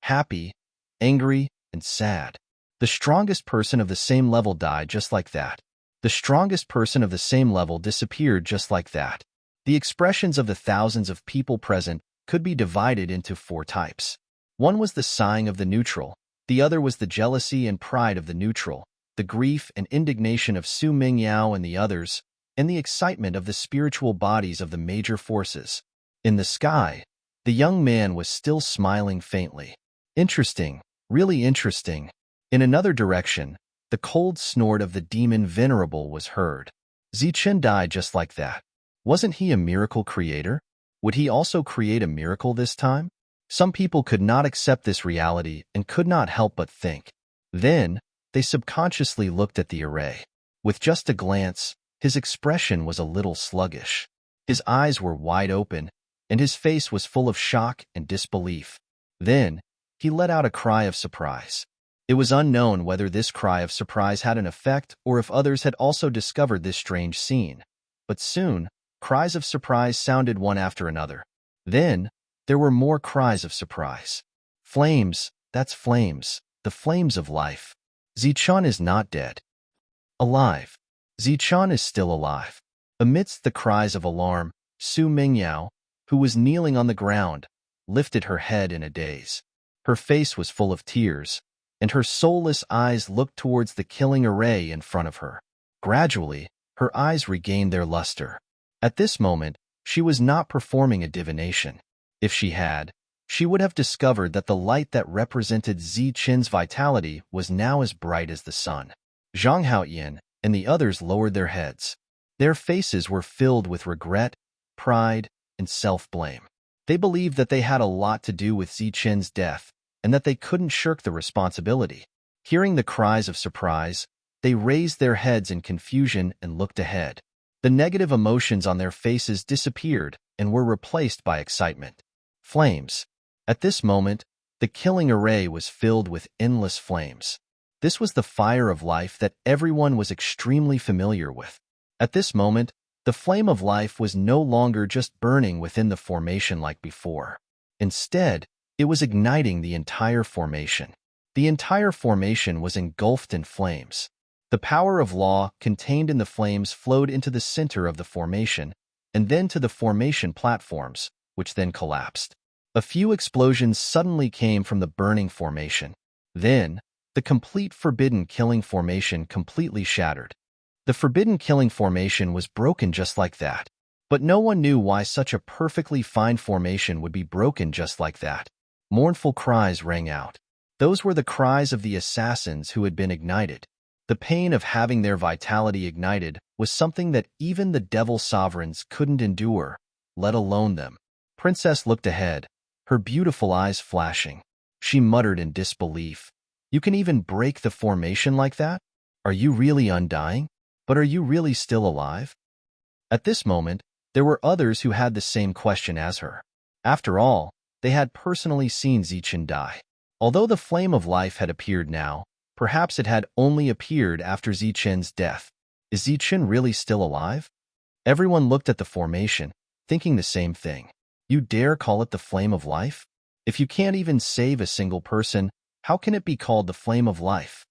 happy, angry, and sad. The strongest person of the same level died just like that. The strongest person of the same level disappeared just like that. The expressions of the thousands of people present could be divided into 4 types. One was the sighing of the neutral, the other was the jealousy and pride of the neutral, the grief and indignation of Su Mingyao and the others, and the excitement of the spiritual bodies of the major forces. In the sky, the young man was still smiling faintly. Interesting, really interesting. In another direction, the cold snort of the demon Venerable was heard. Zichen died just like that. Wasn't he a miracle creator? Would he also create a miracle this time? Some people could not accept this reality and could not help but think. Then, they subconsciously looked at the array. With just a glance, his expression was a little sluggish. His eyes were wide open, and his face was full of shock and disbelief. Then, he let out a cry of surprise. It was unknown whether this cry of surprise had an effect or if others had also discovered this strange scene. But soon, cries of surprise sounded one after another. Then, there were more cries of surprise. Flames, that's flames, the flames of life. Zichun is not dead. Alive. Zichun is still alive. Amidst the cries of alarm, Su Mingyao, who was kneeling on the ground, lifted her head in a daze. Her face was full of tears, and her soulless eyes looked towards the killing array in front of her. Gradually, her eyes regained their luster. At this moment, she was not performing a divination. If she had, she would have discovered that the light that represented Zichen's vitality was now as bright as the sun. Zhang Haoyan and the others lowered their heads. Their faces were filled with regret, pride, and self-blame. They believed that they had a lot to do with Zichen's death and that they couldn't shirk the responsibility. Hearing the cries of surprise, they raised their heads in confusion and looked ahead. The negative emotions on their faces disappeared and were replaced by excitement. Flames. At this moment, the killing array was filled with endless flames. This was the fire of life that everyone was extremely familiar with. At this moment, the flame of life was no longer just burning within the formation like before. Instead, it was igniting the entire formation. The entire formation was engulfed in flames. The power of law contained in the flames flowed into the center of the formation, and then to the formation platforms, which then collapsed. A few explosions suddenly came from the burning formation. Then, the complete forbidden killing formation completely shattered. The forbidden killing formation was broken just like that. But no one knew why such a perfectly fine formation would be broken just like that. Mournful cries rang out. Those were the cries of the assassins who had been ignited. The pain of having their vitality ignited was something that even the devil sovereigns couldn't endure, let alone them. Princess looked ahead, her beautiful eyes flashing. She muttered in disbelief. You can even break the formation like that? Are you really undying? But are you really still alive? At this moment, there were others who had the same question as her. After all, they had personally seen Zichen die. Although the flame of life had appeared now, perhaps it had only appeared after Zichen's death. Is Zichen really still alive? Everyone looked at the formation, thinking the same thing. You dare call it the flame of life? If you can't even save a single person, how can it be called the flame of life?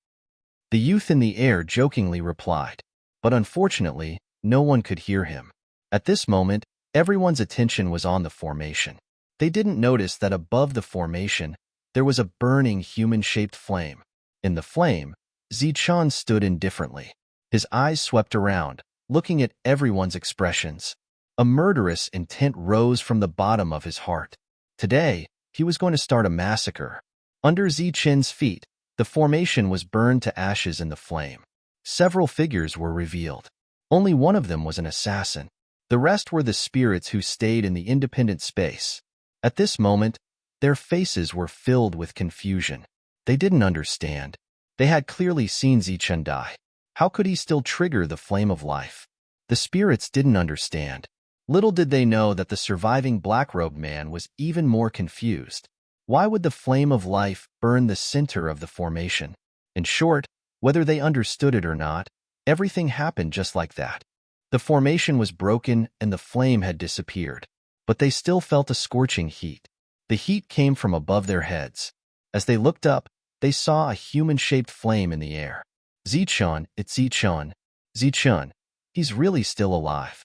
The youth in the air jokingly replied. But unfortunately, no one could hear him. At this moment, everyone's attention was on the formation. They didn't notice that above the formation, there was a burning human-shaped flame. In the flame, Zichen stood indifferently. His eyes swept around, looking at everyone's expressions. A murderous intent rose from the bottom of his heart. Today, he was going to start a massacre. Under Zichen's feet, the formation was burned to ashes in the flame. Several figures were revealed. Only one of them was an assassin. The rest were the spirits who stayed in the independent space. At this moment, their faces were filled with confusion. They didn't understand. They had clearly seen Zichen die. How could he still trigger the flame of life? The spirits didn't understand. Little did they know that the surviving black-robed man was even more confused. Why would the flame of life burn the center of the formation? In short, whether they understood it or not, everything happened just like that. The formation was broken and the flame had disappeared. But they still felt a scorching heat. The heat came from above their heads. As they looked up, they saw a human-shaped flame in the air. Zichen, it's Zichen. Zichen, he's really still alive.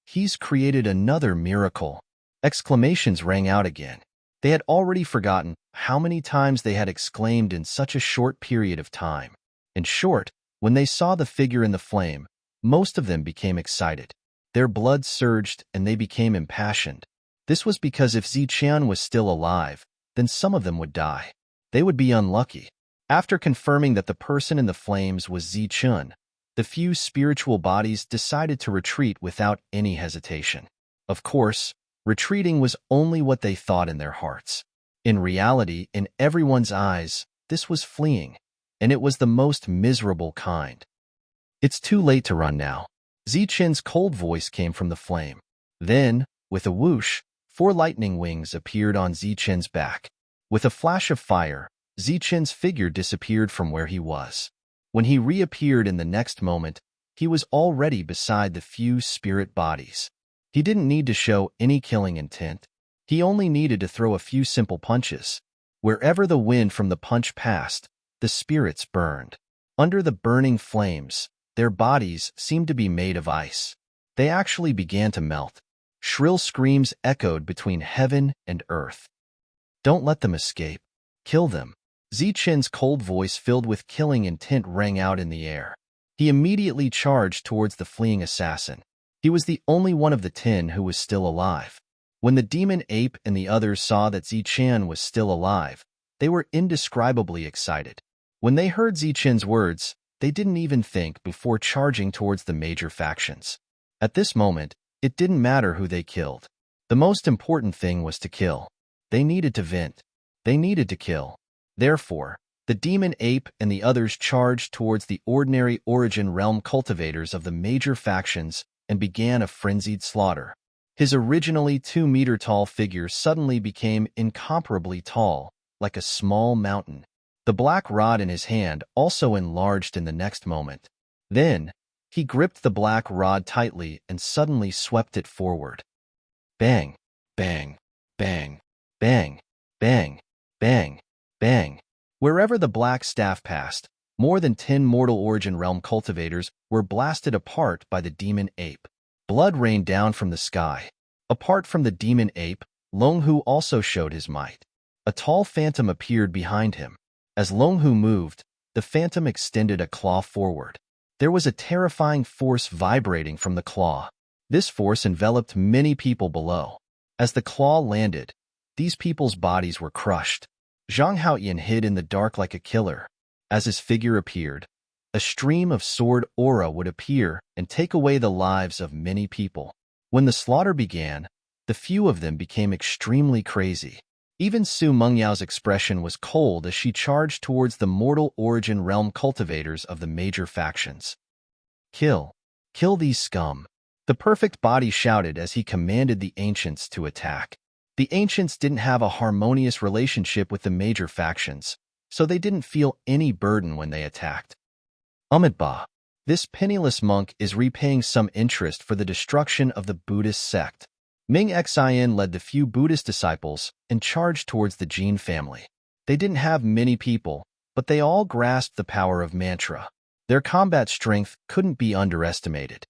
He's created another miracle. Exclamations rang out again. They had already forgotten how many times they had exclaimed in such a short period of time. In short, when they saw the figure in the flame, most of them became excited. Their blood surged and they became impassioned. This was because if Zichen was still alive, then some of them would die. They would be unlucky. After confirming that the person in the flames was Zichen, the few spiritual bodies decided to retreat without any hesitation. Of course, retreating was only what they thought in their hearts. In reality, in everyone's eyes, this was fleeing, and it was the most miserable kind. It's too late to run now. Zichen's cold voice came from the flame. Then, with a whoosh, 4 lightning wings appeared on Zichen's back. With a flash of fire, Zichen's figure disappeared from where he was. When he reappeared in the next moment, he was already beside the few spirit bodies. He didn't need to show any killing intent. He only needed to throw a few simple punches. Wherever the wind from the punch passed, the spirits burned. Under the burning flames, their bodies seemed to be made of ice. They actually began to melt. Shrill screams echoed between heaven and earth. Don't let them escape. Kill them. Zichen's cold voice filled with killing intent rang out in the air. He immediately charged towards the fleeing assassin. He was the only one of the 10 who was still alive. When the demon ape and the others saw that Zichen was still alive, they were indescribably excited. When they heard Zichen's words, they didn't even think before charging towards the major factions. At this moment, it didn't matter who they killed. The most important thing was to kill. They needed to vent. They needed to kill. Therefore, the demon ape and the others charged towards the ordinary origin realm cultivators of the major factions and began a frenzied slaughter. His originally 2-meter-tall figure suddenly became incomparably tall, like a small mountain. The black rod in his hand also enlarged in the next moment. Then, he gripped the black rod tightly and suddenly swept it forward. Bang, bang, bang, bang, bang, bang, bang. Wherever the black staff passed, more than 10 mortal origin realm cultivators were blasted apart by the demon ape. Blood rained down from the sky. Apart from the demon ape, Longhu also showed his might. A tall phantom appeared behind him. As Longhu moved, the phantom extended a claw forward. There was a terrifying force vibrating from the claw. This force enveloped many people below. As the claw landed, these people's bodies were crushed. Zhang Haoyan hid in the dark like a killer. As his figure appeared, a stream of sword aura would appear and take away the lives of many people. When the slaughter began, the few of them became extremely crazy. Even Su Mengyao's expression was cold as she charged towards the mortal origin realm cultivators of the major factions. Kill. Kill these scum. The perfect body shouted as he commanded the ancients to attack. The ancients didn't have a harmonious relationship with the major factions, so they didn't feel any burden when they attacked. Amitabha. This penniless monk is repaying some interest for the destruction of the Buddhist sect. Ming Xin led the few Buddhist disciples and charged towards the Jin family. They didn't have many people, but they all grasped the power of mantra. Their combat strength couldn't be underestimated.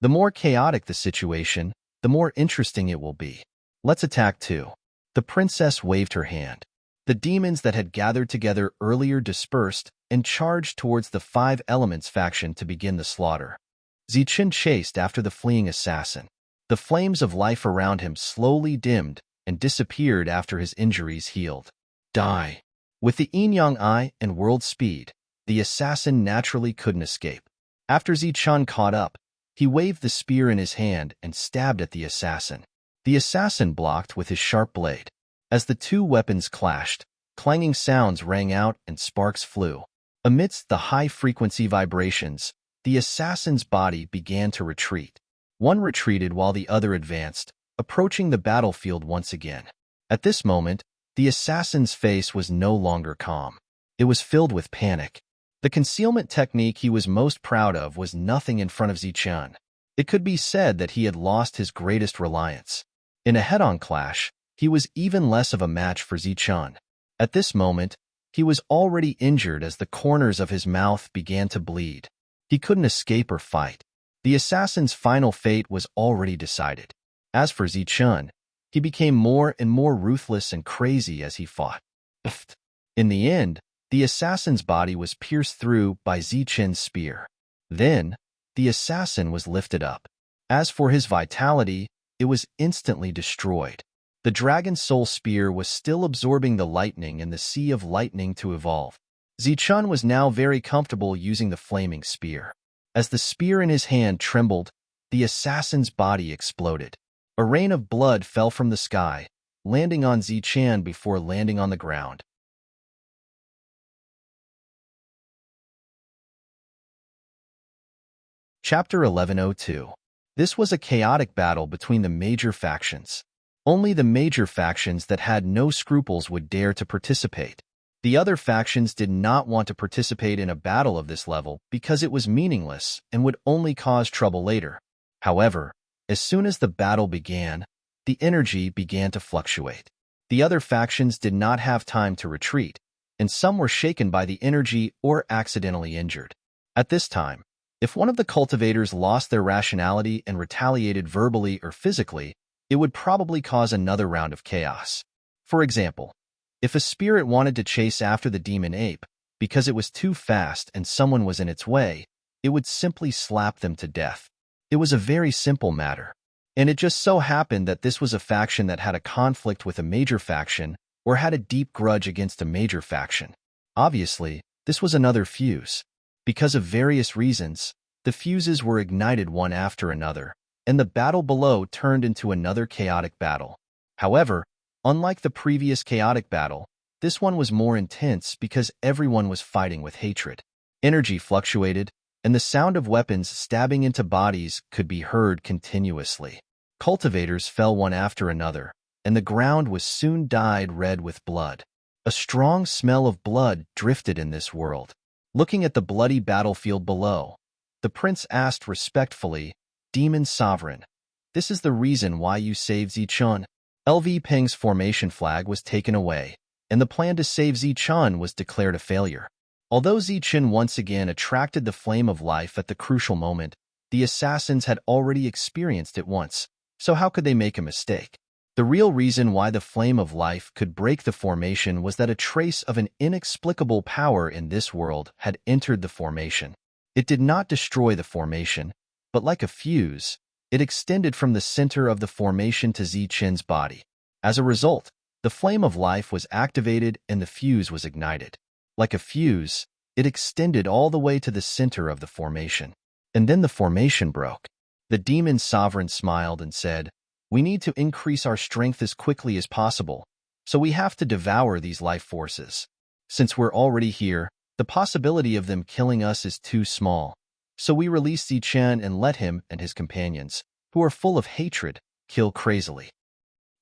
The more chaotic the situation, the more interesting it will be. Let's attack too. The princess waved her hand. The demons that had gathered together earlier dispersed and charged towards the 5 Elements faction to begin the slaughter. Zichen chased after the fleeing assassin. The flames of life around him slowly dimmed and disappeared after his injuries healed. Die. With the yin-yang eye and world speed, the assassin naturally couldn't escape. After Zichun caught up, he waved the spear in his hand and stabbed at the assassin. The assassin blocked with his sharp blade. As the two weapons clashed, clanging sounds rang out and sparks flew. Amidst the high-frequency vibrations, the assassin's body began to retreat. One retreated while the other advanced, approaching the battlefield once again. At this moment, the assassin's face was no longer calm. It was filled with panic. The concealment technique he was most proud of was nothing in front of Zichun. It could be said that he had lost his greatest reliance. In a head-on clash, he was even less of a match for Zichun. At this moment, he was already injured as the corners of his mouth began to bleed. He couldn't escape or fight. The assassin's final fate was already decided. As for Zichun, he became more and more ruthless and crazy as he fought. In the end, the assassin's body was pierced through by Zichun's spear. Then, the assassin was lifted up. As for his vitality, it was instantly destroyed. The dragon soul spear was still absorbing the lightning in the sea of lightning to evolve. Zichun was now very comfortable using the flaming spear. As the spear in his hand trembled, the assassin's body exploded. A rain of blood fell from the sky, landing on Zichun before landing on the ground. Chapter 1102. This was a chaotic battle between the major factions. Only the major factions that had no scruples would dare to participate. The other factions did not want to participate in a battle of this level because it was meaningless and would only cause trouble later. However, as soon as the battle began, the energy began to fluctuate. The other factions did not have time to retreat, and some were shaken by the energy or accidentally injured. At this time, if one of the cultivators lost their rationality and retaliated verbally or physically, it would probably cause another round of chaos. For example, if a spirit wanted to chase after the demon ape because it was too fast and someone was in its way, it would simply slap them to death. It was a very simple matter. And it just so happened that this was a faction that had a conflict with a major faction or had a deep grudge against a major faction. Obviously, this was another fuse. Because of various reasons, the fuses were ignited one after another, and the battle below turned into another chaotic battle. However, unlike the previous chaotic battle, this one was more intense because everyone was fighting with hatred. Energy fluctuated, and the sound of weapons stabbing into bodies could be heard continuously. Cultivators fell one after another, and the ground was soon dyed red with blood. A strong smell of blood drifted in this world. Looking at the bloody battlefield below, the prince asked respectfully, "Demon Sovereign, this is the reason why you saved Zichun." LV Peng's formation flag was taken away, and the plan to save Zichun was declared a failure. Although Zichun once again attracted the flame of life at the crucial moment, the assassins had already experienced it once, so how could they make a mistake? The real reason why the flame of life could break the formation was that a trace of an inexplicable power in this world had entered the formation. It did not destroy the formation, but like a fuse, it extended from the center of the formation to Zichun's body. As a result, the flame of life was activated and the fuse was ignited. Like a fuse, it extended all the way to the center of the formation. And then the formation broke. The demon sovereign smiled and said, "We need to increase our strength as quickly as possible, so we have to devour these life forces. Since we're already here, the possibility of them killing us is too small. So we release Zichun and let him and his companions, who are full of hatred, kill crazily."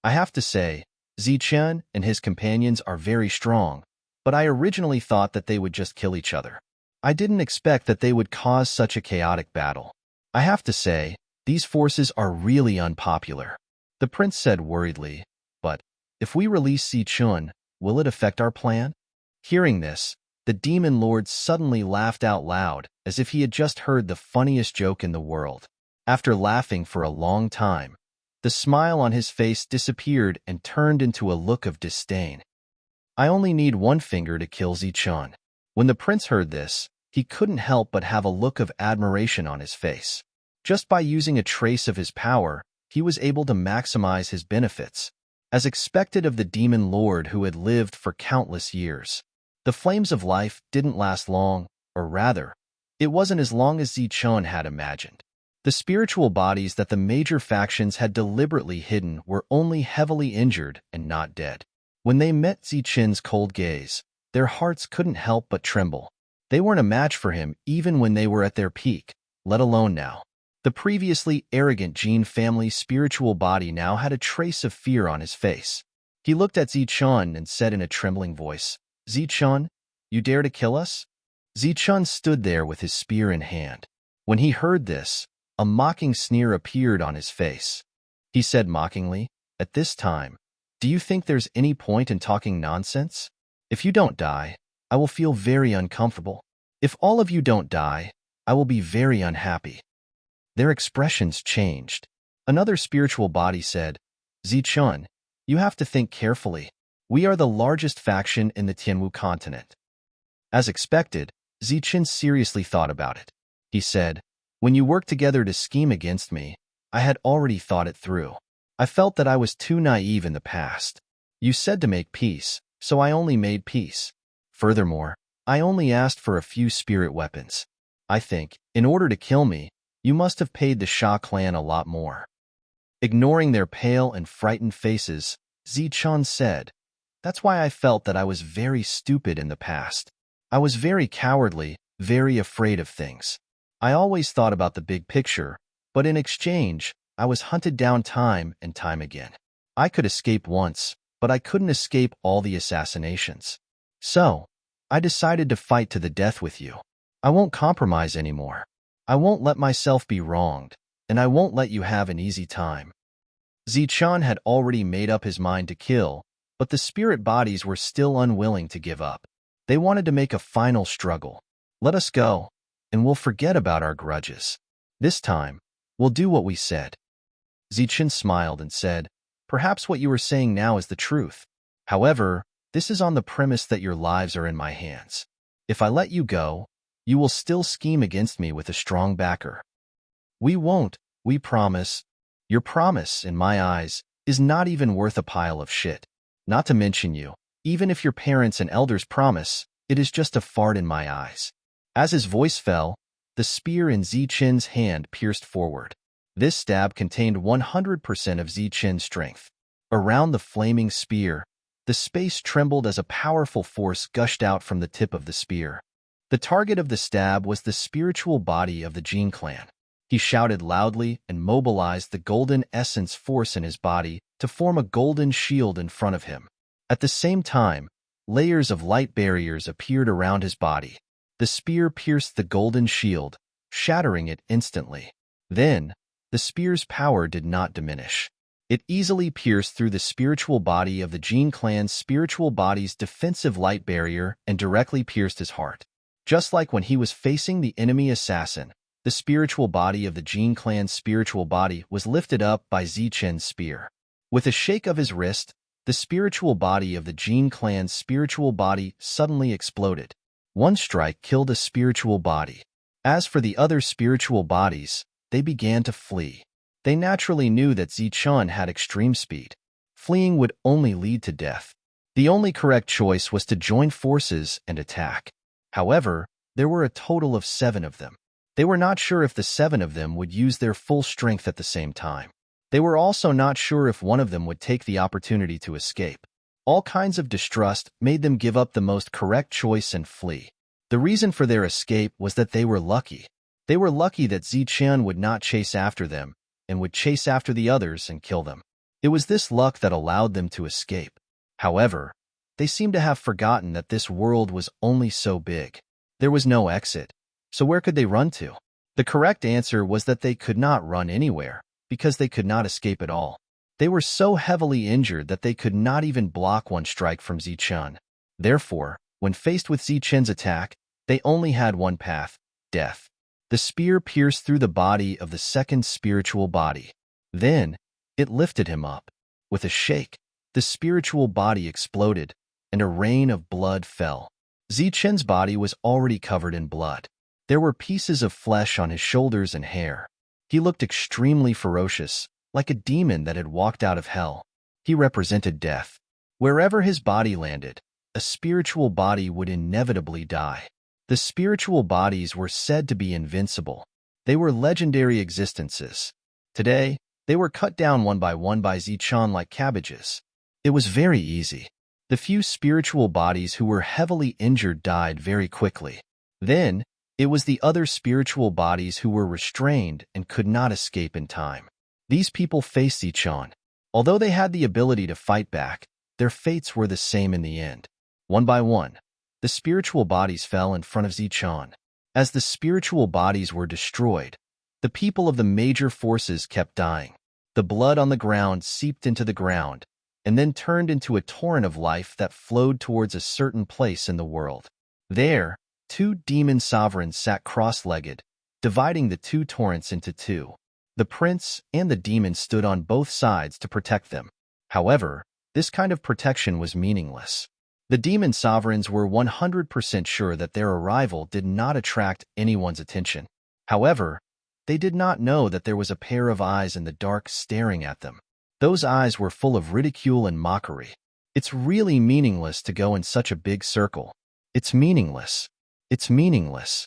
I have to say, Zichun and his companions are very strong, but I originally thought that they would just kill each other. I didn't expect that they would cause such a chaotic battle. I have to say, these forces are really unpopular. The prince said worriedly, "But if we release Zichun, will it affect our plan?" Hearing this, the demon lord suddenly laughed out loud, as if he had just heard the funniest joke in the world. After laughing for a long time, the smile on his face disappeared and turned into a look of disdain. "I only need one finger to kill Zichun." When the prince heard this, he couldn't help but have a look of admiration on his face. Just by using a trace of his power, he was able to maximize his benefits. As expected of the demon lord who had lived for countless years, The flames of life didn't last long, or rather, it wasn't as long as Zichun had imagined. The spiritual bodies that the major factions had deliberately hidden were only heavily injured and not dead. When they met Zichun's cold gaze, their hearts couldn't help but tremble. They weren't a match for him even when they were at their peak, let alone now. The previously arrogant Jin family's spiritual body now had a trace of fear on his face. He looked at Zichun and said in a trembling voice, "Zichun, you dare to kill us?" Zichun stood there with his spear in hand. When he heard this, a mocking sneer appeared on his face. He said mockingly, "At this time, do you think there's any point in talking nonsense? If you don't die, I will feel very uncomfortable. If all of you don't die, I will be very unhappy." Their expressions changed. Another spiritual body said, "Zichun, you have to think carefully. We are the largest faction in the Tianwu continent." As expected, Zichun seriously thought about it. He said, "When you worked together to scheme against me, I had already thought it through. I felt that I was too naive in the past. You said to make peace, so I only made peace. Furthermore, I only asked for a few spirit weapons. I think, in order to kill me, you must have paid the Sha clan a lot more." Ignoring their pale and frightened faces, Zichun said, "That's why I felt that I was very stupid in the past. I was very cowardly, very afraid of things. I always thought about the big picture, but in exchange, I was hunted down time and time again. I could escape once, but I couldn't escape all the assassinations. So, I decided to fight to the death with you. I won't compromise anymore. I won't let myself be wronged, and I won't let you have an easy time." Zichun had already made up his mind to kill, but the spirit bodies were still unwilling to give up. They wanted to make a final struggle. "Let us go, and we'll forget about our grudges. This time, we'll do what we said." Zichun smiled and said, "Perhaps what you are saying now is the truth. However, this is on the premise that your lives are in my hands. If I let you go, you will still scheme against me with a strong backer." "We won't, we promise." "Your promise, in my eyes, is not even worth a pile of shit. Not to mention you. Even if your parents and elders promise, it is just a fart in my eyes." As his voice fell, the spear in Zichun's hand pierced forward. This stab contained 100% of Zichun's strength. Around the flaming spear, the space trembled as a powerful force gushed out from the tip of the spear. The target of the stab was the spiritual body of the Jin clan. He shouted loudly and mobilized the golden essence force in his body to form a golden shield in front of him. At the same time, layers of light barriers appeared around his body. The spear pierced the golden shield, shattering it instantly. Then, the spear's power did not diminish. It easily pierced through the spiritual body of the Jin clan's spiritual body's defensive light barrier and directly pierced his heart. Just like when he was facing the enemy assassin, the spiritual body of the Jin clan's spiritual body was lifted up by Zichun's spear. With a shake of his wrist, the spiritual body of the Jin clan's spiritual body suddenly exploded. One strike killed a spiritual body. As for the other spiritual bodies, they began to flee. They naturally knew that Zichun had extreme speed. Fleeing would only lead to death. The only correct choice was to join forces and attack. However, there were a total of 7 of them. They were not sure if the 7 of them would use their full strength at the same time. They were also not sure if one of them would take the opportunity to escape. All kinds of distrust made them give up the most correct choice and flee. The reason for their escape was that they were lucky. They were lucky that Zichun would not chase after them and would chase after the others and kill them. It was this luck that allowed them to escape. However, they seemed to have forgotten that this world was only so big. There was no exit. So where could they run to? The correct answer was that they could not run anywhere, because they could not escape at all. They were so heavily injured that they could not even block one strike from Zichun. Therefore, when faced with Zichun's attack, they only had one path: death. The spear pierced through the body of the second spiritual body. Then, it lifted him up. With a shake, the spiritual body exploded, and a rain of blood fell. Zichun's body was already covered in blood. There were pieces of flesh on his shoulders and hair. He looked extremely ferocious, like a demon that had walked out of hell. He represented death. Wherever his body landed, a spiritual body would inevitably die. The spiritual bodies were said to be invincible. They were legendary existences. Today, they were cut down one by Zichan like cabbages. It was very easy. The few spiritual bodies who were heavily injured died very quickly. Then, it was the other spiritual bodies who were restrained and could not escape in time. These people faced Zichan. Although they had the ability to fight back, their fates were the same in the end. One by one, the spiritual bodies fell in front of Zichan. As the spiritual bodies were destroyed, the people of the major forces kept dying. The blood on the ground seeped into the ground, and then turned into a torrent of life that flowed towards a certain place in the world. There, two demon sovereigns sat cross-legged, dividing the two torrents into two. The prince and the demon stood on both sides to protect them. However, this kind of protection was meaningless. The demon sovereigns were 100% sure that their arrival did not attract anyone's attention. However, they did not know that there was a pair of eyes in the dark staring at them. Those eyes were full of ridicule and mockery. It's really meaningless to go in such a big circle. It's meaningless. It's meaningless.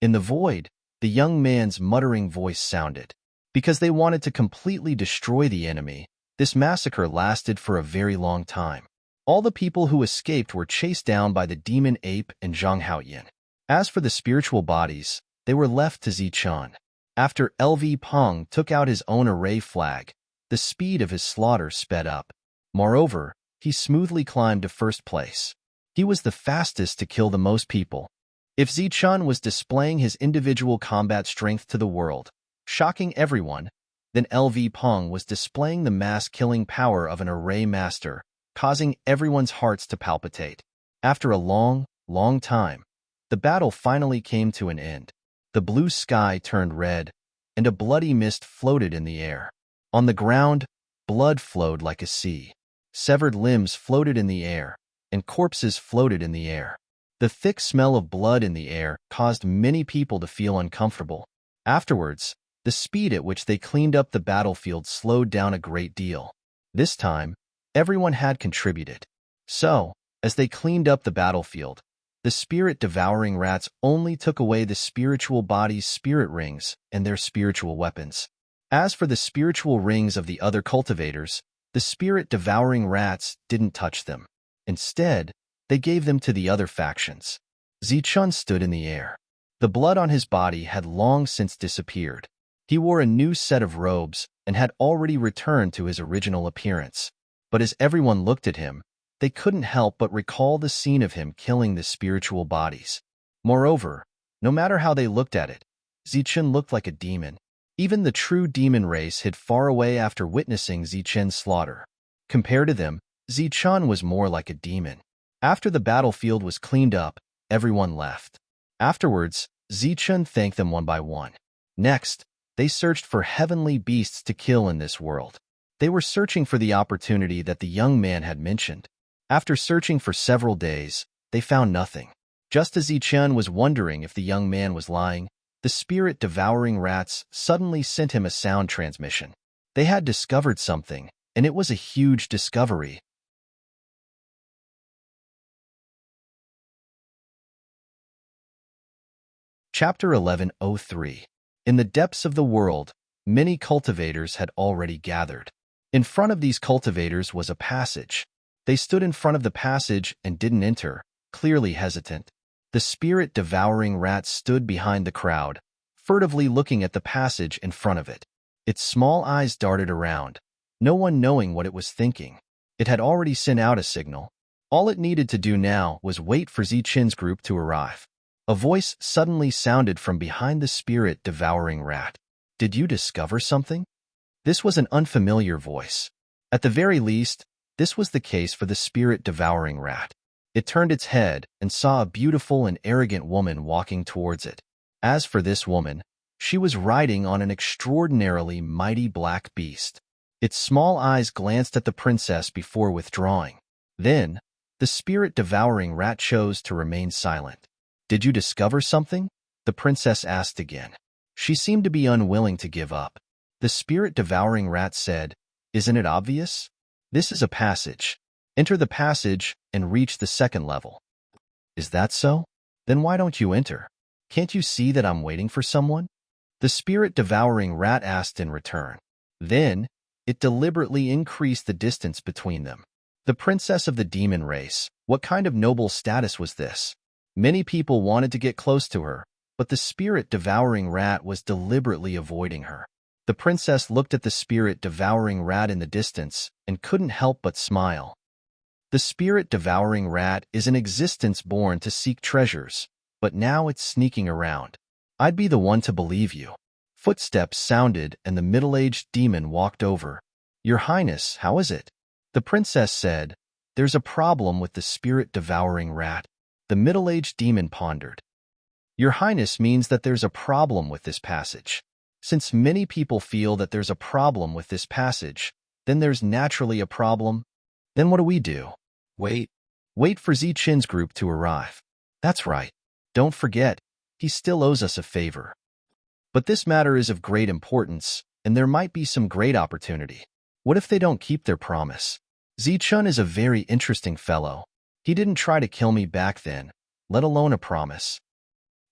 In the void, the young man's muttering voice sounded. Because they wanted to completely destroy the enemy, this massacre lasted for a very long time. All the people who escaped were chased down by the demon ape and Zhang Haoyin. As for the spiritual bodies, they were left to Zichan. After LV Peng took out his own array flag, the speed of his slaughter sped up. Moreover, he smoothly climbed to first place. He was the fastest to kill the most people. If Zichan was displaying his individual combat strength to the world, shocking everyone, then LV Peng was displaying the mass-killing power of an array master, causing everyone's hearts to palpitate. After a long, long time, the battle finally came to an end. The blue sky turned red, and a bloody mist floated in the air. On the ground, blood flowed like a sea. Severed limbs floated in the air, and corpses floated in the air. The thick smell of blood in the air caused many people to feel uncomfortable. Afterwards, the speed at which they cleaned up the battlefield slowed down a great deal. This time, everyone had contributed. So, as they cleaned up the battlefield, the spirit-devouring rats only took away the spiritual body's spirit rings and their spiritual weapons. As for the spiritual rings of the other cultivators, the spirit-devouring rats didn't touch them. Instead, they gave them to the other factions. Zichan stood in the air. The blood on his body had long since disappeared. He wore a new set of robes and had already returned to his original appearance. But as everyone looked at him, they couldn't help but recall the scene of him killing the spiritual bodies. Moreover, no matter how they looked at it, Zichan looked like a demon. Even the true demon race hid far away after witnessing Zichan's slaughter. Compared to them, Zichan was more like a demon. After the battlefield was cleaned up, everyone left. Afterwards, Zichan thanked them one by one. Next, they searched for heavenly beasts to kill in this world. They were searching for the opportunity that the young man had mentioned. After searching for several days, they found nothing. Just as Zichan was wondering if the young man was lying, the spirit-devouring rats suddenly sent him a sound transmission. They had discovered something, and it was a huge discovery. Chapter 1103. In the depths of the world, many cultivators had already gathered. In front of these cultivators was a passage. They stood in front of the passage and didn't enter, clearly hesitant. The spirit-devouring rat stood behind the crowd, furtively looking at the passage in front of it. Its small eyes darted around, no one knowing what it was thinking. It had already sent out a signal. All it needed to do now was wait for Zichan's group to arrive. A voice suddenly sounded from behind the spirit-devouring rat. "Did you discover something?" This was an unfamiliar voice. At the very least, this was the case for the spirit-devouring rat. It turned its head and saw a beautiful and arrogant woman walking towards it. As for this woman, she was riding on an extraordinarily mighty black beast. Its small eyes glanced at the princess before withdrawing. Then, the spirit-devouring rat chose to remain silent. "Did you discover something?" the princess asked again. She seemed to be unwilling to give up. The spirit-devouring rat said, "Isn't it obvious? This is a passage. Enter the passage and reach the second level. Is that so? Then why don't you enter? Can't you see that I'm waiting for someone? The spirit-devouring rat asked in return. Then, it deliberately increased the distance between them. The princess of the demon race, what kind of noble status was this? Many people wanted to get close to her, but the spirit-devouring rat was deliberately avoiding her. The princess looked at the spirit-devouring rat in the distance and couldn't help but smile. The spirit-devouring rat is an existence born to seek treasures, but now it's sneaking around. I'd be the one to believe you. Footsteps sounded and the middle-aged demon walked over. Your Highness, how is it? The princess said, There's a problem with the spirit-devouring rat. The middle-aged demon pondered. Your Highness means that there's a problem with this passage. Since many people feel that there's a problem with this passage, then there's naturally a problem. Then what do we do? Wait for Zichin's group to arrive. That's right. Don't forget, he still owes us a favor. But this matter is of great importance, and there might be some great opportunity. What if they don't keep their promise? Zichin is a very interesting fellow. He didn't try to kill me back then, let alone a promise.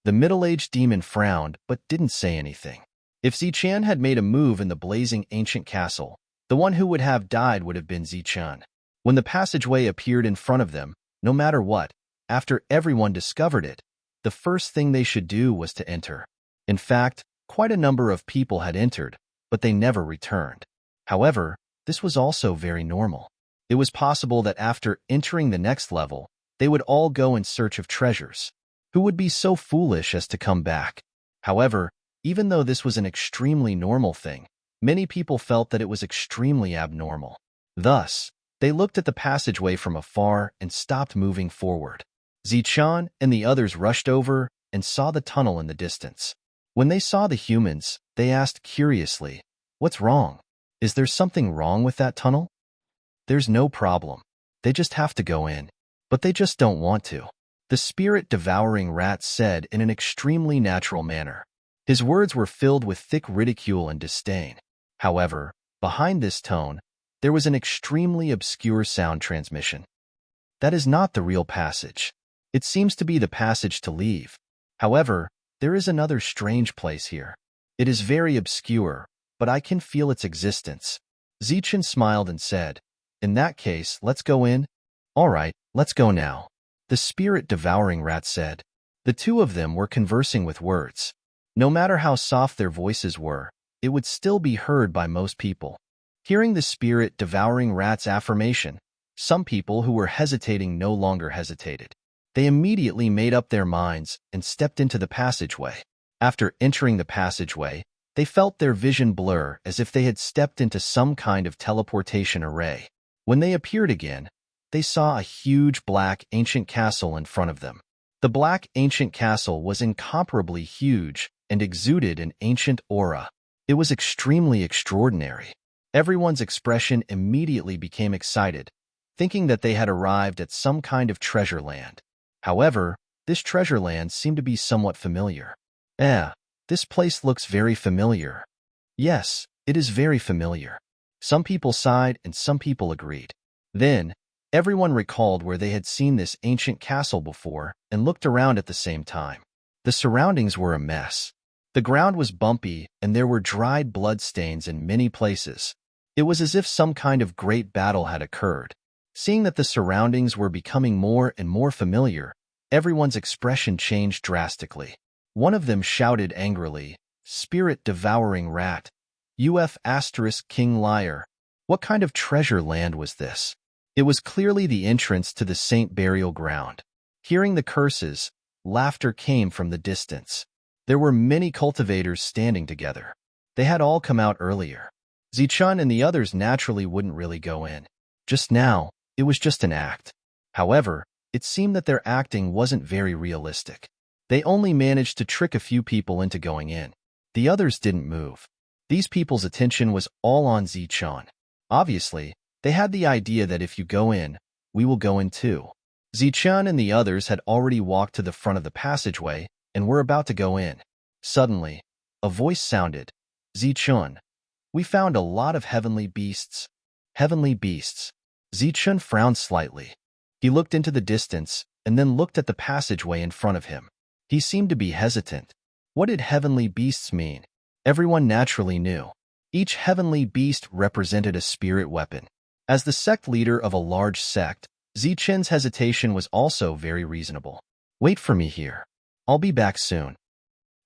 The middle-aged demon frowned, but didn't say anything. If Zichin had made a move in the blazing ancient castle, the one who would have died would have been Zichin. When the passageway appeared in front of them, no matter what, after everyone discovered it, the first thing they should do was to enter. In fact, quite a number of people had entered, but they never returned. However, this was also very normal. It was possible that after entering the next level, they would all go in search of treasures. Who would be so foolish as to come back? However, even though this was an extremely normal thing, many people felt that it was extremely abnormal. Thus, they looked at the passageway from afar and stopped moving forward. Zichin and the others rushed over and saw the tunnel in the distance. When they saw the humans, they asked curiously, What's wrong? Is there something wrong with that tunnel? There's no problem. They just have to go in. But they just don't want to. The spirit-devouring rat said in an extremely natural manner. His words were filled with thick ridicule and disdain. However, behind this tone, there was an extremely obscure sound transmission. That is not the real passage. It seems to be the passage to leave. However, there is another strange place here. It is very obscure, but I can feel its existence. Zichin smiled and said, In that case, let's go in. All right, let's go now. The spirit-devouring rat said. The two of them were conversing with words. No matter how soft their voices were, it would still be heard by most people. Hearing the spirit-devouring rat's affirmation, some people who were hesitating no longer hesitated. They immediately made up their minds and stepped into the passageway. After entering the passageway, they felt their vision blur as if they had stepped into some kind of teleportation array. When they appeared again, they saw a huge black ancient castle in front of them. The black ancient castle was incomparably huge and exuded an ancient aura. It was extremely extraordinary. Everyone's expression immediately became excited, thinking that they had arrived at some kind of treasure land. However, this treasure land seemed to be somewhat familiar. This place looks very familiar. Yes, it is very familiar. Some people sighed and some people agreed. Then, everyone recalled where they had seen this ancient castle before and looked around at the same time. The surroundings were a mess. The ground was bumpy and there were dried bloodstains in many places. It was as if some kind of great battle had occurred. Seeing that the surroundings were becoming more and more familiar, everyone's expression changed drastically. One of them shouted angrily, Spirit-devouring rat! King liar! What kind of treasure land was this? It was clearly the entrance to the Saint Burial Ground. Hearing the curses, laughter came from the distance. There were many cultivators standing together. They had all come out earlier. Zichin and the others naturally wouldn't really go in. Just now, it was just an act. However, it seemed that their acting wasn't very realistic. They only managed to trick a few people into going in. The others didn't move. These people's attention was all on Zichin. Obviously, they had the idea that if you go in, we will go in too. Zichin and the others had already walked to the front of the passageway and were about to go in. Suddenly, a voice sounded, Zichin, we found a lot of heavenly beasts. Heavenly beasts. Zichun frowned slightly. He looked into the distance and then looked at the passageway in front of him. He seemed to be hesitant. What did heavenly beasts mean? Everyone naturally knew. Each heavenly beast represented a spirit weapon. As the sect leader of a large sect, Zichun's hesitation was also very reasonable. Wait for me here. I'll be back soon.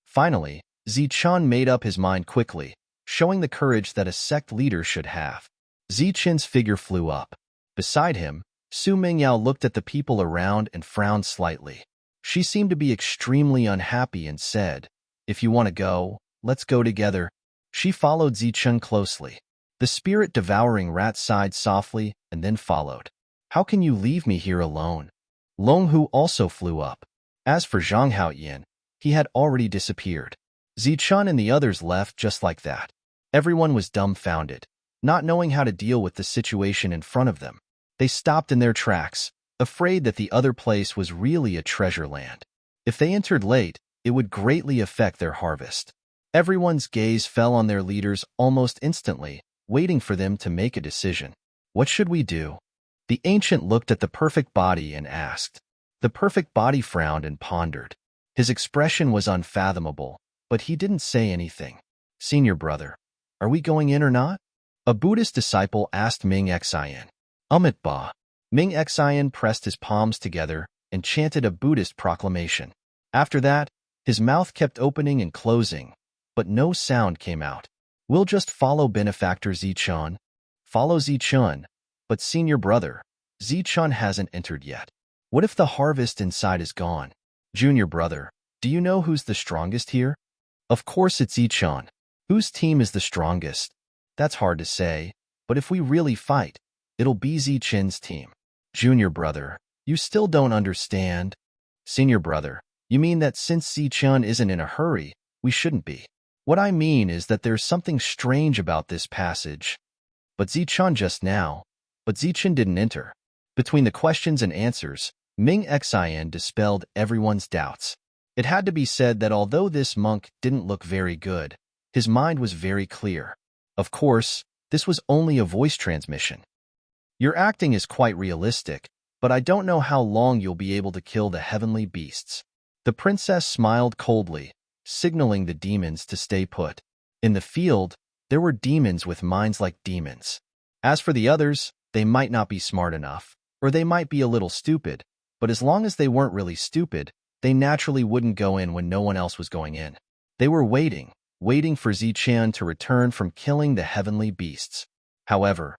Finally, Zichun made up his mind quickly, showing the courage that a sect leader should have. Zichun's figure flew up. Beside him, Su Mingyao looked at the people around and frowned slightly. She seemed to be extremely unhappy and said, "If you want to go, let's go together." She followed Zichun closely. The spirit-devouring rat sighed softly and then followed. "How can you leave me here alone?" Longhu also flew up. As for Zhang Haoyan, he had already disappeared. Zichun and the others left just like that. Everyone was dumbfounded, not knowing how to deal with the situation in front of them. They stopped in their tracks, afraid that the other place was really a treasure land. If they entered late, it would greatly affect their harvest. Everyone's gaze fell on their leaders almost instantly, waiting for them to make a decision. What should we do? The ancient looked at the perfect body and asked. The perfect body frowned and pondered. His expression was unfathomable, but he didn't say anything. "Senior brother, are we going in or not?" A Buddhist disciple asked Ming Xian. Amit Ba. Ming Xian pressed his palms together and chanted a Buddhist proclamation. After that, his mouth kept opening and closing, but no sound came out. "We'll just follow benefactor Zichun." "Follow Zichun, but senior brother, Zichun hasn't entered yet. What if the harvest inside is gone?" "Junior brother, do you know who's the strongest here?" "Of course it's Zichun." "Whose team is the strongest?" "That's hard to say, but if we really fight, it'll be Zichun's team." "Junior brother, you still don't understand." "Senior brother, you mean that since Zichun isn't in a hurry, we shouldn't be?" "What I mean is that there's something strange about this passage." But Zichun didn't enter. Between the questions and answers, Ming Xian dispelled everyone's doubts. It had to be said that although this monk didn't look very good, his mind was very clear. Of course, this was only a voice transmission. "Your acting is quite realistic, but I don't know how long you'll be able to kill the heavenly beasts." The princess smiled coldly, signaling the demons to stay put. In the field, there were demons with minds like demons. As for the others, they might not be smart enough, or they might be a little stupid, but as long as they weren't really stupid, they naturally wouldn't go in when no one else was going in. They were waiting for Zichun to return from killing the heavenly beasts. However,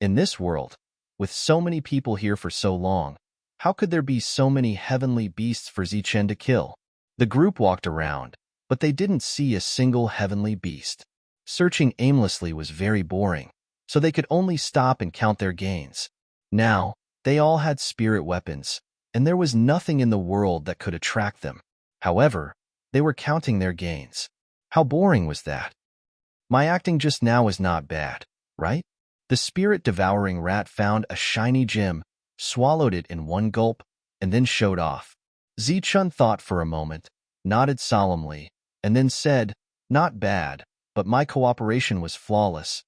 in this world, with so many people here for so long, how could there be so many heavenly beasts for Zichun to kill? The group walked around, but they didn't see a single heavenly beast. Searching aimlessly was very boring, so they could only stop and count their gains. Now, they all had spirit weapons, and there was nothing in the world that could attract them. However, they were counting their gains. How boring was that? My acting just now is not bad, right? The spirit-devouring rat found a shiny gem, swallowed it in one gulp, and then showed off. Zichun thought for a moment, nodded solemnly, and then said, "Not bad, but my cooperation was flawless."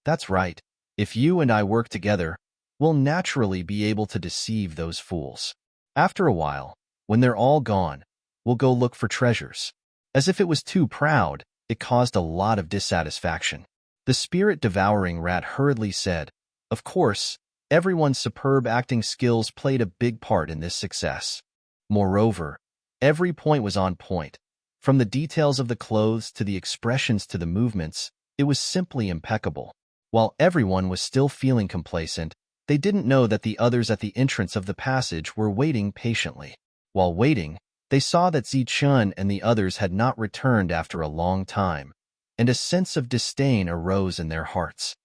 "That's right. If you and I work together, we'll naturally be able to deceive those fools. After a while, when they're all gone, we'll go look for treasures." As if it was too proud, it caused a lot of dissatisfaction. The spirit-devouring rat hurriedly said, "Of course, everyone's superb acting skills played a big part in this success. Moreover, every point was on point. From the details of the clothes to the expressions to the movements, it was simply impeccable." While everyone was still feeling complacent, they didn't know that the others at the entrance of the passage were waiting patiently. While waiting, they saw that Zichun and the others had not returned after a long time, and a sense of disdain arose in their hearts.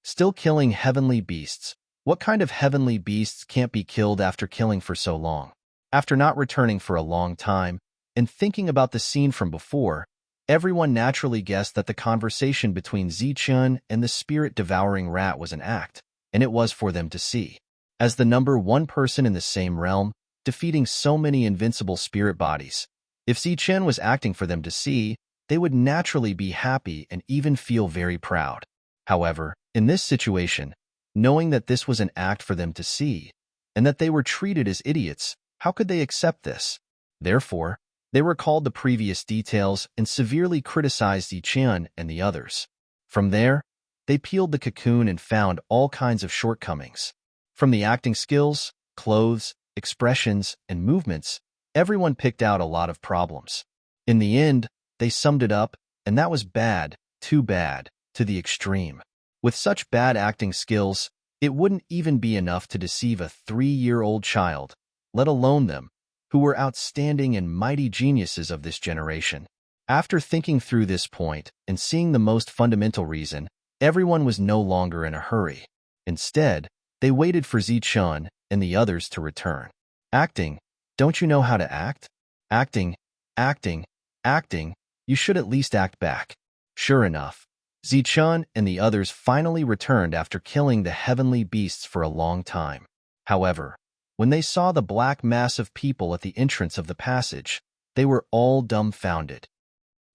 Still killing heavenly beasts. What kind of heavenly beasts can't be killed after killing for so long? After not returning for a long time, and thinking about the scene from before, everyone naturally guessed that the conversation between Zichun and the spirit-devouring rat was an act, and it was for them to see. As the number one person in the same realm, defeating so many invincible spirit bodies, if Zichun was acting for them to see, they would naturally be happy and even feel very proud. However, in this situation, Knowing that this was an act for them to see, and that they were treated as idiots, how could they accept this? Therefore, they recalled the previous details and severely criticized Yiqian and the others. From there, they peeled the cocoon and found all kinds of shortcomings. From the acting skills, clothes, expressions, and movements, everyone picked out a lot of problems. In the end, they summed it up, and that was bad, too bad, to the extreme. With such bad acting skills, it wouldn't even be enough to deceive a 3-year-old child, let alone them, who were outstanding and mighty geniuses of this generation. After thinking through this point and seeing the most fundamental reason, everyone was no longer in a hurry. Instead, they waited for Zichun and the others to return. Acting, don't you know how to act? Acting, acting, acting, you should at least act back. Sure enough, Zichun and the others finally returned after killing the heavenly beasts for a long time. However, when they saw the black mass of people at the entrance of the passage, they were all dumbfounded.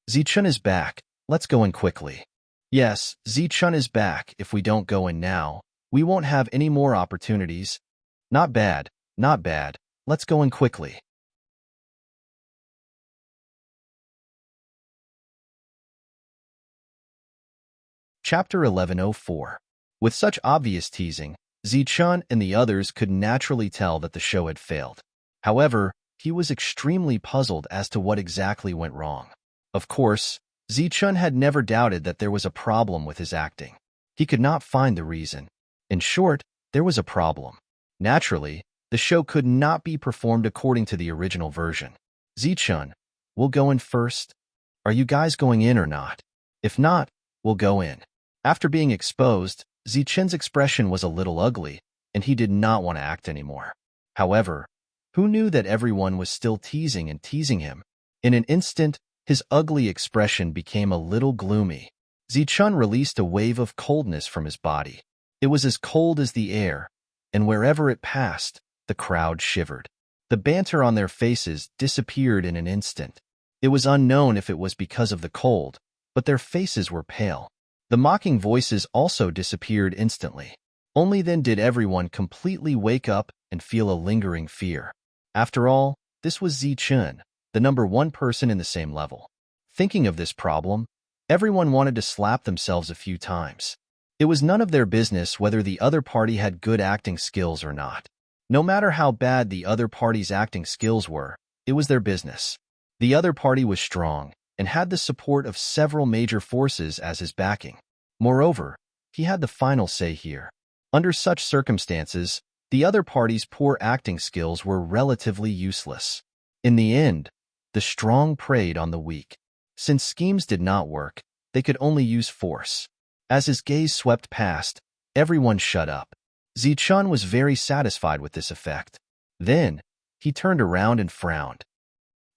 Zichun is back, let's go in quickly. Yes, Zichun is back. If we don't go in now, we won't have any more opportunities. Not bad, not bad, let's go in quickly. Chapter 1104. With such obvious teasing, Zichun and the others could naturally tell that the show had failed. However, he was extremely puzzled as to what exactly went wrong. Of course, Zichun had never doubted that there was a problem with his acting. He could not find the reason. In short, there was a problem. Naturally, the show could not be performed according to the original version. Zichun, we'll go in first. Are you guys going in or not? If not, we'll go in. After being exposed, Zichun's expression was a little ugly, and he did not want to act anymore. However, who knew that everyone was still teasing and teasing him? In an instant, his ugly expression became a little gloomy. Zichun released a wave of coldness from his body. It was as cold as the air, and wherever it passed, the crowd shivered. The banter on their faces disappeared in an instant. It was unknown if it was because of the cold, but their faces were pale. The mocking voices also disappeared instantly. Only then did everyone completely wake up and feel a lingering fear. After all, this was Zichun, the number one person in the same level. Thinking of this problem, everyone wanted to slap themselves a few times. It was none of their business whether the other party had good acting skills or not. No matter how bad the other party's acting skills were, it was their business. The other party was strong and had the support of several major forces as his backing. Moreover, he had the final say here. Under such circumstances, the other party's poor acting skills were relatively useless. In the end, the strong preyed on the weak. Since schemes did not work, they could only use force. As his gaze swept past, everyone shut up. Zichun was very satisfied with this effect. Then, he turned around and frowned.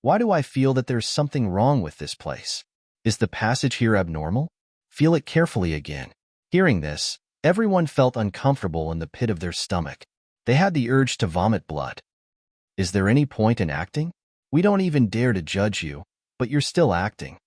Why do I feel that there's something wrong with this place? Is the passage here abnormal? Feel it carefully again. Hearing this, everyone felt uncomfortable in the pit of their stomach. They had the urge to vomit blood. Is there any point in acting? We don't even dare to judge you, but you're still acting.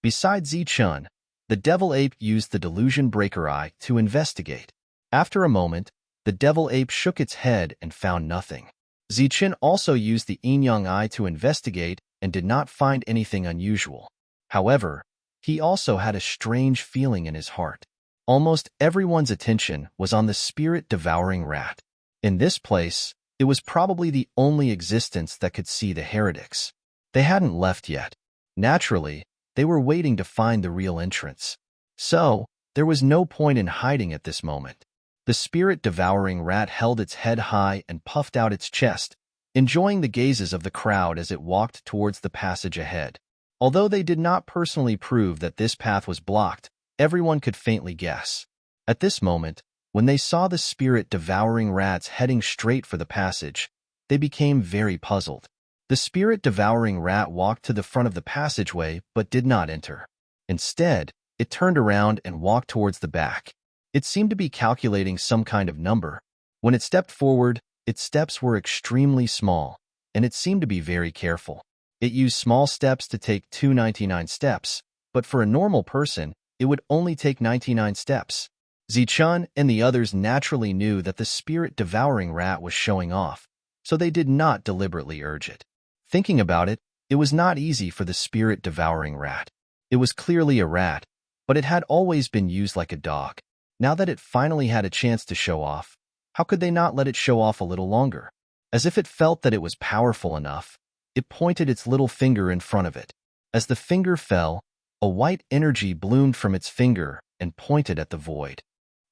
Besides Zichun, the devil ape used the delusion breaker eye to investigate. After a moment, the devil ape shook its head and found nothing. Zichun also used the yin-yang eye to investigate and did not find anything unusual. However, he also had a strange feeling in his heart. Almost everyone's attention was on the spirit-devouring rat. In this place, it was probably the only existence that could see the heretics. They hadn't left yet. Naturally, they were waiting to find the real entrance. So, there was no point in hiding at this moment. The spirit-devouring rat held its head high and puffed out its chest, enjoying the gazes of the crowd as it walked towards the passage ahead. Although they did not personally prove that this path was blocked, everyone could faintly guess. At this moment, when they saw the spirit-devouring rats heading straight for the passage, they became very puzzled. The spirit-devouring rat walked to the front of the passageway but did not enter. Instead, it turned around and walked towards the back. It seemed to be calculating some kind of number. When it stepped forward, its steps were extremely small, and it seemed to be very careful. It used small steps to take 299 steps, but for a normal person, it would only take 99 steps. Zichun and the others naturally knew that the spirit-devouring rat was showing off, so they did not deliberately urge it. Thinking about it, it was not easy for the spirit-devouring rat. It was clearly a rat, but it had always been used like a dog. Now that it finally had a chance to show off, how could they not let it show off a little longer? As if it felt that it was powerful enough, it pointed its little finger in front of it. As the finger fell, a white energy bloomed from its finger and pointed at the void.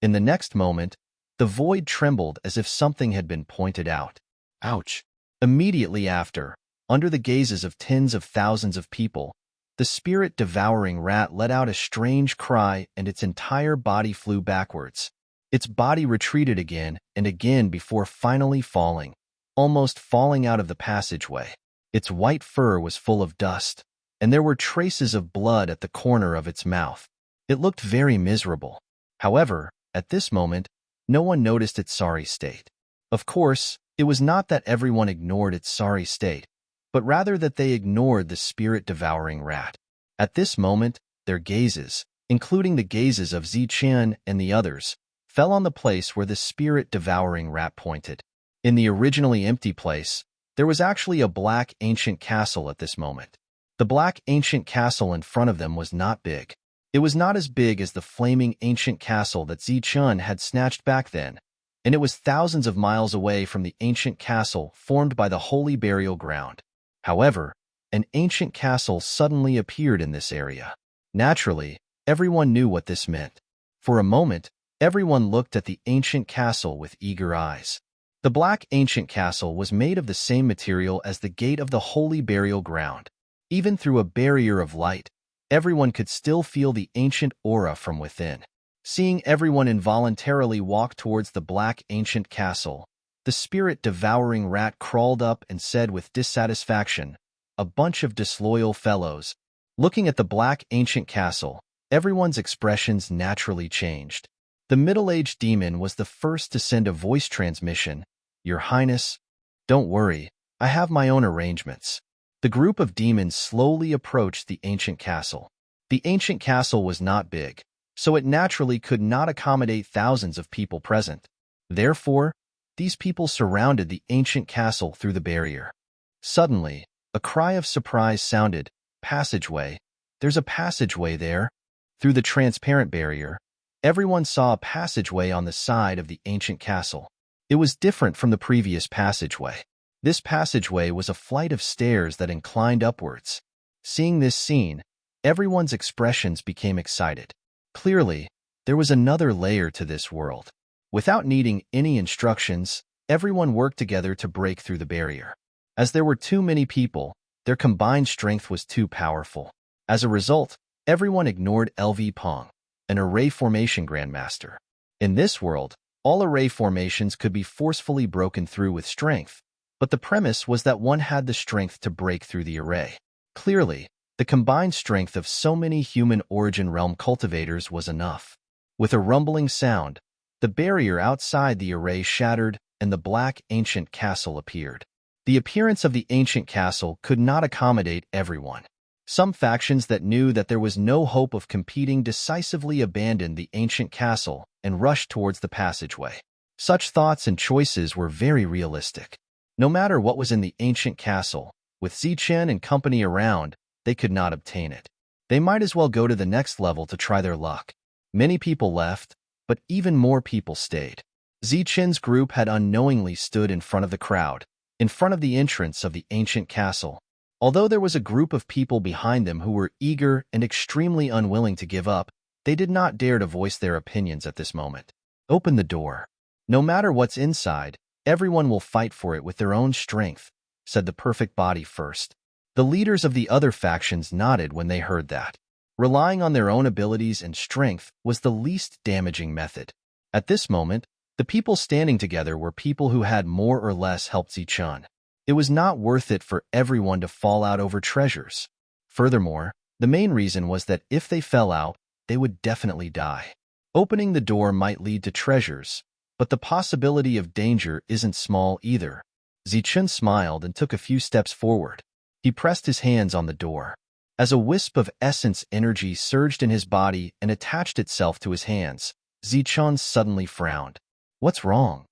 In the next moment, the void trembled as if something had been pointed out. Ouch! Immediately after, under the gazes of tens of thousands of people, the spirit-devouring rat let out a strange cry and its entire body flew backwards. Its body retreated again and again before finally falling, almost falling out of the passageway. Its white fur was full of dust, and there were traces of blood at the corner of its mouth. It looked very miserable. However, at this moment, no one noticed its sorry state. Of course, it was not that everyone ignored its sorry state, but rather that they ignored the spirit-devouring rat. At this moment, their gazes, including the gazes of Zichun and the others, fell on the place where the spirit-devouring rat pointed. In the originally empty place, there was actually a black ancient castle at this moment. The black ancient castle in front of them was not big. It was not as big as the flaming ancient castle that Zichun had snatched back then, and it was thousands of miles away from the ancient castle formed by the holy burial ground. However, an ancient castle suddenly appeared in this area. Naturally, everyone knew what this meant. For a moment, everyone looked at the ancient castle with eager eyes. The black ancient castle was made of the same material as the gate of the holy burial ground. Even through a barrier of light, everyone could still feel the ancient aura from within. Seeing everyone involuntarily walk towards the black ancient castle, the spirit-devouring rat crawled up and said with dissatisfaction, "A bunch of disloyal fellows." Looking at the black ancient castle, everyone's expressions naturally changed. The middle-aged demon was the first to send a voice transmission. "Your Highness, don't worry, I have my own arrangements." The group of demons slowly approached the ancient castle. The ancient castle was not big, so it naturally could not accommodate thousands of people present. Therefore, these people surrounded the ancient castle through the barrier. Suddenly, a cry of surprise sounded. "Passageway! There's a passageway there!" Through the transparent barrier, everyone saw a passageway on the side of the ancient castle. It was different from the previous passageway. This passageway was a flight of stairs that inclined upwards. Seeing this scene, everyone's expressions became excited. Clearly, there was another layer to this world. Without needing any instructions, everyone worked together to break through the barrier. As there were too many people, their combined strength was too powerful. As a result, everyone ignored LV Pong, an array formation grandmaster. In this world, all array formations could be forcefully broken through with strength, but the premise was that one had the strength to break through the array. Clearly, the combined strength of so many human origin realm cultivators was enough. With a rumbling sound, the barrier outside the array shattered and the black ancient castle appeared. The appearance of the ancient castle could not accommodate everyone. Some factions that knew that there was no hope of competing decisively abandoned the ancient castle and rushed towards the passageway. Such thoughts and choices were very realistic. No matter what was in the ancient castle, with Zichun and company around, they could not obtain it. They might as well go to the next level to try their luck. Many people left, but even more people stayed. Zichun's group had unknowingly stood in front of the crowd, in front of the entrance of the ancient castle. Although there was a group of people behind them who were eager and extremely unwilling to give up, they did not dare to voice their opinions at this moment. "Open the door. No matter what's inside, everyone will fight for it with their own strength," said the perfect body first. The leaders of the other factions nodded when they heard that. Relying on their own abilities and strength was the least damaging method. At this moment, the people standing together were people who had more or less helped Zichun. It was not worth it for everyone to fall out over treasures. Furthermore, the main reason was that if they fell out, they would definitely die. Opening the door might lead to treasures, but the possibility of danger isn't small either. Zichun smiled and took a few steps forward. He pressed his hands on the door. As a wisp of essence energy surged in his body and attached itself to his hands, Zichun suddenly frowned. What's wrong?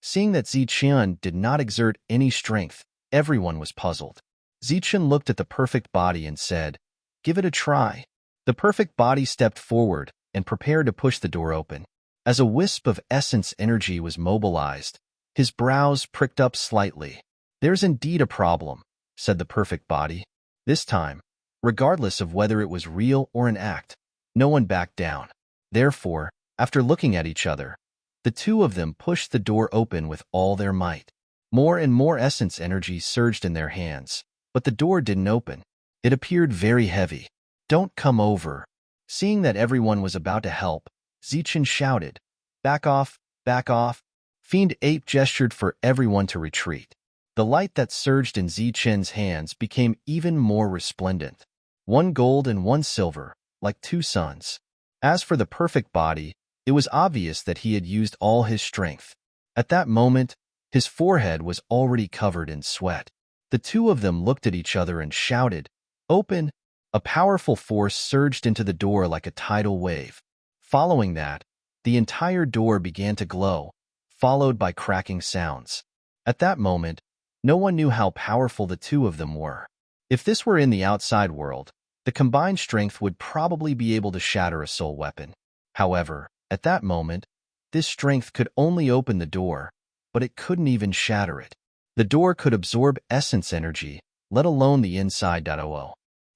Seeing that Zichun did not exert any strength, everyone was puzzled. Zichun looked at the perfect body and said, "Give it a try." The perfect body stepped forward and prepared to push the door open. As a wisp of essence energy was mobilized, his brows pricked up slightly. "There's indeed a problem," said the perfect body. This time, regardless of whether it was real or an act, no one backed down. Therefore, after looking at each other, the two of them pushed the door open with all their might. More and more essence energy surged in their hands, but the door didn't open. It appeared very heavy. "Don't come over." Seeing that everyone was about to help, Zichun shouted, "Back off, back off." Fiend Ape gestured for everyone to retreat. The light that surged in Zichun's hands became even more resplendent. One gold and one silver, like two suns. As for the perfect body, it was obvious that he had used all his strength. At that moment, his forehead was already covered in sweat. The two of them looked at each other and shouted, "Open!" A powerful force surged into the door like a tidal wave. Following that, the entire door began to glow, followed by cracking sounds. At that moment, no one knew how powerful the two of them were. If this were in the outside world, the combined strength would probably be able to shatter a soul weapon. However, at that moment, this strength could only open the door, but it couldn't even shatter it. The door could absorb essence energy, let alone the inside.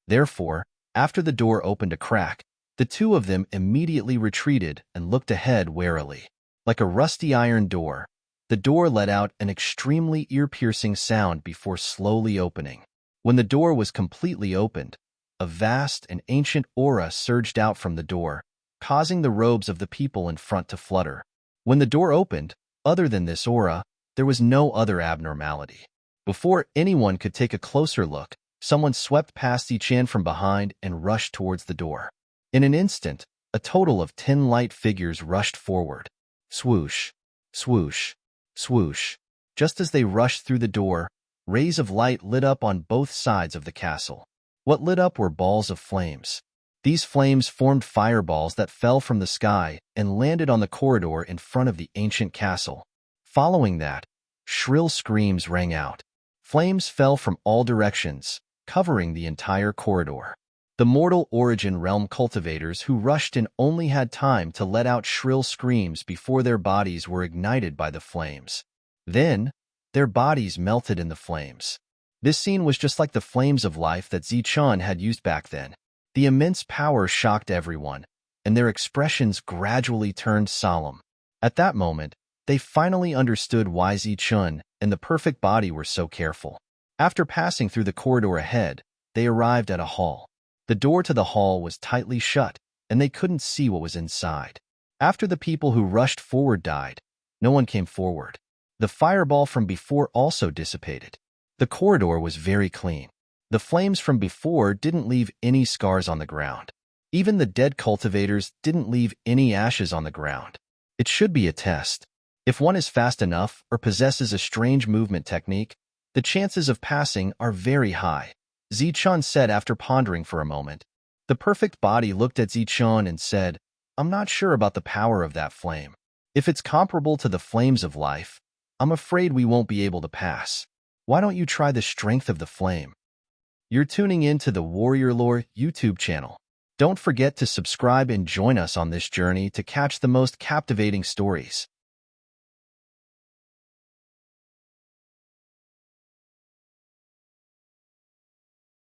Therefore, after the door opened a crack, the two of them immediately retreated and looked ahead warily. Like a rusty iron door, the door let out an extremely ear-piercing sound before slowly opening. When the door was completely opened, a vast and ancient aura surged out from the door, causing the robes of the people in front to flutter. When the door opened, other than this aura, there was no other abnormality. Before anyone could take a closer look, someone swept past Zichun from behind and rushed towards the door. In an instant, a total of 10 light figures rushed forward. Swoosh, swoosh, swoosh. Just as they rushed through the door, rays of light lit up on both sides of the castle. What lit up were balls of flames. These flames formed fireballs that fell from the sky and landed on the corridor in front of the ancient castle. Following that, shrill screams rang out. Flames fell from all directions, covering the entire corridor. The mortal origin realm cultivators who rushed in only had time to let out shrill screams before their bodies were ignited by the flames. Then, their bodies melted in the flames. This scene was just like the flames of life that Zichun had used back then. The immense power shocked everyone, and their expressions gradually turned solemn. At that moment, they finally understood why Zichun and the perfect body were so careful. After passing through the corridor ahead, they arrived at a hall. The door to the hall was tightly shut, and they couldn't see what was inside. After the people who rushed forward died, no one came forward. The fireball from before also dissipated. The corridor was very clean. The flames from before didn't leave any scars on the ground. Even the dead cultivators didn't leave any ashes on the ground. It should be a test. If one is fast enough or possesses a strange movement technique, the chances of passing are very high, Zichun said after pondering for a moment. The perfect body looked at Zichun and said, "I'm not sure about the power of that flame. If it's comparable to the flames of life, I'm afraid we won't be able to pass. Why don't you try the strength of the flame?" You're tuning in to the Warrior Lore YouTube channel. Don't forget to subscribe and join us on this journey to catch the most captivating stories.